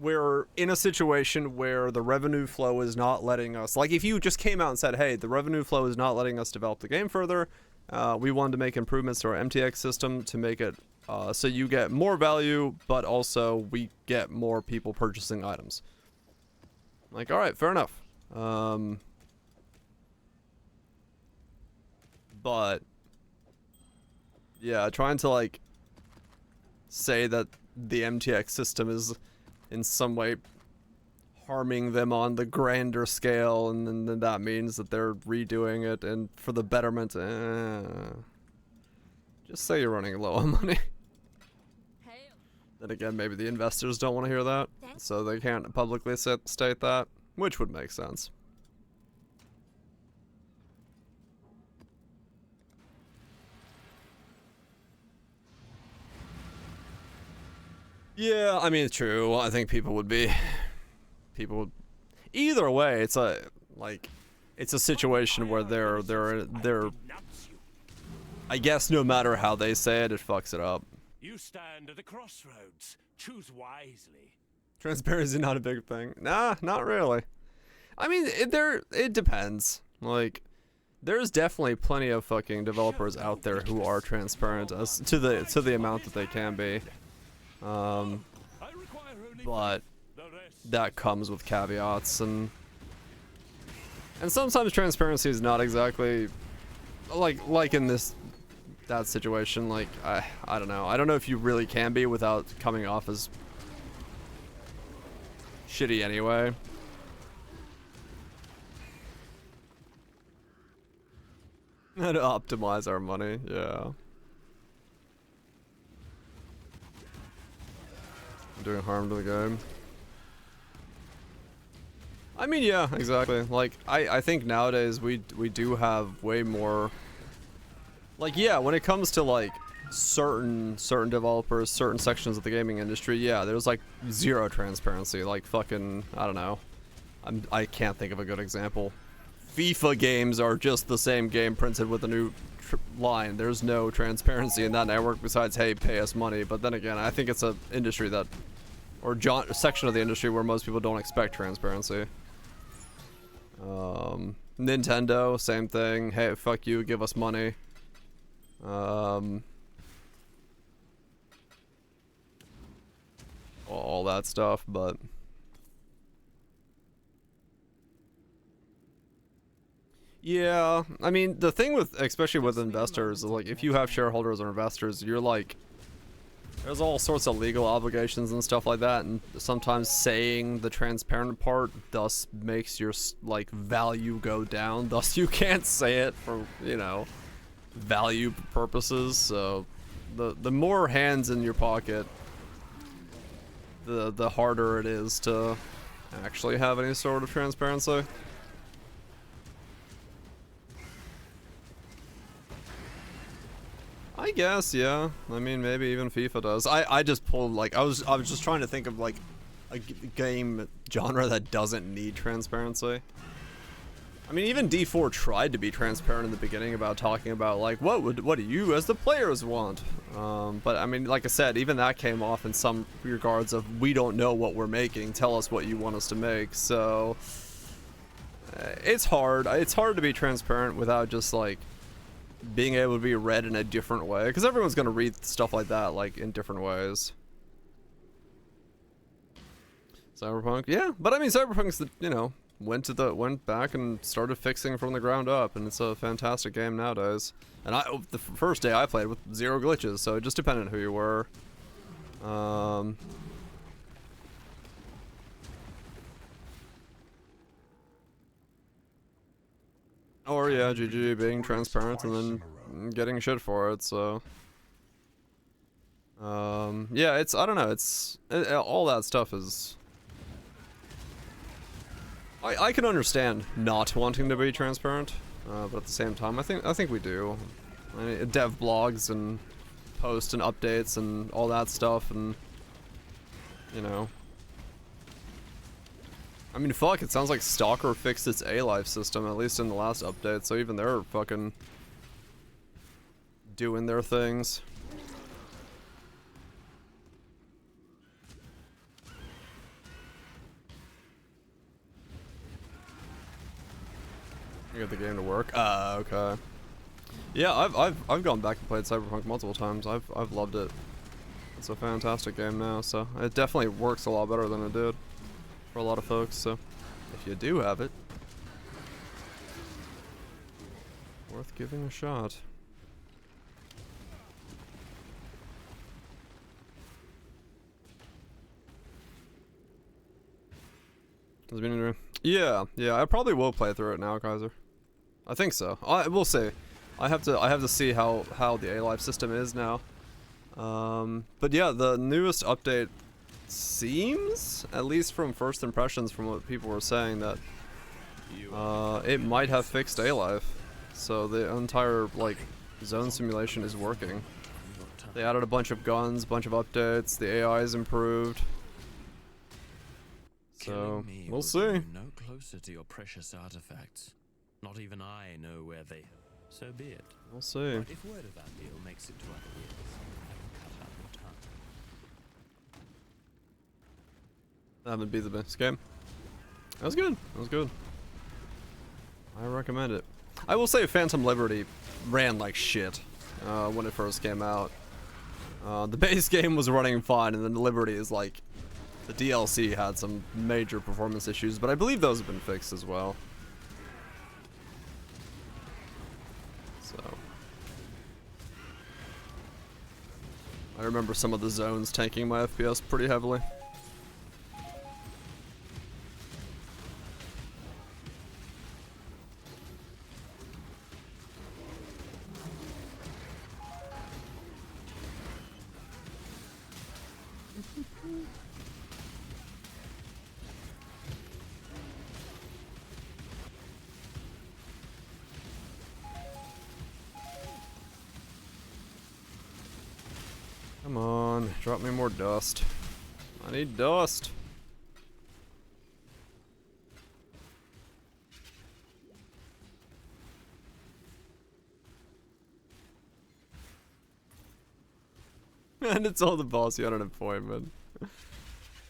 we're in a situation where the revenue flow is not letting us, like if you just came out and said, hey, the revenue flow is not letting us develop the game further, we wanted to make improvements to our MTX system to make it so you get more value, but also we get more people purchasing items. Like, all right, fair enough. But yeah, trying to like say that the MTX system is in some way harming them on the grander scale, and then that means that they're redoing it and for the betterment. Just say you're running low on money. Then again, maybe the investors don't want to hear that, so they can't publicly state that, which would make sense. Yeah, I mean, true. I think people would. Either way, it's a situation where they're. I guess no matter how they say it, it fucks it up. You stand at a crossroads. Choose wisely. Transparency not a big thing. Nah, not really. I mean, it depends. Like, there's definitely plenty of fucking developers out there who are transparent as to the amount that they can be. But that comes with caveats, and sometimes transparency is not exactly like in that situation. Like I don't know. I don't know if you really can be without coming off as shitty anyway. And optimize our money, yeah. Doing harm to the game. I mean, yeah, exactly. Like, I think nowadays we do have way more. Like, yeah, when it comes to like certain developers, certain sections of the gaming industry, yeah, there's like zero transparency. Like fucking, I don't know. I can't think of a good example. FIFA games are just the same game printed with a new line. There's no transparency in that network besides, hey, pay us money. But then again, I think it's a industry that, or section of the industry where most people don't expect transparency. Nintendo, same thing. Hey, fuck you, give us money. All that stuff, but yeah, I mean, the thing with, especially with investors, like if you have shareholders or investors, you're like, there's all sorts of legal obligations and stuff like that, and sometimes saying the transparent part thus makes your like value go down, thus you can't say it for, you know, value purposes. So the more hands in your pocket, the harder it is to actually have any sort of transparency. I guess, yeah. I mean, maybe even FIFA does. I just pulled, like, I was just trying to think of like a game genre that doesn't need transparency. I mean, even D4 tried to be transparent in the beginning about talking about like what do you as the players want. But I mean, like I said, even that came off in some regards of, we don't know what we're making. Tell us what you want us to make. So it's hard. It's hard to be transparent without just like being able to be read in a different way, because everyone's gonna read stuff like that like in different ways. Cyberpunk, yeah, but I mean, Cyberpunk's the, you know, went back and started fixing from the ground up, and it's a fantastic game nowadays. And the first day I played with 0 glitches, so it just depended on who you were. Or yeah, GG being transparent and then getting shit for it, so. Yeah, it's, I don't know, all that stuff is. I can understand not wanting to be transparent, but at the same time, I think we do. I mean, dev blogs and posts and updates and all that stuff, and you know. I mean, fuck, it sounds like Stalker fixed its A-Life system, at least in the last update, so even they're fucking doing their things. You get the game to work. Okay. Yeah, I've gone back and played Cyberpunk multiple times. I've loved it. It's a fantastic game now, so it definitely works a lot better than it did for a lot of folks. So if you do have it, worth giving a shot. Yeah, I probably will play through it now, Kaiser. I think so. We'll see. I have to see how the A-Life system is now. But yeah, the newest update seems, at least from first impressions from what people were saying, that it might have fixed A-Life. So the entire like zone simulation is working. They added a bunch of guns, bunch of updates, the AI is improved. So we'll see. No closer to your precious artifacts. Not even I know where they. So be it. We'll see. But if word of our deal makes it to other ears, I can cut out your tongue. That would be the best game. That was good. That was good. I recommend it. I will say Phantom Liberty ran like shit when it first came out. The base game was running fine, and then Liberty is like, the DLC had some major performance issues, but I believe those have been fixed as well. So I remember some of the zones tanking my FPS pretty heavily. Come on, drop me more dust. I need dust. And it's all the boss you had an appointment.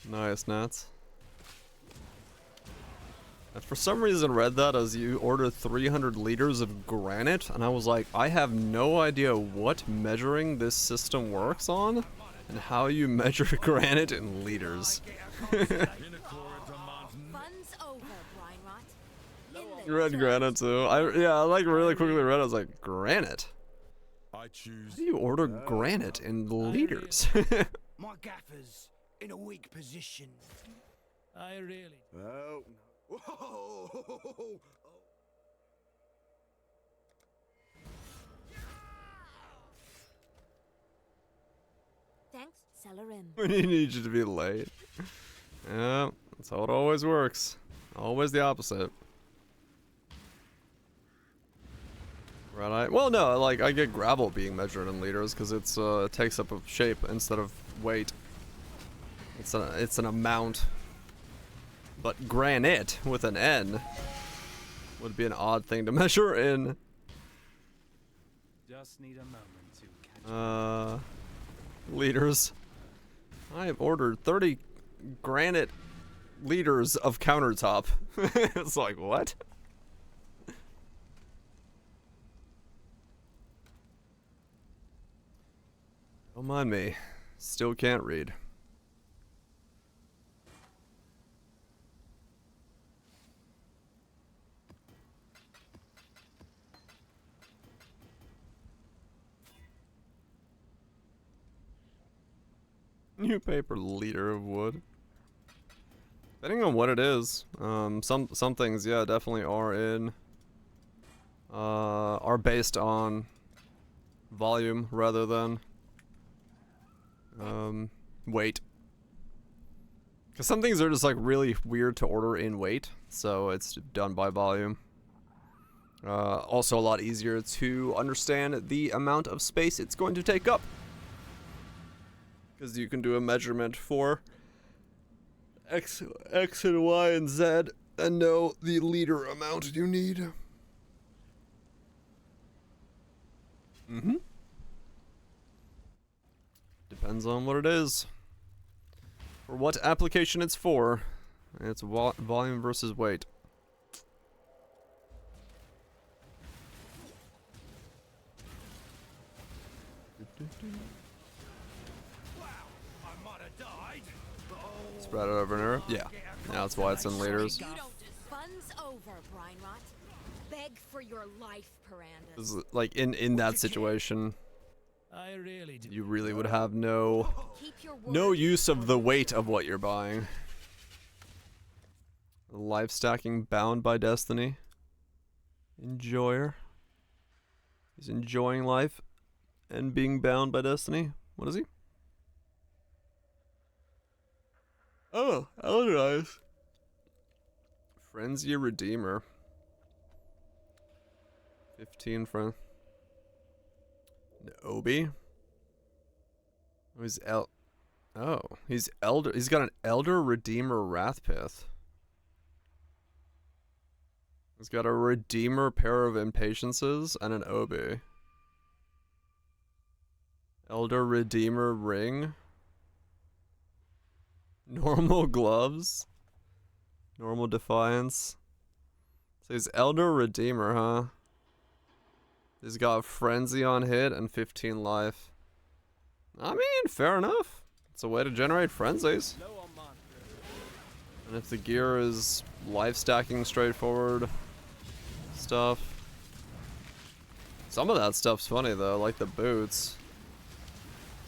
Nice, Nats. I for some reason read that as you ordered 300 liters of granite, and I was like, I have no idea what measuring this system works on, and how you measure granite in liters. You read granite too. I like really quickly read. I was like, granite. I choose. How do you order granite in liters? My gaffer's in a weak position. I really. Oh. Whoa. Thanks, Cellarim. We need you to be late. Yeah, that's how it always works. Always the opposite. Right? Well, no, like I get gravel being measured in liters because it's it takes up a shape instead of weight. It's an amount. But granite with an N would be an odd thing to measure in. Just need a moment to catch liters. I have ordered 30 granite liters of countertop. It's like, what? Don't mind me. Still can't read. New paper liter of wood. Depending on what it is, some things, yeah, definitely are in are based on volume rather than weight. Because some things are just like really weird to order in weight, so it's done by volume. Also a lot easier to understand the amount of space it's going to take up. Because you can do a measurement for X and Y and Z and know the liter amount you need. Depends on what it is. For what application it's for. It's volume versus weight. I might have died, but Spread it over here. Yeah. That's why it's in leaders. Fun's over, Brinerot. Beg for your life, Piranda. This is, like in that situation, I really do. you really would have no use of the weight of what you're buying. Life stacking bound by destiny. Enjoyer. He's enjoying life and being bound by destiny. What is he? Oh, Elder Eyes. Frenzy Redeemer. 15 friend. Obi. Oh, he's Elder. He's got an Elder Redeemer Wrathpith. He's got a Redeemer Pair of Impatiences and an Obi. Elder Redeemer Ring. Normal Gloves. Normal Defiance. So he's Elder Redeemer, huh? He's got Frenzy on hit and 15 life. I mean, fair enough. It's a way to generate frenzies. And if the gear is life stacking straightforward stuff. Some of that stuff's funny though, like the boots.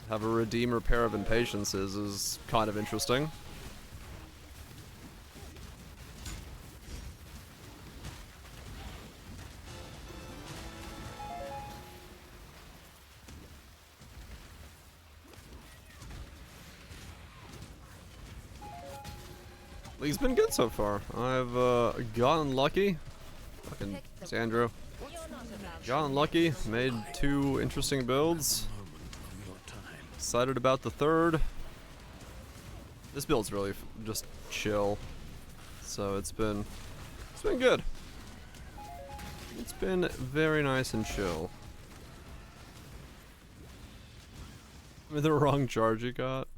Have a Redeemer Pair of Impatiences is kind of interesting. League's been good so far. I've gotten lucky. Fucking Sandro. Gotten lucky. Made 2 interesting builds. Excited about the 3rd. This build's really just chill. So it's been good. It's been very nice and chill. With the wrong charge you got.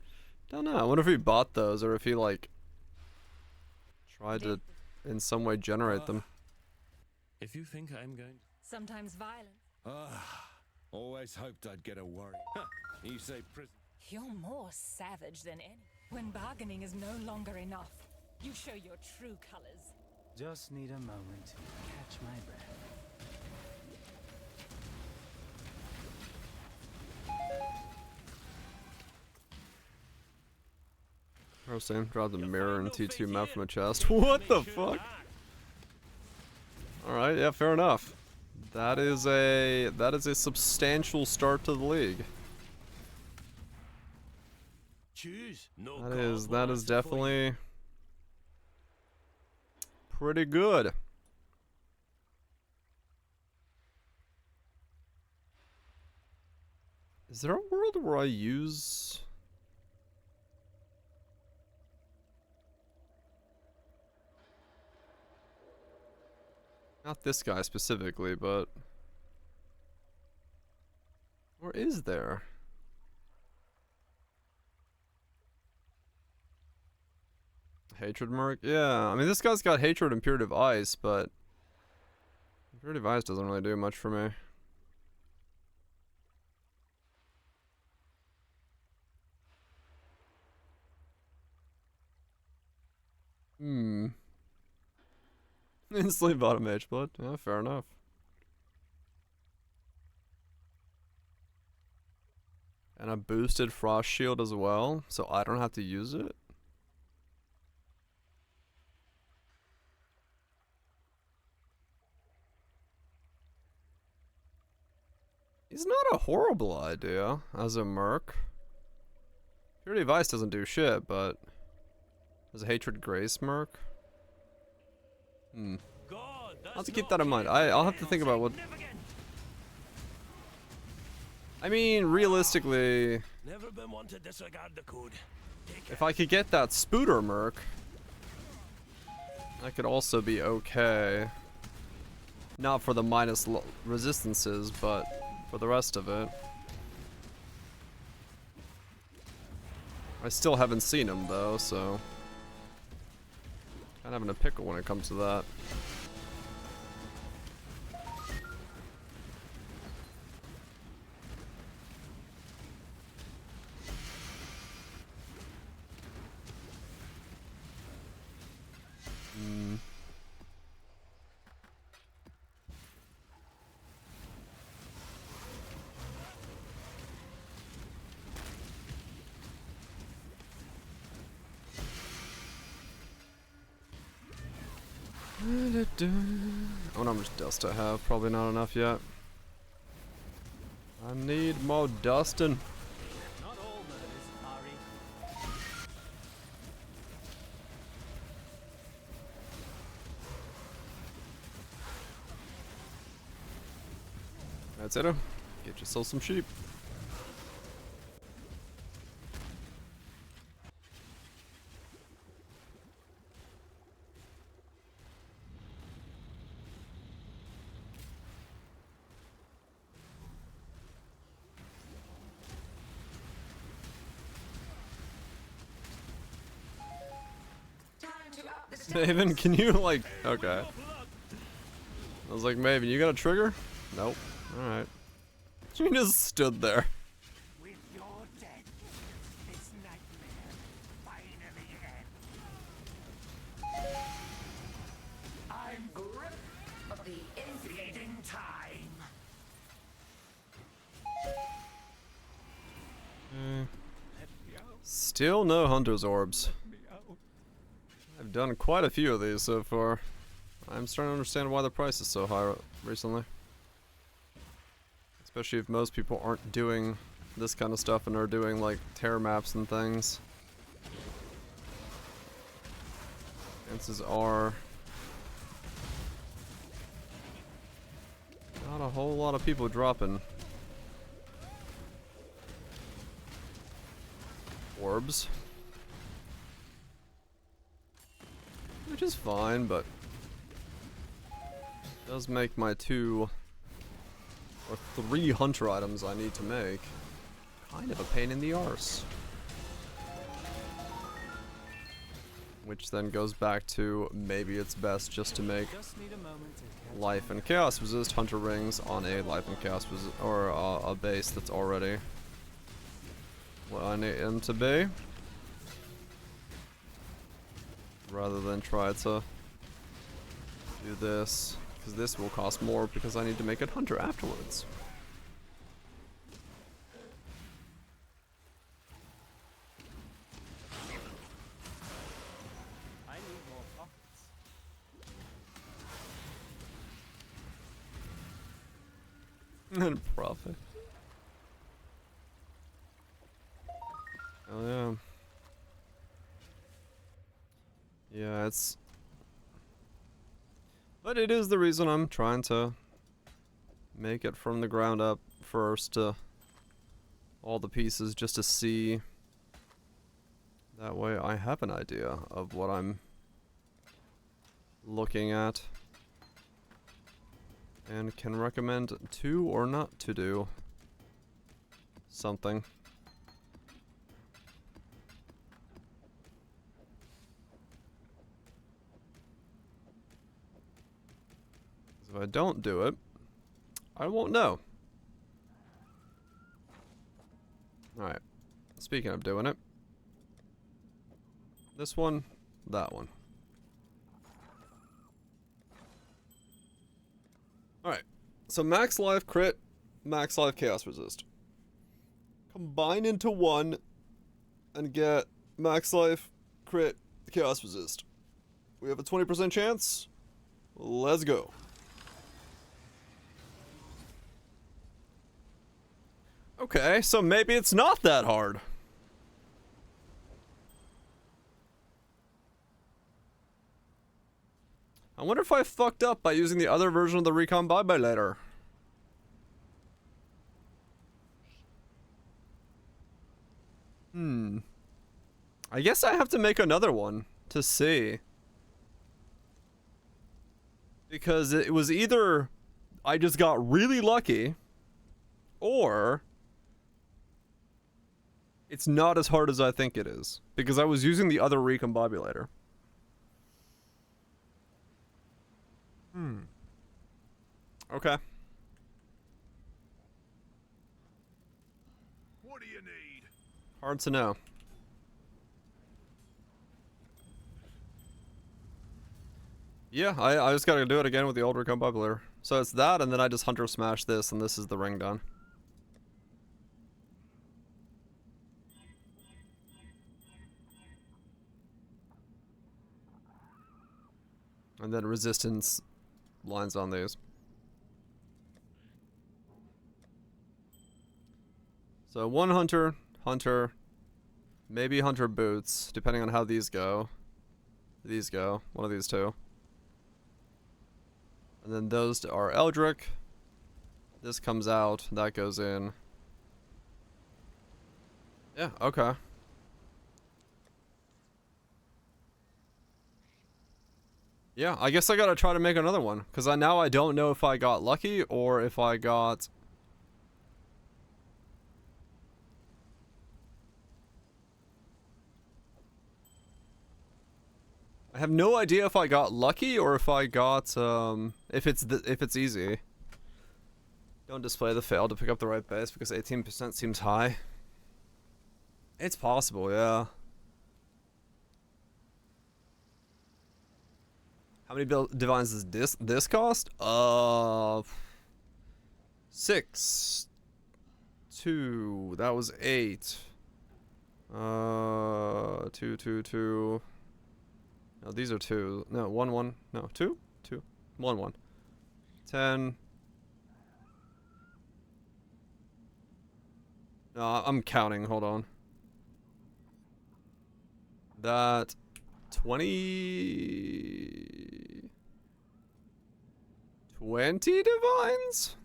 Don't know. I wonder if he bought those or if he like tried to in some way generate them. If you think I'm going Sometimes violent. Always hoped I'd get a worry. Huh. You say prison. You're more savage than any. When bargaining is no longer enough, you show your true colors. Just need a moment to catch my breath. I was saying, draw the mirror and T2 map from a chest. What the fuck? Alright, yeah, fair enough. That is a substantial start to the league. That is definitely pretty good. Is there a world where I use not this guy specifically, but where is there? Hatred Merc? Yeah, I mean this guy's got Hatred and Imperative Ice, but Imperative Ice doesn't really do much for me. Instantly bottom H-Blood. Yeah, fair enough. And a boosted Frost Shield as well, so I don't have to use it. It's not a horrible idea as a merc. Purity of Ice doesn't do shit, but as a Hatred Grace merc. I'll have to keep that in mind. I'll have to think about what. I mean, realistically, Never been one to disregard the code. if I could get that Spooter merc, that could also be okay. Not for the minus resistances, but for the rest of it. I still haven't seen him though, so kind of in a pickle when it comes to that. I wonder how much dust I have. Probably not enough yet. I need more dusting. Not all murders, Ari. That's it. Get yourself some sheep. Maven, can you like... Okay. I was like, Maven, you got a trigger? Nope. Alright. She just stood there. With your death, this nightmare finally ends. I'm grip of the inflating time. Still no hunter's orbs. I've done quite a few of these so far. I'm starting to understand why the price is so high recently. Especially if most people aren't doing this kind of stuff and are doing like terror maps and things. Chances are not a whole lot of people dropping orbs. Which is fine, but it does make my 2 or 3 hunter items I need to make kind of a pain in the arse. Which then goes back to maybe it's best just to make life and chaos resist hunter rings on a life and chaos resist or a base that's already what I need them to be, rather than try to do this, because this will cost more because I need to make it hunter afterwards. I need more pockets. And profit. Oh yeah. Yeah, it's... But it is the reason I'm trying to make it from the ground up first to all the pieces, just to see. That way I have an idea of what I'm looking at and can recommend to or not to do something. If I don't do it, I won't know. Alright. Speaking of doing it. This one, that one. Alright. So max life crit, max life chaos resist. Combine into one and get max life crit chaos resist. We have a 20% chance. Let's go. Okay, so maybe it's not that hard. I wonder if I fucked up by using the other version of the recon bye-bye later. I guess I have to make another one to see. Because it was either I just got really lucky, or it's not as hard as I think it is. Because I was using the other recombobulator. Okay. What do you need? Hard to know. Yeah, I just gotta do it again with the old recombobulator. So it's that, and then I just hunter smash this, and this is the ring done. And then resistance lines on these. So 1 hunter, hunter, maybe hunter boots, depending on how these go. These go, one of these two. And then those are Eldrick. This comes out, that goes in. Yeah, okay. Yeah, I guess I gotta try to make another one, because now I don't know if I got lucky or if I got... I have no idea if I got lucky or if I got, if it's easy. Don't display the fail to pick up the right base because 18% seems high. It's possible, yeah. How many divines does this cost? 6. 2. That was 8. 2, 2, 2. No, these are 2. No, 1, 1. No, 2? 2. 1, 1. 10. No, I'm counting. Hold on. That 20 divines?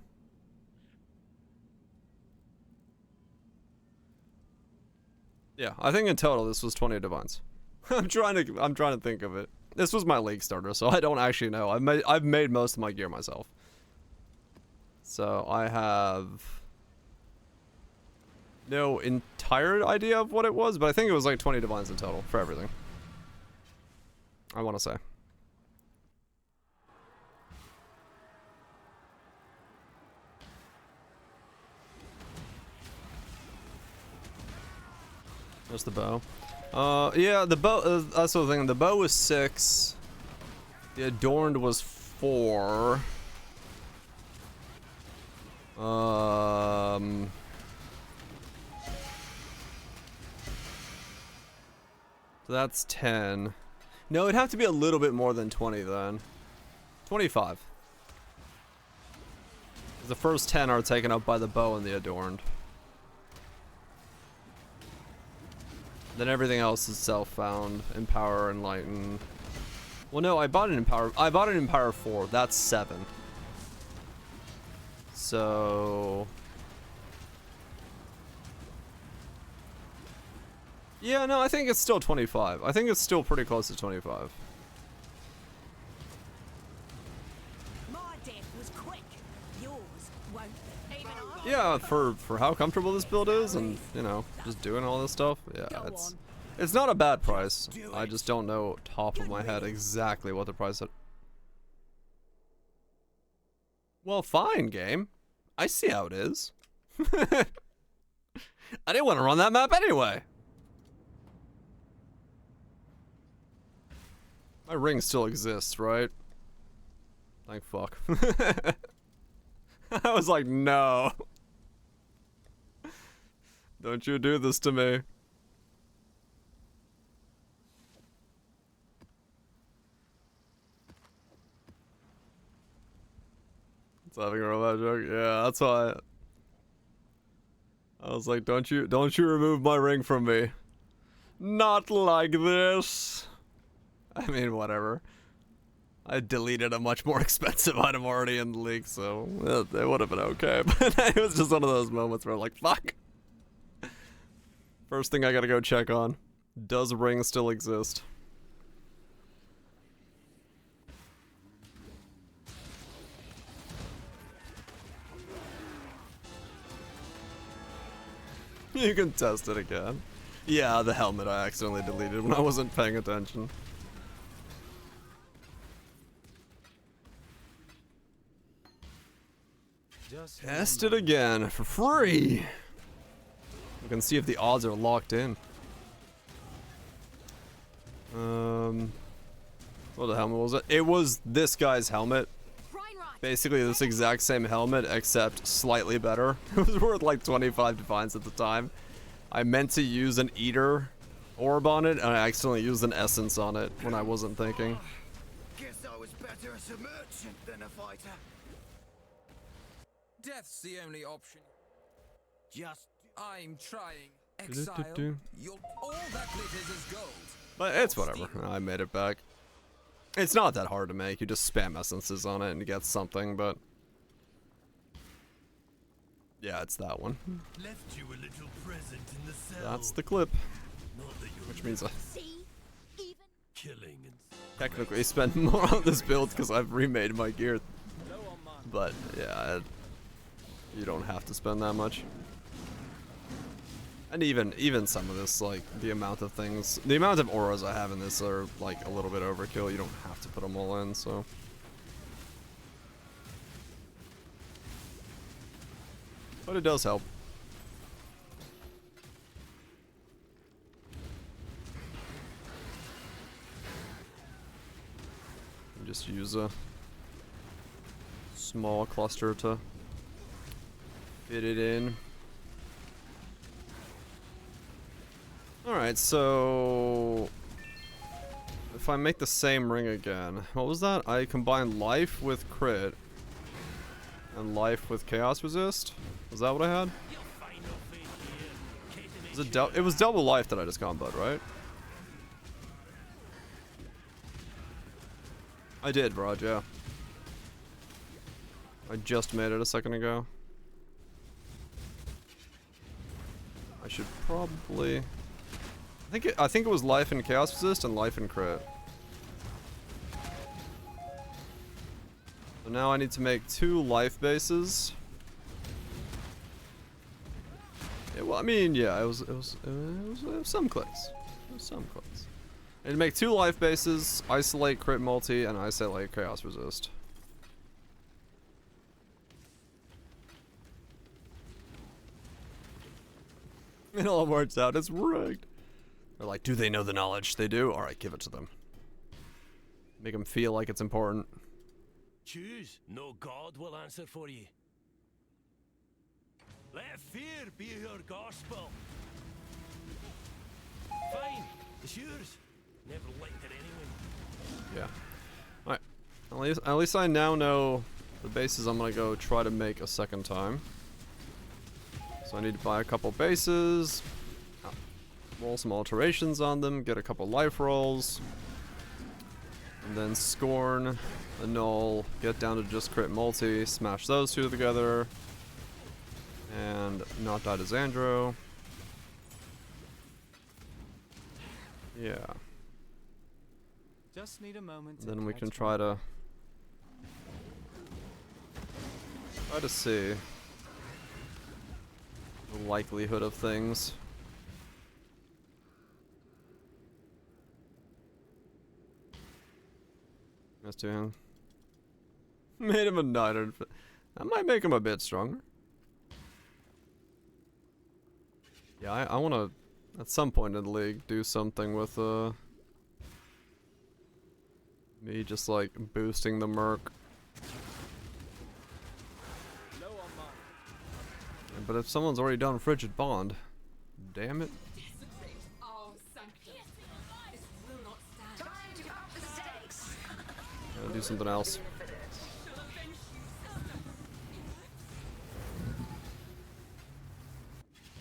Yeah, I think in total this was 20 divines. I'm trying to think of it. This was my league starter, so I don't actually know. I've made most of my gear myself. So I have no entire idea of what it was, but I think it was like 20 divines in total for everything. I want to say. There's the bow. Yeah, the bow, that's the thing. The bow was 6. The adorned was 4. So that's 10. No, it'd have to be a little bit more than 20 then. 25. The first 10 are taken up by the bow and the adorned. Then everything else is self-found. Empower, Enlighten. Well, no, I bought an Empower. I bought an Empower 4. That's 7. So... yeah, no, I think it's still 25. I think it's still pretty close to 25. My death was quick. Yours won't be. Even I... Yeah, for how comfortable this build is and, you know, just doing all this stuff. Yeah, it's not a bad price. I just don't know top of my head exactly what the price is. Well, fine, game. I see how it is. I didn't want to run that map anyway. My ring still exists, right? Thank fuck. I was like, no. Don't you do this to me. It's having a robot joke. Yeah, that's why I was like, don't you remove my ring from me. Not like this. I mean, whatever. I deleted a much more expensive item already in the league, so it would have been okay. But it was just one of those moments where I'm like, fuck. First thing I gotta go check on. Does ring still exist? You can test it again. Yeah, the helmet I accidentally deleted when I wasn't paying attention. Test it again for free. You can see if the odds are locked in. What the helmet was it? It was this guy's helmet. Basically this exact same helmet, except slightly better. It was worth like 25 divines at the time. I meant to use an Eater orb on it, and I accidentally used an Essence on it when I wasn't thinking. Guess I was better as a merchant than a fighter. Death's the only option. Just I'm trying. Exile. All that glitters is gold. But it's whatever. I made it back. It's not that hard to make. You just spam essences on it and you get something, but yeah, it's that one. Left you a little present in the cell. That's the clip. Not that you're Which means I killing and technically spend more on this build because I've remade my gear. But yeah, you don't have to spend that much. And even some of this, like the amount of things, the amount of auras I have in this are like a little bit overkill. You don't have to put them all in, so. But it does help. You just use a small cluster to fit it in. Alright, so if I make the same ring again, what was that? I combined life with crit and life with chaos resist? Was that what I had? It was double life that I just comboed, right? I did, Rod, yeah. I just made it a second ago. I should probably... I think it was life and chaos resist and life and crit. So now I need to make 2 life bases. Yeah, well, I mean, yeah, it was some clicks. It was some clicks. I need to make 2 life bases, isolate crit multi, and isolate chaos resist. It all works out. It's rigged. They're like, do they know the knowledge? They do? Alright, give it to them. Make them feel like it's important. Choose. No god will answer for you. Let fear be your gospel. Fine. It's yours. Never liked it anyway. Yeah. Alright. At least I now know the bases I'm gonna go try to make a second time. So I need to buy a couple bases. Roll some alterations on them, get a couple life rolls, and then scorn, annul, get down to just crit multi, smash those 2 together, and not die to Xandro. Yeah. Just need a moment. Then we can try to see the likelihood of things. That's 2 hands. Made him a 900. That might make him a bit stronger. Yeah, I want to, at some point in the league, do something with me just like boosting the merc. But if someone's already done Frigid Bond, damn it. I'll do something else.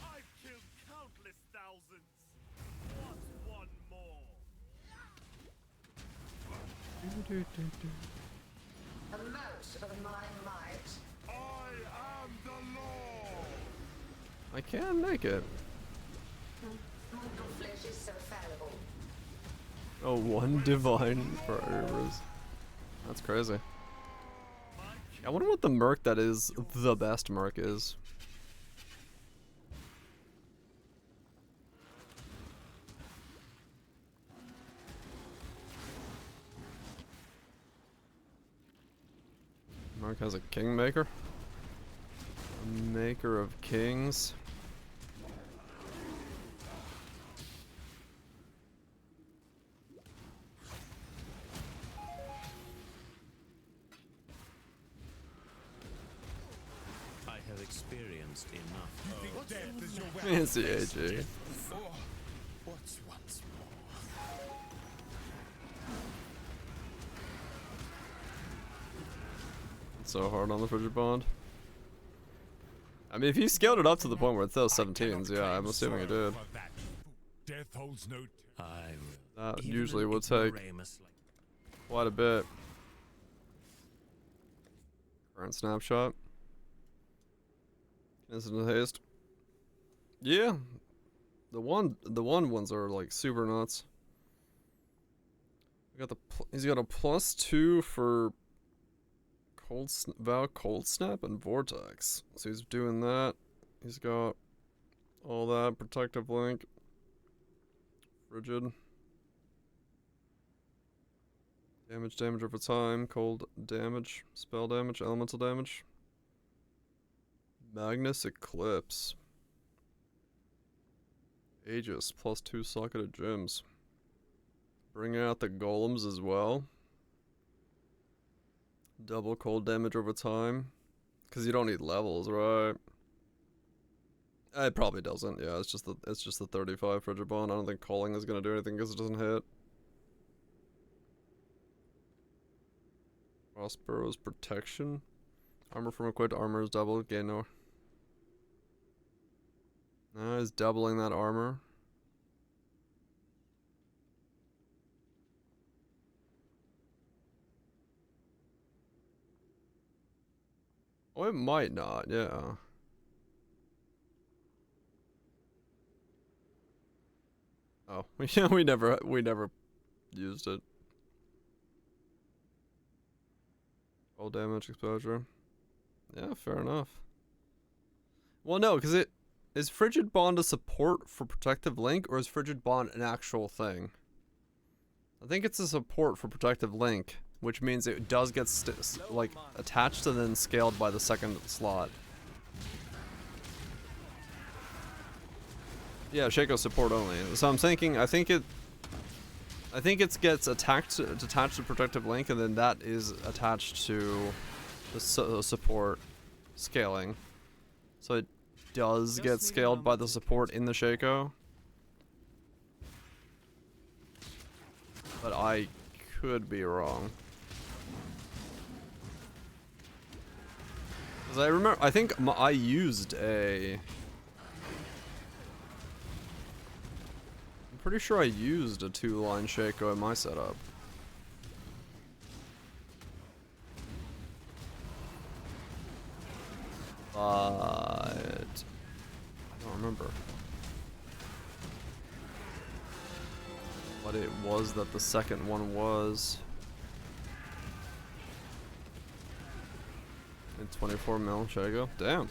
I've killed countless thousands. What's one more? A mote of my might. I am the law. I can make it. Mortal flesh is so fallible. Oh, 1 divine for Urus. That's crazy. I wonder what the merc that is the best merc is. Merc has a kingmaker. A maker of kings. Experienced enough. Death is your It's the AG. What's once more? so hard on the Frigid Bond. I mean, if he scaled it up to the point where it's those 17s, yeah, I'm assuming he did. Death holds no. That usually would take quite a bit. Current snapshot. Instant haste. Yeah, the one ones are like super nuts. He's got a +2 for Cold Snap and Vortex. So he's doing that. He's got all that protective link. Frigid. Damage over time, cold damage, spell damage, elemental damage. Magnus Eclipse. Aegis, +2 socketed gems. Bring out the golems as well. Double cold damage over time. Because you don't need levels, right? It probably doesn't, yeah, it's just the 35 Frigid Bond. I don't think calling is gonna do anything because it doesn't hit. Crossbow's protection. Armor from equipped armor is double. Gain no. No, he's doubling that armor. Oh, it might not, yeah. Oh, yeah, we never used it. All damage exposure. Yeah, fair enough. Well, no, because is Frigid Bond a support for Protective Link, or is Frigid Bond an actual thing? I think it's a support for Protective Link, which means it does get like attached and then scaled by the second slot. Yeah, Shaco support only. So I'm thinking, I think it gets attached to Protective Link, and then that is attached to the support scaling. So it does get scaled by the support in the Shaco. But I could be wrong. Because I remember, I think I used a... I'm pretty sure I used a 2-line Shaco in my setup. But I don't remember what it was that the second one was. In 24 mil Shaco. Damn.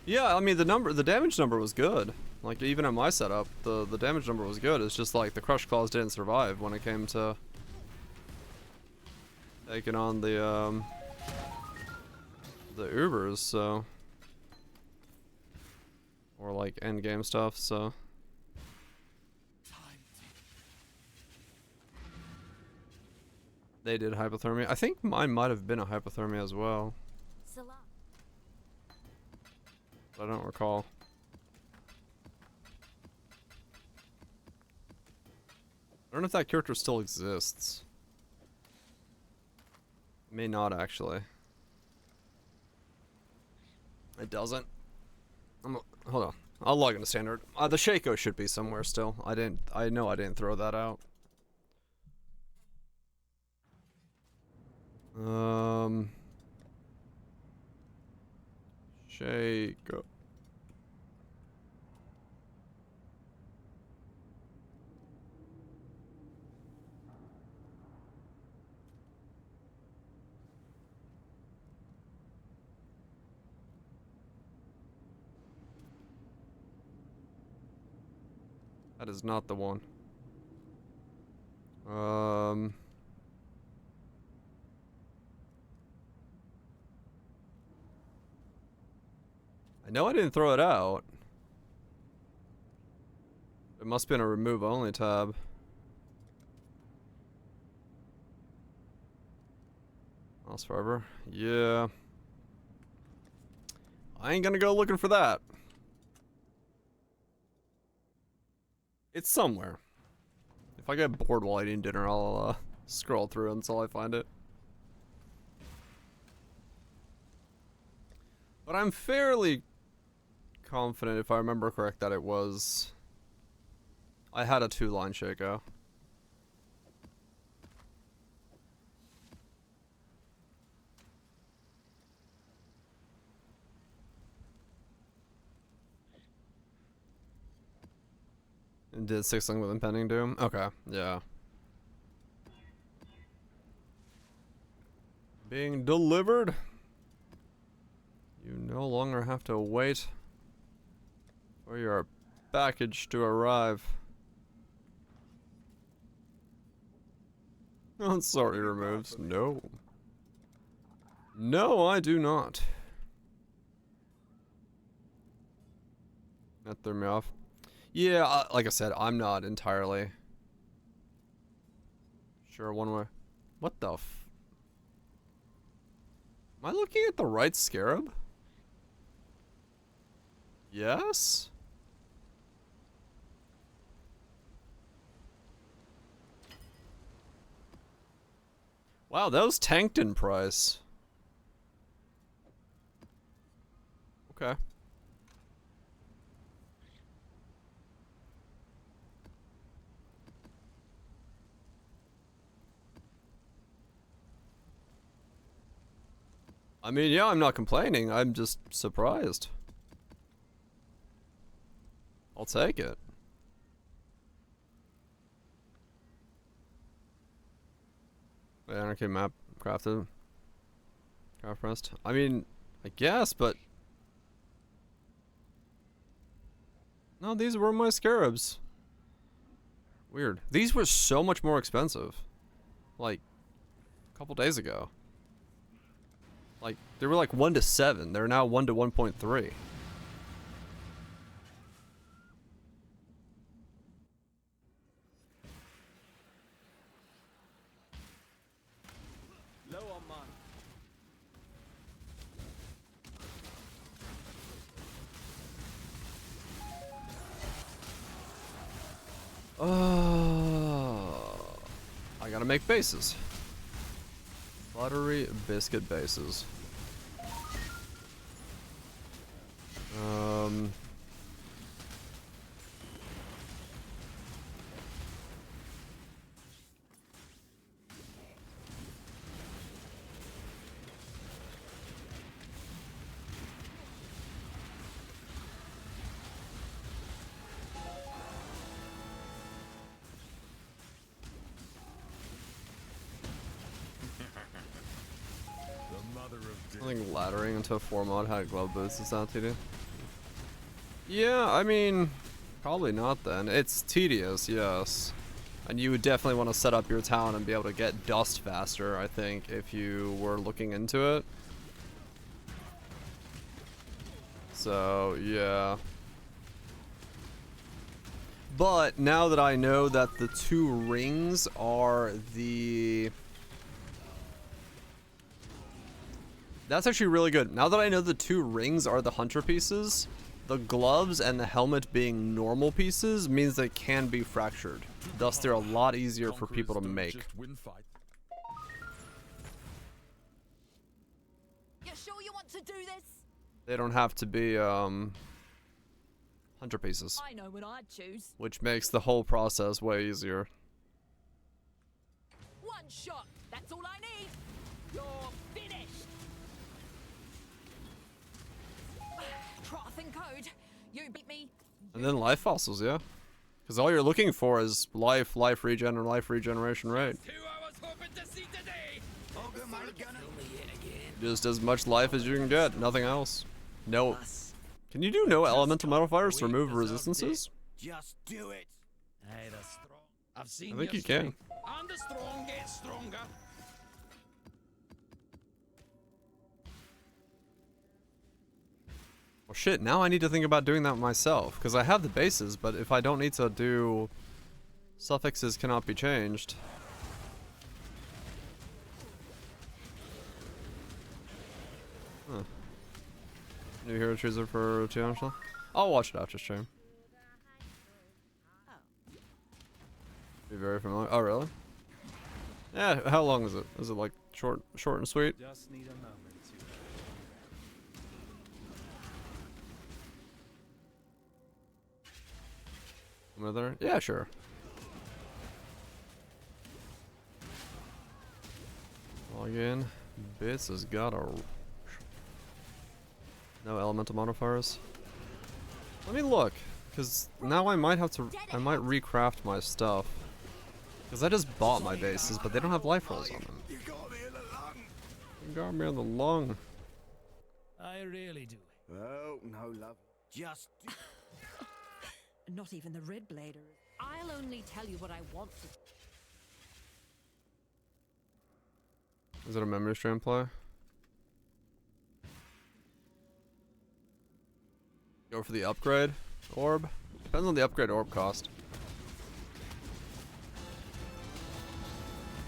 Yeah, I mean the damage number was good. Like even at my setup, the damage number was good. It's just like the Crush Claws didn't survive when it came to taking on the Ubers, so, or like end game stuff, so. They did hypothermia. I think mine might have been a hypothermia as well. I don't recall. I don't know if that character still exists. It may not actually. It doesn't. Hold on. I'll log into standard. The Shaco should be somewhere still. I know I didn't throw that out. Shaco. That is not the one. I know I didn't throw it out. It must be in a remove only tab. Lost forever. Yeah. I ain't gonna go looking for that. It's somewhere. If I get bored while eating dinner, I'll scroll through until I find it. But I'm fairly confident, if I remember correct, that it was... I had a 2-line Shaco. And did 6-ling with Impending Doom? Okay, yeah. Being delivered. You no longer have to wait for your package to arrive. Oh, sorry, removes. No. No, I do not. That threw me off. Yeah, like I said, I'm not entirely sure one way. What the f... Am I looking at the right scarab? Yes? Wow, that was tanked in price. Okay. I mean, yeah, I'm not complaining. I'm just surprised. I'll take it. The Anarchy map crafted. Craft pressed. I mean, I guess, but... No, these were my scarabs. Weird. These were so much more expensive. Like, a couple days ago. Like, they were like 1 to 7. They're now 1 to 1.3. Low on mine. I gotta make bases. Buttery biscuit bases. I think laddering into a 4 mod had glove boots is not TD. Yeah, I mean, probably not then. It's tedious, yes. And you would definitely want to set up your town and be able to get dust faster, I think, if you were looking into it. So, yeah. But now that I know that the 2 rings are the... That's actually really good. Now that I know the 2 rings are the hunter pieces, the gloves and the helmet being normal pieces means they can be fractured. Thus, they're a lot easier for people to make. You sure you want to do this? They don't have to be, hunter pieces. I know what I'd choose. Which makes the whole process way easier. One shot. That's all I need. You're finished. Craftin code. You beat me. And then life fossils, yeah. Because all you're looking for is life, life regen, and life regeneration rate. Just as much life as you can get, nothing else. No. Can you do no elemental metal fires to remove resistances? Just do it. Hey, the strong. I've seen. I think you can. And the strong get stronger. Well, shit, now I need to think about doing that myself, because I have the bases, but if I don't need to do... Suffixes cannot be changed. Huh. New hero chooser for channel. I'll watch it after stream. Be very familiar. Oh, really? Yeah, how long is it? Is it like short and sweet? Just need a moment Wither? Yeah, sure. Log in. Bits has got a... No elemental modifiers. Let me look, because now I might have to... I might recraft my stuff. Because I just bought my bases, but they don't have life rolls on them. You got me in the lung. I really do. Oh, no, love. Just... Not even the Red Blader. I'll only tell you what I want to. Is it a memory stream play? Go for the upgrade orb? Depends on the upgrade orb cost.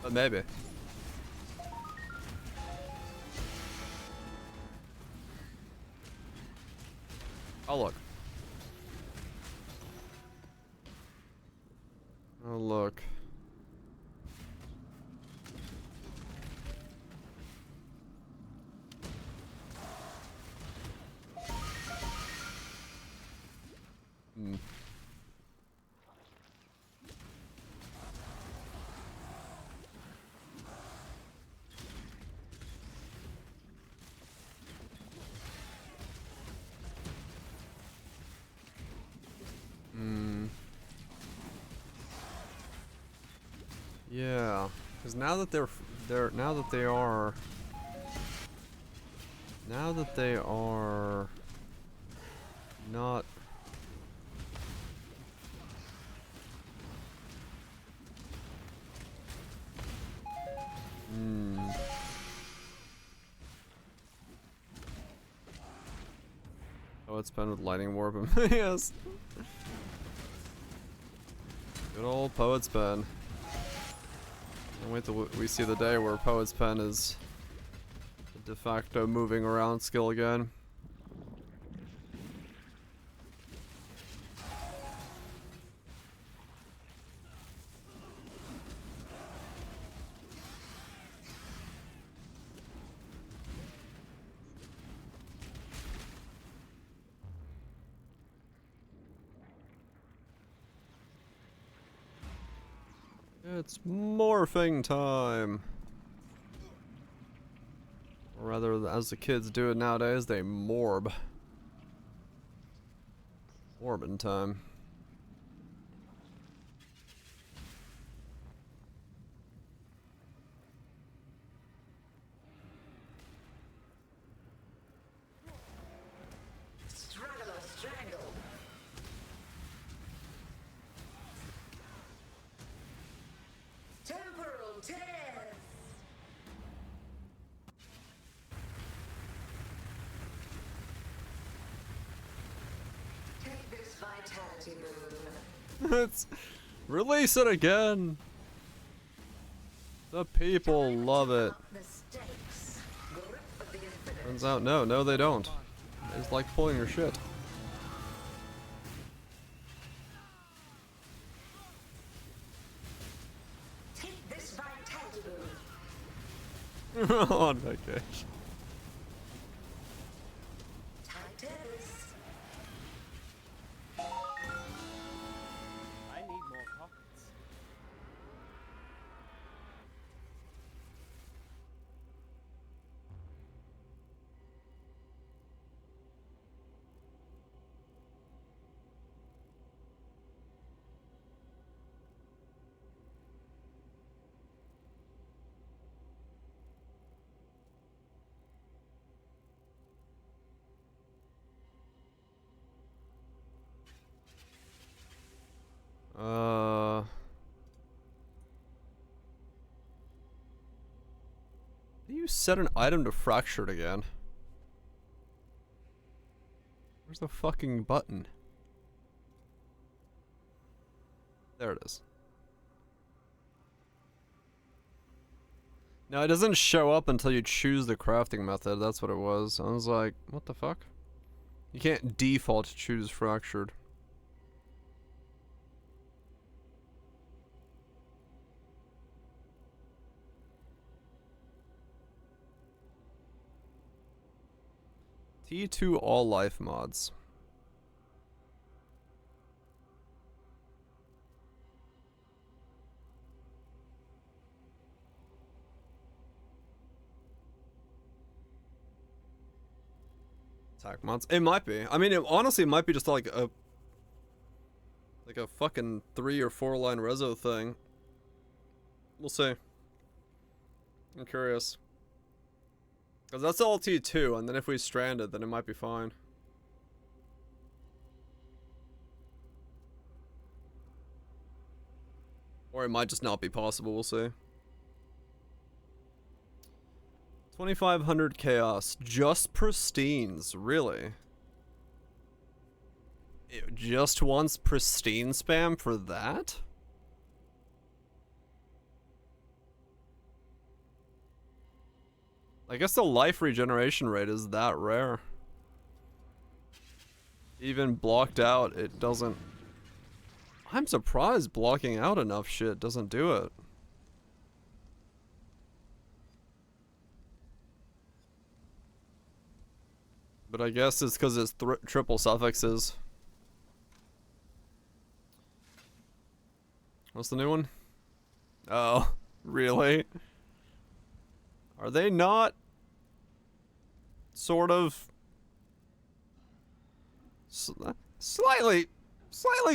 But maybe. I'll look. Oh, look. Hmm. Yeah, because now that now that they are not. Oh, it's been with lightning warp. Yes. Good old Poet's Pen. Can't wait till we see the day where Poet's Pen is a de facto moving around skill again. It's morphing time! Or rather, as the kids do it nowadays, they morb. Morbin time. Strangle. Temporal tears. Take this vitality boon. Let's release it again! The people love it. Turns out, no, they don't. They just like pulling your shit. Take this vitality boon. On vacation. I need more pockets. You set an item to fractured again. Where's the fucking button? There it is. No, it doesn't show up until you choose the crafting method. That's what it was. I was like, what the fuck? You can't default choose fractured. T2 all life mods. Attack mods. It might be. I mean, honestly, it might be just like a fucking 3 or 4 line reso thing. We'll see. I'm curious. Because that's all T2, and then if we strand it, then it might be fine. Or it might just not be possible, we'll see. 2500 chaos. Just pristines, really? It just wants pristine spam for that? I guess the life regeneration rate is that rare. Even blocked out, it doesn't... I'm surprised blocking out enough shit doesn't do it. But I guess it's because it's triple suffixes. What's the new one? Oh, really? Are they not sort of slightly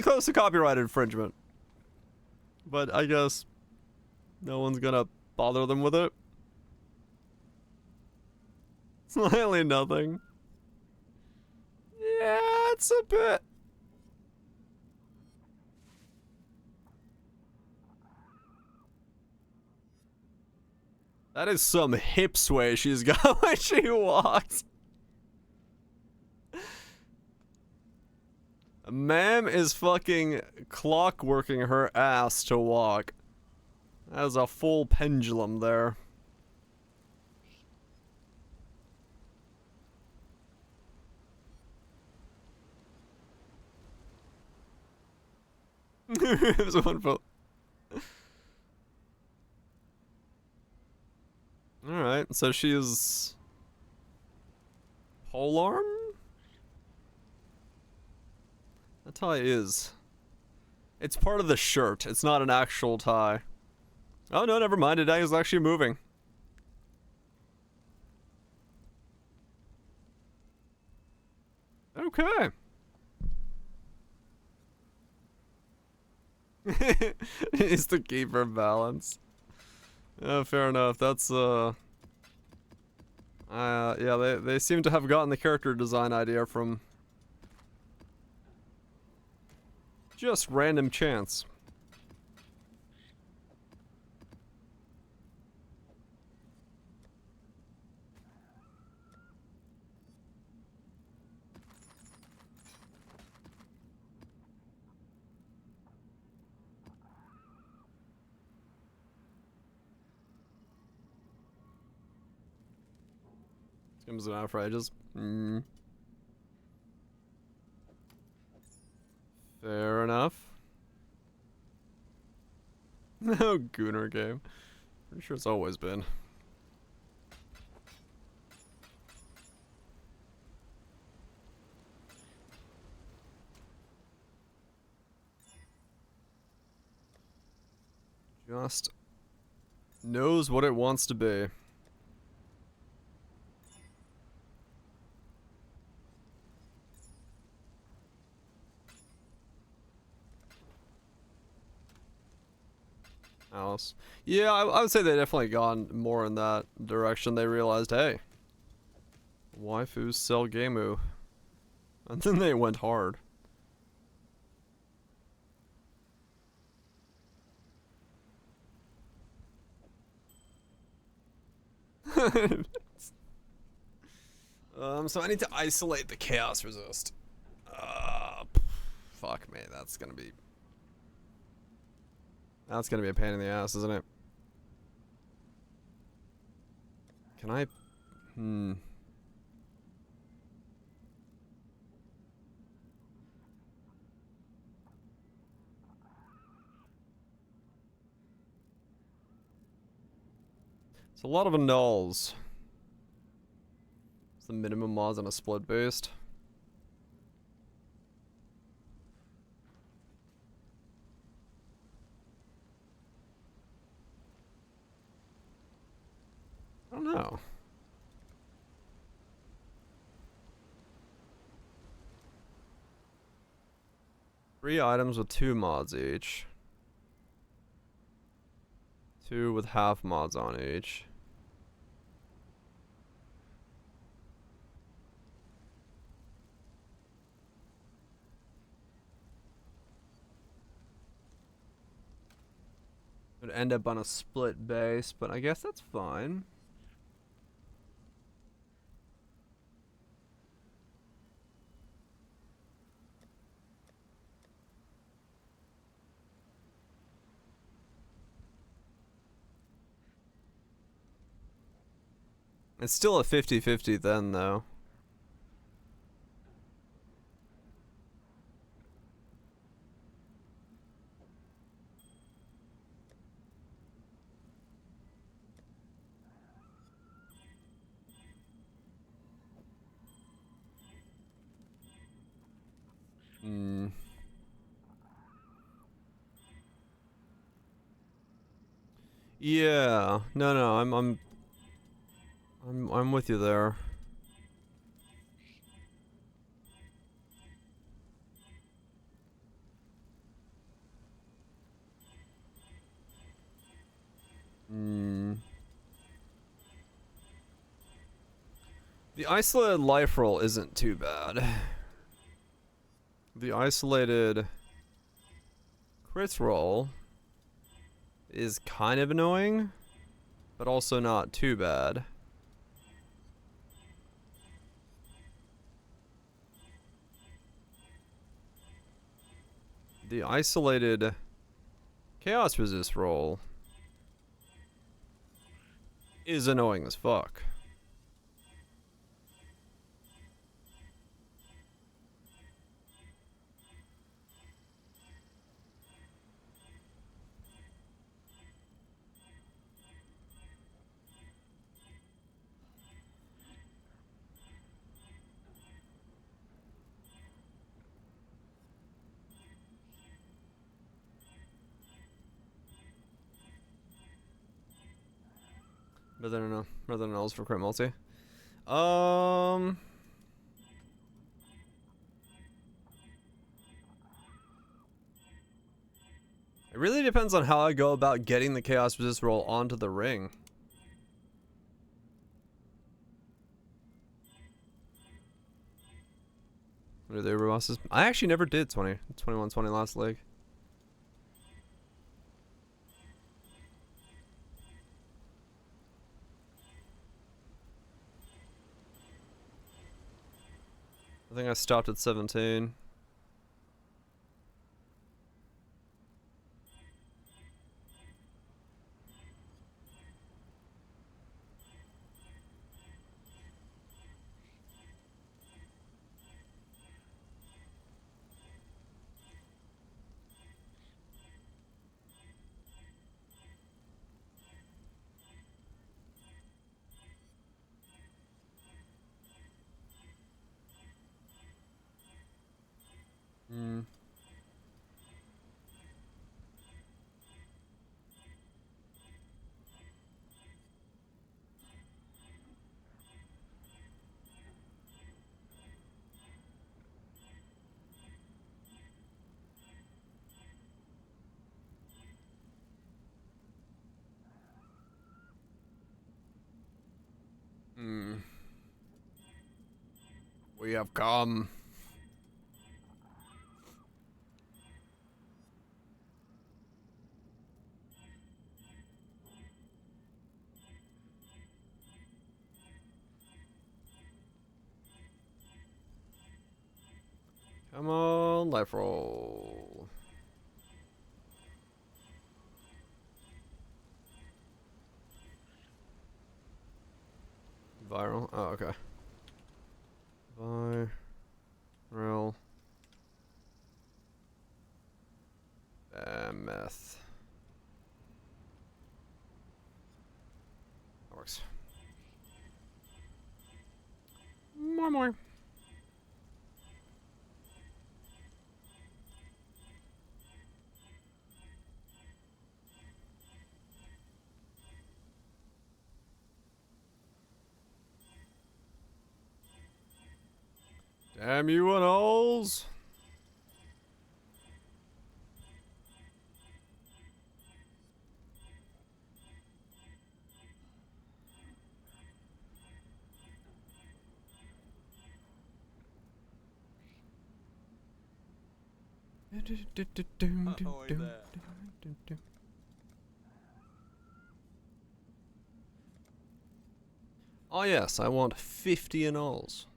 close to copyright infringement? But I guess no one's gonna bother them with it. Slightly nothing. Yeah, it's a bit. That is some hip sway she's got when she walks. Ma'am is fucking clockworking her ass to walk. That is a full pendulum there. It was wonderful. Alright, so she's polearm? That tie is. It's part of the shirt. It's not an actual tie. Oh no, never mind. It is actually moving. Okay. It's to keep her balance. Fair enough. That's yeah, they seem to have gotten the character design idea from just random chance. Skims and outrages. Fair enough. No Gooner game. Pretty sure it's always been. Just knows what it wants to be. Alice. Yeah, I would say they definitely gone more in that direction. They realized, hey, waifus sell Gemu. And then they went hard. So I need to isolate the chaos resist. Fuck me, that's gonna be a pain in the ass, isn't it? Can I? It's a lot of annuls. It's the minimum mods on a split boost. I don't know. 3 items with 2 mods each. 2 with half mods on each. Would end up on a split base, but I guess that's fine. It's still a 50-50 then, though. Hmm. Yeah. No, I'm with you there. Hmm. The isolated life roll isn't too bad. The isolated crits roll is kind of annoying, but also not too bad. The isolated chaos resist roll is annoying as fuck. Rather than L's for crit multi. It really depends on how I go about getting the chaos resist roll onto the ring. What are the Uber bosses? I actually never did 21-20 last leg. I think I stopped at 17. Hmm. We have come. Come on, life roll. Viral? Oh, okay. Viral. Meth. That works. More. Damn you and alls. Oh yes, I want 50 in alls.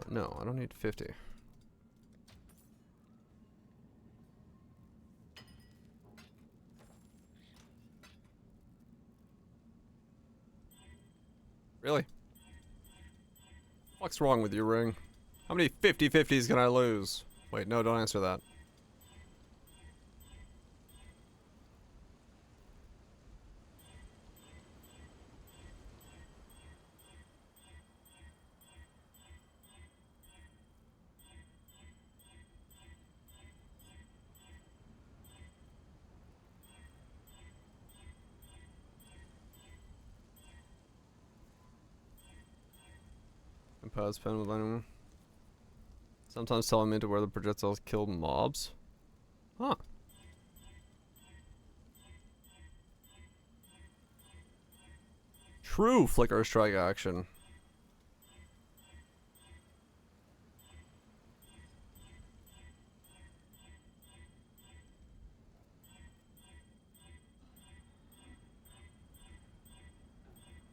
No, I don't need 50. Really? What's wrong with you, Ring? How many 50-50s can I lose? Wait, no, don't answer that. Pause pen with anyone. Sometimes telling me to where the projectiles kill mobs. Huh. True flicker strike action.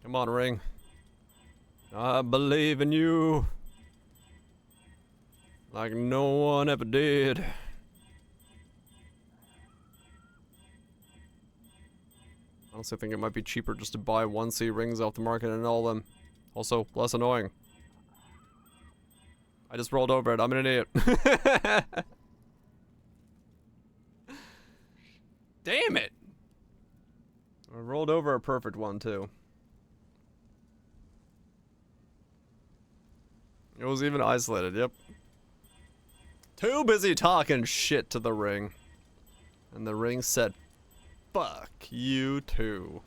Come on, Ring. I believe in you. Like no one ever did. I honestly think it might be cheaper just to buy 1C rings off the market and all them. Also, less annoying. I just rolled over it. I'm an idiot. Damn it! I rolled over a perfect one, too. It was even isolated, yep. Too busy talking shit to the Ring. And the Ring said, fuck you too.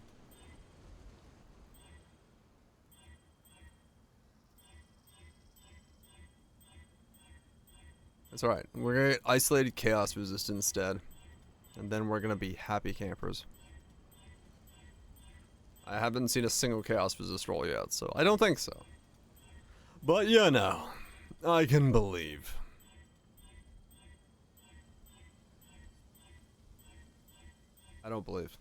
It's alright. We're gonna get isolated chaos resist instead. And then we're gonna be happy campers. I haven't seen a single chaos resist roll yet, so I don't think so. But you know, I can believe. I don't believe.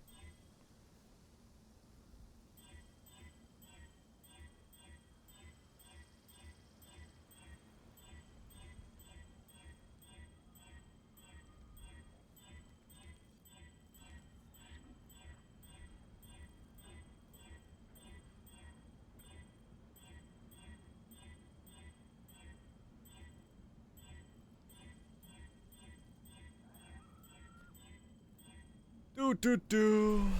Do.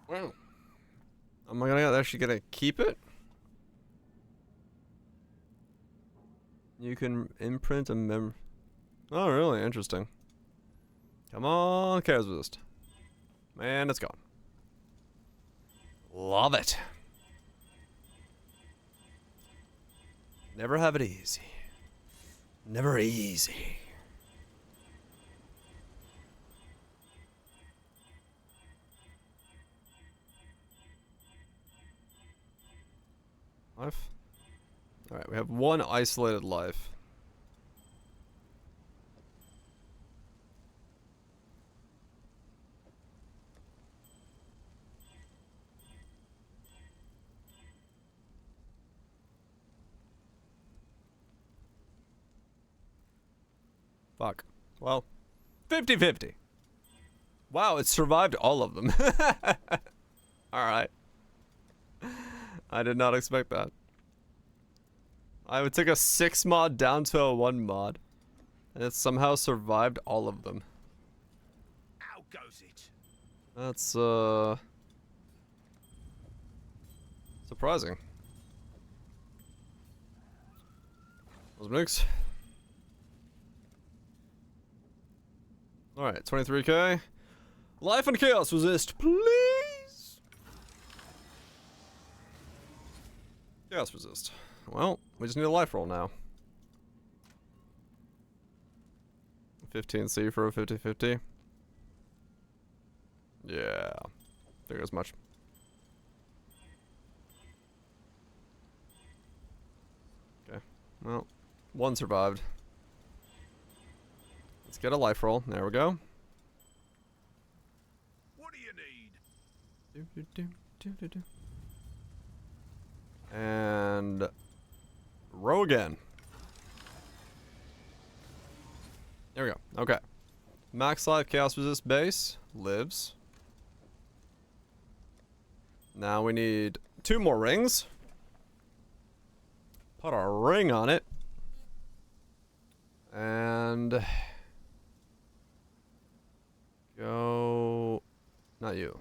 Wow. Am I actually gonna keep it? You can imprint a Oh, really? Interesting. Come on, chaos resist. Man, it's gone. Love it. Never have it easy. Never easy. Life? Alright, we have one isolated life. Fuck. Well, 50-50. Wow, it survived all of them. Alright. I did not expect that. I would take a 6 mod down to a 1 mod. And it somehow survived all of them. How goes it? That's, surprising. Those mix. Alright, 23k. Life and chaos resist, please! Chaos resist. Well, we just need a life roll now. 15C for a 50-50. Yeah. Figure as much. Well, one survived. Let's get a life roll. There we go. What do you need? And row again. There we go. Okay. Max life, chaos resist base lives. Now we need 2 more rings. Put a ring on it. And go. Not you.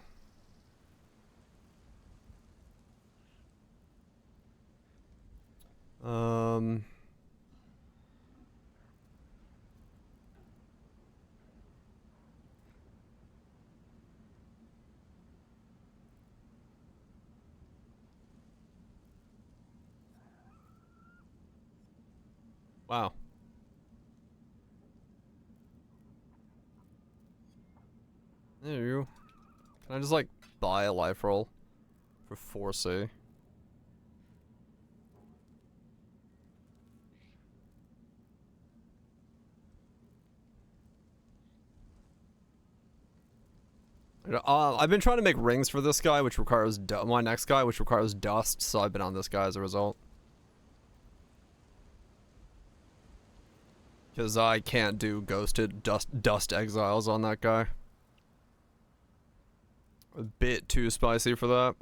Wow. There you go. Can I just like buy a life roll for 4C? I've been trying to make rings for this guy, which requires my next guy, which requires dust. So I've been on this guy as a result. Because I can't do ghosted dust exiles on that guy. A bit too spicy for that.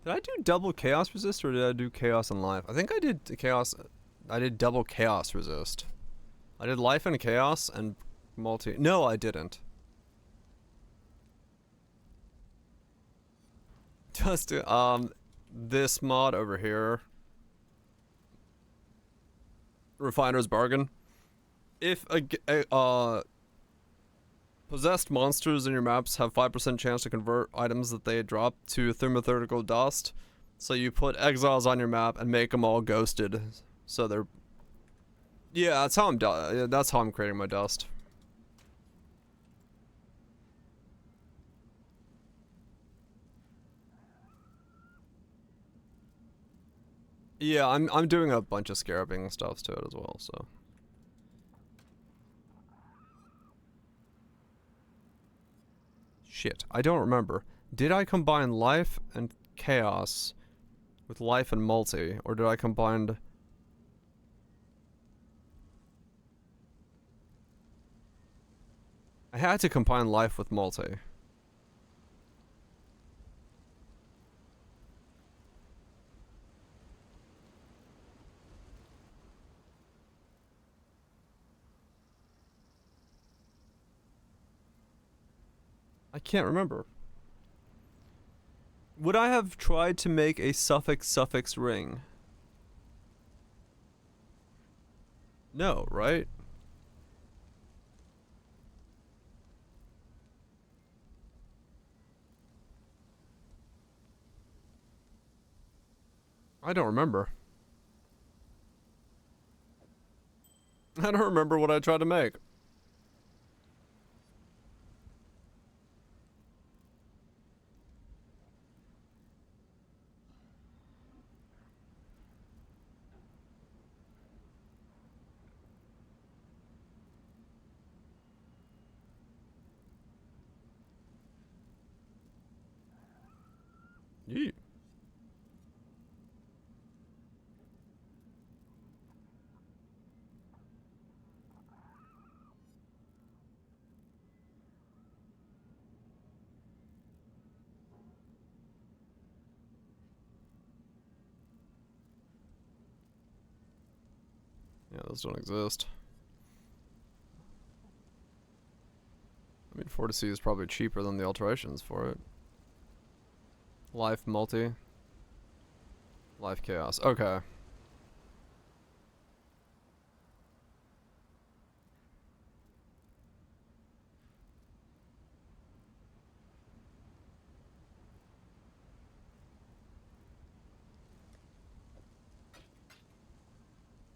Did I do double chaos resist or did I do chaos and life? I think I did chaos. I did double chaos resist. I did life and chaos and multi. No, I didn't. Just this mod over here. Refiner's Bargain. If possessed monsters in your maps have 5% chance to convert items that they drop to thermothetical dust, so you put exiles on your map and make them all ghosted. So they're that's how I'm creating my dust. Yeah, I'm doing a bunch of scarabing stuffs to it as well, so. Shit, I don't remember. Did I combine life and chaos with life and multi, or did I combine? I had to combine life with multi. I can't remember. Would I have tried to make a suffix ring? No, right? I don't remember. I don't remember what I tried to make. Yeah. Yeah, those don't exist. I mean, 4C is probably cheaper than the alterations for it. Life multi. Life chaos. Okay.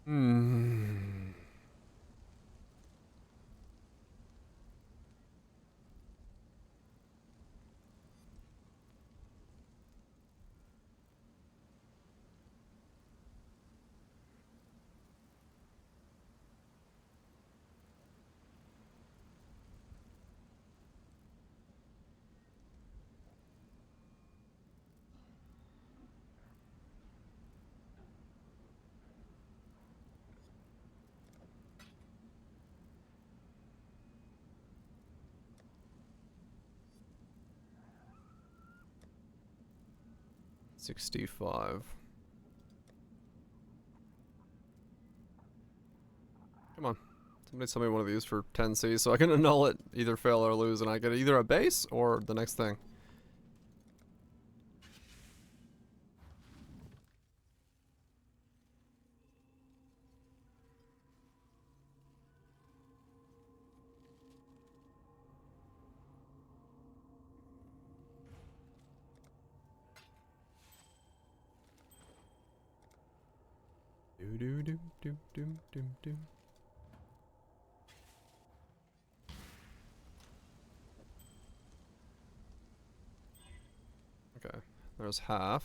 Hmm. 65. Come on. Somebody sell me one of these for 10C so I can annul it, either fail or lose, and I get either a base or the next thing. Do do do do do do do. Okay, there's half.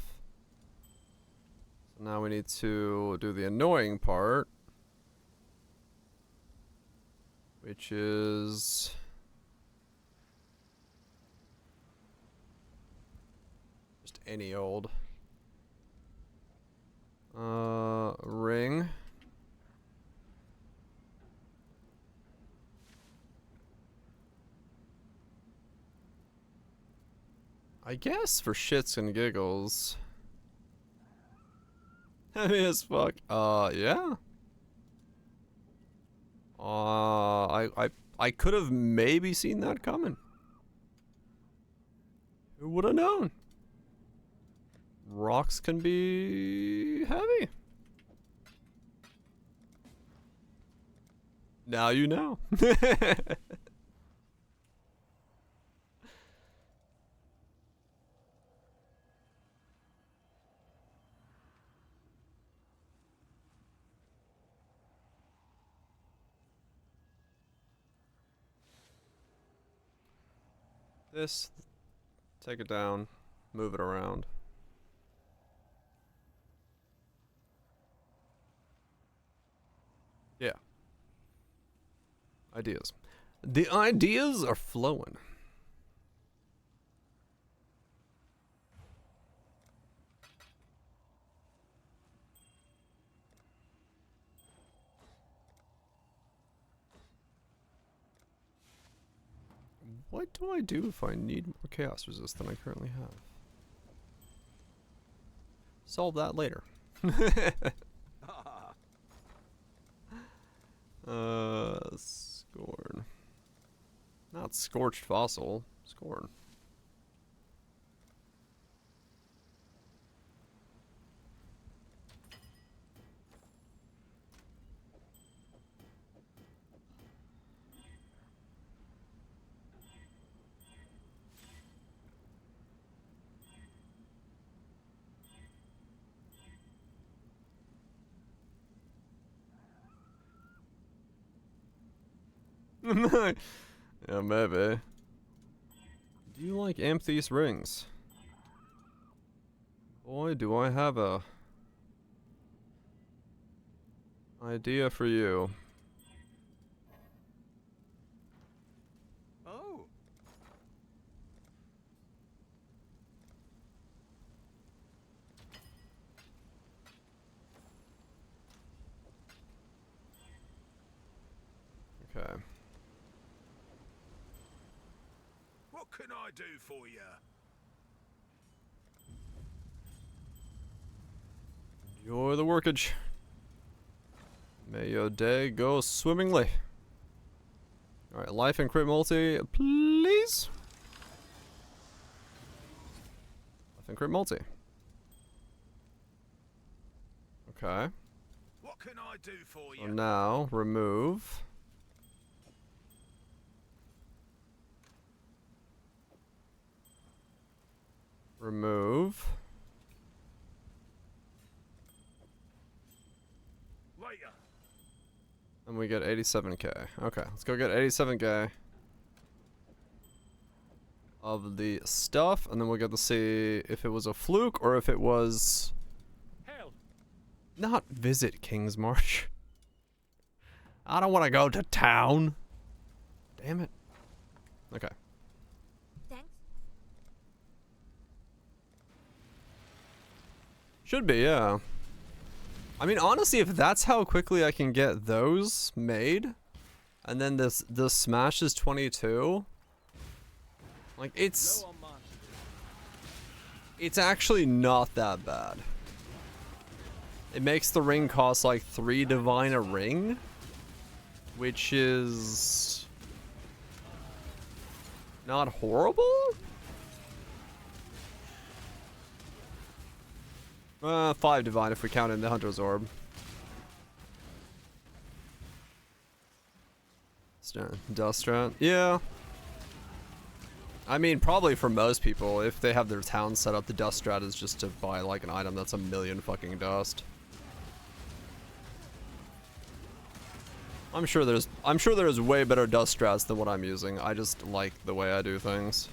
So now we need to do the annoying part, which is just any old ring. I guess for shits and giggles. Heavy as fuck. Yeah. I could have maybe seen that coming. Who would have known? Rocks can be heavy. Now you know. This, take it down, move it around. Yeah. Ideas. The ideas are flowing. What do I do if I need more chaos resist than I currently have? Solve that later. Scorn. Not scorched fossil. Scorn. Yeah, maybe. Do you like amethyst rings? Boy, do I have a idea for you. Oh. Okay. What can I do for you? Enjoy the workage. May your day go swimmingly. Alright, life and crit multi, please. Life and crit multi. Okay. What can I do for So you? now, remove. Remove. Later. And we get 87k. Okay, let's go get 87k of the stuff, and then we'll get to see if it was a fluke or if it was... Hell. Not visit King's March. I don't want to go to town. Damn it. Okay. Thanks. Should be, yeah. I mean, honestly, if that's how quickly I can get those made, and then this smash is 22, like it's It's actually not that bad. It makes the ring cost like 3 divine a ring, which is not horrible. 5 divine if we count in the Hunter's Orb. Dust strat, yeah. I mean, probably for most people, if they have their town set up, the dust strat is just to buy like an item that's 1,000,000 fucking dust. I'm sure there's way better dust strats than what I'm using. I just like the way I do things.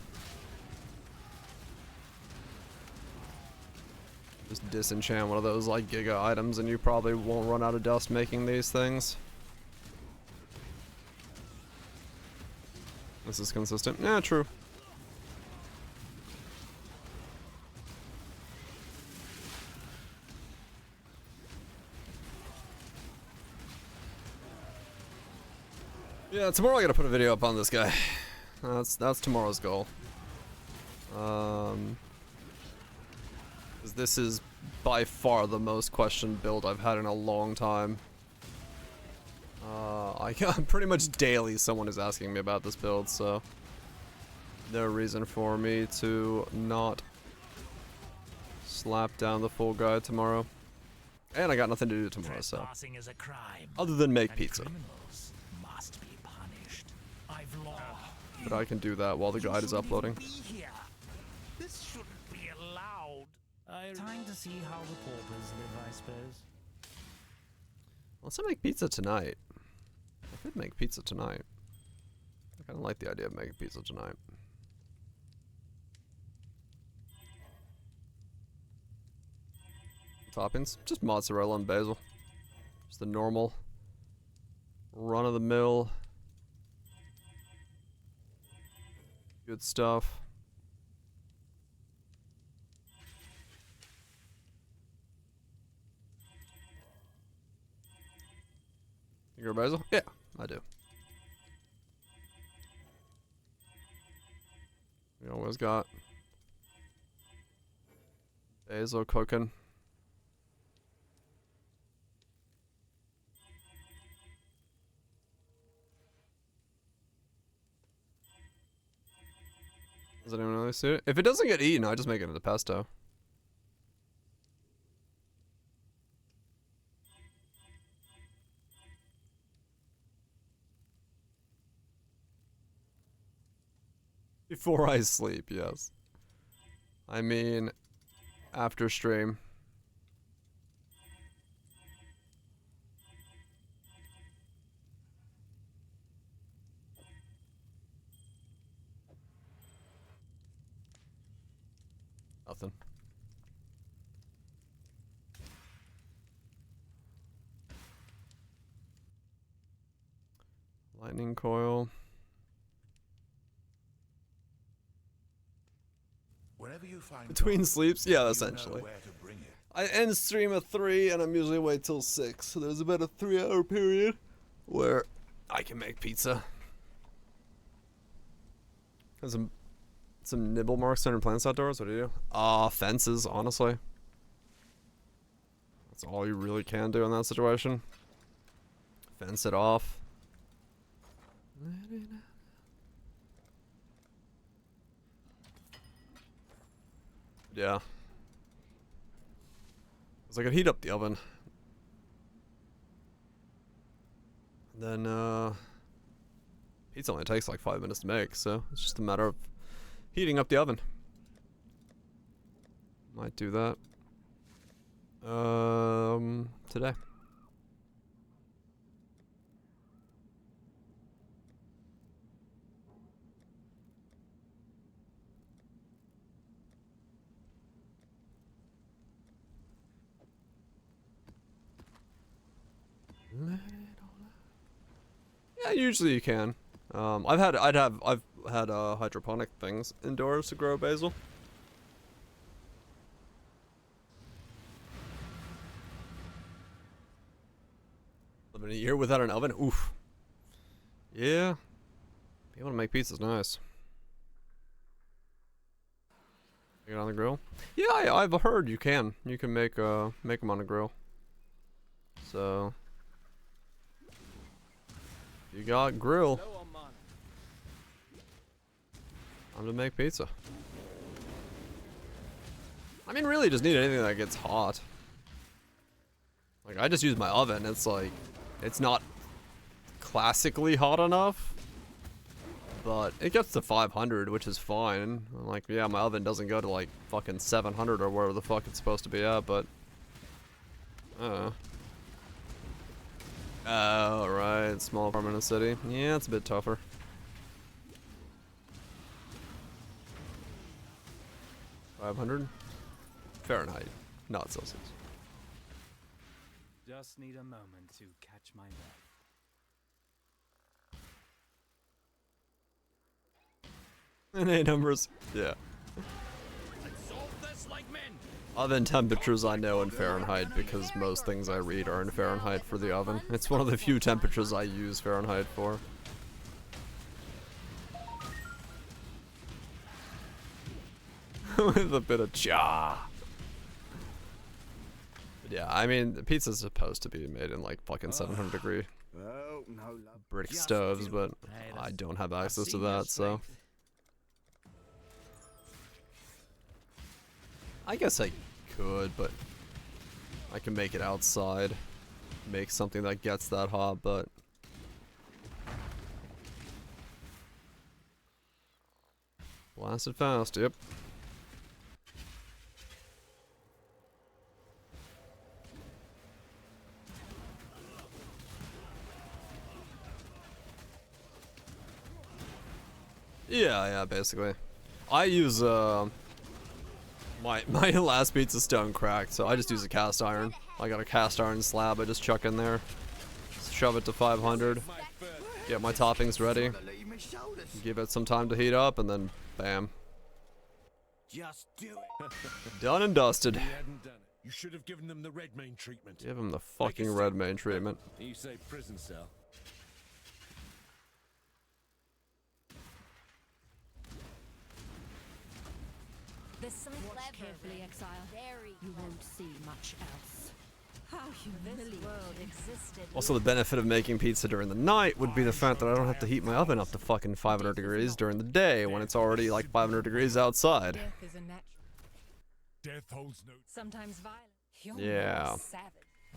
Just disenchant one of those like giga items and you probably won't run out of dust making these things. This is consistent. Yeah, true. Yeah, tomorrow I gotta put a video up on this guy. That's tomorrow's goal. 'Cause this is by far the most questioned build I've had in a long time. Pretty much daily someone is asking me about this build, so no reason for me to not slap down the full guide tomorrow. And I got nothing to do tomorrow, so other than make pizza. But I can do that while the guide is uploading. This shouldn't be allowed. Time to see how the paupers live, I suppose. Let's make pizza tonight. I could make pizza tonight. I kind of like the idea of making pizza tonight. Toppings, just mozzarella and basil. Just the normal run-of-the-mill good stuff. You got basil? Yeah, I do. We always got basil cooking. Does anyone really see it? If it doesn't get eaten, I just make it into pesto. Before I sleep, yes. I mean, after stream. Nothing. Lightning coil. Whenever you find Between sleeps? Yeah, you essentially. know where to bring it. I end stream at 3 and I'm usually awake till 6. So there's about a 3-hour period where I can make pizza. There's some nibble marks on your plants outdoors. What do you do? Fences, honestly. That's all you really can do in that situation. Fence it off. Yeah. Cause I could heat up the oven. And then, pizza only takes like 5 minutes to make, so it's just a matter of heating up the oven. Might do that. Today. Yeah, usually you can. I've had hydroponic things indoors to grow basil. Living a year without an oven? Oof. Yeah. Being able to make pizza's nice. Make it on the grill? Yeah, I've heard you can. You can make them on the grill. So you got grill. Time to make pizza. I mean, really, just need anything that gets hot. Like, I just use my oven. It's like, it's not classically hot enough, but it gets to 500, which is fine. Like, yeah, my oven doesn't go to like fucking 700 or wherever the fuck it's supposed to be at, but I don't know. Oh, right, small apartment in the city. Yeah, it's a bit tougher. $500 Fahrenheit, not Celsius. Just need a moment to catch my breath. And 8 numbers, yeah. Oven temperatures I know in Fahrenheit because most things I read are in Fahrenheit for the oven. It's one of the few temperatures I use Fahrenheit for. With a bit of cha. But yeah, I mean, the pizza's supposed to be made in like fucking 700 degree brick stoves, but I don't have access to that, so. I guess I could, but I can make it outside. Make something that gets that hot, but blast it fast, yep. Yeah, basically. I use my last pizza stone cracked, so I just use a cast iron. I got a cast iron slab I just chuck in there. Shove it to 500. Get my toppings ready. Give it some time to heat up and then bam. Just do it. Done and dusted. You hadn't done it. You should have given them the red main treatment. Give him the fucking red main treatment. You say prison cell. The site watch carefully, Exile. You won't see much else. How humiliating. This world existed. Also, the benefit of making pizza during the night would be the fact that I don't have to heat my oven up to fucking 500 degrees during the day when it's already like 500 degrees outside. Death is a natural. Death holds no. Sometimes violent. Yeah. Savage.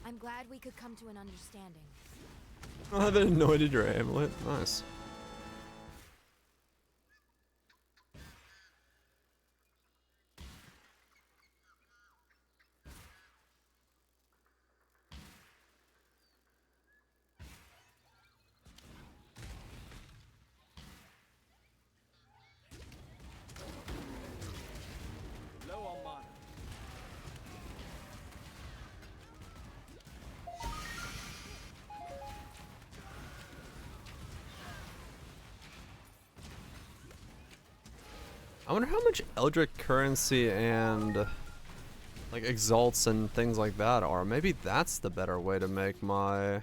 I'm glad we could come to an understanding. I've anointed your amulet. Nice. I wonder how much Eldritch currency and like exalts and things like that are. Maybe that's the better way to make my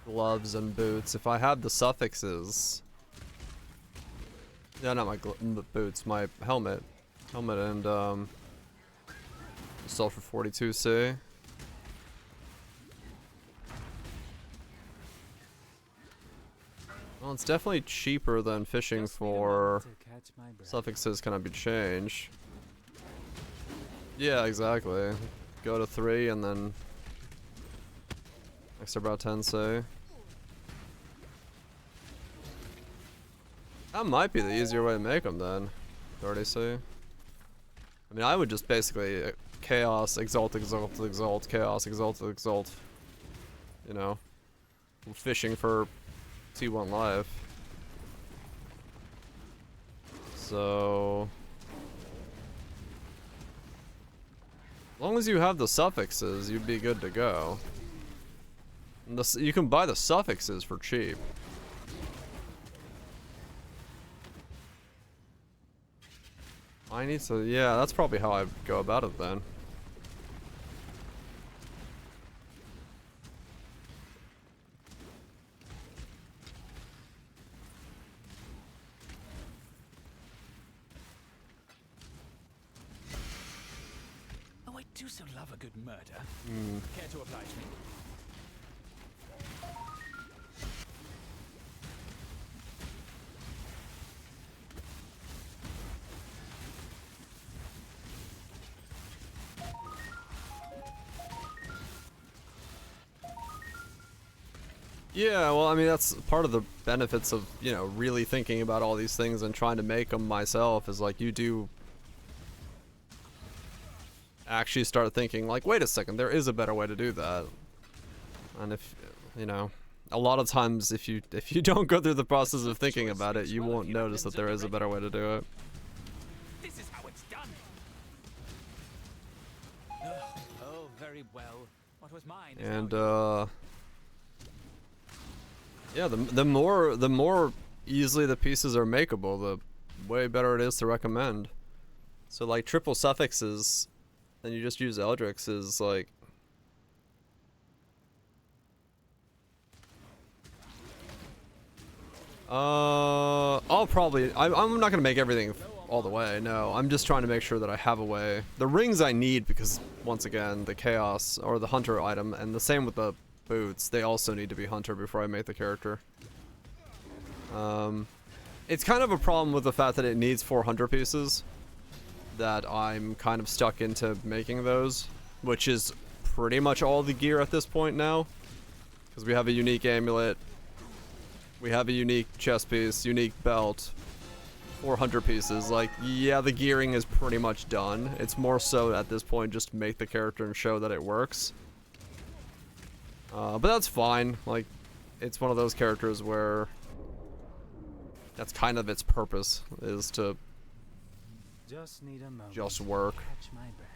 gloves and boots. If I had the suffixes. Yeah, not my the boots, my helmet. Helmet and sulfur 42C. Well, it's definitely cheaper than fishing for suffixes cannot be changed. Yeah, exactly. Go to 3 and then extra about 10 say. That might be the easier way to make them then. 30 say. I mean, I would just basically chaos, exalt, exalt, exalt, chaos, exalt, exalt. You know, fishing for T1 life. So as long as you have the suffixes, you'd be good to go. And you can buy the suffixes for cheap. I need to, yeah, that's probably how I go about it then. do so love a good murder. Hmm. Care to oblige me? Yeah, well, I mean, that's part of the benefits of, you know, really thinking about all these things and trying to make them myself, is like you do actually start thinking like, wait a second, there is a better way to do that. And if, you know, a lot of times if you don't go through the process of thinking about it, you won't notice that there is a better way to do it. This is how it's done. Oh, very well. What was mine? And yeah, the more easily the pieces are makeable, the way better it is to recommend. So like triple suffixes, and you just use Eldrix is like, I'm not gonna make everything all the way. No, I'm just trying to make sure that I have a way. The rings I need because once again the chaos or the hunter item, and the same with the boots, they also need to be hunter before I make the character. It's kind of a problem with the fact that it needs 400 pieces, that I'm kind of stuck into making those, which is pretty much all the gear at this point now, because we have a unique amulet, we have a unique chest piece, unique belt, 400 pieces. Like, yeah, the gearing is pretty much done. It's more so at this point just make the character and show that it works. But that's fine. Like, it's one of those characters where that's kind of its purpose, is to just need a moment just work. to catch my breath.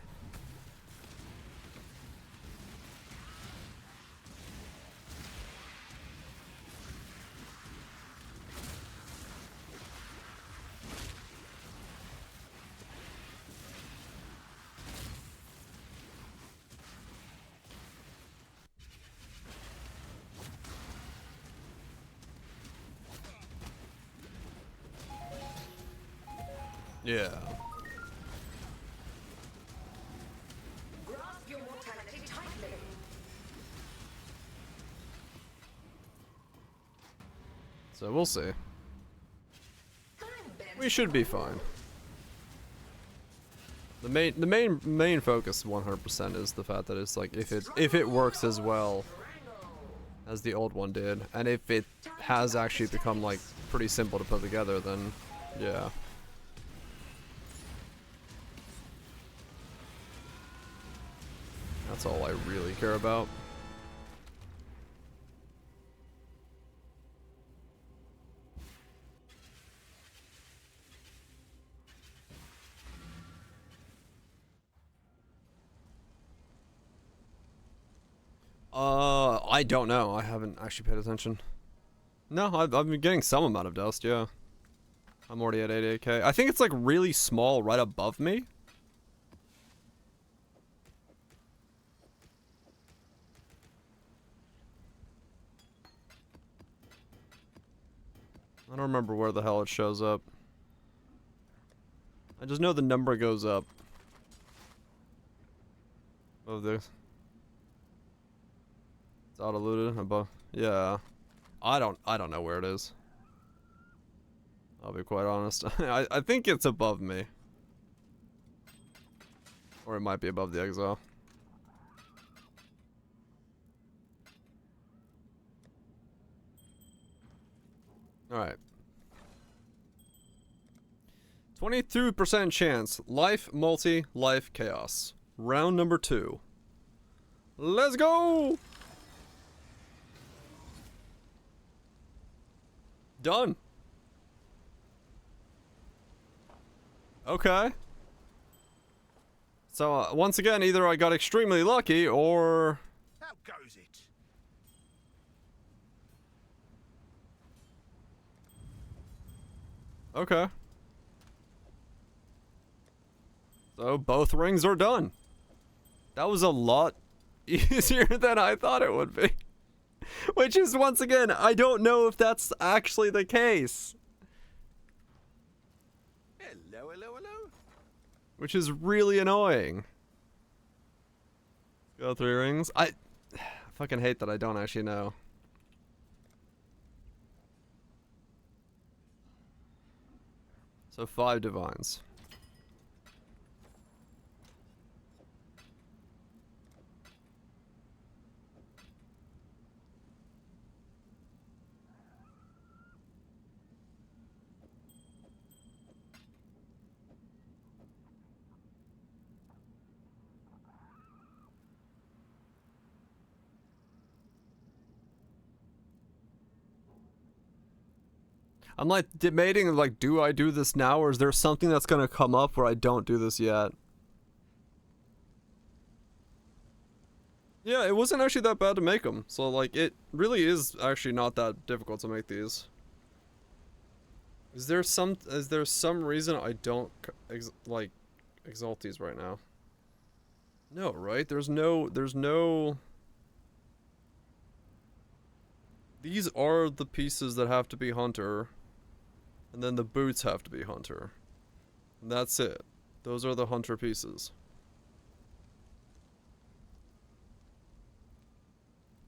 Yeah. Grasp your mortality tightly. So we'll see. We should be fine. The main focus 100% is the fact that it's like if it works as well as the old one did, and if it has actually become like pretty simple to put together, then yeah. That's all I really care about. I don't know. I haven't actually paid attention. No, I've been getting some amount of dust, yeah. I'm already at 88k. I think it's like really small right above me. I don't remember where the hell it shows up. I just know the number goes up. Of this. It's auto-looted above. Yeah. I don't know where it is. I'll be quite honest. I think it's above me. Or it might be above the exile. Alright. 22% chance. Life, multi, life, chaos. Round number 2. Let's go! Done. Okay. So, once again, either I got extremely lucky, or... How goes it? Okay. So, both rings are done. That was a lot easier than I thought it would be. Which is, once again, I don't know if that's actually the case. Hello, hello, hello. Which is really annoying. Got 3 rings. I fucking hate that I don't actually know. So 5 divines. I'm like debating, like, do I do this now, or is there something that's gonna come up where I don't do this yet? Yeah, it wasn't actually that bad to make them, so like, it really is actually not that difficult to make these. Is there some reason I don't exalt these right now? No, right? There's no. These are the pieces that have to be hunter. And then the boots have to be hunter. And that's it. Those are the hunter pieces.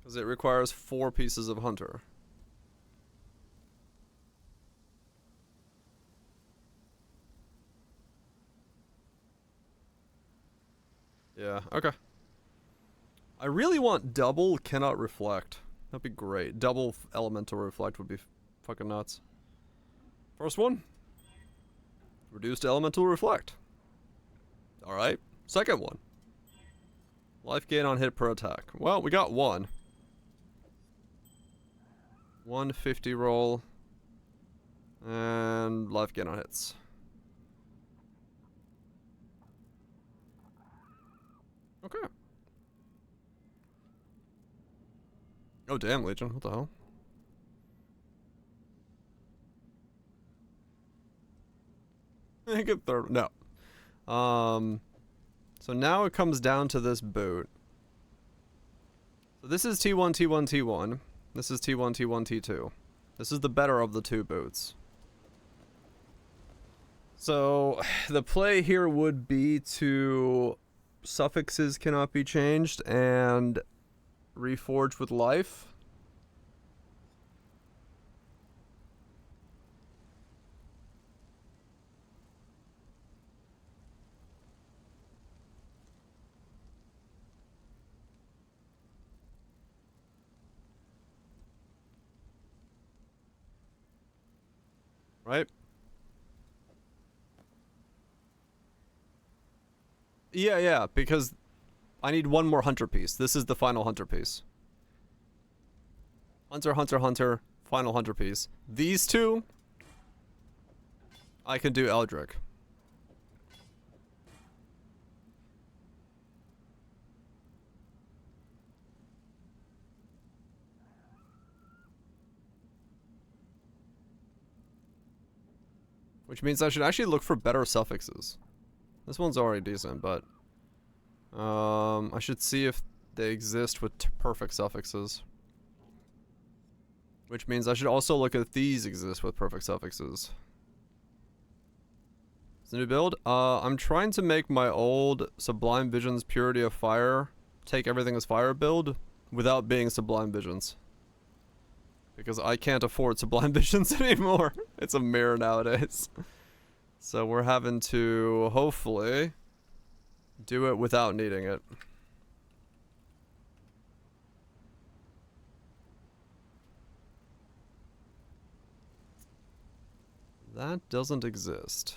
Because it requires 4 pieces of hunter. Yeah, okay. I really want double cannot reflect. That'd be great. Double elemental reflect would be fucking nuts. First one. Reduced elemental reflect. Alright. Second one. Life gain on hit per attack. Well, we got 1. 150 roll. And life gain on hits. Okay. Oh damn, Legion. What the hell? Get third. No. So now it comes down to this boot. So this is T1, T1, T1. This is T1, T1, T2. This is the better of the 2 boots. So the play here would be to suffixes cannot be changed and reforged with life. Right? Yeah, because I need 1 more hunter piece. This is the final hunter piece. Hunter, hunter, hunter, final hunter piece. These 2, I can do Eldrick. Which means I should actually look for better suffixes. This one's already decent, but I should see if they exist with perfect suffixes. Which means I should also look if these exist with perfect suffixes. It's a new build. I'm trying to make my old Sublime Visions Purity of Fire take everything as fire build without being Sublime Visions. Because I can't afford Sublime Visions anymore. It's a mirror nowadays. So we're having to, hopefully, do it without needing it. That doesn't exist.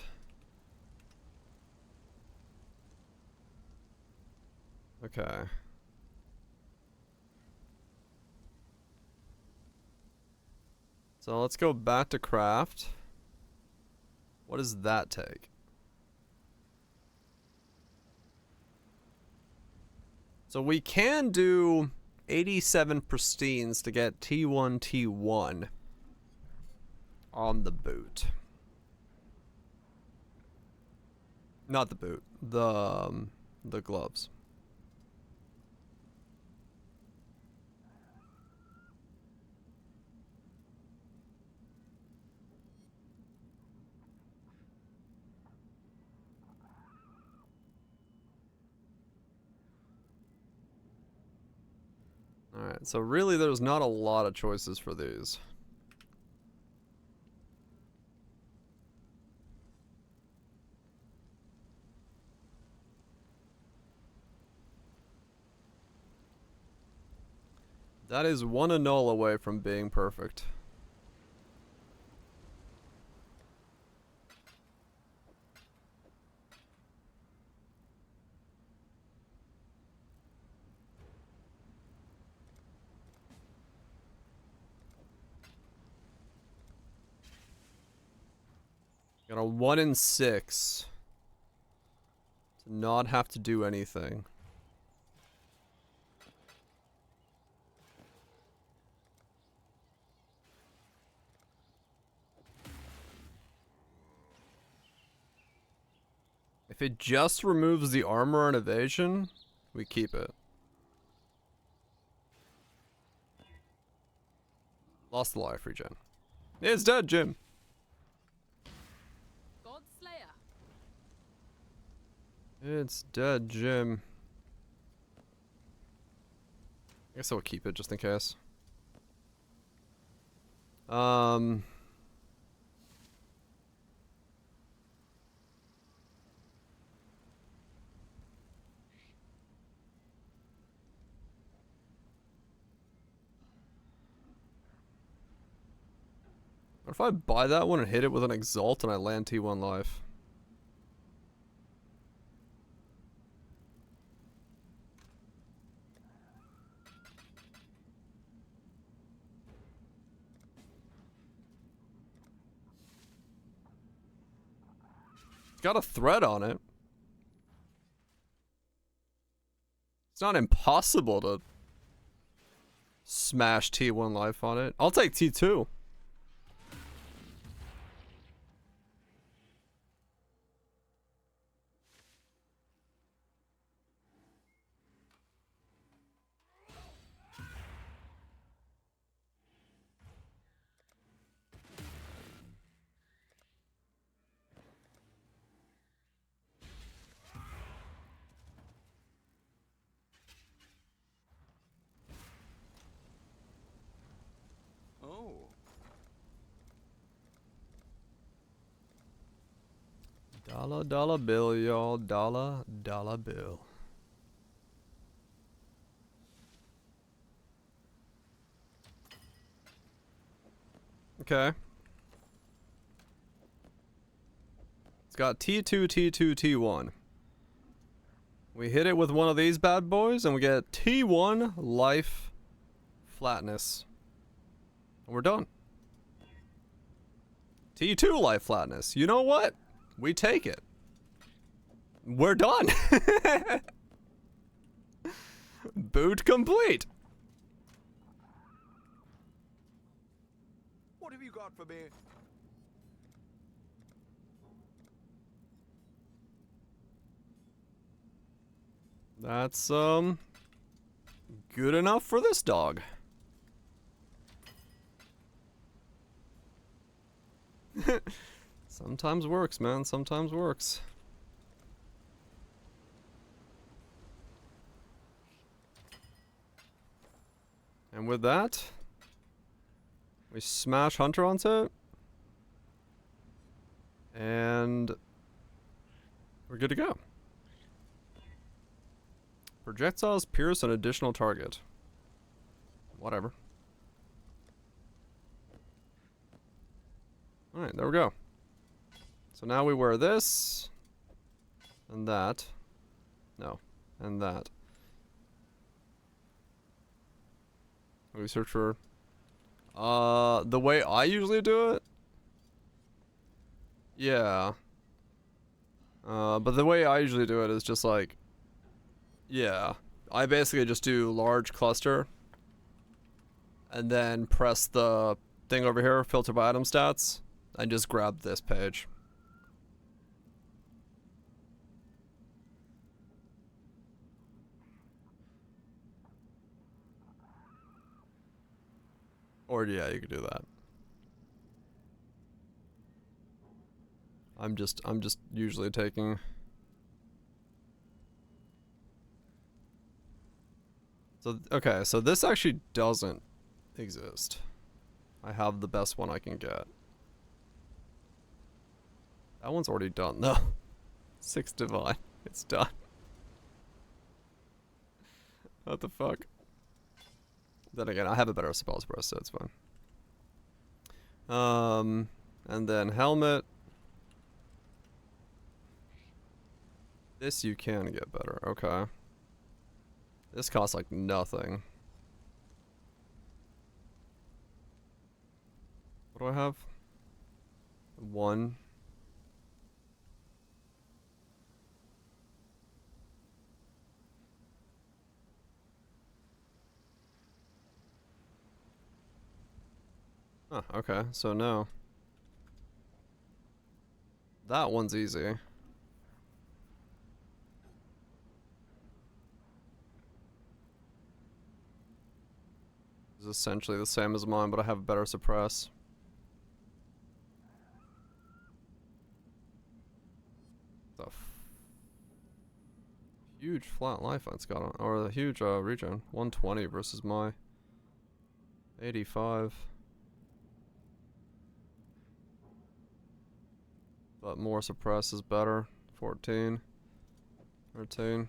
Okay. So let's go back to craft. What does that take? So we can do 87 pristines to get T1, T1 on the boot. Not the boot, the gloves. Alright, so really there's not a lot of choices for these. That is one annul away from being perfect. Got a 1 in 6. To not have to do anything. If it just removes the armor and evasion, we keep it. Lost the life regen. It's dead, Jim. Godslayer. It's dead, Jim. I guess I'll keep it just in case. What if I buy that one and hit it with an Exalt and I land T1 life? It's got a threat on it. It's not impossible to smash T1 life on it. I'll take T2. Dollar, dollar bill, y'all. Dollar, dollar bill. Okay. It's got T2, T2, T1. We hit it with one of these bad boys and we get T1 life flatness. And we're done. T2 life flatness. You know what? We take it. We're done. Boot complete. What have you got for me? That's good enough for this dog. Sometimes works, man. Sometimes works. And with that, we smash Hunter onto it. And we're good to go. Projectiles pierce an additional target. Whatever. Alright, there we go. So now we wear this. And that. No. And that. We search for... the way I usually do it? Yeah. But the way I usually do it is just like... Yeah. I basically just do large cluster. And then press the thing over here, filter by item stats. And just grab this page. Or yeah, you could do that. I'm just usually taking So, okay, so this actually doesn't exist. I have the best one I can get. That one's already done, though. 6 divine. It's done. What the fuck? Then again, I have a better spell press, so it's fine. And then helmet. This you can get better. Okay. This costs like nothing. What do I have? 1. Oh, okay, so no. That one's easy. It's essentially the same as mine, but I have better suppress. The huge flat life it's got on, or the huge regen. 120 versus my 85. But more suppress is better. 14. 13.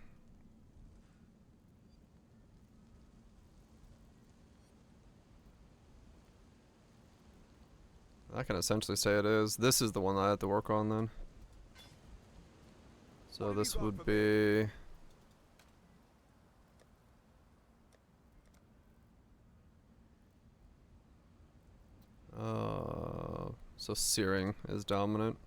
I can essentially say it is. This is the one that I have to work on then. So this would be... so searing is dominant.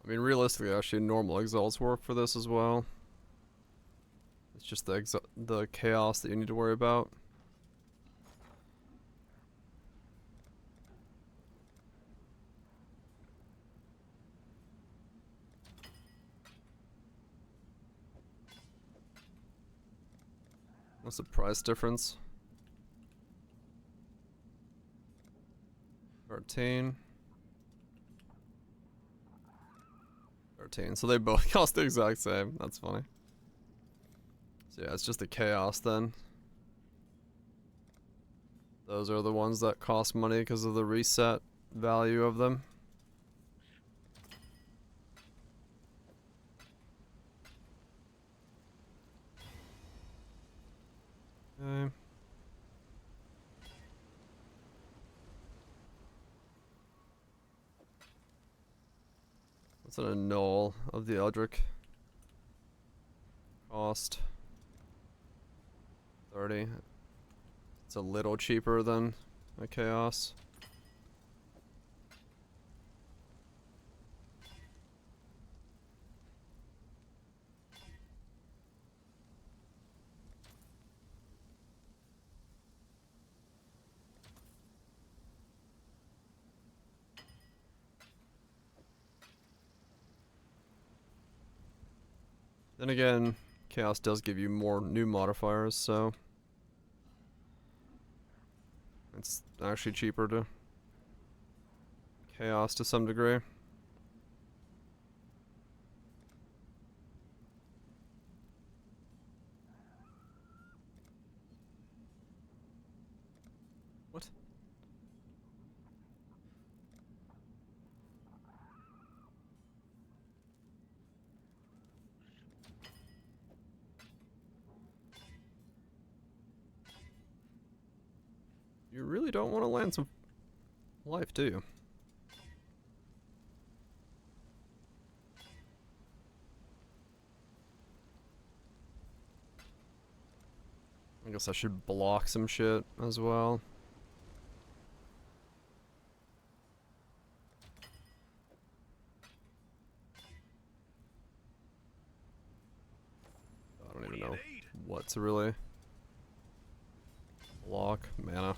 I mean, realistically, actually, normal exalts work for this as well. It's just the chaos that you need to worry about. What's the price difference? 13. 13. So they both cost the exact same. That's funny. So yeah, it's just the chaos then. Those are the ones that cost money because of the reset value of them. Okay. What's an annul of the Eldric? Cost 30. It's a little cheaper than a chaos. Then again, chaos does give you more new modifiers, so it's actually cheaper to chaos to some degree. What? You really don't want to land some life, do you? I guess I should block some shit as well. I don't even know what to really block. Mana.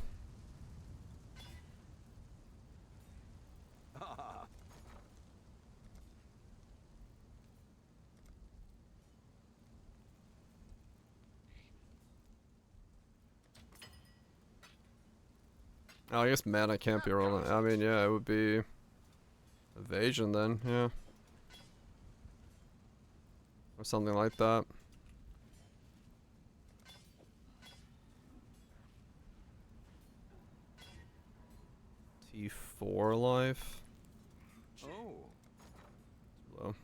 Oh, I guess mana can't be rolling. I mean, yeah, it would be evasion then, yeah. Or something like that. T4 life. Oh. Low.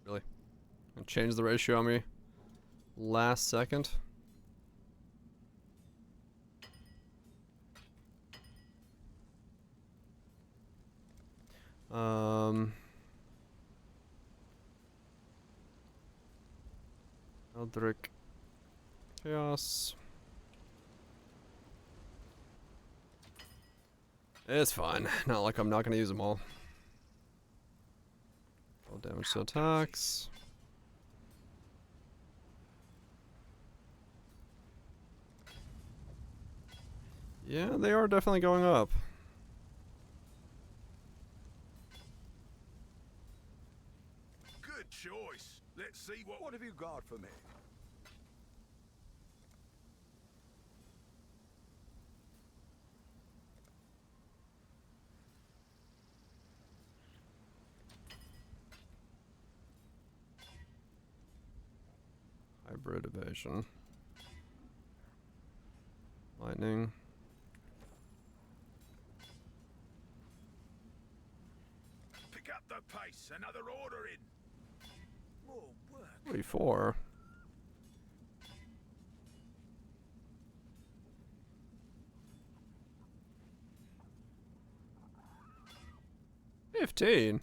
Really? And change the ratio on me last second. Eldrick Chaos. It's fine. Not like I'm not gonna use them all. All damage to attacks. Yeah, they are definitely going up. Good choice. Let's see what have you got for me? Hybrid evasion. Lightning. pick up the pace. Another order in. More work. 44. $15.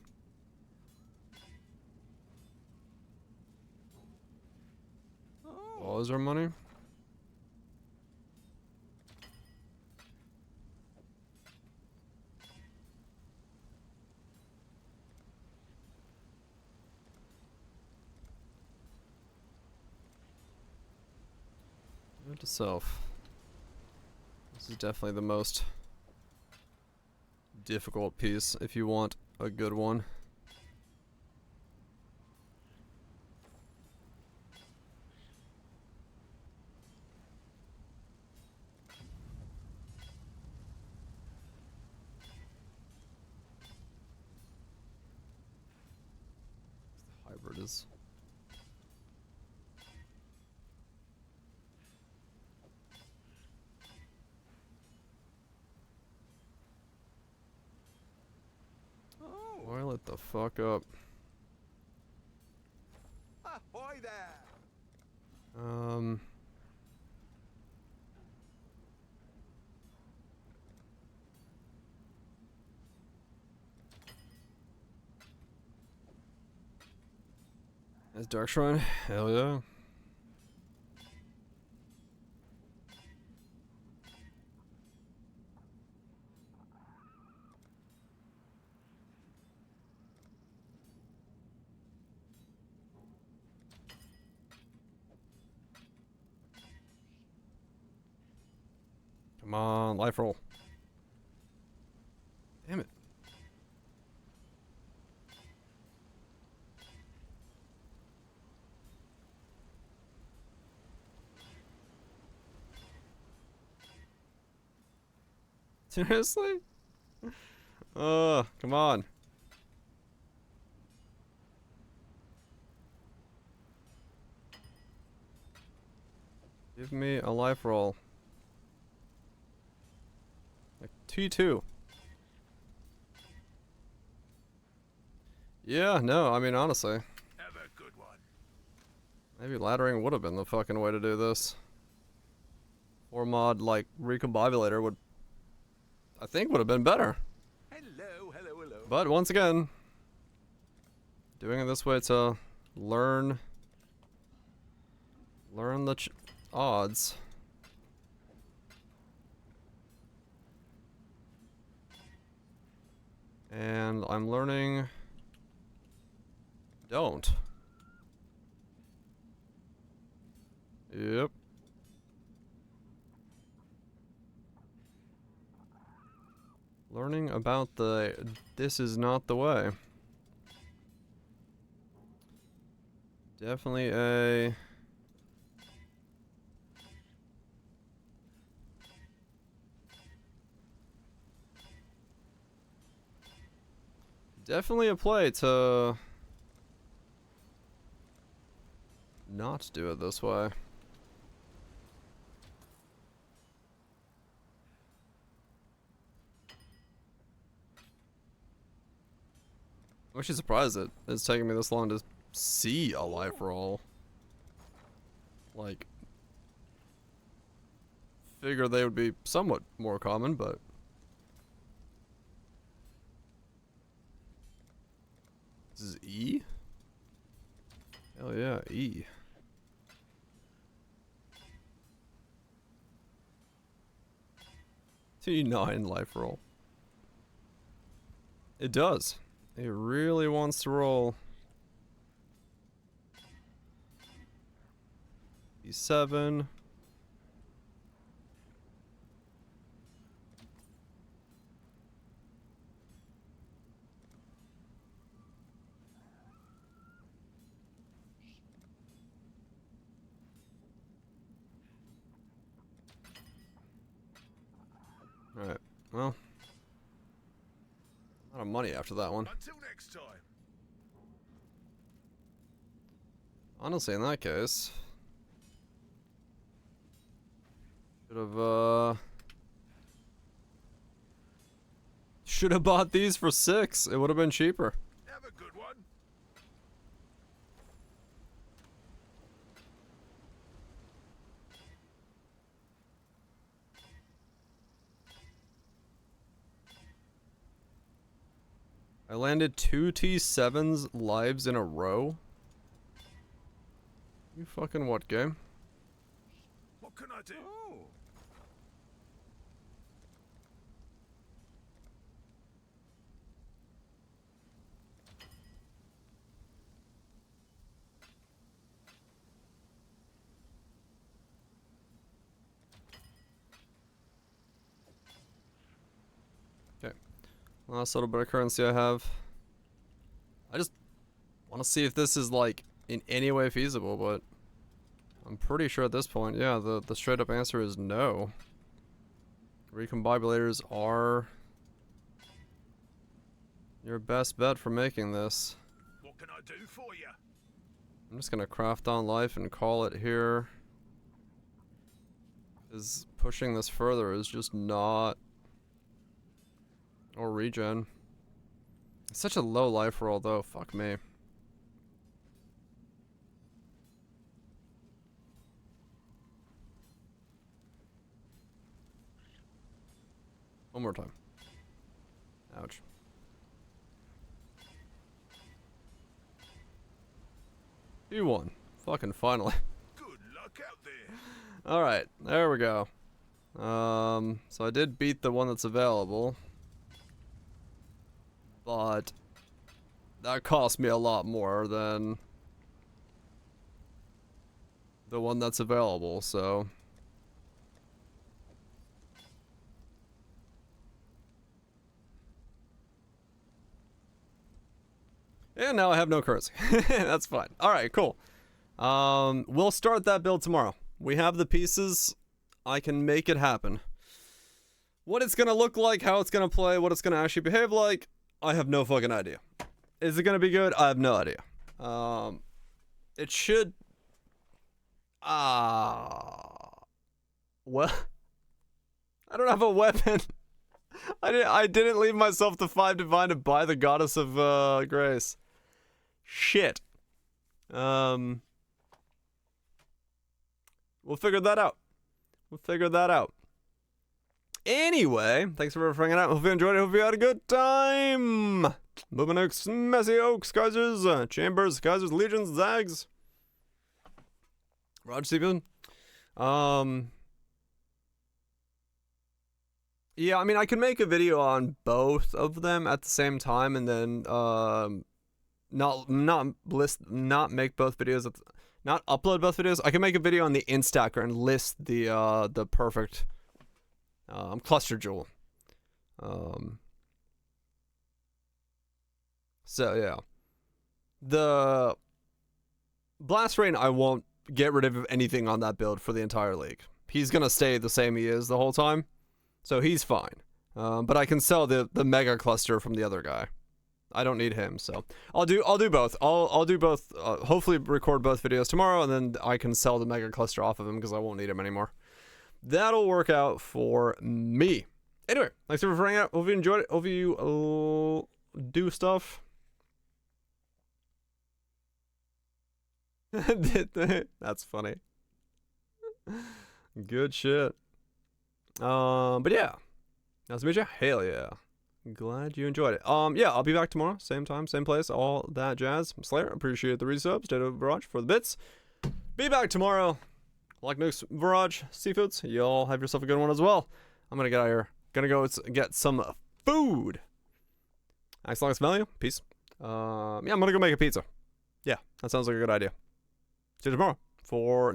Oh, is there money? Note to self. This is definitely the most difficult piece if you want a good one. Hybrid is. Boil it the fuck up. Ahoy there! Is Dark Shrine? Hell yeah. Come on, life roll. Damn it. Seriously? Come on. Give me a life roll. Like T2. Yeah, no, I mean honestly. Have a good one. Maybe laddering would have been the fucking way to do this. Or mod like recombobulator would, I think, would have been better. Hello, hello, hello. But once again, doing it this way to learn the odds. And I'm learning don't. Yep. Something about this is not the way. Definitely a... Definitely a play to not do it this way. I'm actually surprised that it's taking me this long to see a life roll. Like, figure they would be somewhat more common, but... This is E? Hell yeah, E. T9 life roll. It does. It really wants to roll. E7. Alright, well. A lot of money after that one. Until next time. Honestly, in that case, should have bought these for 6. It would have been cheaper. Have a good one. I landed 2 T7's lives in a row. You fucking what game? What can I do? Oh. Okay. Last little bit of currency I have. I just want to see if this is like in any way feasible, but I'm pretty sure at this point, yeah, the straight up answer is no. Recombibulators are your best bet for making this. What can I do for you? I'm just gonna craft on life and call it here. Because pushing this further is just not... Or regen. It's such a low life roll though, fuck me. One more time. Ouch. He won. Fucking finally. Good luck out there. Alright, there we go. So I did beat the one that's available. But that cost me a lot more than the one that's available, so... And now I have no currency. That's fine. Alright, cool. We'll start that build tomorrow. We have the pieces. I can make it happen. What it's gonna look like, how it's gonna play, what it's gonna actually behave like, I have no fucking idea. Is it gonna be good? I have no idea. It should... Well... I don't have a weapon. I didn't leave myself the 5 divine to buy the Goddess of Grace. Shit. We'll figure that out. Anyway, thanks for hanging out. Hope you enjoyed it. Hope you had a good time. Moving Oaks, Messy Oaks, Kaisers, Chambers, Kaisers, Legions, Zags. Roger Steven. Yeah, I mean, I can make a video on both of them at the same time, and then not make both videos, not upload both videos. I can make a video on the instacker and list the perfect cluster jewel. So yeah, the Blast Rain, I won't get rid of anything on that build for the entire league. He's gonna stay the same he is the whole time, so he's fine. But I can sell the Mega Cluster from the other guy. I don't need him, so I'll do both. I'll do both. Hopefully record both videos tomorrow, and then I can sell the Mega Cluster off of him because I won't need him anymore. That'll work out for me. Anyway, thanks for hanging out. Hope you enjoyed it. Hope you do stuff. That's funny. Good shit. But yeah, nice to meet you. Hell yeah. Glad you enjoyed it. Yeah, I'll be back tomorrow, same time, same place, all that jazz. Slayer, appreciate the resubs. State of Virage for the bits. Be back tomorrow. Like Nukes, Virage, Seafoods. Y'all have yourself a good one as well. I'm gonna get out of here. Gonna go get some food. Thanks a lot, value. Peace. Yeah, I'm gonna go make a pizza. Yeah, that sounds like a good idea. See you tomorrow for